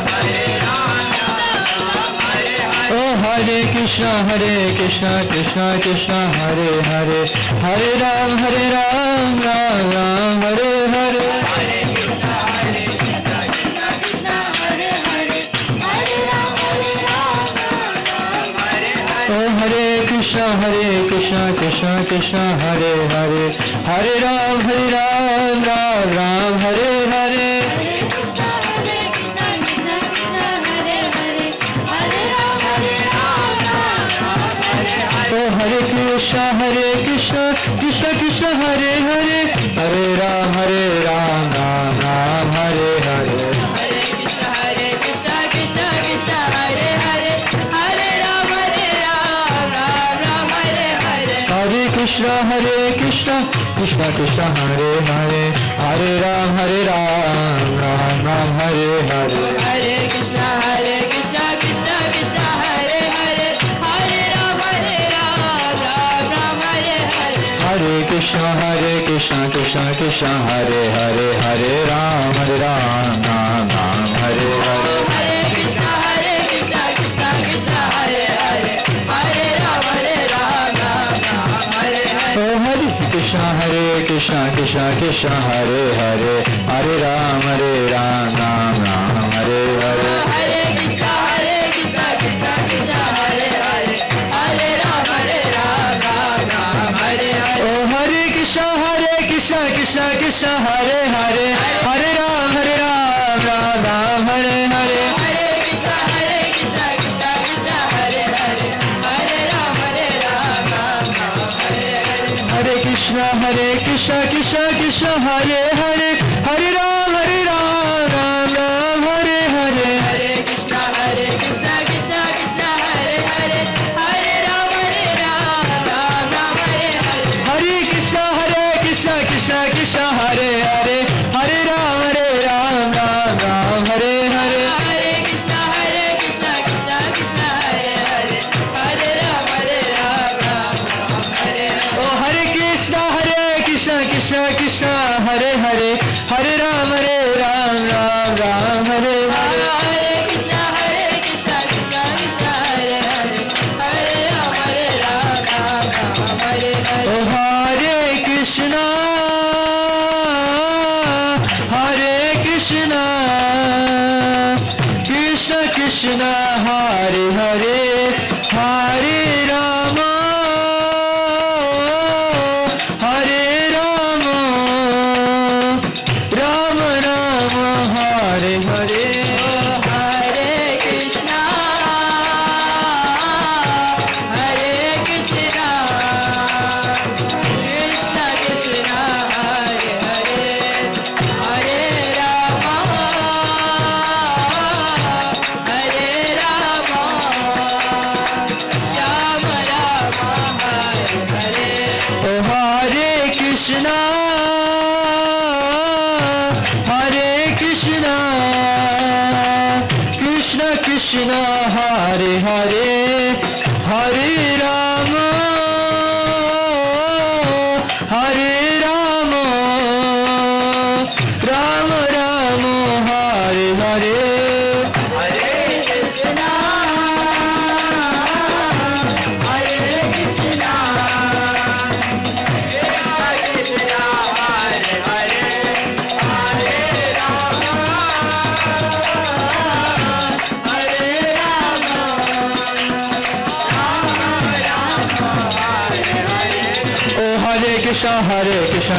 Rama Hare Hare Hare Krishna Krishna Krishna Hare Hare Hare Rama, Rama Rama, Hare Hare. Oh Hare Krishna Krishna Krishna Hare Hare Hare Ram Ram Ram Hare Hare Oh Hare Krishna Krishna Krishna Hare Hare Hare Ram Ram Ram Hare Hare Oh Hare Krishna Krishna Hare Hare Hare Ram Ram Hare Hare Oh Hare Krishna Krishna Hare Hare Hare Ram Ram Hare Hare Hare Krishna Krishna Krishna Hare Hare, Hare Rama, Ram Hare Hare. Hare Krishna Krishna Krishna Hare Hare Hare Ram Ram Hare Hare Hare Krishna Krishna Krishna Hare Hare, Hare Rama, Ram Hare Hare. Hare Krishna Krishna Hare Hare Hare Ram Ram Hare Hare Hare Krishna Krishna Krishna Hare Hare, Hare Rama, Ram Hare Hare. Oh Hare Krishna Krishna Hare Hare Hare Ram Ram Hare Hare Hare Krishna Krishna Krishna Hare Hare, Hare Rama, Ram Hare Hare. Oh Hare Krishna Krishna Hare Hare Hare Ram Ram Hare Hare Hare Krishna Krishna Krishna Hare Hare, Hare Rama, Ram Hare Hare. Hare Krishna Krishna Hare Hare Hare Ram Ram Hare Hare Hare Krishna Krishna Krishna Hare Hare, Hare Rama, Krishna, Hare Hare, Hare Rama, Hare Rama, Rama Rama, Hare Hare. Hare Krishna, Hare Krishna,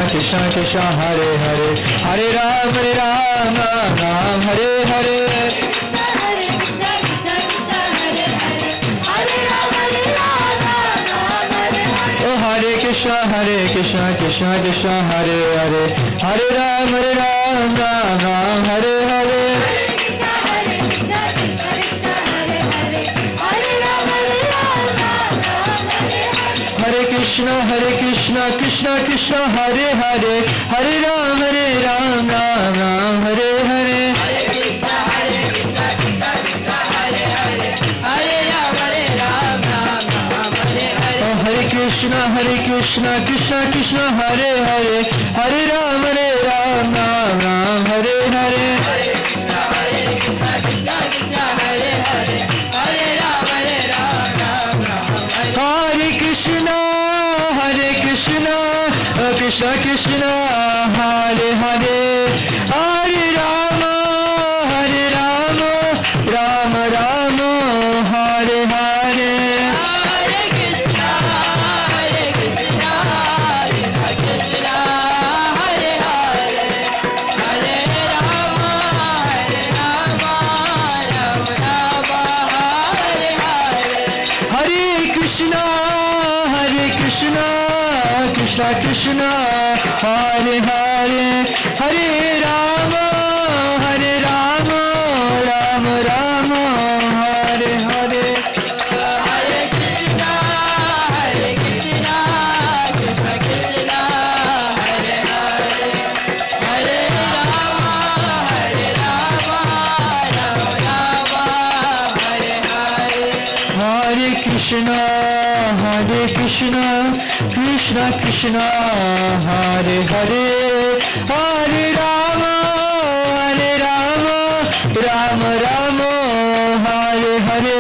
Krishna Hare Hare, Hare Rama, Hare Rama, Oh Hare Krishna, Krishna Krishna, Hare Hare, Hare Rama, Ram Hare Hare. Oh Hare Krishna, Krishna Krishna, Hare Hare, Hare Rama, Ram Hare Hare. Hare Krishna, Krishna Krishna, Hare Hare, Hare Ram, Ram Hare Hare. Hare Krishna, Krishna Krishna, Hare Hare, Hare Ram, Ram Hare Hare. Oh Hare Krishna, Krishna Krishna, Hare Hare, Hare Ram, Ram Hare Hare. Hare Krishna, Krishna Krishna, Hare Hare, Hare Ram, Ram Hare Krishna, Krishna Krishna, Hare Hare, Hare Rama, Rama Rama, Hare Hare. Hare Krishna, Krishna Krishna, Hare Hare, Hare Rama, Rama Rama, Hare Hare. Hare Krishna, Krishna Krishna, Hare Hare, Hare Rama, Rama Rama, Hare Hare. Hare Krishna, Krishna Krishna, Hare Hare, Hare Rama, Rama Rama, Hare Hare. Hare Krishna, Krishna Krishna, Hare Hare, Hare Rama, Rama Rama, Hare Hare. Hare Krishna, Krishna Krishna, Hare Hare, Hare Rama, Rama Rama, Hare Hare. Hare Krishna, Krishna Krishna, Hare Hare, Hare Rama, Rama Rama, Hare Hare.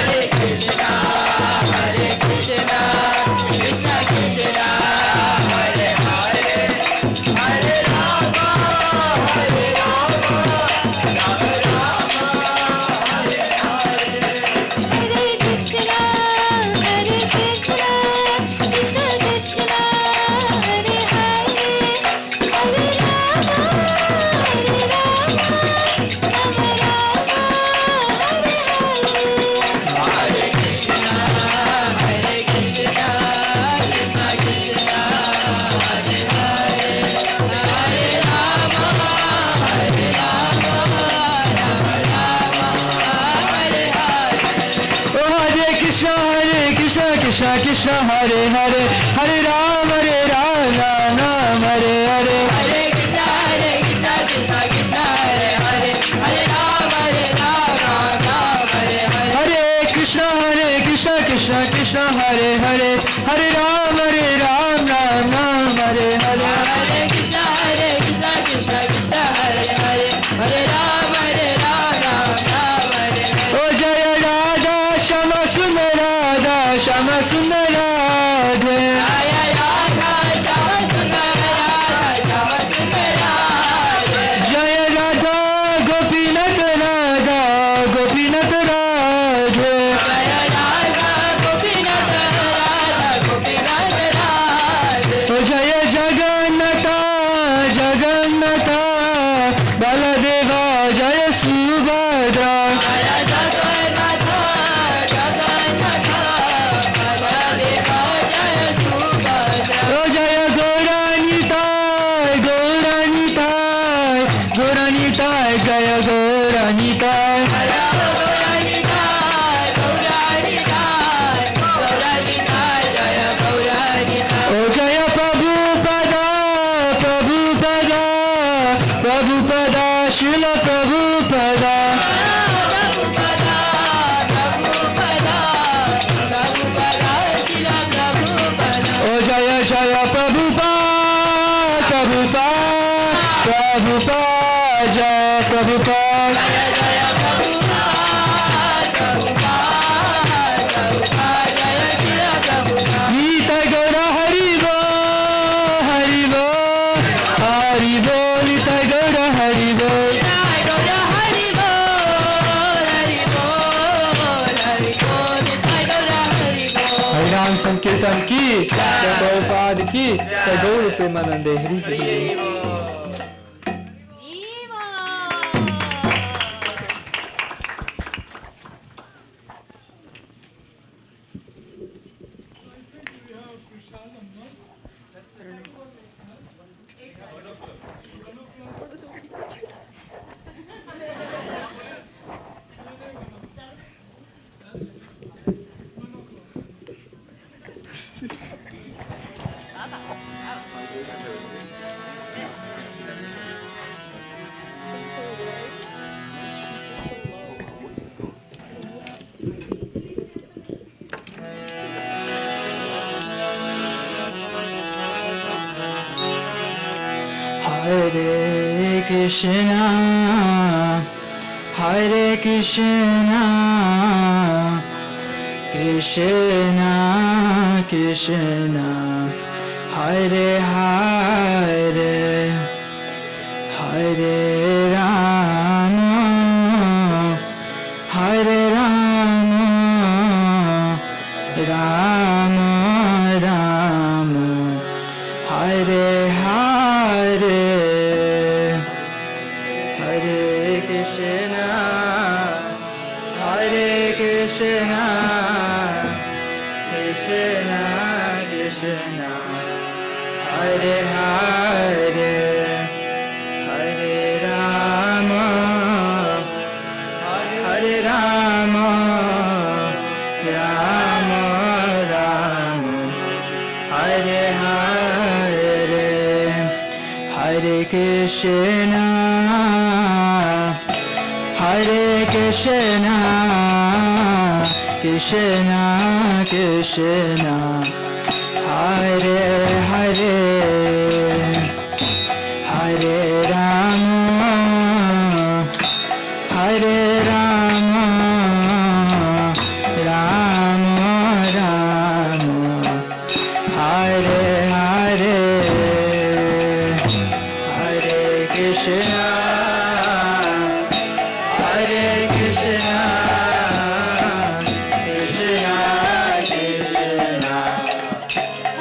Hare Krishna, Krishna Krishna, Hare Hare, Hare Rama, Rama Rama, Hare Hare. Oh Hare Krishna, Krishna Hare Hare, Hare Rama, Rama Hare Hare. Hare Krishna, Krishna Hare Hare, Hare Rama, Rama Hare Hare. Hare Krishna, Krishna Hare Hare, Hare Rama, Rama Hare Hare. Hare Krishna, Krishna Hare Hare, Hare Rama, Rama Hare Hare. Oh Jaya Radha, Shama Sundar Radha, Shama Sundar Radha. Jaya Radha, Shama Sundar Radha, Shama Sundar Radha. Jaya Radha, Gopinath Radha, Gopinath Radha. Jaya Radha, Gopinath Radha, Gopinath Radha. संकीर्तन की जय प्रभुपाद की जय गौर प्रेमानंदे Hari Hari. Hare Krishna, Hare Krishna, Krishna Krishna, Hare Hare, Hare Rama, Hare Rama, Rama Rama, Hare Hare, Hare Krishna, Hare Krishna, Krishna Krishna, Hare Hare, Hare Rama, Hare Rama, Rama Rama, Hare Hare, Hare Krishna, Hare Krishna, Krishna Krishna, Hare Hare, Hare Rama, Hare Rama, Rama Rama, Hare Hare, Hare Krishna, Hare Krishna, Krishna Krishna,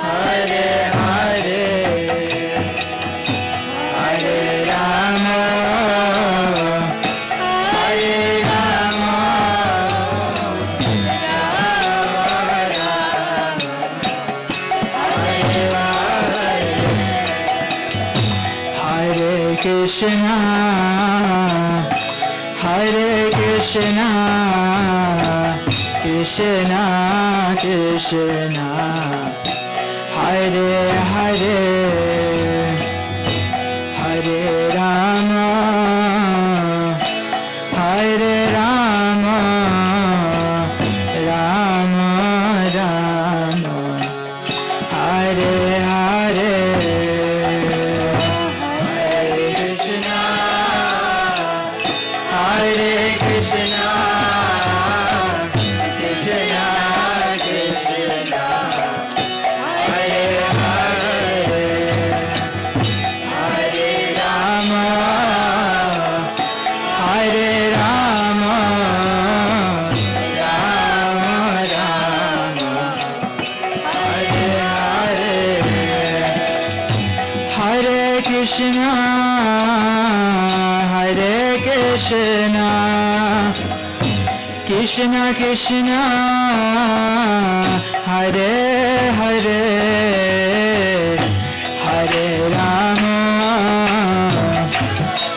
Hare Hare, Hare Rama, Hare Rama, Hare Krishna, Hare Krishna, Krishna Krishna, Hare Hare, Hare Rama, Hare Rama, Rama Rama, Hare Hare, Hare Krishna, Hare Krishna, Krishna Krishna, Hare Hare, Hare Rama, Hare Rama, Rama Rama, Hare Hare, Hare Krishna, Hare Krishna, Krishna Krishna, Hare Hare, Hare Rama,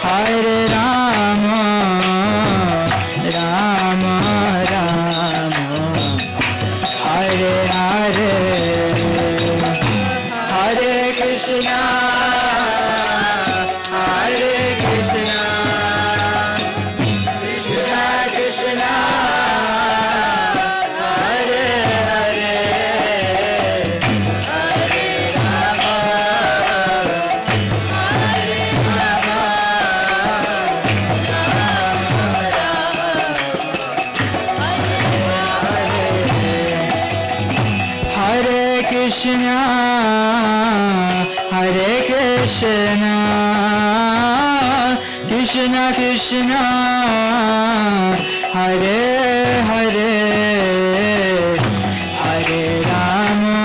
Hare Rama, Rama Rama, Hare Hare, Hare Krishna, Hare Krishna, Krishna Krishna, Hare Hare, Hare Rama, Hare Rama, Hare Krishna, Hare Krishna, Krishna Krishna, Hare Hare, Hare Rama,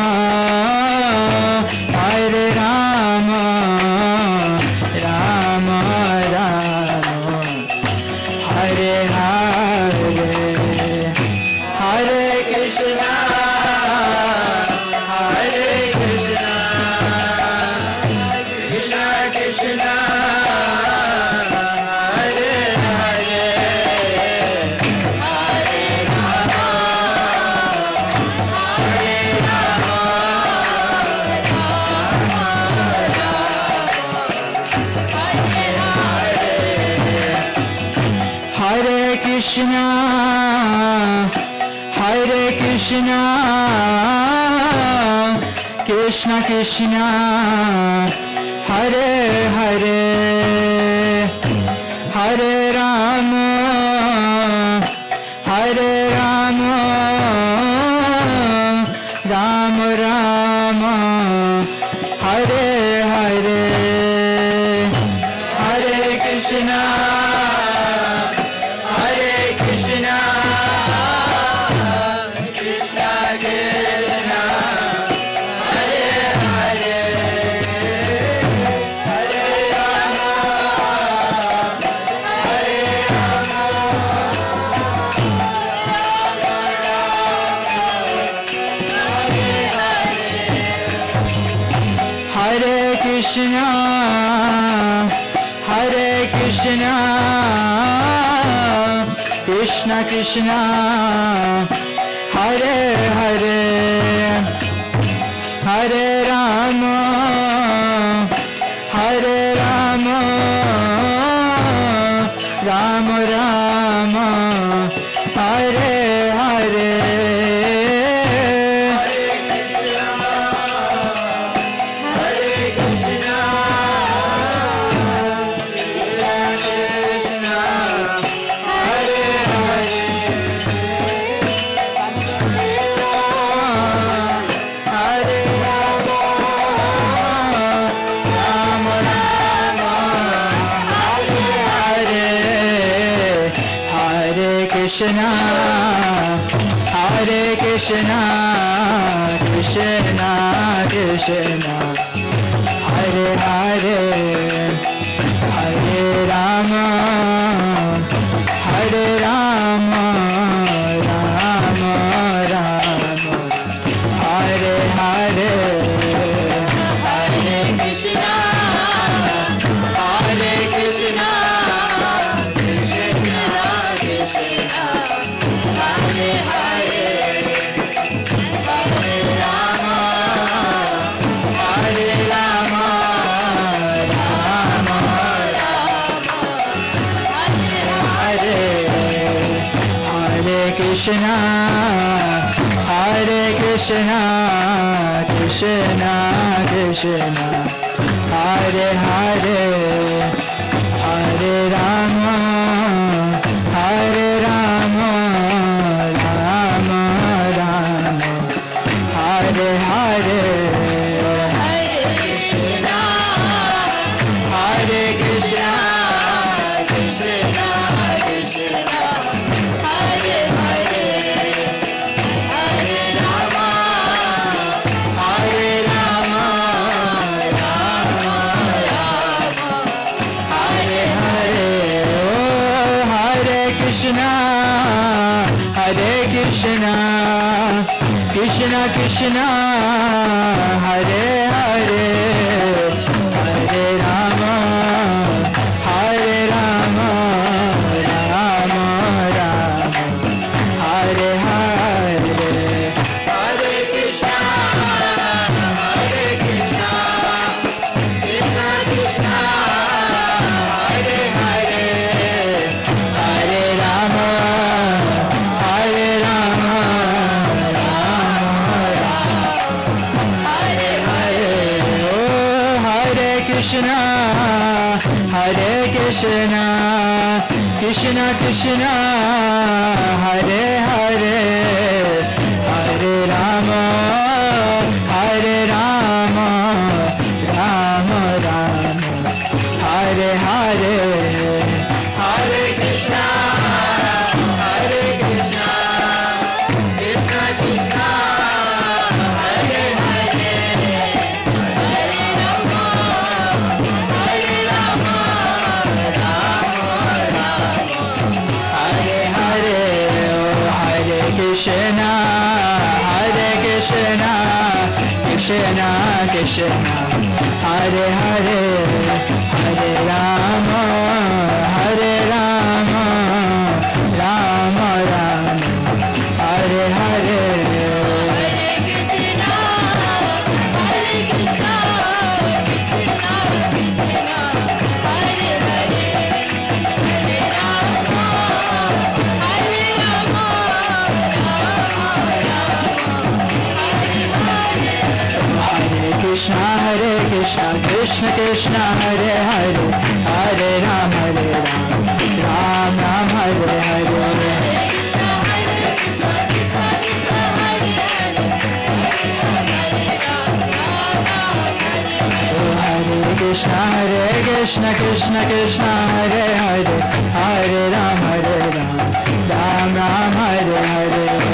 Krishna, Hare Krishna, Krishna Krishna, Hare Hare, Hare Rama, Hare Rama, Rama Rama, Hare Hare, Hare Krishna, Hare Krishna, Krishna Krishna, Hare Hare, Hare Rama, Hare Rama, Hare Krishna, Hare Krishna, Krishna Krishna, Hare Hare, Hare Rama, Hare Rama, Rama Rama, Hare Hare. Krishna, Hare Krishna, Krishna Krishna, Hare Hare, Hare Rama, Hare Rama, Rama Rama, Hare Hare, Hare Krishna, Hare Krishna, Krishna Krishna, Hare Hare, Hare Rama, Hare Rama, Rama Rama, Hare Hare, Hare Krishna, Hare Krishna, Krishna Krishna, Hare Hare, Hare Rama, Hare Rama, Rama Rama, Hare Hare, Hare Krishna, Hare Krishna, Krishna Krishna, Hare Hare, Hare Rama, Hare Rama, Rama Rama, Hare Hare, oh Hare Krishna, Hare Krishna, Krishna Krishna, Hare Hare, Hare Rama, Hare Rama, Rama Rama, Hare Hare, Hare Krishna, Hare Krishna, Krishna Krishna, Hare Hare, Hare Rama, Hare Rama, Rama Rama, Hare Hare, oh Hare Krishna, Hare Krishna, Krishna Krishna, Hare Hare, Hare Rama, Hare Rama, Rama Rama, Hare Hare, Hare Krishna, Hare Krishna, Krishna Krishna, Hare Hare, Hare Rama, Hare Rama, Rama Rama, Hare Hare, oh Hare Krishna, Hare Krishna, Krishna Krishna, Hare Hare, Hare Rama, Hare Rama, Rama Rama, Hare Hare, Hare Krishna, Hare Krishna, Krishna Krishna, Hare Hare, Hare Rama, Krishna Krishna Krishna Hare Hare Hare Ram Ram Ram Hare Hare Krishna Krishna Krishna Hare Hare Hare Ram Ram Ram Hare Hare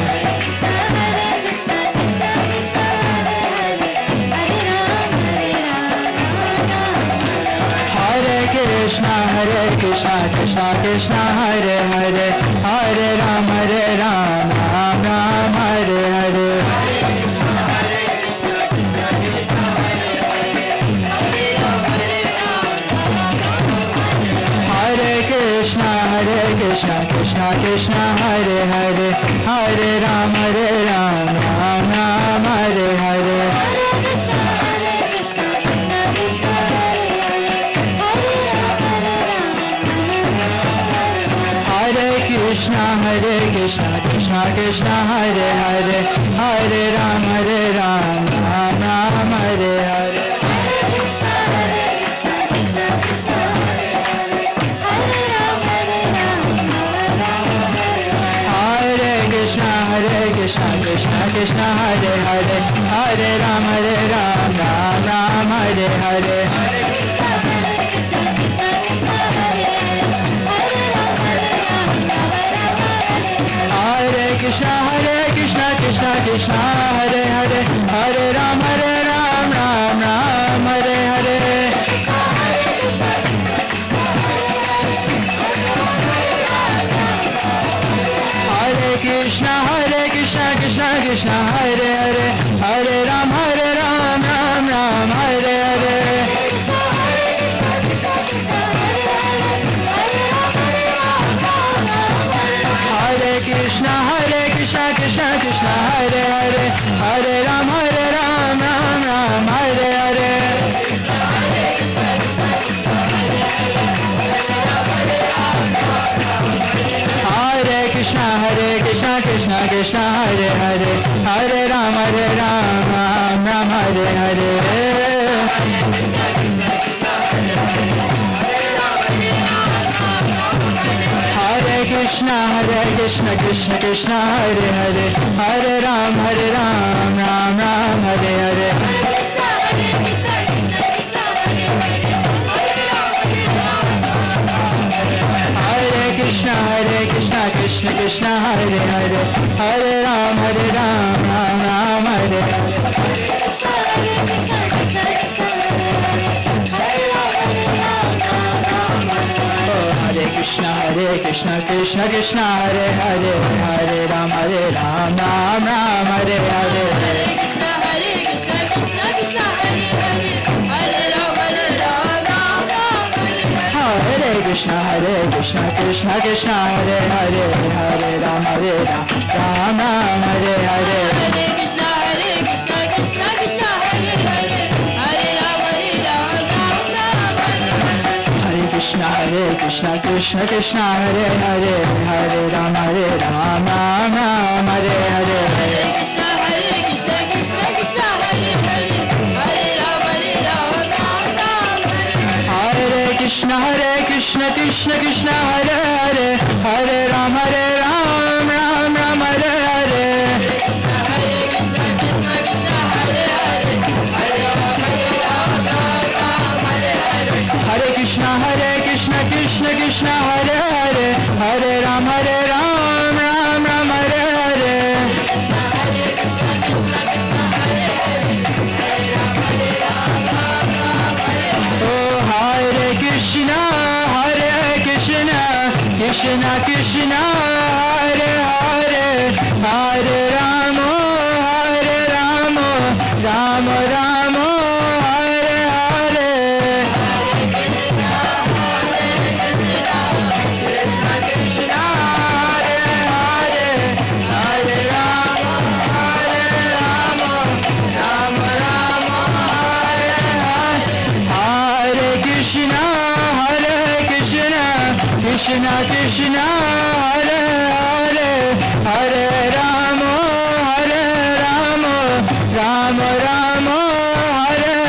Krishna Krishna Krishna Hare Hare Hare Ram Ram Ram Hare Hare Krishna Krishna Krishna Hare Hare Hare Ram Ram Ram Hare Hare Krishna Krishna Krishna Hare Hare Hare Ram Ram Hare Hare Krishna Krishna Hare Hare Hare Ram Ram Hare Hare Krishna Krishna Krishna Hare Hare Hare Ram Ram Hare Hare Krishna Krishna Krishna Hare Hare Hare Ram Ram Hare Hare Krishna Krishna Krishna Hare Hare Hare Ram Ram Hare Hare Krishna Krishna Krishna Hare Hare Hare Ram Ram Hare Hare Krishna Krishna Krishna Hare Hare Hare Ram Ram Hare Hare Krishna Krishna Hare Hare Hare Ram Ram Hare Hare Krishna Krishna Krishna Hare Hare Hare Ram Ram Hare Hare Krishna Krishna Krishna Hare Hare Hare Ram Ram Hare Hare Krishna Krishna Krishna Hare Hare Hare Ram Ram Hare Hare Krishna Krishna Krishna Hare Hare Hare Ram Ram Hare Hare Hare Krishna Krishna Krishna Hare Hare Hare Ram Ram Hare Hare Oh Hare Krishna Krishna Krishna Hare Hare Hare Ram Ram Hare Hare Krishna Krishna Hare Hare Hare Ram Ram Ram Hare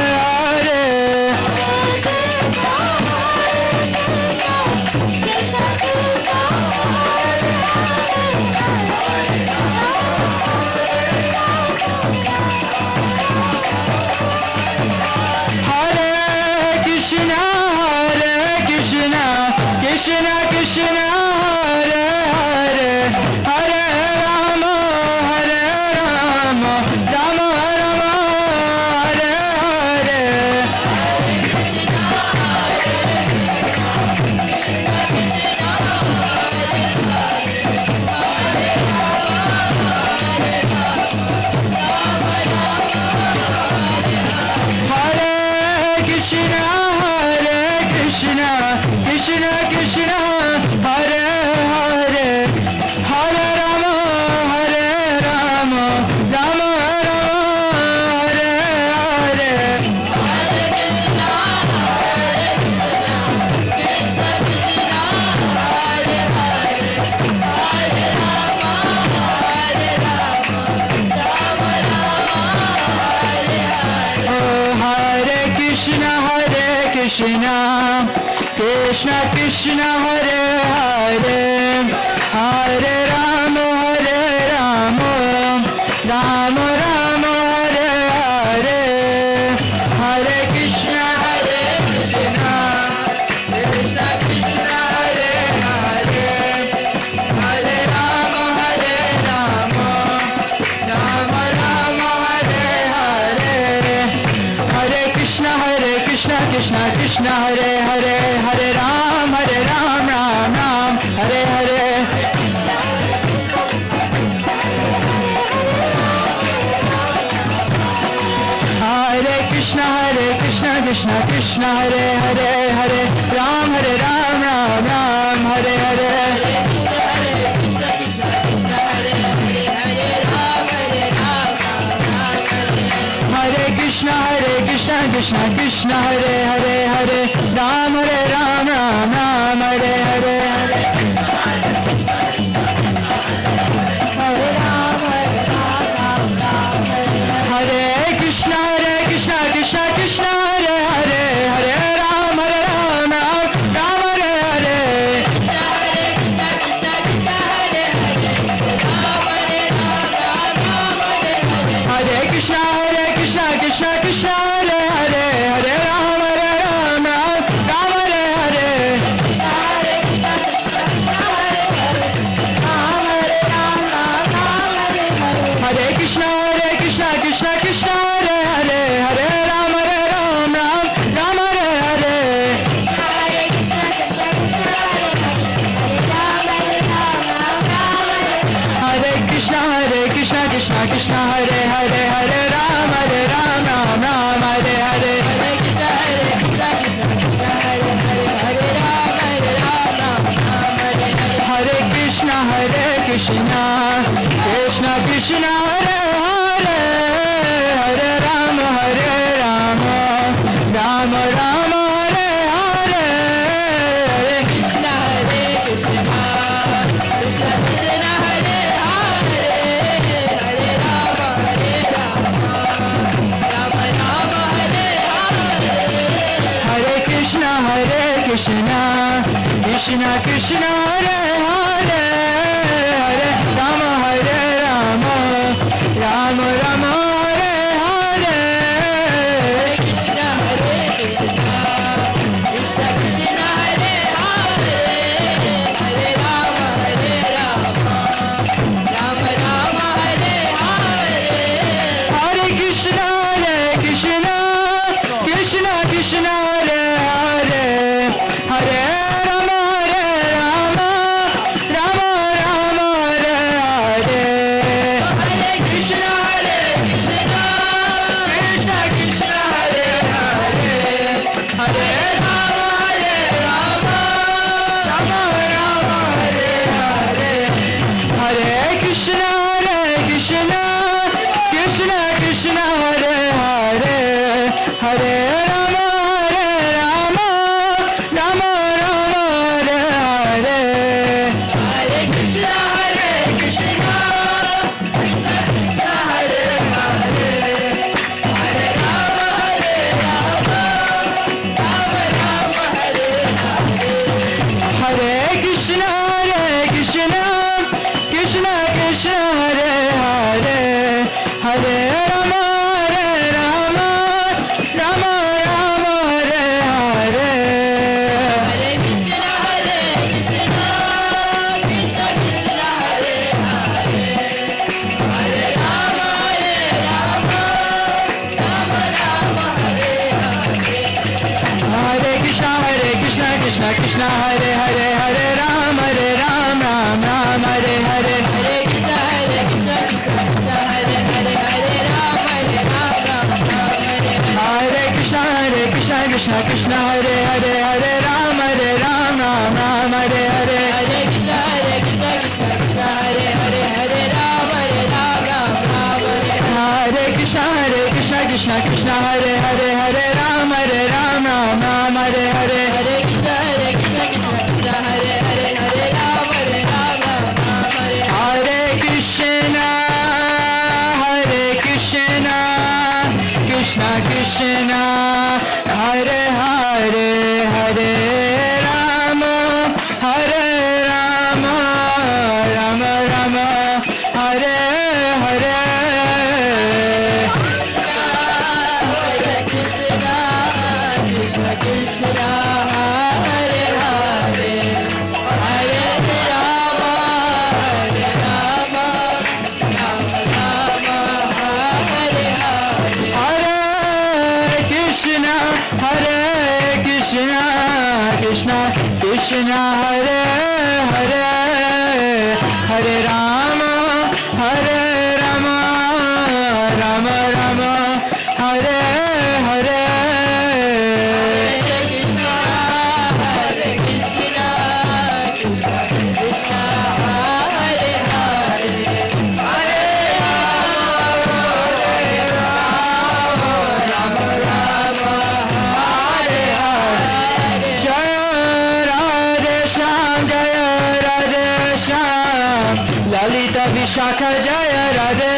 Krishna, Krishna Krishna Hare Hare, Hare Rama, Rama Rama, Hare Hare, Hare Krishna, Krishna Krishna Hare Hare, Hare Rama, Rama Rama, Hare Hare, Hare Krishna, Krishna Krishna Hare Hare, Hare Ram, Ram Ram, Hare Hare. Hare Krishna, Krishna Krishna Hare Hare, Hare Ram, Ram Ram, Hare Hare. Hare Krishna, Krishna Krishna Hare Hare, Hare Ram, Ram Ram, Hare Hare. Hare Krishna, Krishna Krishna Hare Hare, Hare Ram, Ram Ram, Hare Hare. Hare Krishna, Krishna Krishna Hare Hare, Hare Ram, Ram Ram, Hare Hare. Hare Krishna, Krishna Krishna Hare Hare, Hare Ram, Ram Ram, Hare Hare. Hare Krishna, Krishna Krishna Hare Hare, Hare Ram, Ram Ram, Hare Hare. Hare Krishna, Krishna Krishna Hare Hare, Hare Ram, Ram Rama, Hare Hare. Hare Krishna, Krishna Krishna Hare Hare, Hare Rama, Rama Rama, Hare Hare. Hare Krishna, Krishna Krishna Hare Hare, Hare Rama, Rama Rama, Hare Hare. Hare Krishna, Krishna Krishna Hare Hare, Hare Rama, Rama Rama, Hare Hare. Hare Krishna, Krishna Krishna Hare Hare, Hare Rama, Rama Rama, Hare Hare. Hare Krishna, Krishna Krishna Hare Hare, Hare Rama, Rama Rama, Hare Hare. Hare Krishna, Krishna Krishna Hare Hare, Hare Rama, Rama Rama, Hare Hare. Hare Krishna, Krishna Krishna Hare Hare, Hare Rama, Rama Rama, Hare Hare. Hare Krishna, Krishna Krishna Hare Hare, Hare Rama, Rama Rama, Hare Hare. Hare Krishna, Krishna Krishna Hare Hare, Hare Rama, Rama Rama, Hare Hare. Hare Krishna, Krishna Hare Hare, Hare Rama, Ram Ram, Hare Hare. Hare Krishna, Krishna Hare Hare, Hare Rama, Ram Ram, Hare Hare. Hare Krishna, Krishna Hare Hare, Hare Rama, Ram Ram, Hare Hare. Hare Krishna, Krishna Hare Hare, Hare Rama, Ram Ram, Hare Hare. Hare Krishna, Krishna Hare Hare, Hare Rama, Ram Ram, Hare Hare. Hare Krishna, Krishna Hare Hare, Hare Rama, Ram Ram, Hare Hare. Hare Krishna, Krishna Krishna Hare Hare, Krishna, Hare Hare, Hare Rama, Rama Rama, Hare Hare. Lalita Vishakha Jaya Radhe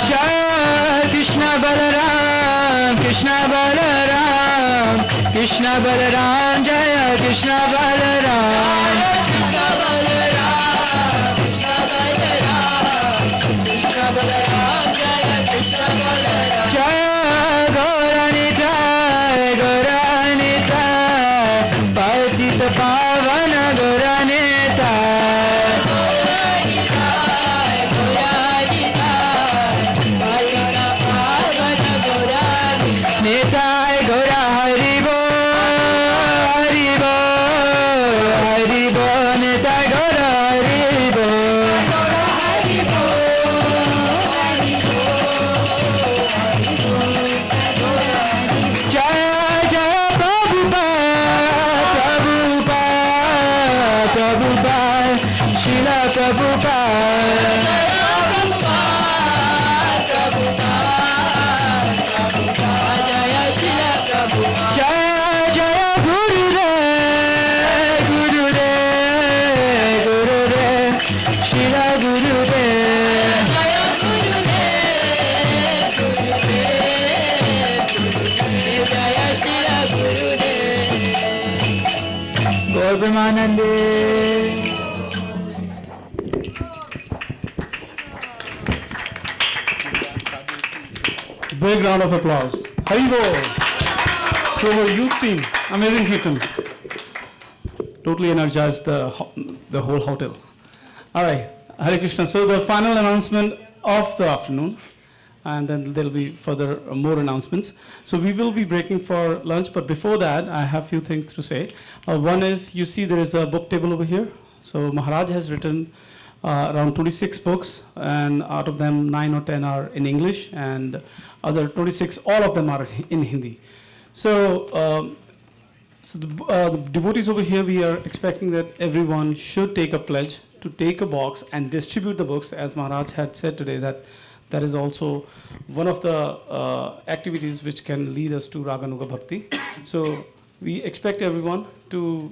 Jaya Krishna Balaram, Krishna Balaram, Krishna Balaram, Jaya Krishna Balaram. Jaya Gauranitai, Gauranitai, Patita Pavana Gauranitai. Nitai Gaura Haribo, Haribo, Haribo, Nitai Gaura Haribo. Jaya Jaya Prabhupada, Prabhupada, Prabhupada, Srila Prabhupada. Jaya Jaya Gurudev, Gurudev, Gurudev, Srila Gurudev. Gaur Premanande. Big round of applause. Haribo to our youth team. Amazing Kirtan. Totally energized the whole hotel. All right, Hare Krishna. So the final announcement of the afternoon, and then there'll be further more announcements. So we will be breaking for lunch, but before that, I have a few things to say. One is, you see there is a book table over here. So Maharaj has written around 26 books, and out of them 9 or 10 are in English, and other 26, all of them are in Hindi. So, the devotees over here, we are expecting that everyone should take a pledge to take a box and distribute the books, as Maharaj had said today, that is also one of the activities which can lead us to Raganuga Bhakti. So we expect everyone to,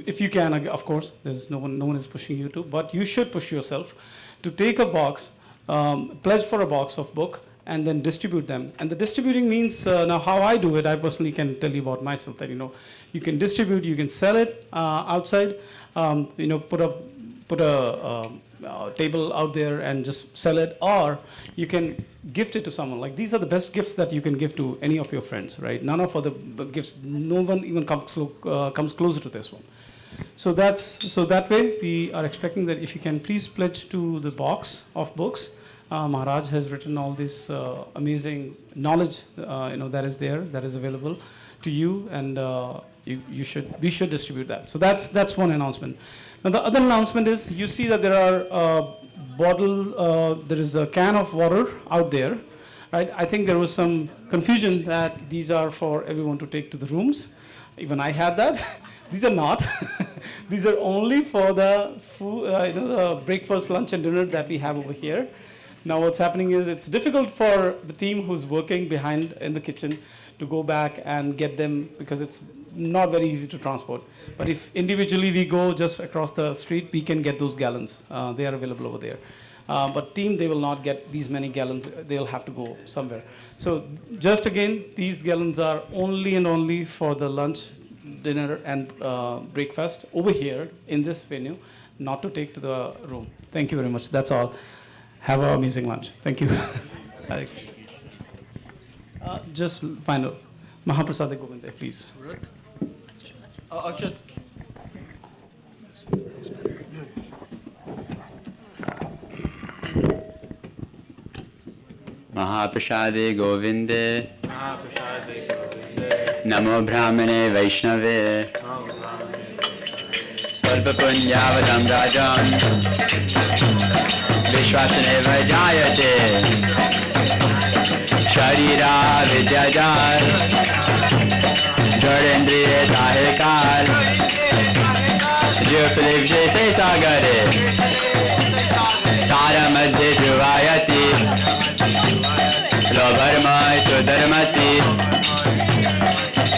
if you can, of course, there's no one is pushing you to, but you should push yourself to take a box, pledge for a box of book, and then distribute them. And the distributing means, now how I do it, I personally can tell you about myself, that, you can distribute, you can sell it outside, put a table out there and just sell it, or you can gift it to someone. Like, these are the best gifts that you can give to any of your friends, right? None of other gifts, no one even comes closer to this one. So that way we are expecting that if you can please pledge to the box of books. Maharaj has written all this amazing knowledge, that is there, that is available to you, and we should distribute that. So that's one announcement. Now the other announcement is, you see that there are there is a can of water out there, right? I think there was some confusion that these are for everyone to take to the rooms. Even I had that. These are not. These are only for the food, the breakfast, lunch, and dinner that we have over here. Now what's happening is, it's difficult for the team who's working behind in the kitchen to go back and get them, because it's not very easy to transport. But if individually we go just across the street, we can get those gallons. They are available over there. But team, they will not get these many gallons. They'll have to go somewhere. So just again, these gallons are only and only for the lunch, dinner, and breakfast over here in this venue, not to take to the room. Thank you very much. That's all. Have an amazing lunch. Thank you. Just final. Mahaprasad Govinde, please. Achat. Mahaprasade Govinde Namo Brahmane Vaishnave Svalpa Punyavadam Rajam Vishwasane Vajayate Sharira Vidyadar Jadendriye Dahekar Jyopalip Se Sagare Tara Madhya Juvayati Lobarmay Sudharmati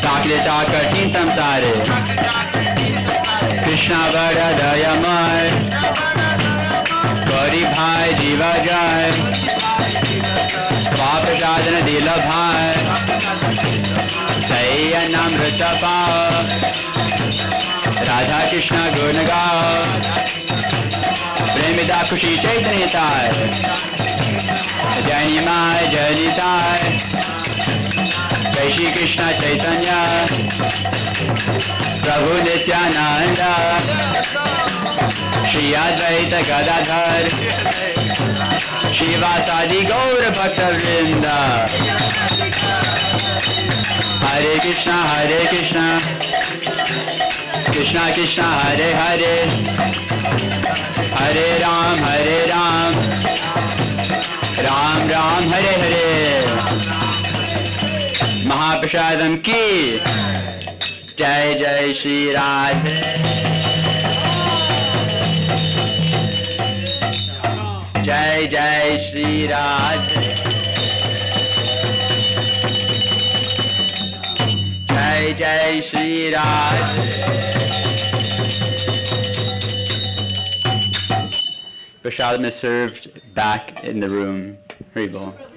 Taklita Katin Samsare Krishna Varadayamay Gauri Bhai Jiva Jai Swaprashadana Dila Bhai Sayya Namrita Pao Radha Krishna Gunagao Premida Kushi Chaitanitai Jani Mai Janitai Jai Shri Krishna Chaitanya Prabhu Nityananda Shri Advaita Gadadhar Shivasadi Gaur Bhakta Vrinda Hare Krishna Krishna Krishna Hare Hare Hare Ram Ram Ram Hare Hare Mahaprasadam ki Jai Jai Shri Radhe Jai Jai Shri Radhe Jai Jai Shri Radhe Prasadam is served back in the room. Hari Bol.